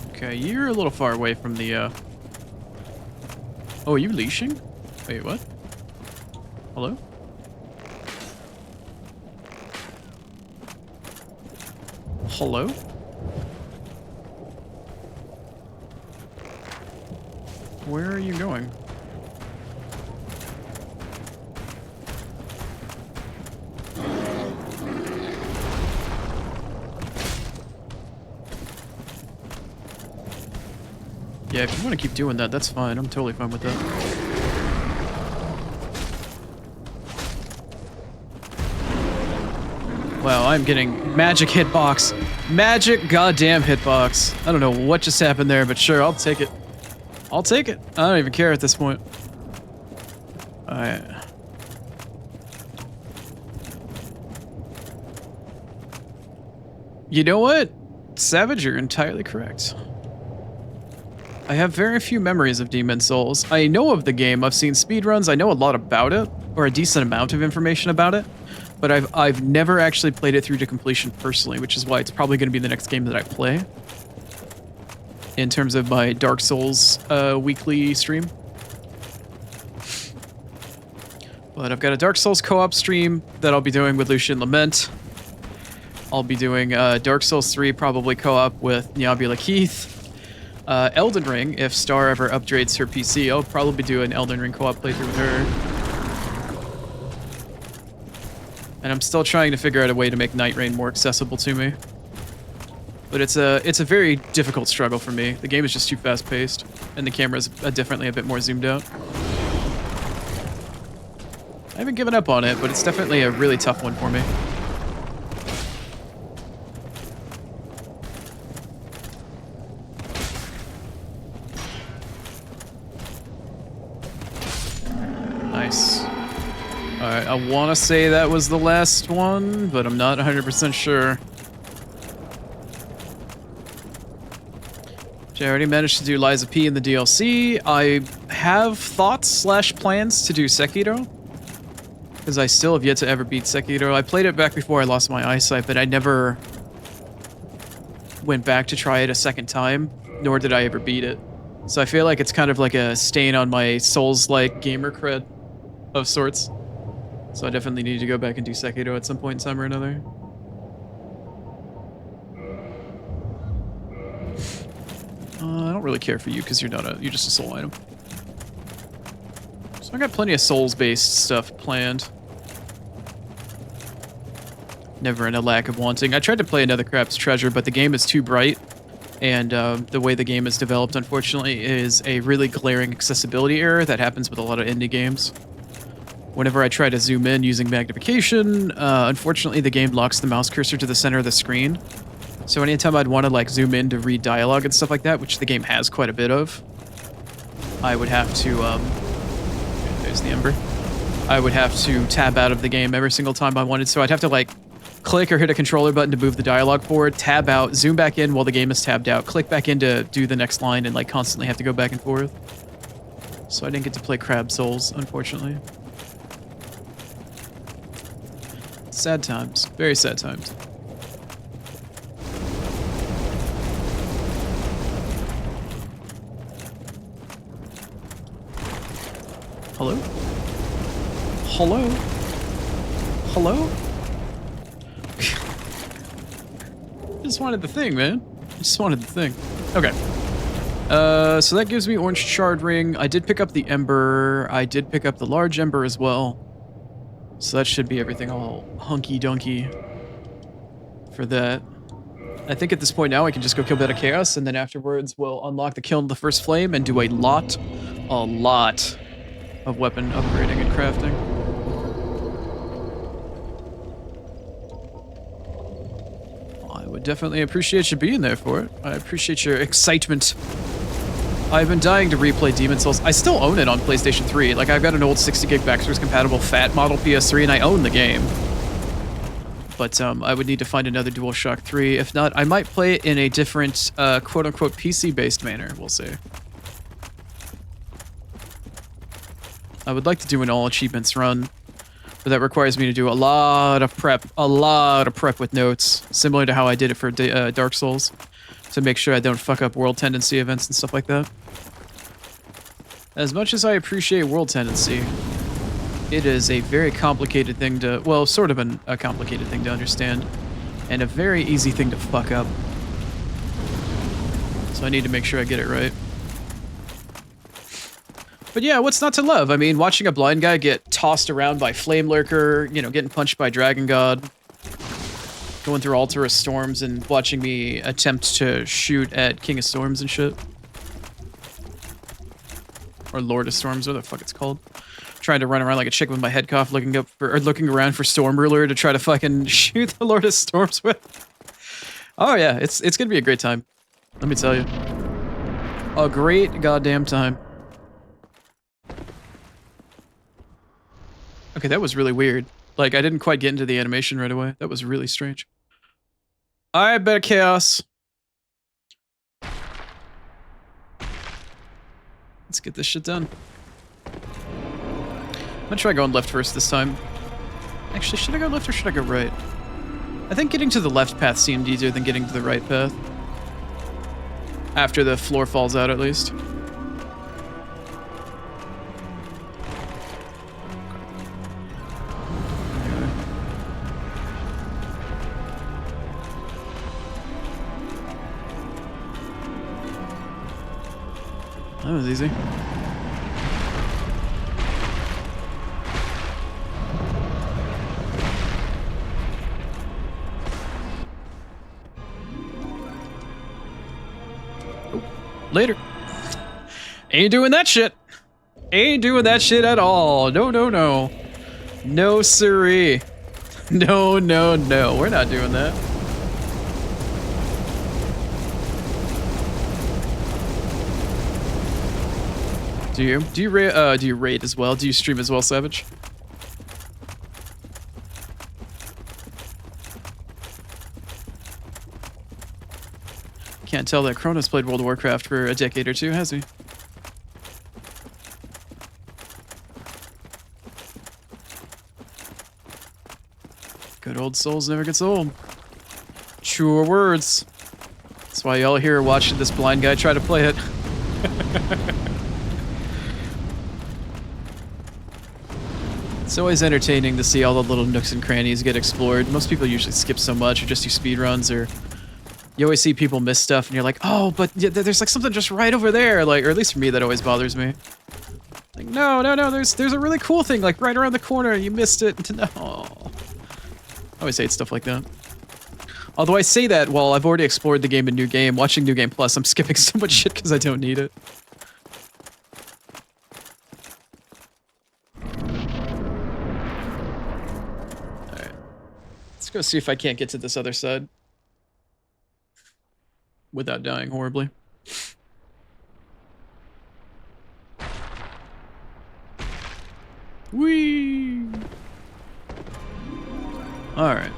Okay, you're a little far away from the, Oh, are you leashing? Wait, what? Hello? Hello? Where are you going? Yeah, if you want to keep doing that, that's fine. I'm totally fine with that. Wow, I'm getting magic hitbox. Magic goddamn hitbox. I don't know what just happened there, but sure, I'll take it. I'll take it. I don't even care at this point. Alright. You know what? Savage, you're entirely correct. I have very few memories of Demon's Souls. I know of the game, I've seen speedruns, I know a lot about it, or a decent amount of information about it, but I've never actually played it through to completion personally, which is why it's probably going to be the next game that I play. In terms of my Dark Souls weekly stream. But I've got a Dark Souls co-op stream that I'll be doing with Lucian Lament. I'll be doing Dark Souls 3 probably co-op with Nyabula Keith. Elden Ring, if Star ever upgrades her PC, I'll probably do an Elden Ring co-op playthrough with her. And I'm still trying to figure out a way to make Night Rain more accessible to me. But it's a very difficult struggle for me. The game is just too fast-paced, and the camera's definitely a bit more zoomed out. I haven't given up on it, but it's definitely a really tough one for me. Nice. Alright, I want to say that was the last one, but I'm not 100% sure. I already managed to do Liza P in the DLC. I have thoughts/plans to do Sekiro, because I still have yet to ever beat Sekiro. I played it back before I lost my eyesight, but I never went back to try it a second time, nor did I ever beat it. So I feel like it's kind of like a stain on my Souls-like gamer cred of sorts. So I definitely need to go back and do Sekiro at some point in time or another. I don't really care for you because you're just a soul item. So I got plenty of Souls-based stuff planned. Never in a lack of wanting. I tried to play another Crap's Treasure, but the game is too bright, and the way the game is developed, unfortunately, is a really glaring accessibility error that happens with a lot of indie games. Whenever I try to zoom in using magnification, unfortunately the game locks the mouse cursor to the center of the screen. So anytime I'd want to like zoom in to read dialogue and stuff like that, which the game has quite a bit of, I would have to, there's the Ember. I would have to tab out of the game every single time I wanted. So I'd have to like click or hit a controller button to move the dialogue forward, tab out, zoom back in while the game is tabbed out, click back in to do the next line, and like constantly have to go back and forth. So I didn't get to play Crab Souls, unfortunately. Sad times. Very sad times. Hello? Hello? Hello? I just wanted the thing, man. I just wanted the thing. Okay. So that gives me Orange Shard Ring. I did pick up the Ember. I did pick up the large Ember as well. So that should be everything all hunky-dunky for that. I think at this point now I can just go kill Beta Chaos, and then afterwards we'll unlock the Kiln of the First Flame and do a lot of weapon upgrading and crafting. I would definitely appreciate you being there for it. I appreciate your excitement. I've been dying to replay Demon's Souls. I still own it on PlayStation 3. Like, I've got an old 60 gig backwards compatible fat model PS3, and I own the game. But I would need to find another DualShock 3. If not, I might play it in a different, quote-unquote, PC-based manner, we'll see. I would like to do an all-achievements run. But that requires me to do a lot of prep with notes, similar to how I did it for Dark Souls, to make sure I don't fuck up World Tendency events and stuff like that. As much as I appreciate World Tendency, it is a very complicated thing to, well, sort of a complicated thing to understand, and a very easy thing to fuck up. So I need to make sure I get it right. But yeah, what's not to love? I mean, watching a blind guy get tossed around by Flame Lurker, you know, getting punched by Dragon God, going through Altar of Storms, and watching me attempt to shoot at King of Storms and shit. Or Lord of Storms, whatever the fuck it's called. Trying to run around like a chick with my head cough, looking around for Storm Ruler to try to fucking shoot the Lord of Storms with. Oh yeah, it's gonna be a great time. Let me tell you. A great goddamn time. Okay, that was really weird. Like, I didn't quite get into the animation right away. That was really strange. Alright, better chaos. Let's get this shit done. I'm gonna try going left first this time. Actually, should I go left or should I go right? I think getting to the left path seemed easier than getting to the right path. After the floor falls out, at least. That was easy. Oh, later. Ain't doing that shit. Ain't doing that shit at all. No, no, no. No, siree. No, no, no. We're not doing that. Do you raid as well? Do you stream as well, Savage? Can't tell that Kronos played World of Warcraft for a decade or two, has he? Good old Souls never gets old. Truer words. That's why y'all here are watching this blind guy try to play it. It's always entertaining to see all the little nooks and crannies get explored. Most people usually skip so much or just do speedruns, or you always see people miss stuff and you're like, oh, but there's like something just right over there. Like, or at least for me, that always bothers me. Like, no, there's a really cool thing like right around the corner. You missed it. No. I always hate stuff like that. Although I say that while I've already explored the game in New Game, watching New Game Plus, I'm skipping so much shit because I don't need it. Go see if I can't get to this other side without dying horribly. Whee! Alright.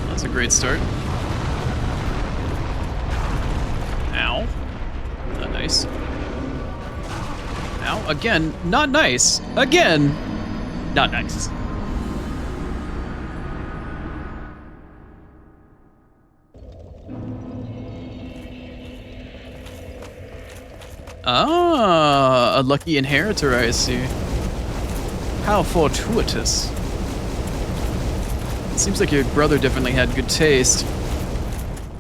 That's a great start. Ow. Not nice. Ow. Again, not nice. Again! Not nice. Ah, a lucky inheritor, I see. How fortuitous. It seems like your brother definitely had good taste.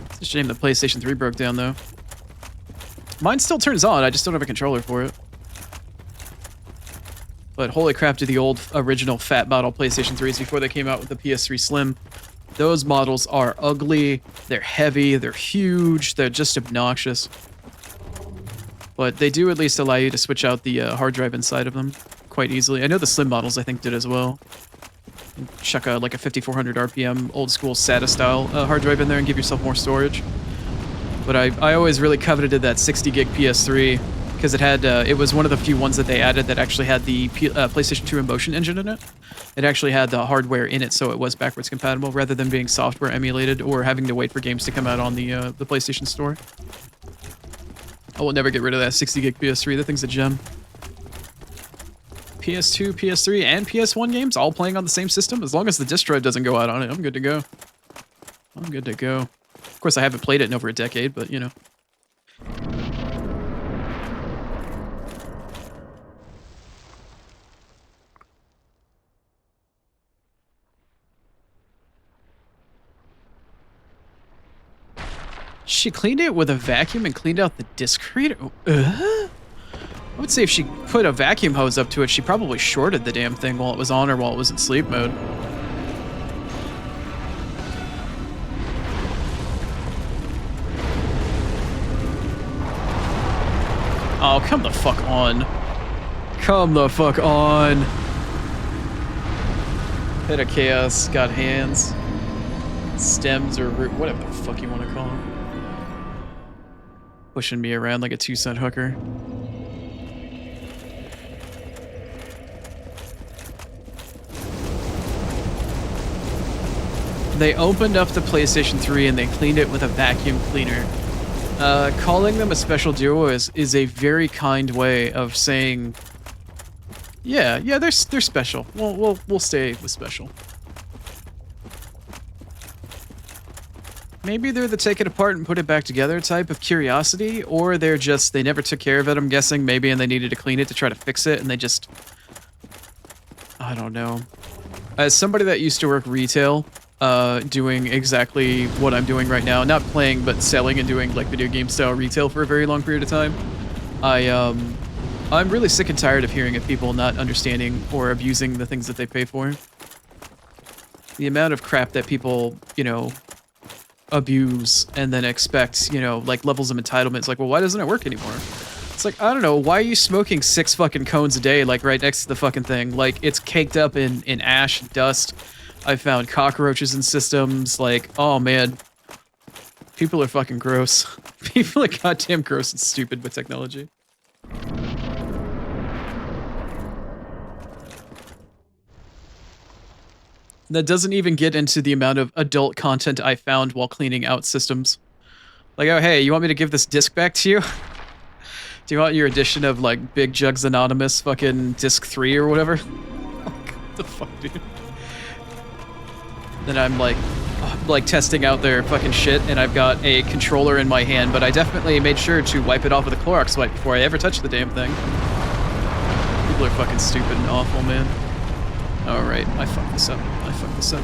It's a shame the PlayStation 3 broke down, though. Mine still turns on, I just don't have a controller for it. But holy crap, do the old original fat model PlayStation 3s before they came out with the PS3 Slim. Those models are ugly, they're heavy, they're huge, they're just obnoxious. But they do at least allow you to switch out the hard drive inside of them quite easily. I know the Slim models I think did as well. Chuck like a 5400 RPM old school SATA style hard drive in there and give yourself more storage. But I always really coveted that 60 gig PS3. Because it had, it was one of the few ones that they added that actually had the PlayStation 2 Emotion engine in it. It actually had the hardware in it, so it was backwards compatible, rather than being software emulated or having to wait for games to come out on the PlayStation Store. I will never get rid of that 60 gig PS3. That thing's a gem. PS2, PS3, and PS1 games all playing on the same system. As long as the disk drive doesn't go out on it, I'm good to go. I'm good to go. Of course, I haven't played it in over a decade, but you know. She cleaned it with a vacuum and cleaned out the disc reader? I would say if she put a vacuum hose up to it, she probably shorted the damn thing while it was on or while it was in sleep mode. Oh, come the fuck on. Come the fuck on. Pit of Chaos, got hands. Stems or root, whatever the fuck you want to call them. Pushing me around like a 2-cent hooker. They opened up the PlayStation 3 and they cleaned it with a vacuum cleaner. Calling them a special duo is a very kind way of saying, yeah, they're special. We'll stay with special. Maybe they're the take it apart and put it back together type of curiosity, or they never took care of it, I'm guessing, maybe, and they needed to clean it to try to fix it, and they just, I don't know. As somebody that used to work retail, doing exactly what I'm doing right now, not playing, but selling and doing like video game style retail for a very long period of time, I'm really sick and tired of hearing of people not understanding or abusing the things that they pay for. The amount of crap that people, you know, abuse and then expect, you know, like levels of entitlement. It's like, well, why doesn't it work anymore? It's like, I don't know, why are you smoking 6 fucking cones a day, like right next to the fucking thing? Like, it's caked up in ash and dust. I found cockroaches in systems. Like, oh man. People are fucking gross. People are goddamn gross and stupid with technology. That doesn't even get into the amount of adult content I found while cleaning out systems. Like, oh, hey, you want me to give this disc back to you? Do you want your edition of, like, Big Jugs Anonymous fucking disc 3 or whatever? What the fuck, dude? Then I'm, like, testing out their fucking shit, and I've got a controller in my hand, but I definitely made sure to wipe it off with a Clorox wipe before I ever touched the damn thing. People are fucking stupid and awful, man. Alright, I fucked this up. I fucked this up.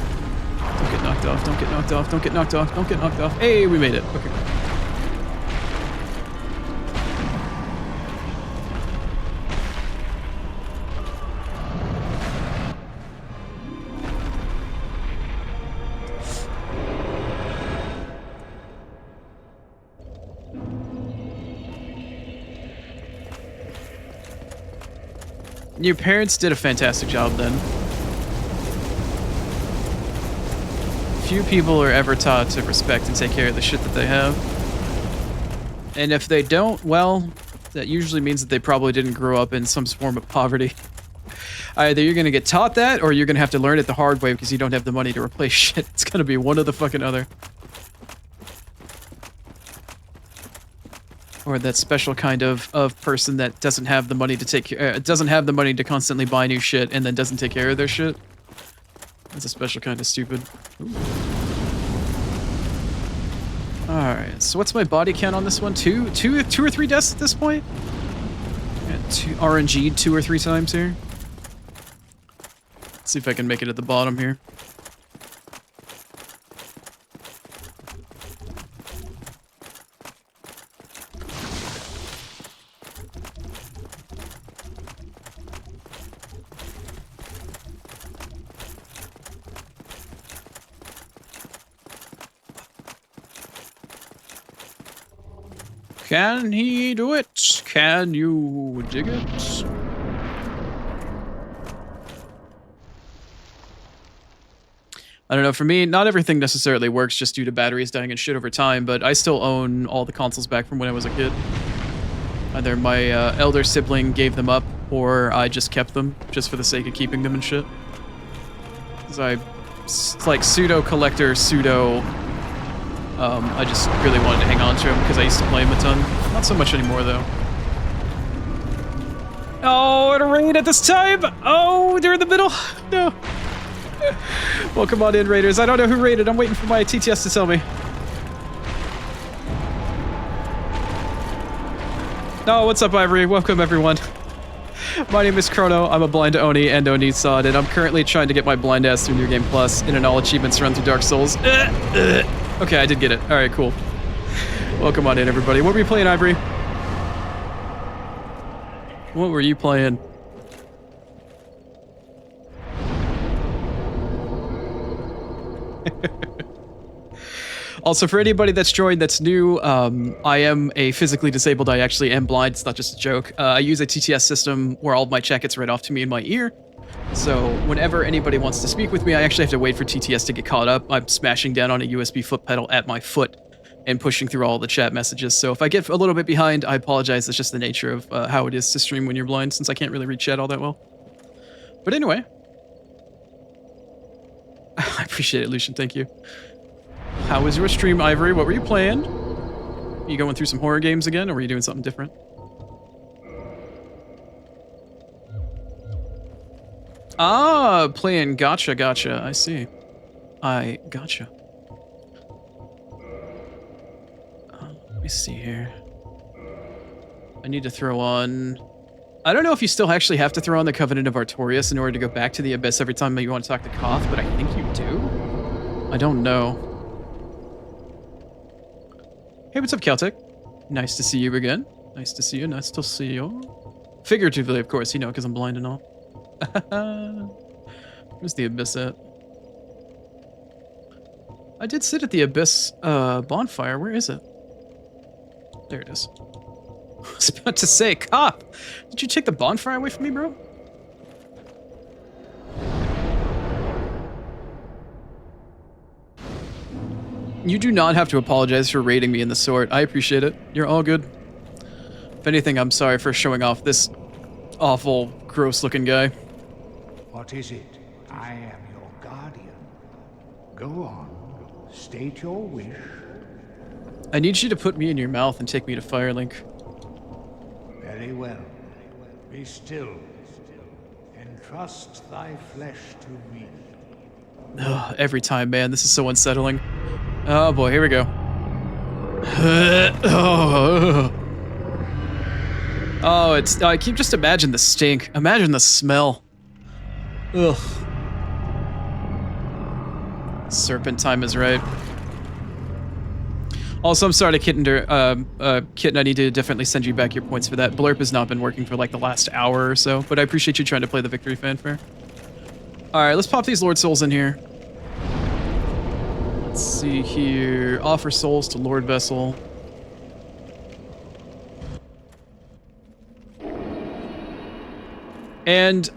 Don't get knocked off, don't get knocked off, don't get knocked off, don't get knocked off. Hey, we made it. Okay. Your parents did a fantastic job then. Few people are ever taught to respect and take care of the shit that they have. And if they don't, well, that usually means that they probably didn't grow up in some form of poverty. Either you're gonna get taught that, or you're gonna have to learn it the hard way because you don't have the money to replace shit. It's gonna be one or the fucking other. Or that special kind of person that doesn't have the money to take care, doesn't have the money to constantly buy new shit and then doesn't take care of their shit. That's a special kind of stupid. Alright, so what's my body count on this one? Two or three deaths at this point? Got RNG'd 2 or 3 times here. Let's see if I can make it at the bottom here. Can he do it? Can you dig it? I don't know, for me, not everything necessarily works just due to batteries dying and shit over time, but I still own all the consoles back from when I was a kid. Either my elder sibling gave them up, or I just kept them, just for the sake of keeping them and shit. Because it's like pseudo-collector, pseudo... I just really wanted to hang on to him because I used to play him a ton. Not so much anymore, though. Oh, and a raid at this time. Oh, they're in the middle. No. Well, come on in, raiders. I don't know who raided. I'm waiting for my TTS to tell me. Oh, what's up, Ivory? Welcome, everyone. My name is Chrono. I'm a blind Oni and Oni Sod, and I'm currently trying to get my blind ass through New Game Plus in an all achievements run through Dark Souls. Okay, I did get it. All right, cool. Welcome on in, everybody. What were you playing, Ivory? What were you playing? Also, for anybody that's joined that's new, I am a physically disabled. I actually am blind. It's not just a joke. I use a TTS system where all of my chat gets read off to me in my ear. So whenever anybody wants to speak with me, I actually have to wait for TTS to get caught up. I'm smashing down on a USB foot pedal at my foot and pushing through all the chat messages. So if I get a little bit behind, I apologize. It's just the nature of how it is to stream when you're blind, since I can't really read chat all that well. But anyway. I appreciate it, Lucian. Thank you. How was your stream, Ivory? What were you playing? You going through some horror games again, or were you doing something different? Ah, playing gotcha, gotcha. I see. I gotcha. Let me see here. I need to throw on... I don't know if you still actually have to throw on the Covenant of Artorias in order to go back to the Abyss every time you want to talk to Koth, but I think you do? I don't know. Hey, what's up, Celtic? Nice to see you again. Nice to see you. Nice to see you. Figuratively, of course, you know, because I'm blind and all. Where's the Abyss at? I did sit at the Abyss bonfire. Where is it? There it is. I was about to say, Cop! Did you take the bonfire away from me, bro? You do not have to apologize for raiding me in the sword. I appreciate it. You're all good. If anything, I'm sorry for showing off this awful, gross-looking guy. What is it? I am your guardian. Go on. State your wish. I need you to put me in your mouth and take me to Firelink. Very well. Be still. Entrust thy flesh to me. Ugh, every time, man. This is so unsettling. Oh boy, here we go. Oh, it's... I keep just imagine the stink. Imagine the smell. Ugh. Serpent time is right. Also, I'm sorry to Kitten, Kitten, I need to definitely send you back your points for that. Blurp has not been working for like the last hour or so, but I appreciate you trying to play the victory fanfare. Alright, let's pop these Lord Souls in here. Let's see here. Offer souls to Lord Vessel. And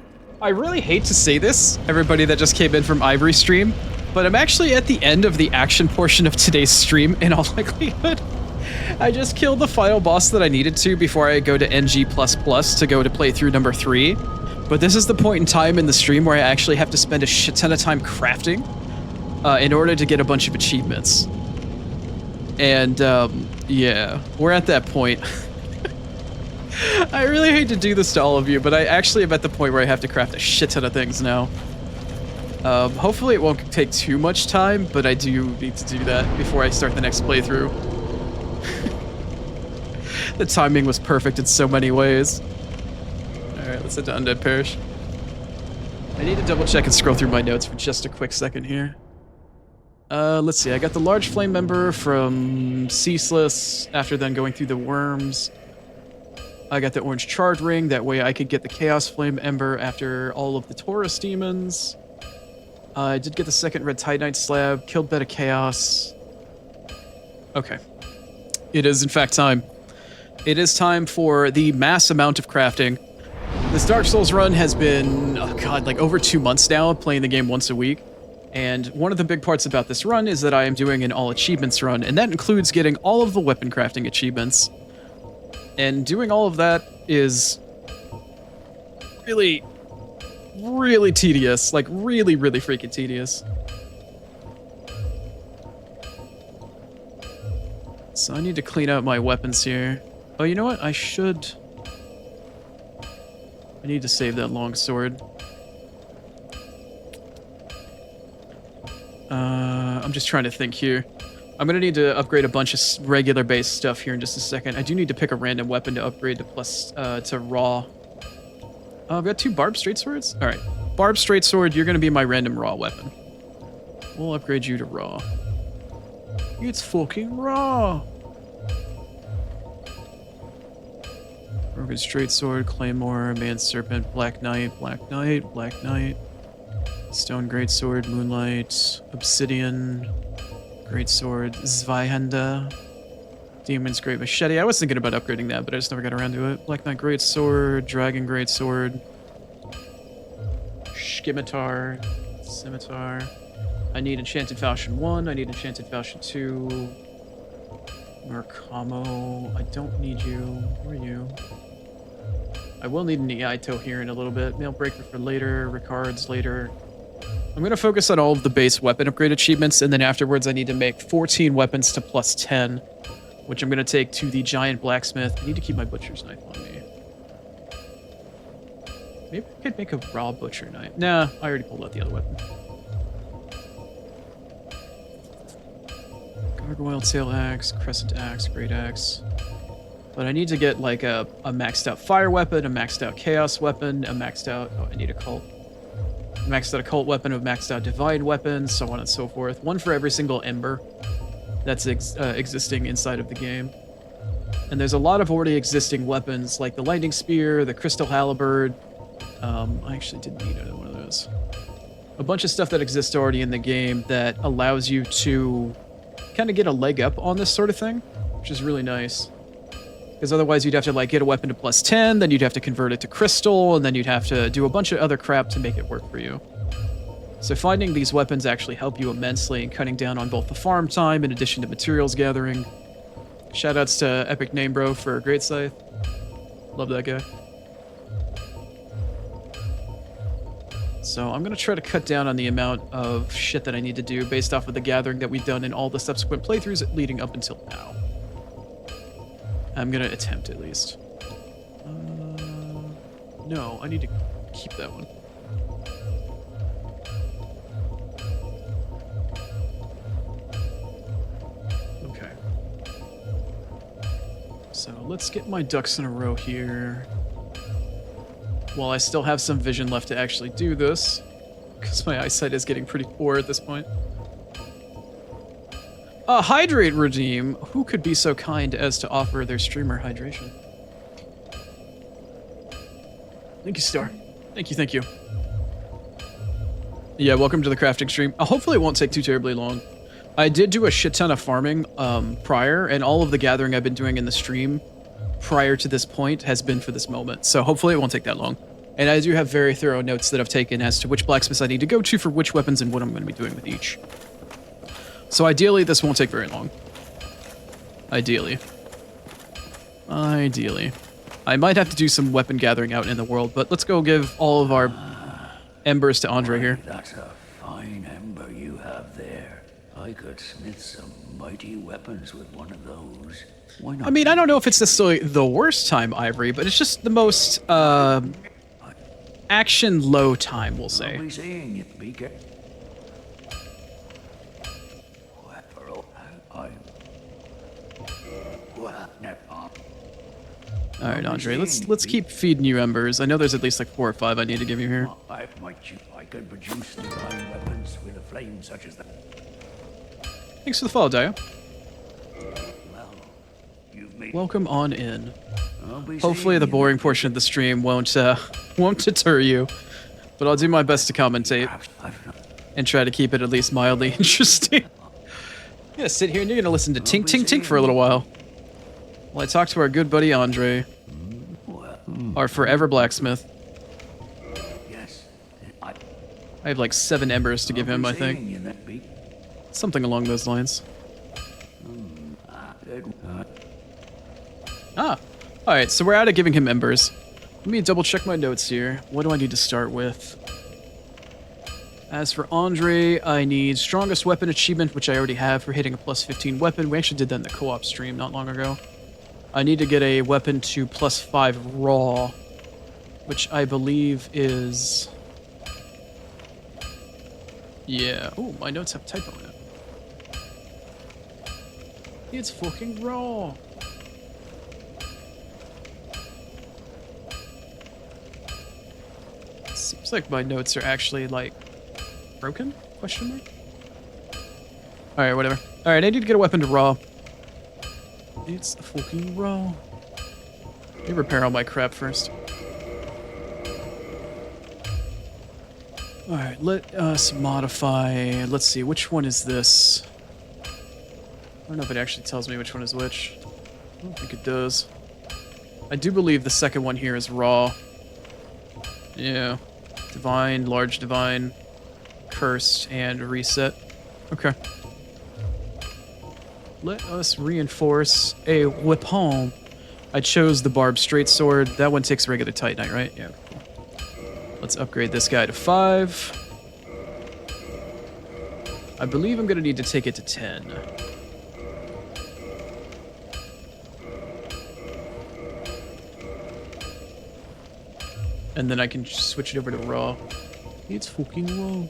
I really hate to say this, everybody that just came in from Ivory stream, but I'm actually at the end of the action portion of today's stream, in all likelihood. I just killed the final boss that I needed to before I go to NG++ to go to play through number 3. But this is the point in time in the stream where I actually have to spend a shit ton of time crafting in order to get a bunch of achievements. And, yeah, we're at that point. I really hate to do this to all of you, but I actually am at the point where I have to craft a shit ton of things now. Hopefully it won't take too much time, but I do need to do that before I start the next playthrough. The timing was perfect in so many ways. Alright, let's head to Undead Parish. I need to double check and scroll through my notes for just a quick second here. Let's see, I got the large flame member from Ceaseless after then going through the worms. I got the orange charred ring, that way I could get the Chaos Flame Ember after all of the Taurus demons. I did get the second red Titanite slab, killed Beta Chaos. Okay. It is in fact time. It is time for the mass amount of crafting. This Dark Souls run has been, oh god, like over 2 months now, playing the game once a week. And one of the big parts about this run is that I am doing an all achievements run, and that includes getting all of the weapon crafting achievements. And doing all of that is really, really tedious. Like, really, really freaking tedious. So I need to clean out my weapons here. Oh, you know what? I should... I need to save that long sword. I'm just trying to think here. I'm gonna need to upgrade a bunch of regular base stuff here in just a second. I do need to pick a random weapon to upgrade to plus to raw. I've got 2 barbed straight swords. All right, barbed straight sword. You're gonna be my random raw weapon. We'll upgrade you to raw. It's fucking raw. Broken straight sword, claymore, man serpent, black knight, black knight, black knight. Stone greatsword, moonlight, obsidian, greatsword, Zweihanda, demon's great machete. I was thinking about upgrading that, but I just never got around to it. Black knight greatsword, dragon greatsword, scimitar, scimitar. I need enchanted falchion 1. I need enchanted falchion 2. Murkamo. I don't need you. Where are you? I will need an Iaito here in a little bit. Mailbreaker for later. Ricards later. I'm going to focus on all of the base weapon upgrade achievements, and then afterwards I need to make 14 weapons to plus 10, which I'm going to take to the giant blacksmith. I need to keep my butcher's knife on me. Maybe I could make a raw butcher knife. Nah, I already pulled out the other weapon. Gargoyle tail axe, crescent axe, great axe. But I need to get like a maxed out fire weapon, a maxed out chaos weapon, a maxed out... Oh, I need a cult. Maxed out occult weapon, a maxed out divine weapon, so on and so forth. One for every single ember that's existing inside of the game. And there's a lot of already existing weapons, like the lightning spear, the crystal halberd. I actually didn't need another one of those. A bunch of stuff that exists already in the game that allows you to kind of get a leg up on this sort of thing, which is really nice. Because otherwise you'd have to like get a weapon to plus 10, then you'd have to convert it to crystal, and then you'd have to do a bunch of other crap to make it work for you. So finding these weapons actually help you immensely in cutting down on both the farm time in addition to materials gathering. Shoutouts to Epic Name Bro for a great scythe. Love that guy. So I'm going to try to cut down on the amount of shit that I need to do based off of the gathering that we've done in all the subsequent playthroughs leading up until now. I'm gonna attempt at least. No, I need to keep that one. Okay. So let's get my ducks in a row here. While I still have some vision left to actually do this, because my eyesight is getting pretty poor at this point. Hydrate Redeem. Who could be so kind as to offer their streamer hydration? Thank you, Star. Thank you, thank you. Yeah, welcome to the crafting stream. Hopefully it won't take too terribly long. I did do a shit ton of farming prior, and all of the gathering I've been doing in the stream prior to this point has been for this moment. So hopefully it won't take that long. And I do have very thorough notes that I've taken as to which blacksmiths I need to go to for which weapons and what I'm going to be doing with each. So ideally, this won't take very long. Ideally. Ideally. I might have to do some weapon gathering out in the world, but let's go give all of our embers to Andre here. That's a fine ember you have there. I could smith some mighty weapons with one of those. Why not? I mean, I don't know if it's necessarily the worst time ivory, but it's just the most action low time, we'll say. Always saying you be careful. All right, Andre, let's keep feeding you embers. I know there's at least like 4 or 5 I need to give you here. I could produce divine weapons with a flame such as that. Thanks for the follow, Dio. Well, you've made Welcome on in. Hopefully the boring portion of the stream won't deter you, but I'll do my best to commentate and try to keep it at least mildly interesting. I'm gonna sit here and you're gonna listen to tink tink tink for a little while I talk to our good buddy Andre, our forever blacksmith. Yes, I have like 7 embers to give him, I think. Something along those lines. Alright, so we're out of giving him embers. Let me double check my notes here. What do I need to start with? As for Andre, I need strongest weapon achievement, which I already have for hitting a plus 15 weapon. We actually did that in the co-op stream not long ago. I need to get a weapon to plus 5 raw. which I believe is... Yeah. Oh, my notes have a typo in it. It's fucking raw. Seems like my notes are actually, like, broken? Question mark? Alright, whatever. Alright, I need to get a weapon to raw. It's fucking raw. Let me repair all my crap first. Alright, let us modify... Let's see, which one is this? I don't know if it actually tells me which one is which. I don't think it does. I do believe the second one here is raw. Yeah. Divine, large divine, cursed, and reset. Okay. Let us reinforce a weapon. I chose the barbed straight sword. That one takes regular titanite, right? Yeah. Cool. Let's upgrade this guy to 5. I believe I'm gonna need to take it to 10. And then I can switch it over to raw. It's fucking raw.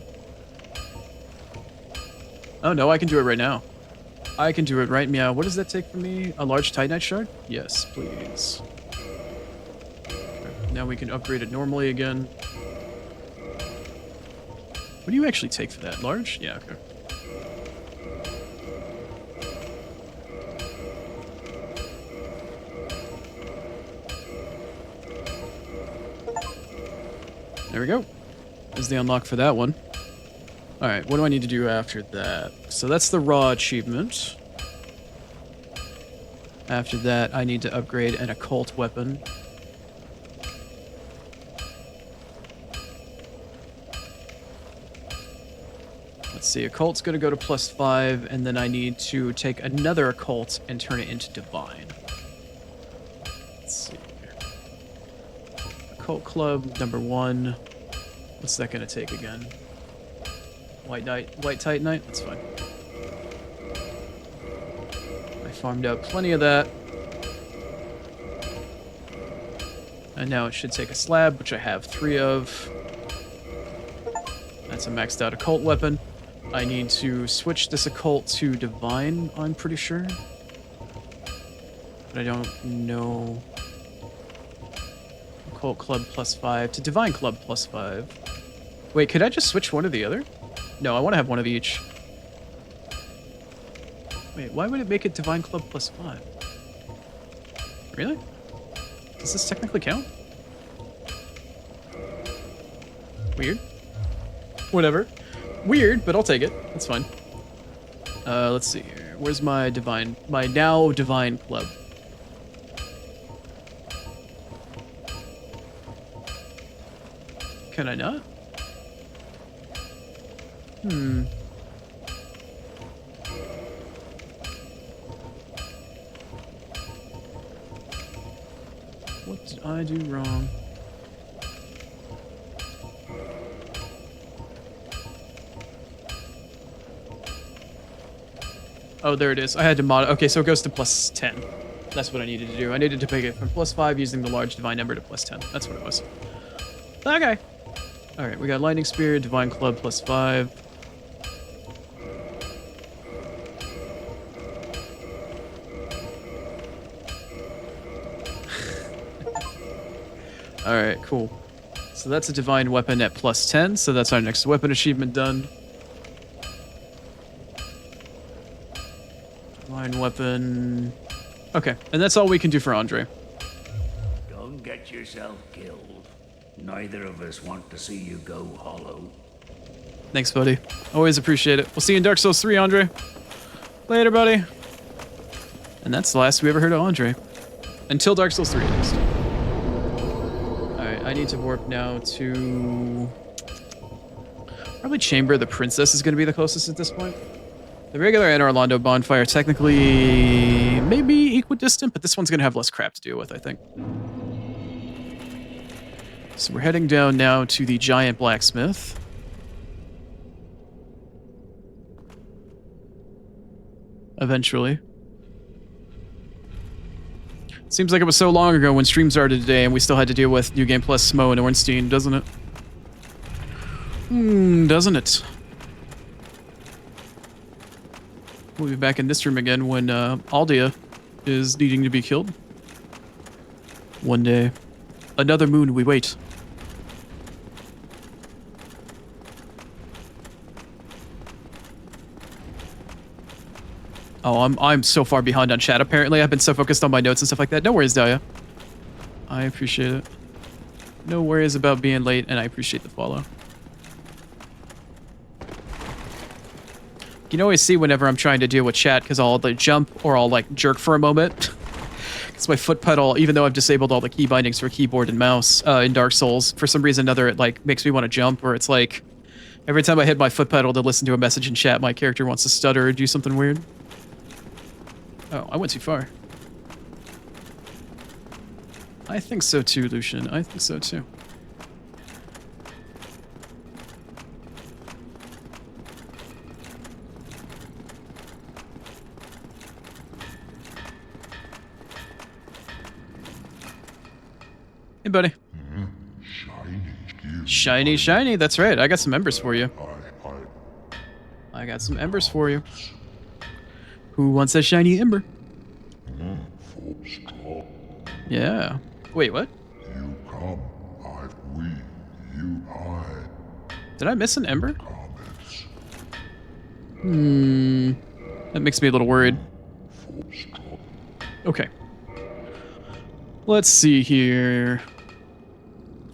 Oh no, I can do it right now. I can do it right meow. What does that take from me? A large titanite shard? Yes, please. Okay, now we can upgrade it normally again. What do you actually take for that? Large? Yeah, okay. There we go. There's the unlock for that one. Alright, what do I need to do after that? So that's the raw achievement. After that, I need to upgrade an occult weapon. Let's see, occult's gonna go to +5, and then I need to take another occult and turn it into divine. Let's see. Occult club, number 1. What's that gonna take again? White titanite? That's fine. I farmed out plenty of that. And now it should take a slab, which I have 3 of. That's a maxed out occult weapon. I need to switch this occult to divine, I'm pretty sure. But I don't know. Occult club +5 to divine club +5. Wait, could I just switch one or the other? No, I want to have one of each. Wait, why would it make it divine club +5? Really? Does this technically count? Weird. Whatever. Weird, but I'll take it. That's fine. Let's see here. Where's my now divine club? Can I not? What did I do wrong? Oh, there it is. I had to mod. Okay, so it goes to +10. That's what I needed to do. I needed to pick it from +5 using the large divine number to +10. That's what it was. Okay. All right, we got lightning spear, divine club +5. All right, cool. So that's a divine weapon at +10. So that's our next weapon achievement done. Divine weapon. Okay, and that's all we can do for Andre. Don't get yourself killed. Neither of us want to see you go hollow. Thanks, buddy. Always appreciate it. We'll see you in Dark Souls 3, Andre. Later, buddy. And that's the last we ever heard of Andre. Until Dark Souls 3, at least. Alright, I need to warp now to... Probably Chamber of the Princess is going to be the closest at this point. The regular Anne Orlando bonfire technically maybe equidistant, but this one's going to have less crap to deal with, I think. So we're heading down now to the giant blacksmith. Eventually. Seems like it was so long ago when stream started today and we still had to deal with New Game Plus, Smo, and Ornstein, doesn't it? Doesn't it? We'll be back in this room again when Aldia is needing to be killed. One day. Another moon we wait. Oh, I'm so far behind on chat. Apparently, I've been so focused on my notes and stuff like that. No worries, Dahlia. I appreciate it. No worries about being late, and I appreciate the follow. You can always see whenever I'm trying to deal with chat because I'll like jump or I'll like jerk for a moment. Because my foot pedal, even though I've disabled all the key bindings for keyboard and mouse in Dark Souls, for some reason or another it like makes me want to jump, or it's like every time I hit my foot pedal to listen to a message in chat, my character wants to stutter or do something weird. Oh, I went too far. I think so too, Lucian. I think so too. Hey, buddy. Shiny, shiny. That's right. I got some embers for you. I got some embers for you. Who wants a shiny ember? Yeah. Wait, what? You come, I we, you I. Did I miss an ember? Comments. That makes me a little worried. Okay. Let's see here.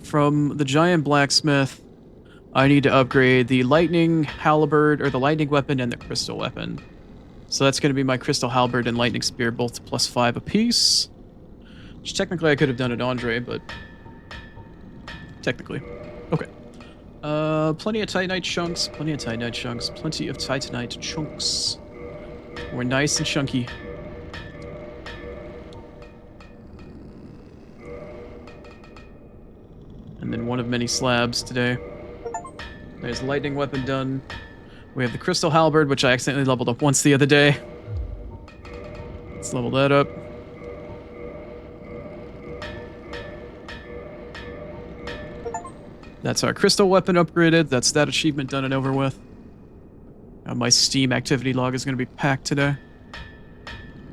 From the giant blacksmith, I need to upgrade the lightning halberd, or the lightning weapon, and the crystal weapon. So that's going to be my crystal halberd and lightning spear, both +5 apiece. Which technically I could have done at Andre, but technically. Okay. Plenty of titanite chunks, plenty of titanite chunks, plenty of titanite chunks. We're nice and chunky. And then one of many slabs today. There's the lightning weapon done. We have the crystal halberd, which I accidentally leveled up once the other day. Let's level that up. That's our crystal weapon upgraded. That's that achievement done and over with. My Steam activity log is going to be packed today.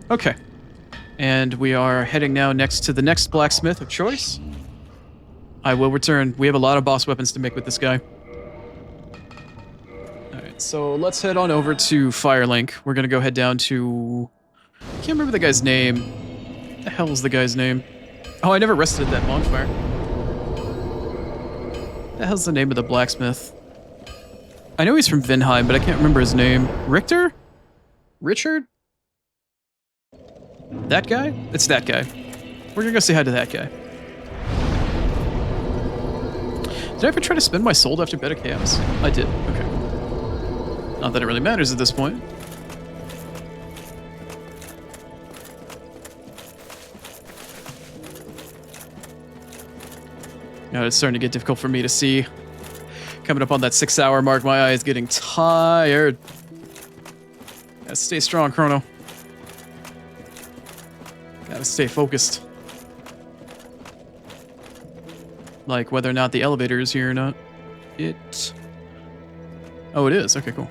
Okay. And we are heading now next to the next blacksmith of choice. I will return. We have a lot of boss weapons to make with this guy. Alright, so let's head on over to Firelink. We're going to go head down to... I can't remember the guy's name. What the hell is the guy's name? Oh, I never rested at that bonfire. What the hell's the name of the blacksmith? I know he's from Vinheim, but I can't remember his name. Richter? Richard? That guy? It's that guy. We're gonna go say hi to that guy. Did I ever try to spend my soul after Bed of Chaos? I did. Okay. Not that it really matters at this point. Now it's starting to get difficult for me to see. Coming up on that 6-hour mark, my eye is getting tired. Gotta stay strong, Chrono. Gotta stay focused. Like whether or not the elevator is here or not. Oh, it is. Okay, cool.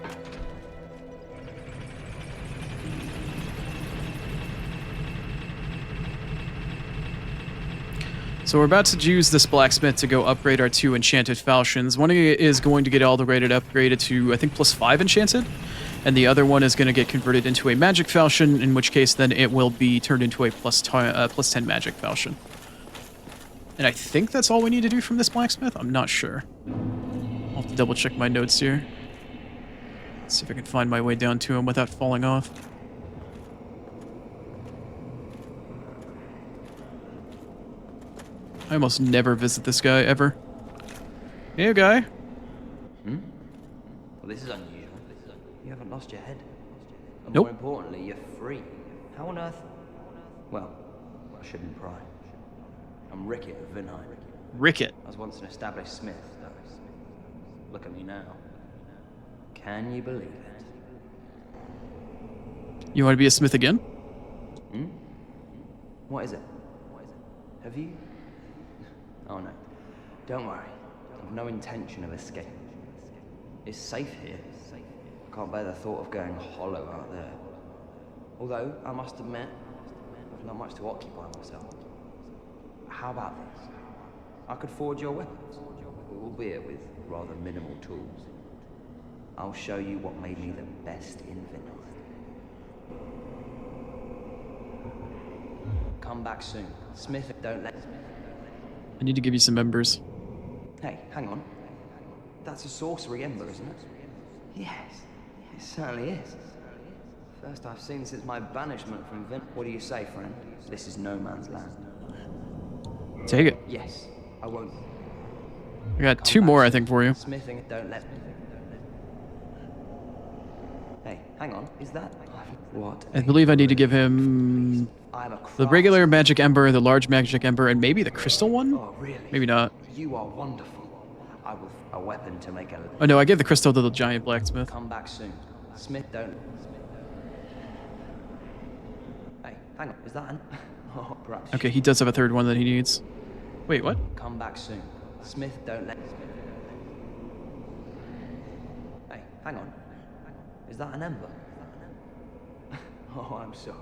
So we're about to use this blacksmith to go upgrade our 2 enchanted falchions. One is going to get all the rated upgraded to, I think, +5 enchanted. And the other one is going to get converted into a magic falchion, in which case then it will be turned into a +10 magic falchion. And I think that's all we need to do from this blacksmith? I'm not sure. I'll have to double check my notes here. Let's see if I can find my way down to him without falling off. I almost never visit this guy, ever. Hey, guy. Well, this is unusual. You haven't lost your head. And Nope. more importantly, you're free. How on earth? Well, I shouldn't pry. I'm Rickett of Vinheim. Rickett. I was once an established smith, though. Look at me now. Can you believe it? You want to be a smith again? What is it? Have you? Oh no. Don't worry. I've no intention of escaping. It's safe here. I can't bear the thought of going hollow out there. Although, I must admit, I've not much to occupy myself. How about this? I could forge your weapons, albeit with rather minimal tools. I'll show you what made me the best in Vinoth. Come back soon. Smith, don't let... I need to give you some embers. Hey, hang on. That's a sorcery ember, isn't it? Yes, it certainly is. First I've seen since my banishment from Vin. What do you say, friend? This is no man's land. Take it. Yes, I won't. I got two more, I think, for you. Smithing, don't let me. Hey, hang on. Is that what? I believe I need to give him the regular magic ember, the large magic ember, and maybe the crystal one? Oh, really? Maybe not. You are wonderful. I will a weapon to make a... Oh no, I gave the crystal to the giant blacksmith. Come back soon. Smith, don't... Hey, hang on. Is that an... Oh, perhaps... Okay, he does have a third one that he needs. Wait, what? Come back soon. Smith, don't let... Hey, hang on. Is that an ember? Oh, I'm sorry.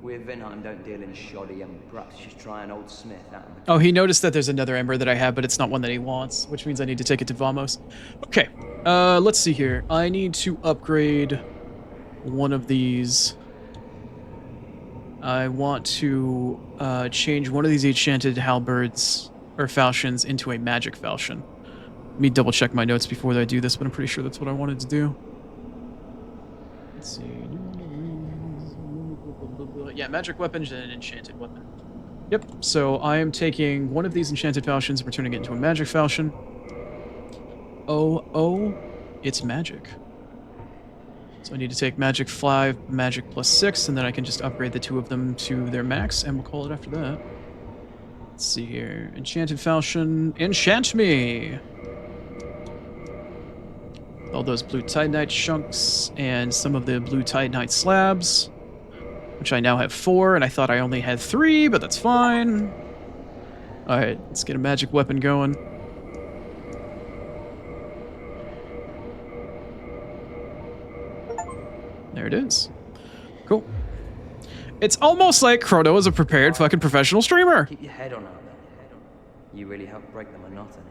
We at Vinheim don't deal in shoddy, and perhaps just try an old Smith out of the... Oh, he noticed that there's another ember that I have, but it's not one that he wants, which means I need to take it to Vamos. Okay, let's see here. I need to upgrade one of these. I want to change one of these enchanted halberds or falchions into a magic falchion. Let me double check my notes before I do this, but I'm pretty sure that's what I wanted to do. Let's see. Yeah, magic weapons and an enchanted weapon. Yep, so I am taking one of these enchanted falchions and turning it into a magic falchion. Oh, it's magic. So I need to take magic 5, magic plus 6, and then I can just upgrade the two of them to their max, and we'll call it after that. Let's see here. Enchanted falchion, enchant me! All those blue titanite chunks and some of the blue titanite slabs, which I now have 4, and I thought I only had 3, but that's fine. Alright, let's get a magic weapon going. There it is. Cool. It's almost like Chrono is a prepared fucking professional streamer. Keep your head on up. You really help break the monotony.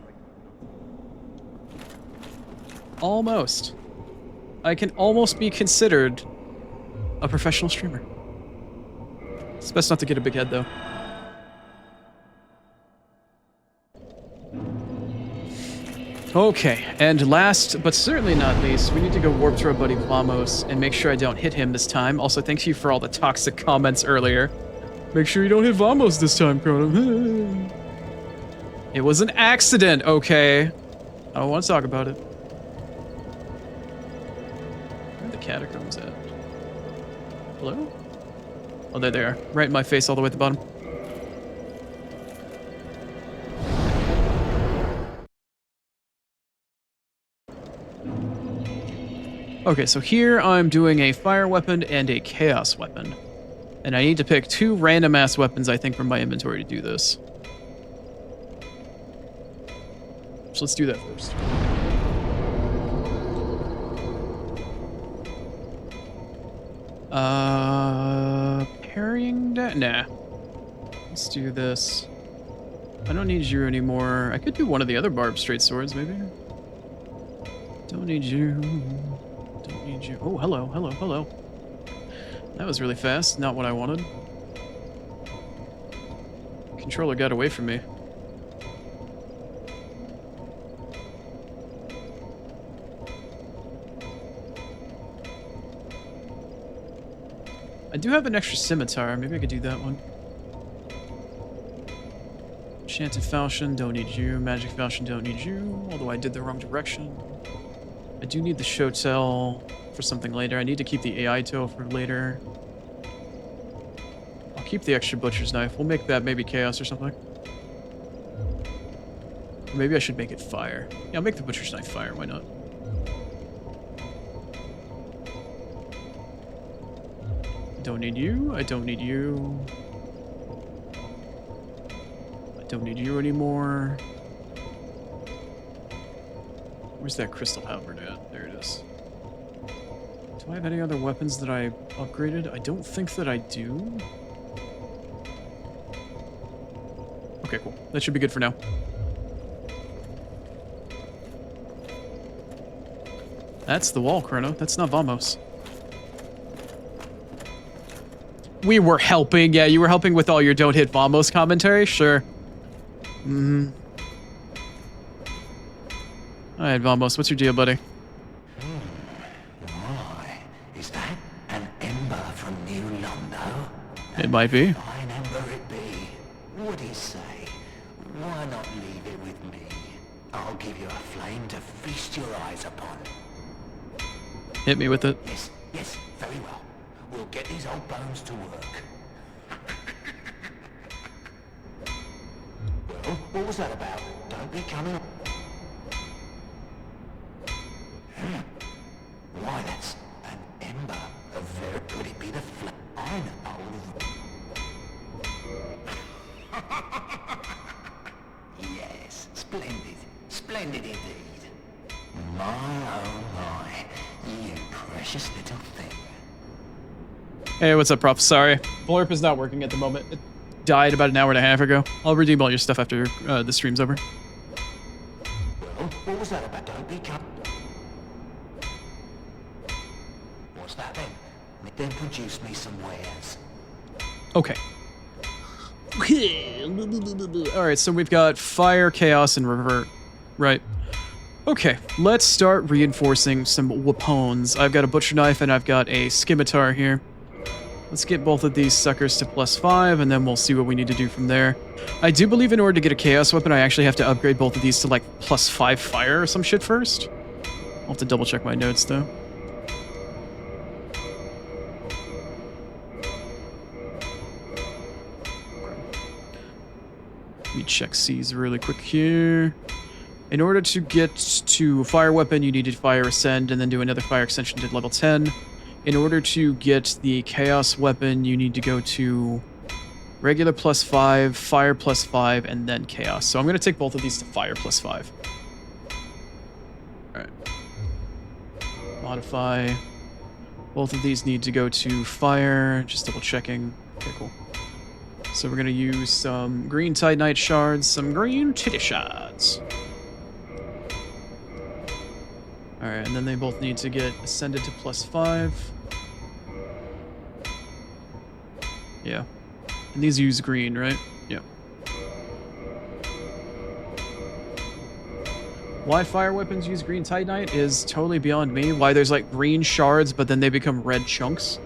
Almost. I can almost be considered a professional streamer. It's best not to get a big head, though. Okay, and last, but certainly not least, we need to go warp to our buddy Vamos and make sure I don't hit him this time. Also, thank you for all the toxic comments earlier. Make sure you don't hit Vamos this time, Chrono. It was an accident, okay? I don't want to talk about it. Where are the catacombs at? Hello? Oh, there they are. Right in my face all the way at the bottom. Okay, so here I'm doing a fire weapon and a chaos weapon. And I need to pick 2 random ass weapons, I think, from my inventory to do this. So let's do that first. Parrying that? Nah. Let's do this. I don't need you anymore. I could do one of the other barbed straight swords, maybe. Don't need you. Don't need you. Oh, hello, hello, hello. That was really fast. Not what I wanted. Controller got away from me. I do have an extra scimitar. Maybe I could do that one. Enchanted falchion, don't need you. Magic falchion, don't need you. Although I did the wrong direction. I do need the shotel for something later. I need to keep the AI toe for later. I'll keep the extra butcher's knife. We'll make that maybe chaos or something. Or maybe I should make it fire. Yeah, I'll make the butcher's knife fire. Why not? Don't need you. I don't need you. Don't need you anymore. Where's that crystal halberd at? There it is. Do I have any other weapons that I upgraded? I don't think that I do. Okay, cool. That should be good for now. That's the wall, Chrono. That's not Vamos. We were helping. Yeah, you were helping with all your don't hit Vamos commentary? Sure. Mm-hmm. Alright, Vamos, what's your deal, buddy? Why? Is that an ember from New Londo? It might be. Fine ember it be. What'd he say? Why not leave it with me? I'll give you a flame to feast your eyes upon. Hit me with it. Yes, yes, very well. We'll get these old bones to work. Well, what was that about? Don't be coming... Why, that's an ember. A very... Could it be the flame? I know. Yes, splendid. Splendid indeed. My, oh my. You precious little thing. Hey, what's up, Prof? Sorry. Blurp is not working at the moment. It died about an hour and a half ago. I'll redeem all your stuff after the stream's over. Well, what was that about? Don't be coming... What's that then? Then produce me some wares. Okay. Alright, so we've got fire, chaos, and revert. Right. Okay, let's start reinforcing some weapons. I've got a butcher knife and I've got a scimitar here. Let's get both of these suckers to +5, and then we'll see what we need to do from there. I do believe in order to get a chaos weapon, I actually have to upgrade both of these to like +5 fire or some shit first. I'll have to double check my notes though. Let me check C's really quick here. In order to get to fire weapon, you need to fire ascend and then do another fire extension to level 10. In order to get the chaos weapon, you need to go to regular +5, fire +5, and then chaos. So I'm going to take both of these to fire +5. Alright. Modify. Both of these need to go to fire. Just double checking. Okay, cool. So we're going to use some green Titanite shards, some green titty shards. Alright, and then they both need to get ascended to +5. Yeah. And these use green, right? Yeah. Why fire weapons use green Titanite is totally beyond me. Why there's like green shards, but then they become red chunks.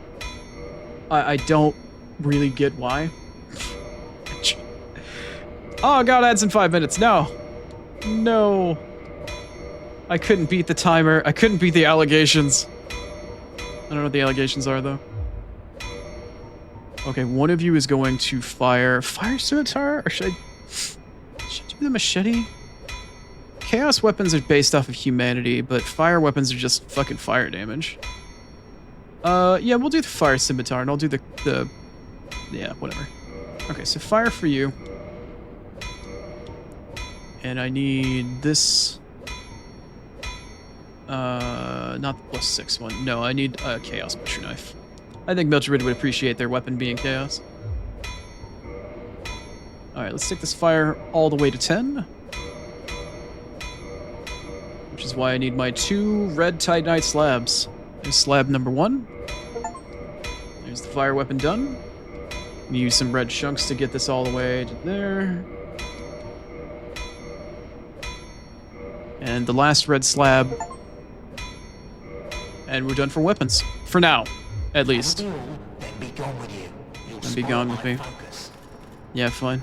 I don't really get why. Oh god, ads in 5 minutes. No. No. I couldn't beat the timer. I couldn't beat the allegations. I don't know what the allegations are, though. Okay, one of you is going to fire scimitar? Or should I do the machete? Chaos weapons are based off of humanity, but fire weapons are just fucking fire damage. Yeah, we'll do the fire scimitar, and I'll do the yeah, whatever. Okay, so fire for you. And I need this... not the +6 one. No, I need a Chaos Butcher Knife. I think Mildred would appreciate their weapon being Chaos. Alright, let's take this fire all the way to 10. Which is why I need my 2 red Titanite slabs. There's slab number 1. There's the fire weapon done. Use some red chunks to get this all the way to there. And the last red slab. And we're done for weapons. For now, at least. Then be gone with you. And be gone with me. Yeah, fine.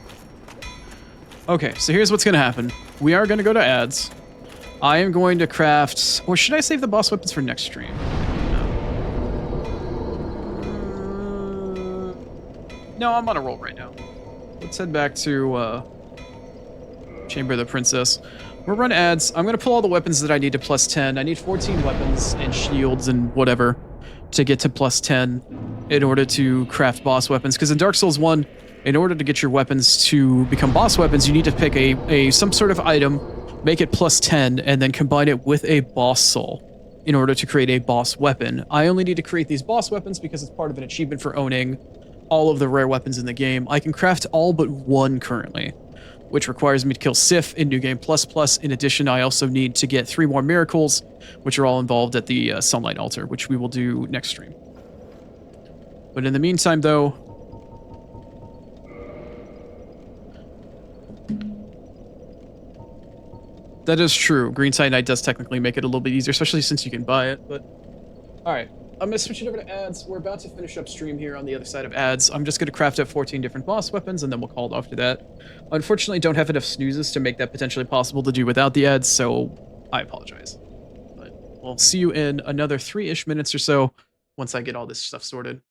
Okay, so here's what's gonna happen. We are gonna go to ads. I am going to craft... Or should I save the boss weapons for next stream? No, I'm on a roll right now. Let's head back to Chamber of the Princess. We'll run ads. I'm going to pull all the weapons that I need to +10. I need 14 weapons and shields and whatever to get to +10 in order to craft boss weapons. Because in Dark Souls 1, In order to get your weapons to become boss weapons, you need to pick some sort of item, make it plus 10, and then combine it with a boss soul in order to create a boss weapon. I only need to create these boss weapons because it's part of an achievement for owning all of the rare weapons in the game. I can craft all but one currently, which requires me to kill Sif in New Game Plus. In addition, I also need to get 3 more miracles, which are all involved at the Sunlight Altar, which we will do next stream. But in the meantime, though, that is true. Green Cyanide does technically make it a little bit easier, especially since you can buy it, but... Alright, I'm gonna switch it over to ads. We're about to finish up stream here on the other side of ads. I'm just gonna craft up 14 different boss weapons, and then we'll call it off to that. Unfortunately, don't have enough snoozes to make that potentially possible to do without the ads, so I apologize. But we'll see you in another 3-ish minutes or so once I get all this stuff sorted.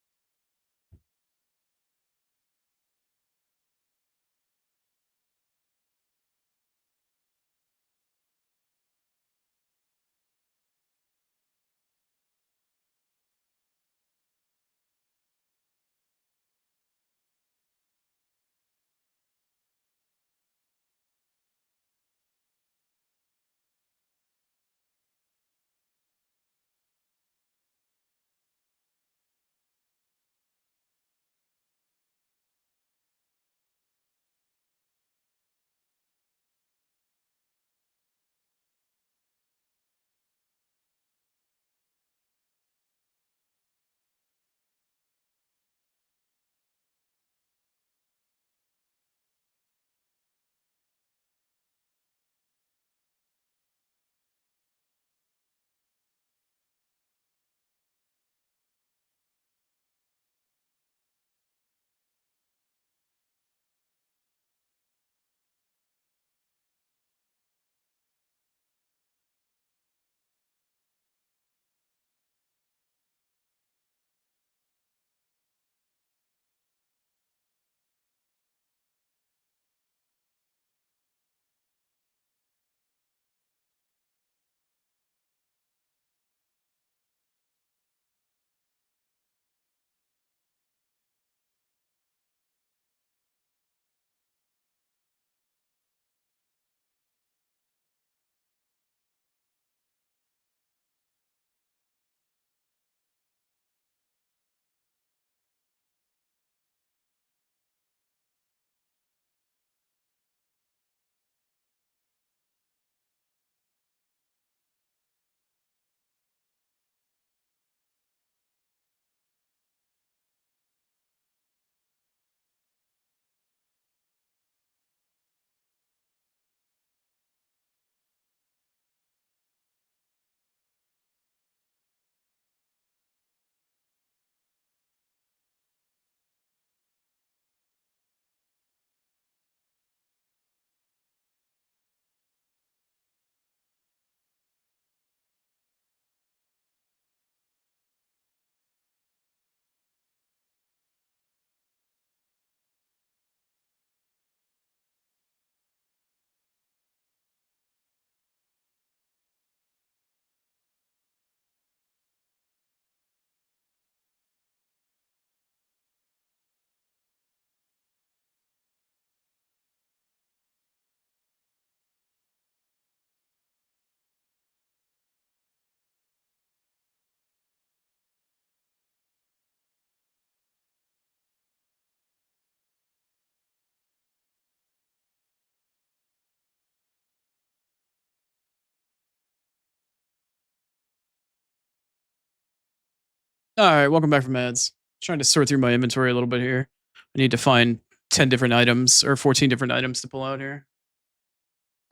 Alright, welcome back from ads. Trying to sort through my inventory a little bit here. I need to find 10 different items, or 14 different items to pull out here.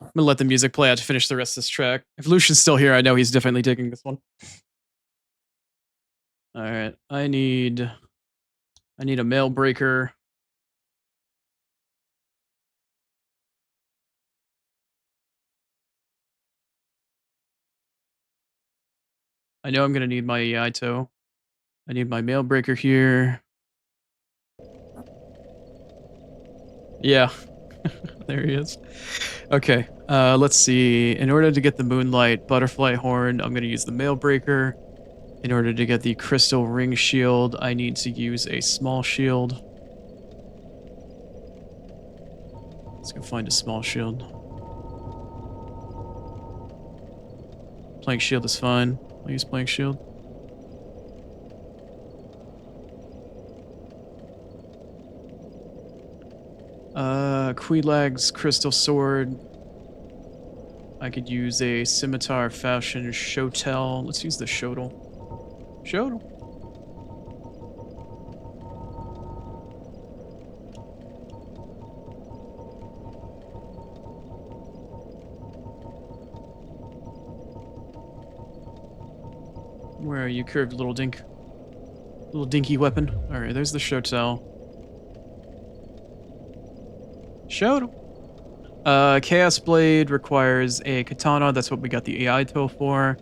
I'm gonna let the music play out to finish the rest of this track. If Lucian's still here, I know he's definitely taking this one. Alright, I need a mail breaker. I know I'm gonna need my Yaito. I need my mail breaker here. Yeah. There he is. Okay, let's see. In order to get the Moonlight Butterfly Horn, I'm going to use the Mail Breaker. In order to get the Crystal Ring Shield, I need to use a small shield. Let's go find a small shield. Plank shield is fine. I'll use plank shield. Quelaag's crystal sword. I could use a scimitar fashion shotel. Let's use the shotel. Shotel. Where are you, curved little dink? Little dinky weapon. Alright, there's the shotel. Shotel. Chaos Blade requires a katana. That's what we got the AI tool for.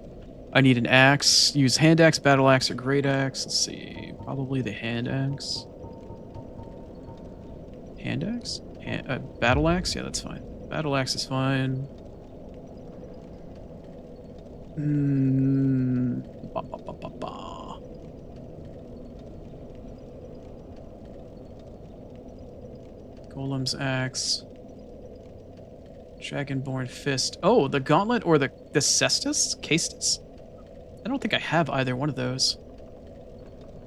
I need an axe. Use hand axe, battle axe, or great axe. Let's see. Probably the hand axe. Hand axe? Battle axe? Yeah, that's fine. Battle axe is fine. Ba, ba, ba, ba, ba. Golem's axe. Dragonborn fist. Oh, the gauntlet or the cestus? Castus? I don't think I have either one of those.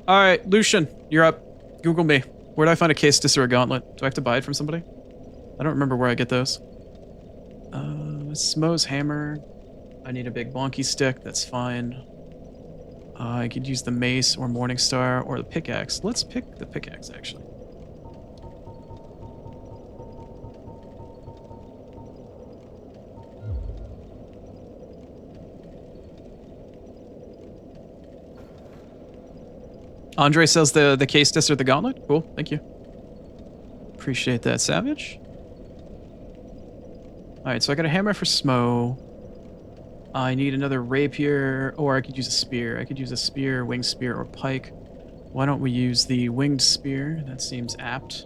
Alright, Lucian, you're up. Google me. Where do I find a castus or a gauntlet? Do I have to buy it from somebody? I don't remember where I get those. Smo's hammer. I need a big bonky stick. That's fine. I could use the mace or Morningstar or the pickaxe. Let's pick the pickaxe, actually. Andre sells the castus or the gauntlet. Cool, thank you. Appreciate that, Savage. Alright, so I got a hammer for Smo. I need another rapier, or I could use a spear. I could use a spear, winged spear, or pike. Why don't we use the winged spear? That seems apt.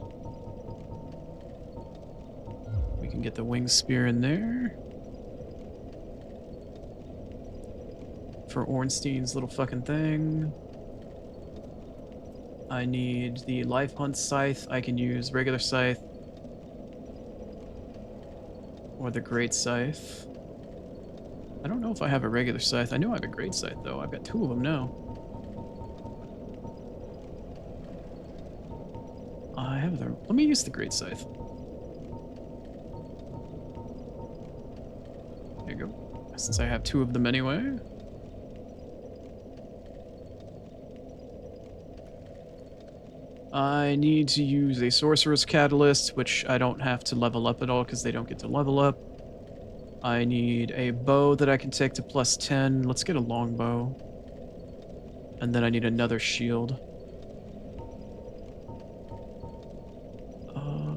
We can get the winged spear in there. For Ornstein's little fucking thing. I need the life hunt scythe. I can use regular scythe. Or the great scythe. I don't know if I have a regular scythe. I know I have a great scythe, though. I've got 2 of them now. I have the... Let me use the great scythe. There you go. Since I have 2 of them anyway. I need to use a sorcerer's catalyst, which I don't have to level up at all because they don't get to level up. I need a bow that I can take to +10. Let's get a longbow. And then I need another shield.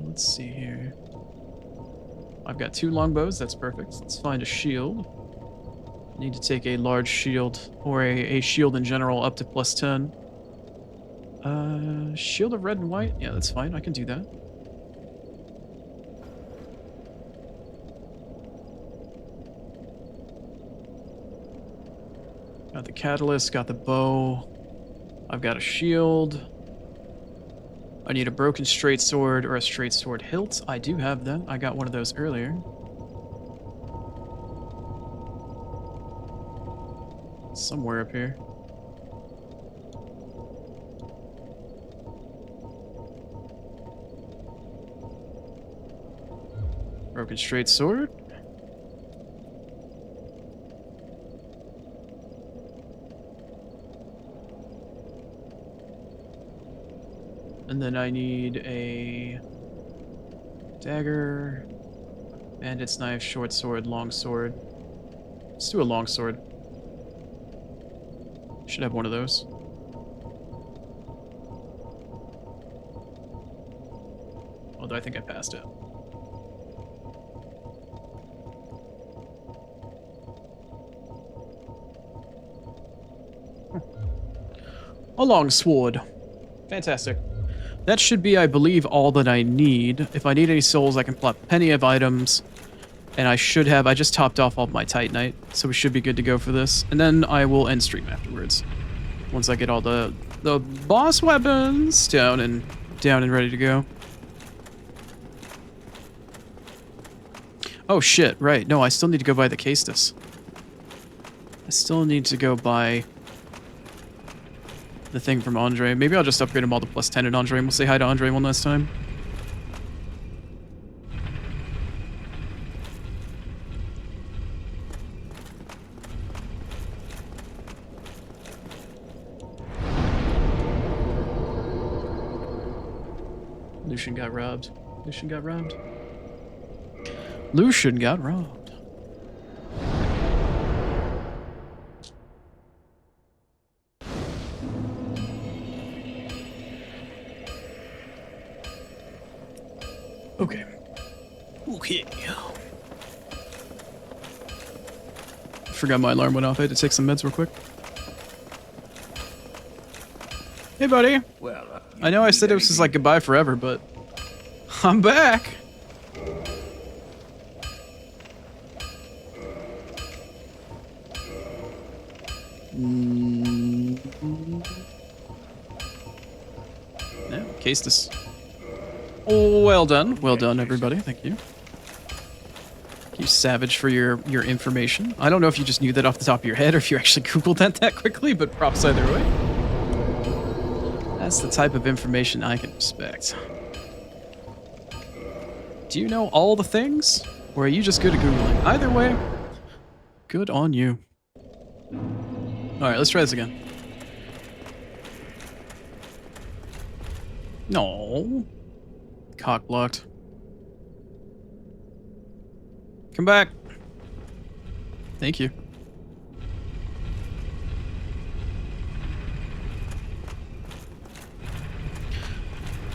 Let's see here. I've got 2 longbows, that's perfect. Let's find a shield. I need to take a large shield, or a shield in general, up to +10. Shield of red and white? Yeah, that's fine, I can do that. Got the catalyst, got the bow. I've got a shield. I need a broken straight sword or a straight sword hilt. I do have that. I got one of those earlier. Somewhere up here. Broken straight sword. And then I need a dagger, bandit's knife, short sword, long sword. Let's do a long sword. Should have one of those. Although I think I passed it. A long sword. Fantastic. That should be, I believe, all that I need. If I need any souls, I can plot plenty of items. And I should have... I just topped off all my Titanite, so we should be good to go for this. And then I will end stream afterwards. Once I get all the boss weapons down and ready to go. Oh shit, right. No, I still need to go buy the Castus. I still need to go buy the thing from Andre. Maybe I'll just upgrade them all to +10 at Andre and we'll say hi to Andre one last time. Lucian got robbed. Lucian got robbed. Lucian got robbed. Okay. Okay. Forgot my alarm went off. I had to take some meds real quick. Hey, buddy. Well, I know I said this was like goodbye forever, but I'm back. Yeah, case this. Oh, well done. Well done, everybody. Thank you. Thank you, Savage, for your information. I don't know if you just knew that off the top of your head or if you actually Googled that quickly, but props either way. That's the type of information I can respect. Do you know all the things? Or are you just good at Googling? Either way, good on you. Alright, let's try this again. No. Cock blocked. Come back. Thank you.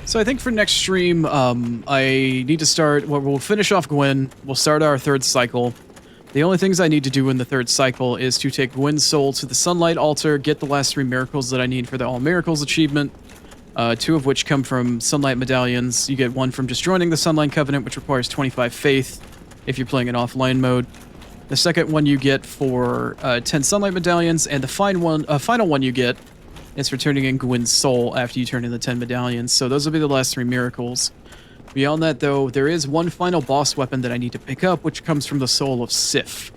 So I think for next stream, I need to start, well, we'll finish off Gwen, we'll start our third cycle. The only things I need to do in the third cycle is to take Gwen's soul to the Sunlight Altar, get the last 3 miracles that I need for the All Miracles achievement, 2 of which come from Sunlight Medallions. You get 1 from just joining the Sunlight Covenant, which requires 25 faith if you're playing in offline mode. The second one you get for 10 Sunlight Medallions, and the final one you get is for turning in Gwen's soul after you turn in the 10 medallions. So those will be the last 3 miracles. Beyond that, though, there is one final boss weapon that I need to pick up, which comes from the soul of Sif.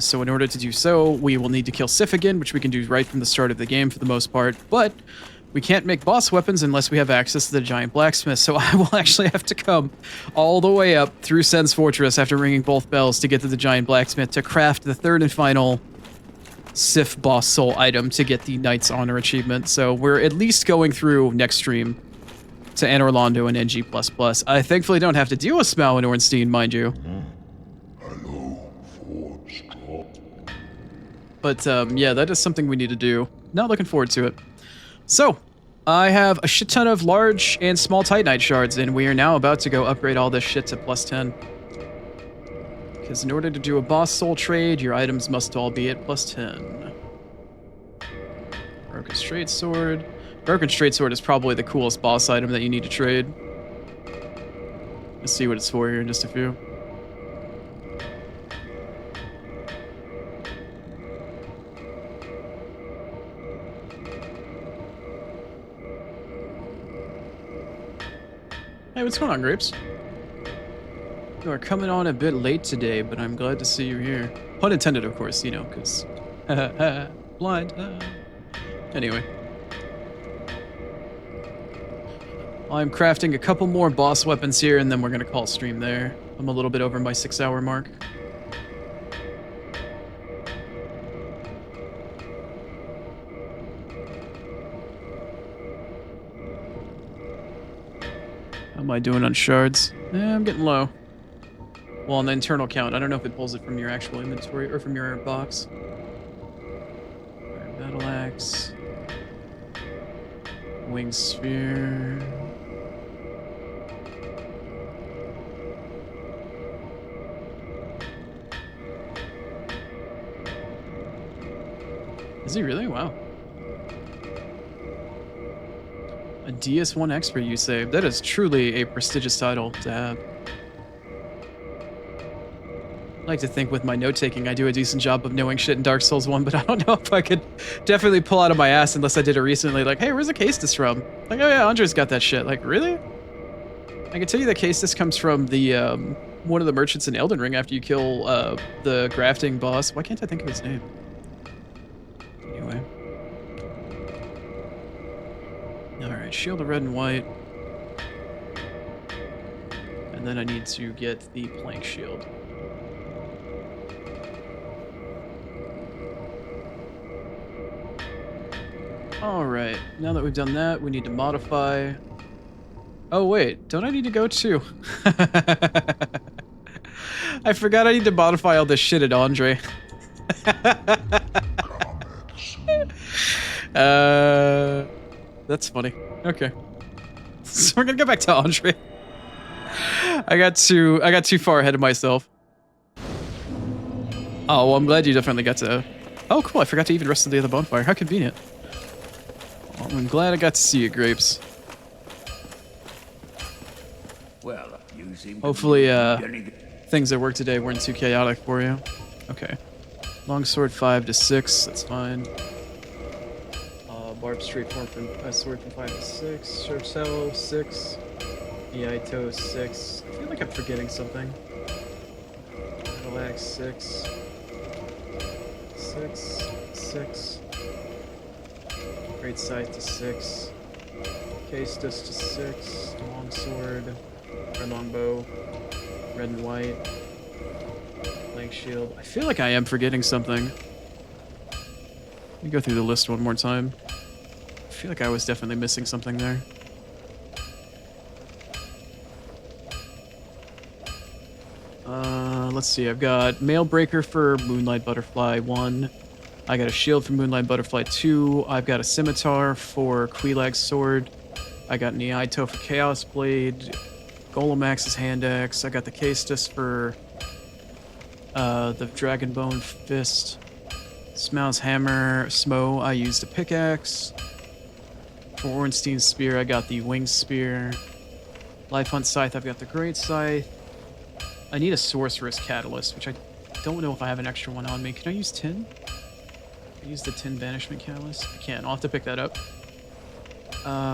So in order to do so, we will need to kill Sif again, which we can do right from the start of the game for the most part. But we can't make boss weapons unless we have access to the giant blacksmith, so I will actually have to come all the way up through Sen's Fortress after ringing both bells to get to the giant blacksmith to craft the third and final Sif boss soul item to get the Knight's Honor achievement. So we're at least going through next stream to Anne Orlando and NG++. I thankfully don't have to deal with Smal and Ornstein, mind you. Hello, Forge Drop. But yeah, that is something we need to do. Not looking forward to it. So, I have a shit ton of large and small Titanite shards, and we are now about to go upgrade all this shit to +10. Because in order to do a boss soul trade, your items must all be at +10. Broken Straight Sword. Broken Straight Sword is probably the coolest boss item that you need to trade. Let's see what it's for here in just a few. Hey, what's going on, Grapes? You are coming on a bit late today, but I'm glad to see you here. Pun intended, of course, you know, because... blind. Anyway. I'm crafting a couple more boss weapons here, and then we're going to call stream there. I'm a little bit over my 6-hour mark. How am I doing on shards? I'm getting low. Well, on the internal count, I don't know if it pulls it from your actual inventory or from your box. Alright, battle axe. Wing sphere. Is he really? Wow. A DS1 expert, you say? That is truly a prestigious title to have. I like to think with my note-taking I do a decent job of knowing shit in Dark Souls 1, but I don't know if I could definitely pull out of my ass unless I did it recently. Like, hey, where's the Castus from? Like, oh yeah, Andre's got that shit. Like, really? I can tell you that Castus comes from the one of the merchants in Elden Ring after you kill the grafting boss. Why can't I think of his name? Anyway. Alright, shield of red and white. And then I need to get the plank shield. Alright, now that we've done that, we need to modify. Oh wait, don't I need to go too? I forgot I need to modify all this shit at Andre. That's funny. Okay. So we're gonna go back to Andre. I got too far ahead of myself. Oh, well, I'm glad you definitely got to... Oh, cool, I forgot to even rest of the other bonfire. How convenient. Well, I'm glad I got to see you, Grapes. Well, you seem Hopefully, things at work today weren't too chaotic for you. Okay. Longsword 5 to 6, that's fine. Barb straight form from sword from 5 to 6. Sharp Sallow 6. Iaito 6. I feel like I'm forgetting something. Relax 6. 6. 6. Great Scythe to 6. Caestus to 6. Longsword. Or longbow. Red and white. Blank shield. I feel like I am forgetting something. Let me go through the list one more time. I feel like I was definitely missing something there. Let's see. I've got Mailbreaker for Moonlight Butterfly 1. I got a shield for Moonlight Butterfly 2. I've got a scimitar for Quelag's sword. I got an Iaito for Chaos Blade. Golemax's hand axe. I got the Caestus for the Dragonbone fist. Smau's hammer. Smo, I used a pickaxe. For Ornstein's spear, I got the winged spear. Life Hunt scythe, I've got the great scythe. I need a sorceress catalyst, which I don't know if I have an extra one on me. Can I use tin? Can I use the tin banishment catalyst? I can. I'll have to pick that up.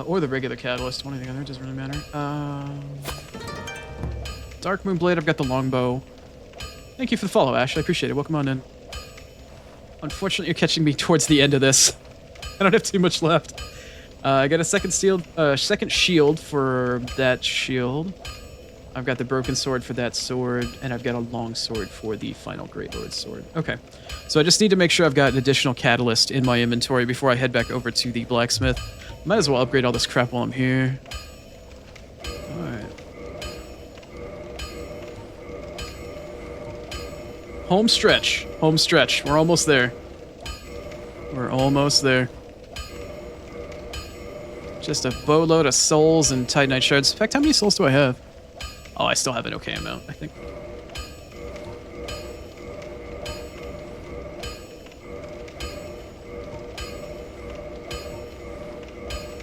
Or the regular catalyst. One or the other. Doesn't really matter. Dark Moon Blade. I've got the longbow. Thank you for the follow, Ash. I appreciate it. Welcome on in. Unfortunately, you're catching me towards the end of this. I don't have too much left. I got a second shield for that shield. I've got the broken sword for that sword, and I've got a long sword for the final Great Lord's sword. Okay, so I just need to make sure I've got an additional catalyst in my inventory before I head back over to the blacksmith. Might as well upgrade all this crap while I'm here. Alright. Home stretch. Home stretch. We're almost there. We're almost there. Just a boatload of souls and Titanite shards. In fact, how many souls do I have? Oh, I still have an okay amount, I think.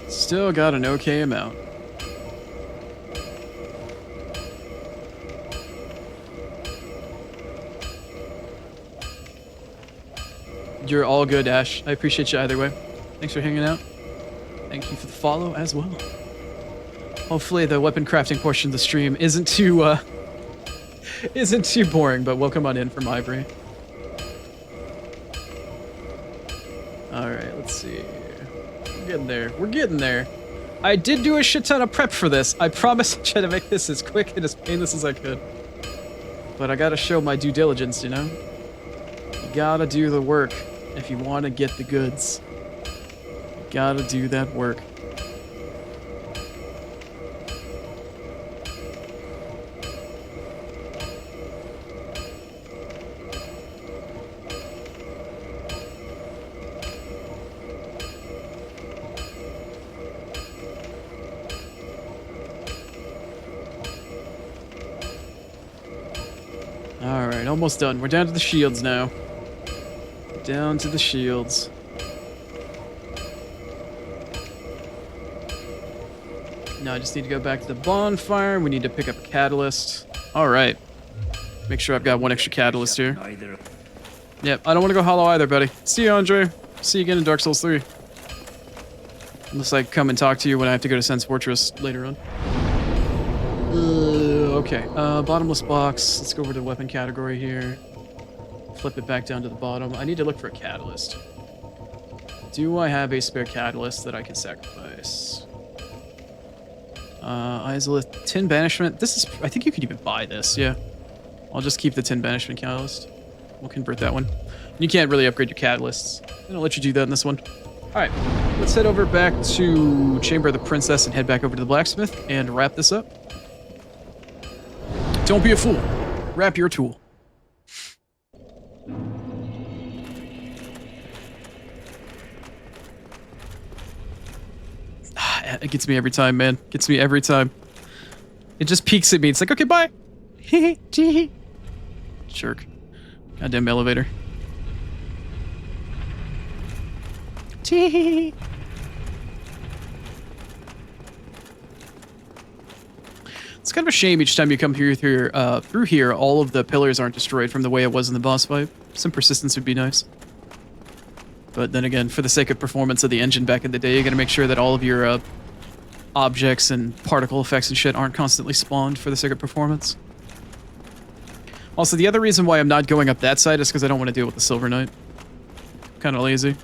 Still got an okay amount. You're all good, Ash. I appreciate you either way. Thanks for hanging out. Thank you for the follow as well. Hopefully the weapon crafting portion of the stream isn't too boring, but welcome on in from Ivory. Alright, let's see. We're getting there. We're getting there. I did do a shit ton of prep for this. I promise I'll try to make this as quick and as painless as I could. But I gotta show my due diligence, you know? You gotta do the work if you want to get the goods. You gotta do that work. Alright, almost done. We're down to the shields now. Down to the shields. Now I just need to go back to the bonfire. We need to pick up a catalyst. Alright. Make sure I've got one extra catalyst here. Yep, I don't want to go hollow either, buddy. See you, Andre. See you again in Dark Souls 3. Unless I come and talk to you when I have to go to Sen's Fortress later on. Okay, bottomless box. Let's go over to the weapon category here. Flip it back down to the bottom. I need to look for a catalyst. Do I have a spare catalyst that I can sacrifice? Isolith, Tin Banishment. This is, I think you could even buy this, yeah. I'll just keep the Tin Banishment catalyst. We'll convert that one. You can't really upgrade your catalysts. They don't let you do that in this one. Alright, let's head over back to Chamber of the Princess and head back over to the blacksmith and wrap this up. Don't be a fool. Wrap your tool. It gets me every time, man. Gets me every time. It just peeks at me. It's like, okay, bye. Jerk. Goddamn elevator. It's kind of a shame each time you come through here, all of the pillars aren't destroyed from the way it was in the boss fight. Some persistence would be nice. But then again, for the sake of performance of the engine back in the day, you gotta make sure that all of your objects and particle effects and shit aren't constantly spawned for the sake of performance. Also, the other reason why I'm not going up that side is because I don't want to deal with the Silver Knight. Kind of lazy.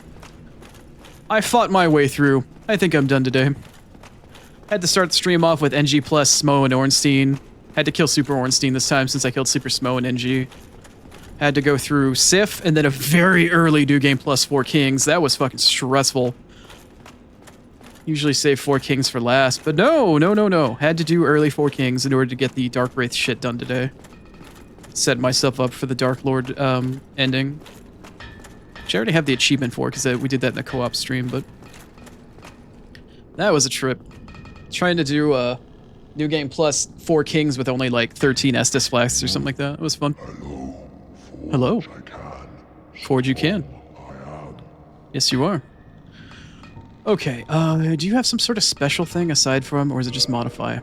I fought my way through. I think I'm done today. Had to start the stream off with NG plus Smo and Ornstein. Had to kill Super Ornstein this time since I killed Super Smo and NG. Had to go through Sif and then a very early New Game Plus 4 Kings. That was fucking stressful. Usually save 4 Kings for last, but no. Had to do early 4 Kings in order to get the Darkwrath shit done today. Set myself up for the Dark Lord ending. Which I already have the achievement for because we did that in the co-op stream, but that was a trip. Trying to do New Game Plus 4 Kings with only like 13 Estus flasks or something like that. It was fun. Hello. Forge you can. Yes, you are. Okay, do you have some sort of special thing aside from, or is it just modify?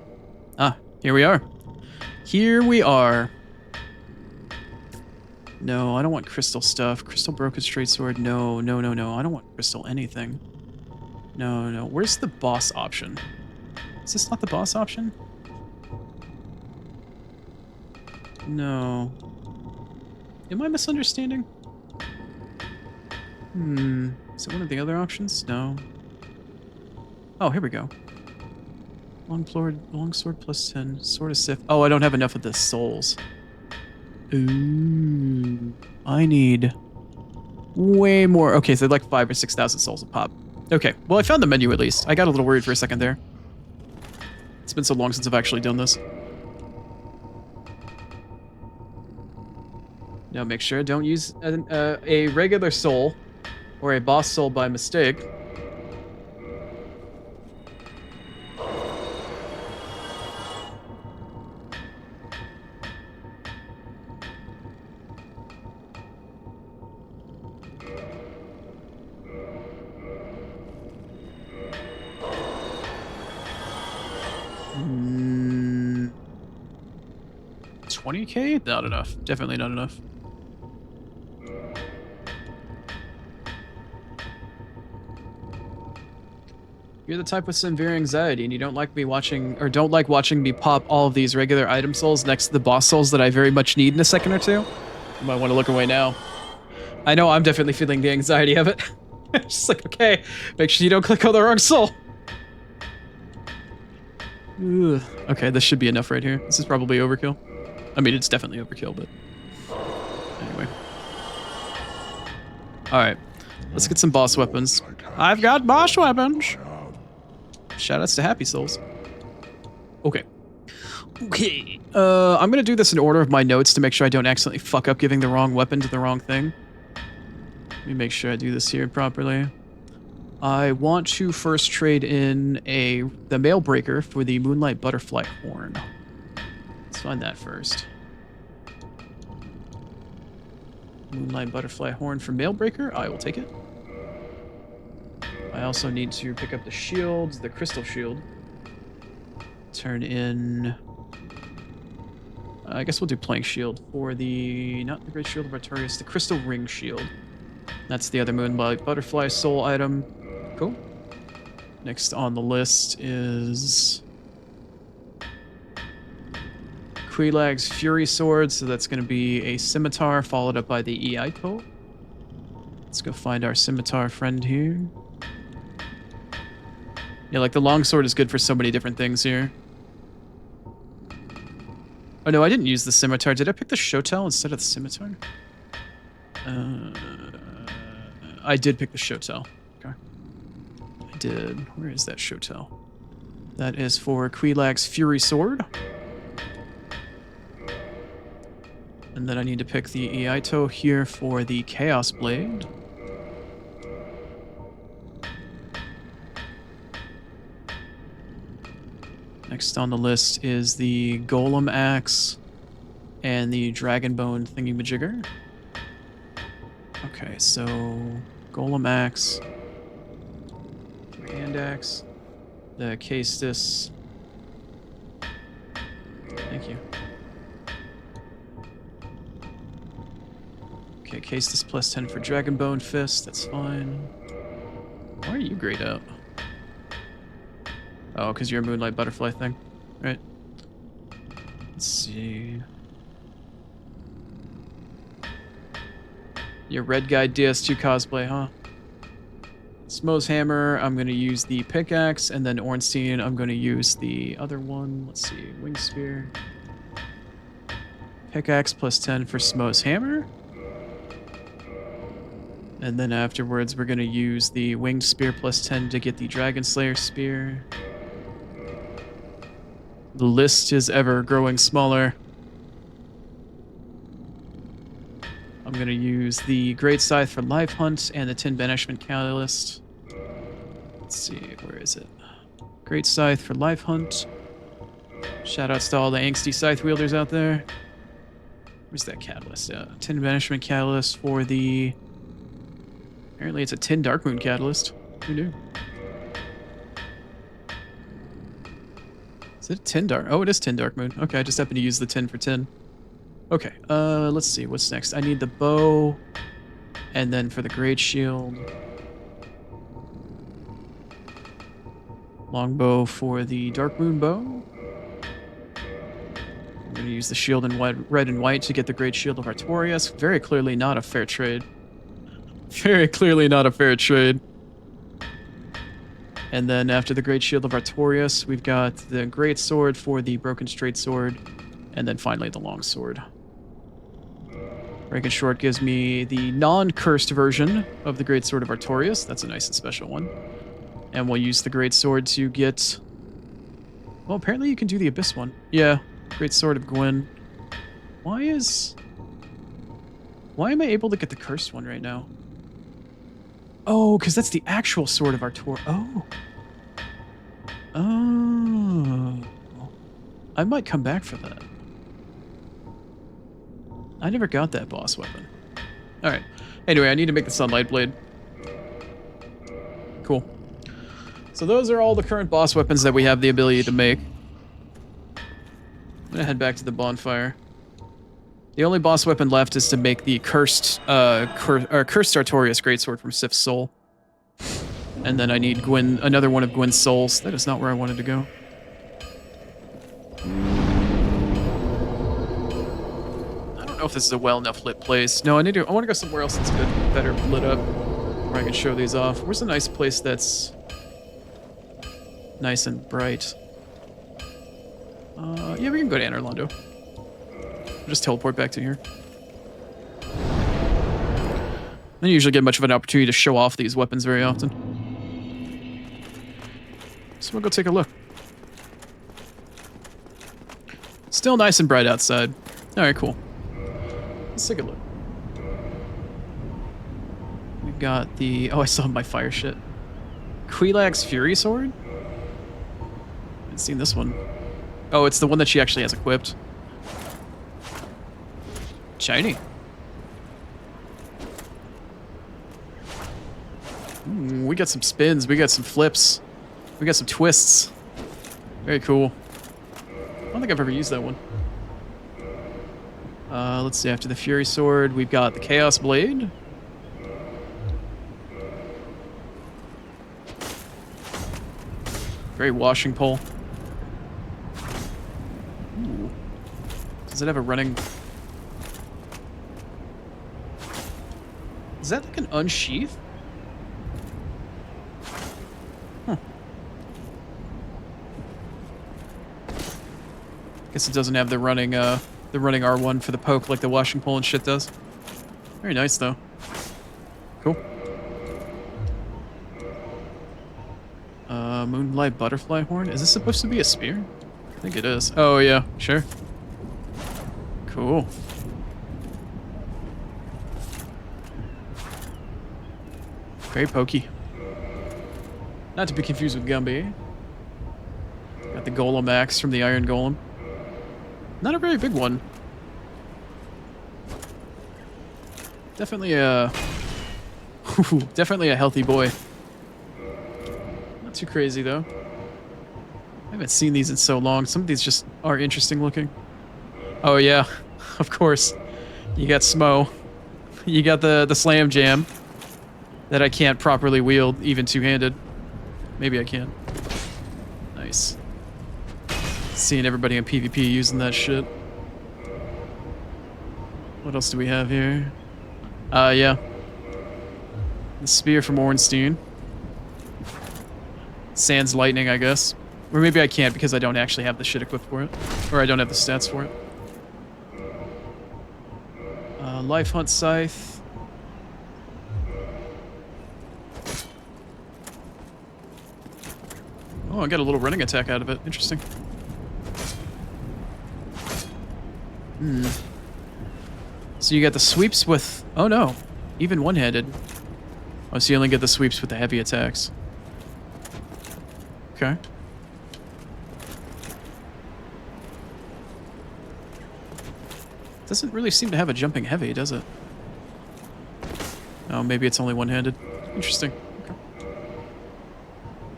Ah, here we are. Here we are. No, I don't want crystal stuff. Crystal broken straight sword. No. I don't want crystal anything. No. Where's the boss option? Is this not the boss option? No. Am I misunderstanding? Is it one of the other options? No. Oh, here we go. Longsword plus 10. Sword of Sif. Oh, I don't have enough of the souls. Ooh. I need way more. Okay, so like 5,000 or 6,000 souls a pop. Okay, well, I found the menu at least. I got a little worried for a second there. It's been so long since I've actually done this. Now make sure don't use a regular soul or a boss soul by mistake. $20K? Not enough. Definitely not enough. You're the type with severe anxiety, and you don't like me watching, or don't like watching me pop all of these regular item souls next to the boss souls that I very much need in a second or two. You might want to look away now. I know I'm definitely feeling the anxiety of it. Just like, okay, make sure you don't click on the wrong soul. Ugh. Okay, this should be enough right here. This is probably overkill. I mean, it's definitely overkill, but anyway. Alright, let's get some boss weapons. I've got boss weapons! Shoutouts to Happy Souls. Okay. I'm gonna do this in order of my notes to make sure I don't accidentally fuck up giving the wrong weapon to the wrong thing. Let me make sure I do this here properly. I want to first trade in the Mail Breaker for the Moonlight Butterfly Horn. Let's find that first. Moonlight Butterfly Horn for Mail Breaker. I will take it. I also need to pick up the shields, the Crystal Shield. Turn in... I guess we'll do Plank Shield for the... Not the Great Shield of Artorias, the Crystal Ring Shield. That's the other Moonlight Butterfly soul item. Cool. Next on the list is... Quelaag's Fury Sword, so that's going to be a scimitar followed up by the Iaito. Let's go find our scimitar friend here. Yeah, like the longsword is good for so many different things here. Oh no, I didn't use the scimitar. Did I pick the shotel instead of the scimitar? I did pick the shotel. Okay. I did. Where is that shotel? That is for Quelaag's Fury Sword. And then I need to pick the Iaito here for the Chaos Blade. Next on the list is the Golem Axe and the Dragonbone thingy-majigger. Okay, so Golem Axe, Hand Axe, the Castus. Thank you. Okay, Castus plus 10 for Dragonbone Fist, that's fine. Why are you grayed out? Oh, because you're a Moonlight Butterfly thing, right? Let's see. Your Red Guy DS2 cosplay, huh? Smo's Hammer, I'm going to use the Pickaxe, and then Ornstein, I'm going to use the other one. Let's see, Wing Spear. Pickaxe plus 10 for Smo's Hammer. And then afterwards, we're going to use the Winged Spear plus 10 to get the Dragon Slayer Spear. The list is ever growing smaller. I'm going to use the Great Scythe for Life Hunt and the Tin Banishment Catalyst. Let's see, where is it? Great Scythe for Life Hunt. Shoutouts to all the angsty scythe wielders out there. Where's that catalyst? Tin Banishment Catalyst for the... Apparently it's a Tin Darkmoon Catalyst. Who knew? Is it Tin Dark? Oh, it is Tin Darkmoon. Okay, I just happen to use the tin for tin. Okay, let's see. What's next? I need the bow. And then for the Great Shield. Longbow for the Darkmoon bow. I'm going to use the shield in red and white to get the Great Shield of Artorias. Very clearly not a fair trade. Very clearly not a fair trade. And then after the Great Shield of Artorias, we've got the Great Sword for the Broken Straight Sword. And then finally the Long Sword. Breaking Short gives me the non-cursed version of the Great Sword of Artorias. That's a nice and special one. And we'll use the Great Sword to get... Well, apparently you can do the Abyss one. Yeah, Great Sword of Gwyn. Why am I able to get the cursed one right now? Oh, because that's the actual Sword of Artorias. Oh. Oh. I might come back for that. I never got that boss weapon. Alright. Anyway, I need to make the Sunlight Blade. Cool. So those are all the current boss weapons that we have the ability to make. I'm gonna head back to the bonfire. The only boss weapon left is to make the cursed Artorias Greatsword from Sif's Soul. And then I need another one of Gwyn's souls. That is not where I wanted to go. I don't know if this is a well enough lit place. No, I want to go somewhere else that's a bit better lit up, where I can show these off. Where's a nice place that's nice and bright? Yeah, we can go to Anor Londo. Just teleport back to here. I don't usually get much of an opportunity to show off these weapons very often. So we'll go take a look. Still nice and bright outside. Alright, cool. Let's take a look. We've got the... Oh, I saw my fire shit. Quelaag's Fury Sword? I haven't seen this one. Oh, it's the one that she actually has equipped. Shiny. We got some spins. We got some flips. We got some twists. Very cool. I don't think I've ever used that one. Let's see. After the Fury Sword, we've got the Chaos Blade. Very washing pole. Ooh. Does it have a running... Is that like an unsheath? Huh. Guess it doesn't have the running R1 for the poke like the washing pole and shit does. Very nice though. Cool. Moonlight butterfly horn. Is this supposed to be a spear? I think it is. Oh yeah, sure. Cool. Very pokey. Not to be confused with Gumby. Got the Golem axe from the Iron Golem. Not a very big one. Definitely a... definitely a healthy boy. Not too crazy, though. I haven't seen these in so long. Some of these just are interesting looking. Oh, yeah. Of course. You got Smo. You got the Slam Jam. That I can't properly wield, even two-handed. Maybe I can. Nice. Seeing everybody in PvP using that shit. What else do we have here? Yeah. The spear from Ornstein. Sans lightning, I guess. Or maybe I can't because I don't actually have the shit equipped for it. Or I don't have the stats for it. Life Hunt Scythe. Oh, I got a little running attack out of it. Interesting. Hmm. So you got the sweeps with... Oh no. Even one-handed. Oh, so you only get the sweeps with the heavy attacks. Okay. Doesn't really seem to have a jumping heavy, does it? Oh, maybe it's only one-handed. Interesting.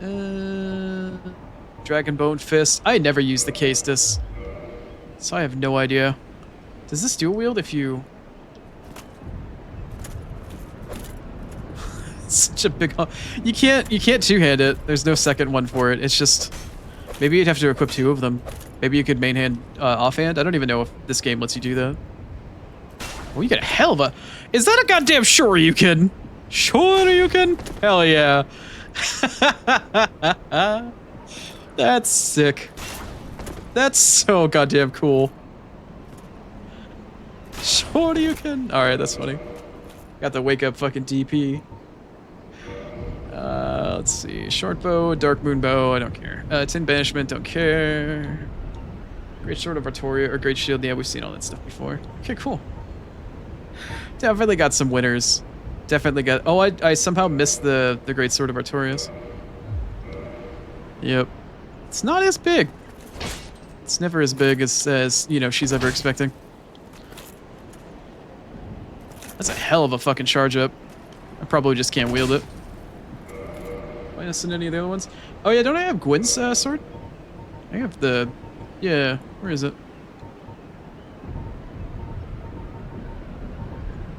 Okay. Dragon Bone Fist. I never use the Caestus, so I have no idea. Does this dual wield if you... Such a big... You can't two-hand it. There's no second one for it. It's just... Maybe you'd have to equip two of them. Maybe you could main hand, offhand. I don't even know if this game lets you do that. Oh, you get a hell of a... Is that a goddamn Shoryuken? Shoryuken? Hell yeah. That's sick. That's so goddamn cool. Shoryuken. Alright, that's funny. Got the wake up fucking DP. Let's see. Short bow, dark moon bow, I don't care. Tin banishment, don't care. Great sword of Artoria or great shield, yeah, we've seen all that stuff before. Okay, cool. Definitely got some winners. Definitely got... Oh, I somehow missed the great sword of Artorias. Yep. It's not as big. It's never as big as you know, she's ever expecting. That's a hell of a fucking charge up. I probably just can't wield it. Minus in any of the other ones. Oh yeah, don't I have Gwyn's sword? I have the... Yeah, where is it?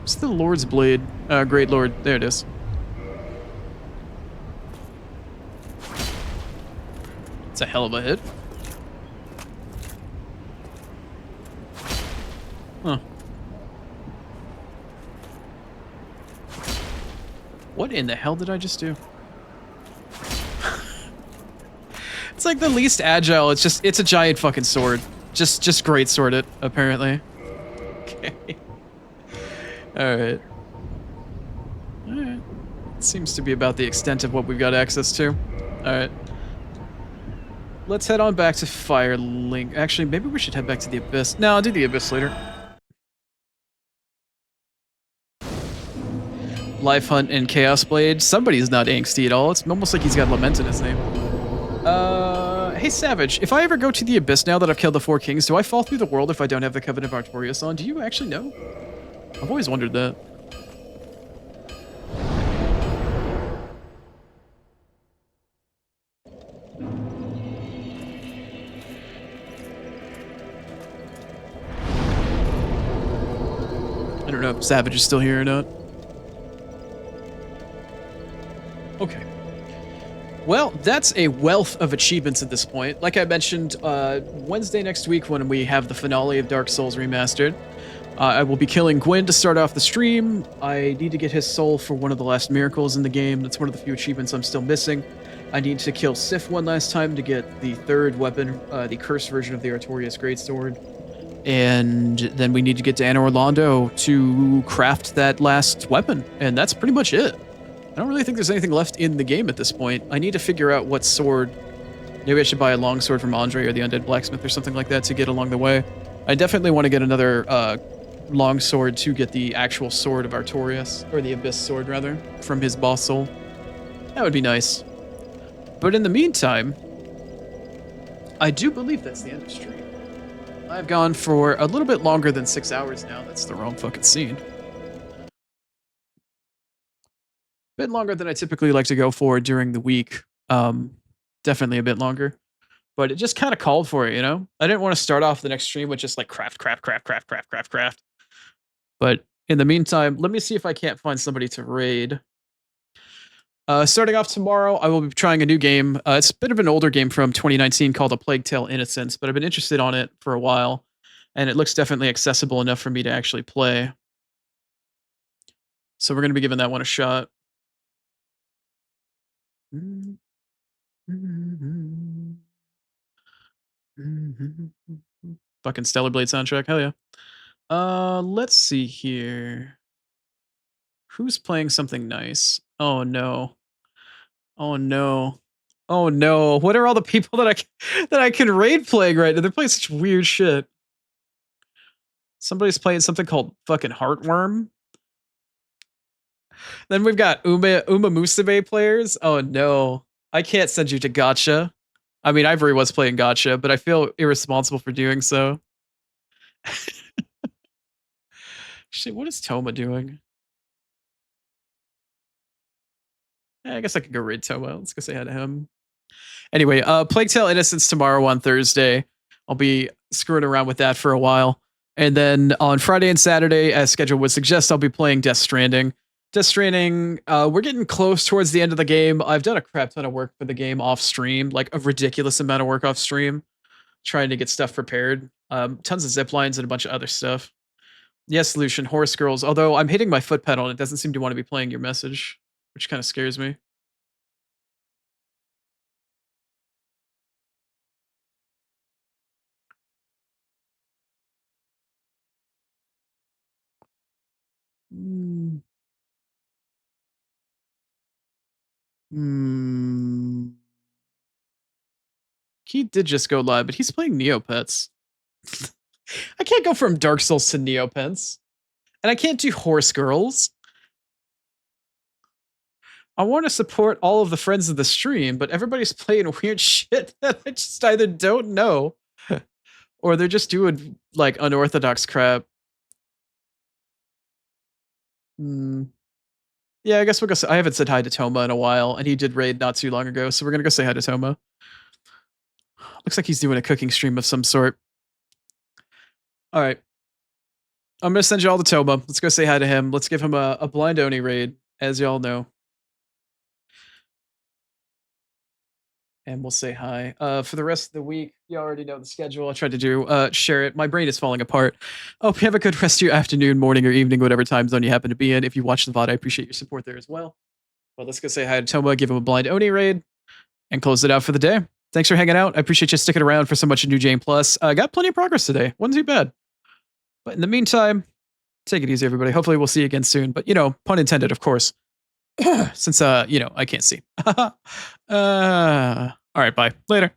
It's the Lord's Blade. Great Lord. There it is. It's a hell of a hit. Huh. What in the hell did I just do? It's like the least agile. It's a giant fucking sword. Just great sword it, apparently. Okay. Alright. Alright. Seems to be about the extent of what we've got access to. Alright. Let's head on back to Firelink. Actually, maybe we should head back to the Abyss. No, I'll do the Abyss later. Life Hunt and Chaos Blade. Somebody's not angsty at all. It's almost like he's got Lament in his name. Hey Savage, if I ever go to the Abyss now that I've killed the 4 kings, do I fall through the world if I don't have the Covenant of Artorias on? Do you actually know? I've always wondered that. I don't know if Savage is still here or not. Okay. Well, that's a wealth of achievements at this point. Like I mentioned, Wednesday next week when we have the finale of Dark Souls Remastered, I will be killing Gwyn to start off the stream. I need to get his soul for one of the last miracles in the game. That's one of the few achievements I'm still missing. I need to kill Sif one last time to get the third weapon, the cursed version of the Artorias Greatsword. And then we need to get to Anna Orlando to craft that last weapon. And that's pretty much it. I don't really think there's anything left in the game at this point. I need to figure out what sword. Maybe I should buy a longsword from Andre or the Undead Blacksmith or something like that to get along the way. I definitely want to get another longsword to get the actual sword of Artorias, or the Abyss sword rather, from his boss soul. That would be nice. But in the meantime, I do believe that's the end of stream. I've gone for a little bit longer than 6 hours now. That's the wrong fucking scene. Bit longer than I typically like to go for during the week. Definitely a bit longer. But it just kind of called for it, you know? I didn't want to start off the next stream with just like craft. But in the meantime, let me see if I can't find somebody to raid. Starting off tomorrow, I will be trying a new game. It's a bit of an older game from 2019 called A Plague Tale Innocence, but I've been interested on it for a while, and it looks definitely accessible enough for me to actually play. So we're going to be giving that one a shot. Fucking Stellar Blade soundtrack, hell yeah. Let's see here. Who's playing something nice? Oh no. Oh no. Oh no. What are all the people that I can raid playing right now? They're playing such weird shit. Somebody's playing something called fucking Heartworm. Then we've got Uma Musume players. Oh no. I can't send you to Gotcha. I mean, Ivory was playing Gotcha, but I feel irresponsible for doing so. Shit, what is Toma doing? Yeah, I guess I could go raid Toma. Let's go say hi to him. Anyway, Plague Tale Innocence tomorrow on Thursday. I'll be screwing around with that for a while. And then on Friday and Saturday, as schedule would suggest, I'll be playing Death Stranding. Death Stranding, we're getting close towards the end of the game. I've done a crap ton of work for the game off stream, like a ridiculous amount of work off stream, trying to get stuff prepared. Tons of zip lines and a bunch of other stuff. Yes, Lucian, Horse Girls. Although I'm hitting my foot pedal and it doesn't seem to want to be playing your message, which kind of scares me. He did just go live, but he's playing Neopets. I can't go from Dark Souls to Neopets. And I can't do Horse Girls. I want to support all of the friends of the stream, but everybody's playing weird shit that I just either don't know or they're just doing like unorthodox crap. Yeah, I guess we'll go. I haven't said hi to Toma in a while, and he did raid not too long ago, so we're gonna go say hi to Toma. Looks like he's doing a cooking stream of some sort. All right. I'm gonna send you all to Toma. Let's go say hi to him. Let's give him a blind Oni raid, as y'all know. And we'll say hi. For the rest of the week, you already know the schedule. I tried to do share it. My brain is falling apart. Hope you have a good rest of your afternoon, morning, or evening, whatever time zone you happen to be in. If you watch the VOD, I appreciate your support there as well. Well, let's go say hi to Toma, give him a blind Oni raid, and close it out for the day. Thanks for hanging out. I appreciate you sticking around for so much of New Jane Plus. Got plenty of progress today. Wasn't too bad. But in the meantime, take it easy, everybody. Hopefully we'll see you again soon. But, you know, pun intended, of course. Since, you know, I can't see. All right, bye. Later.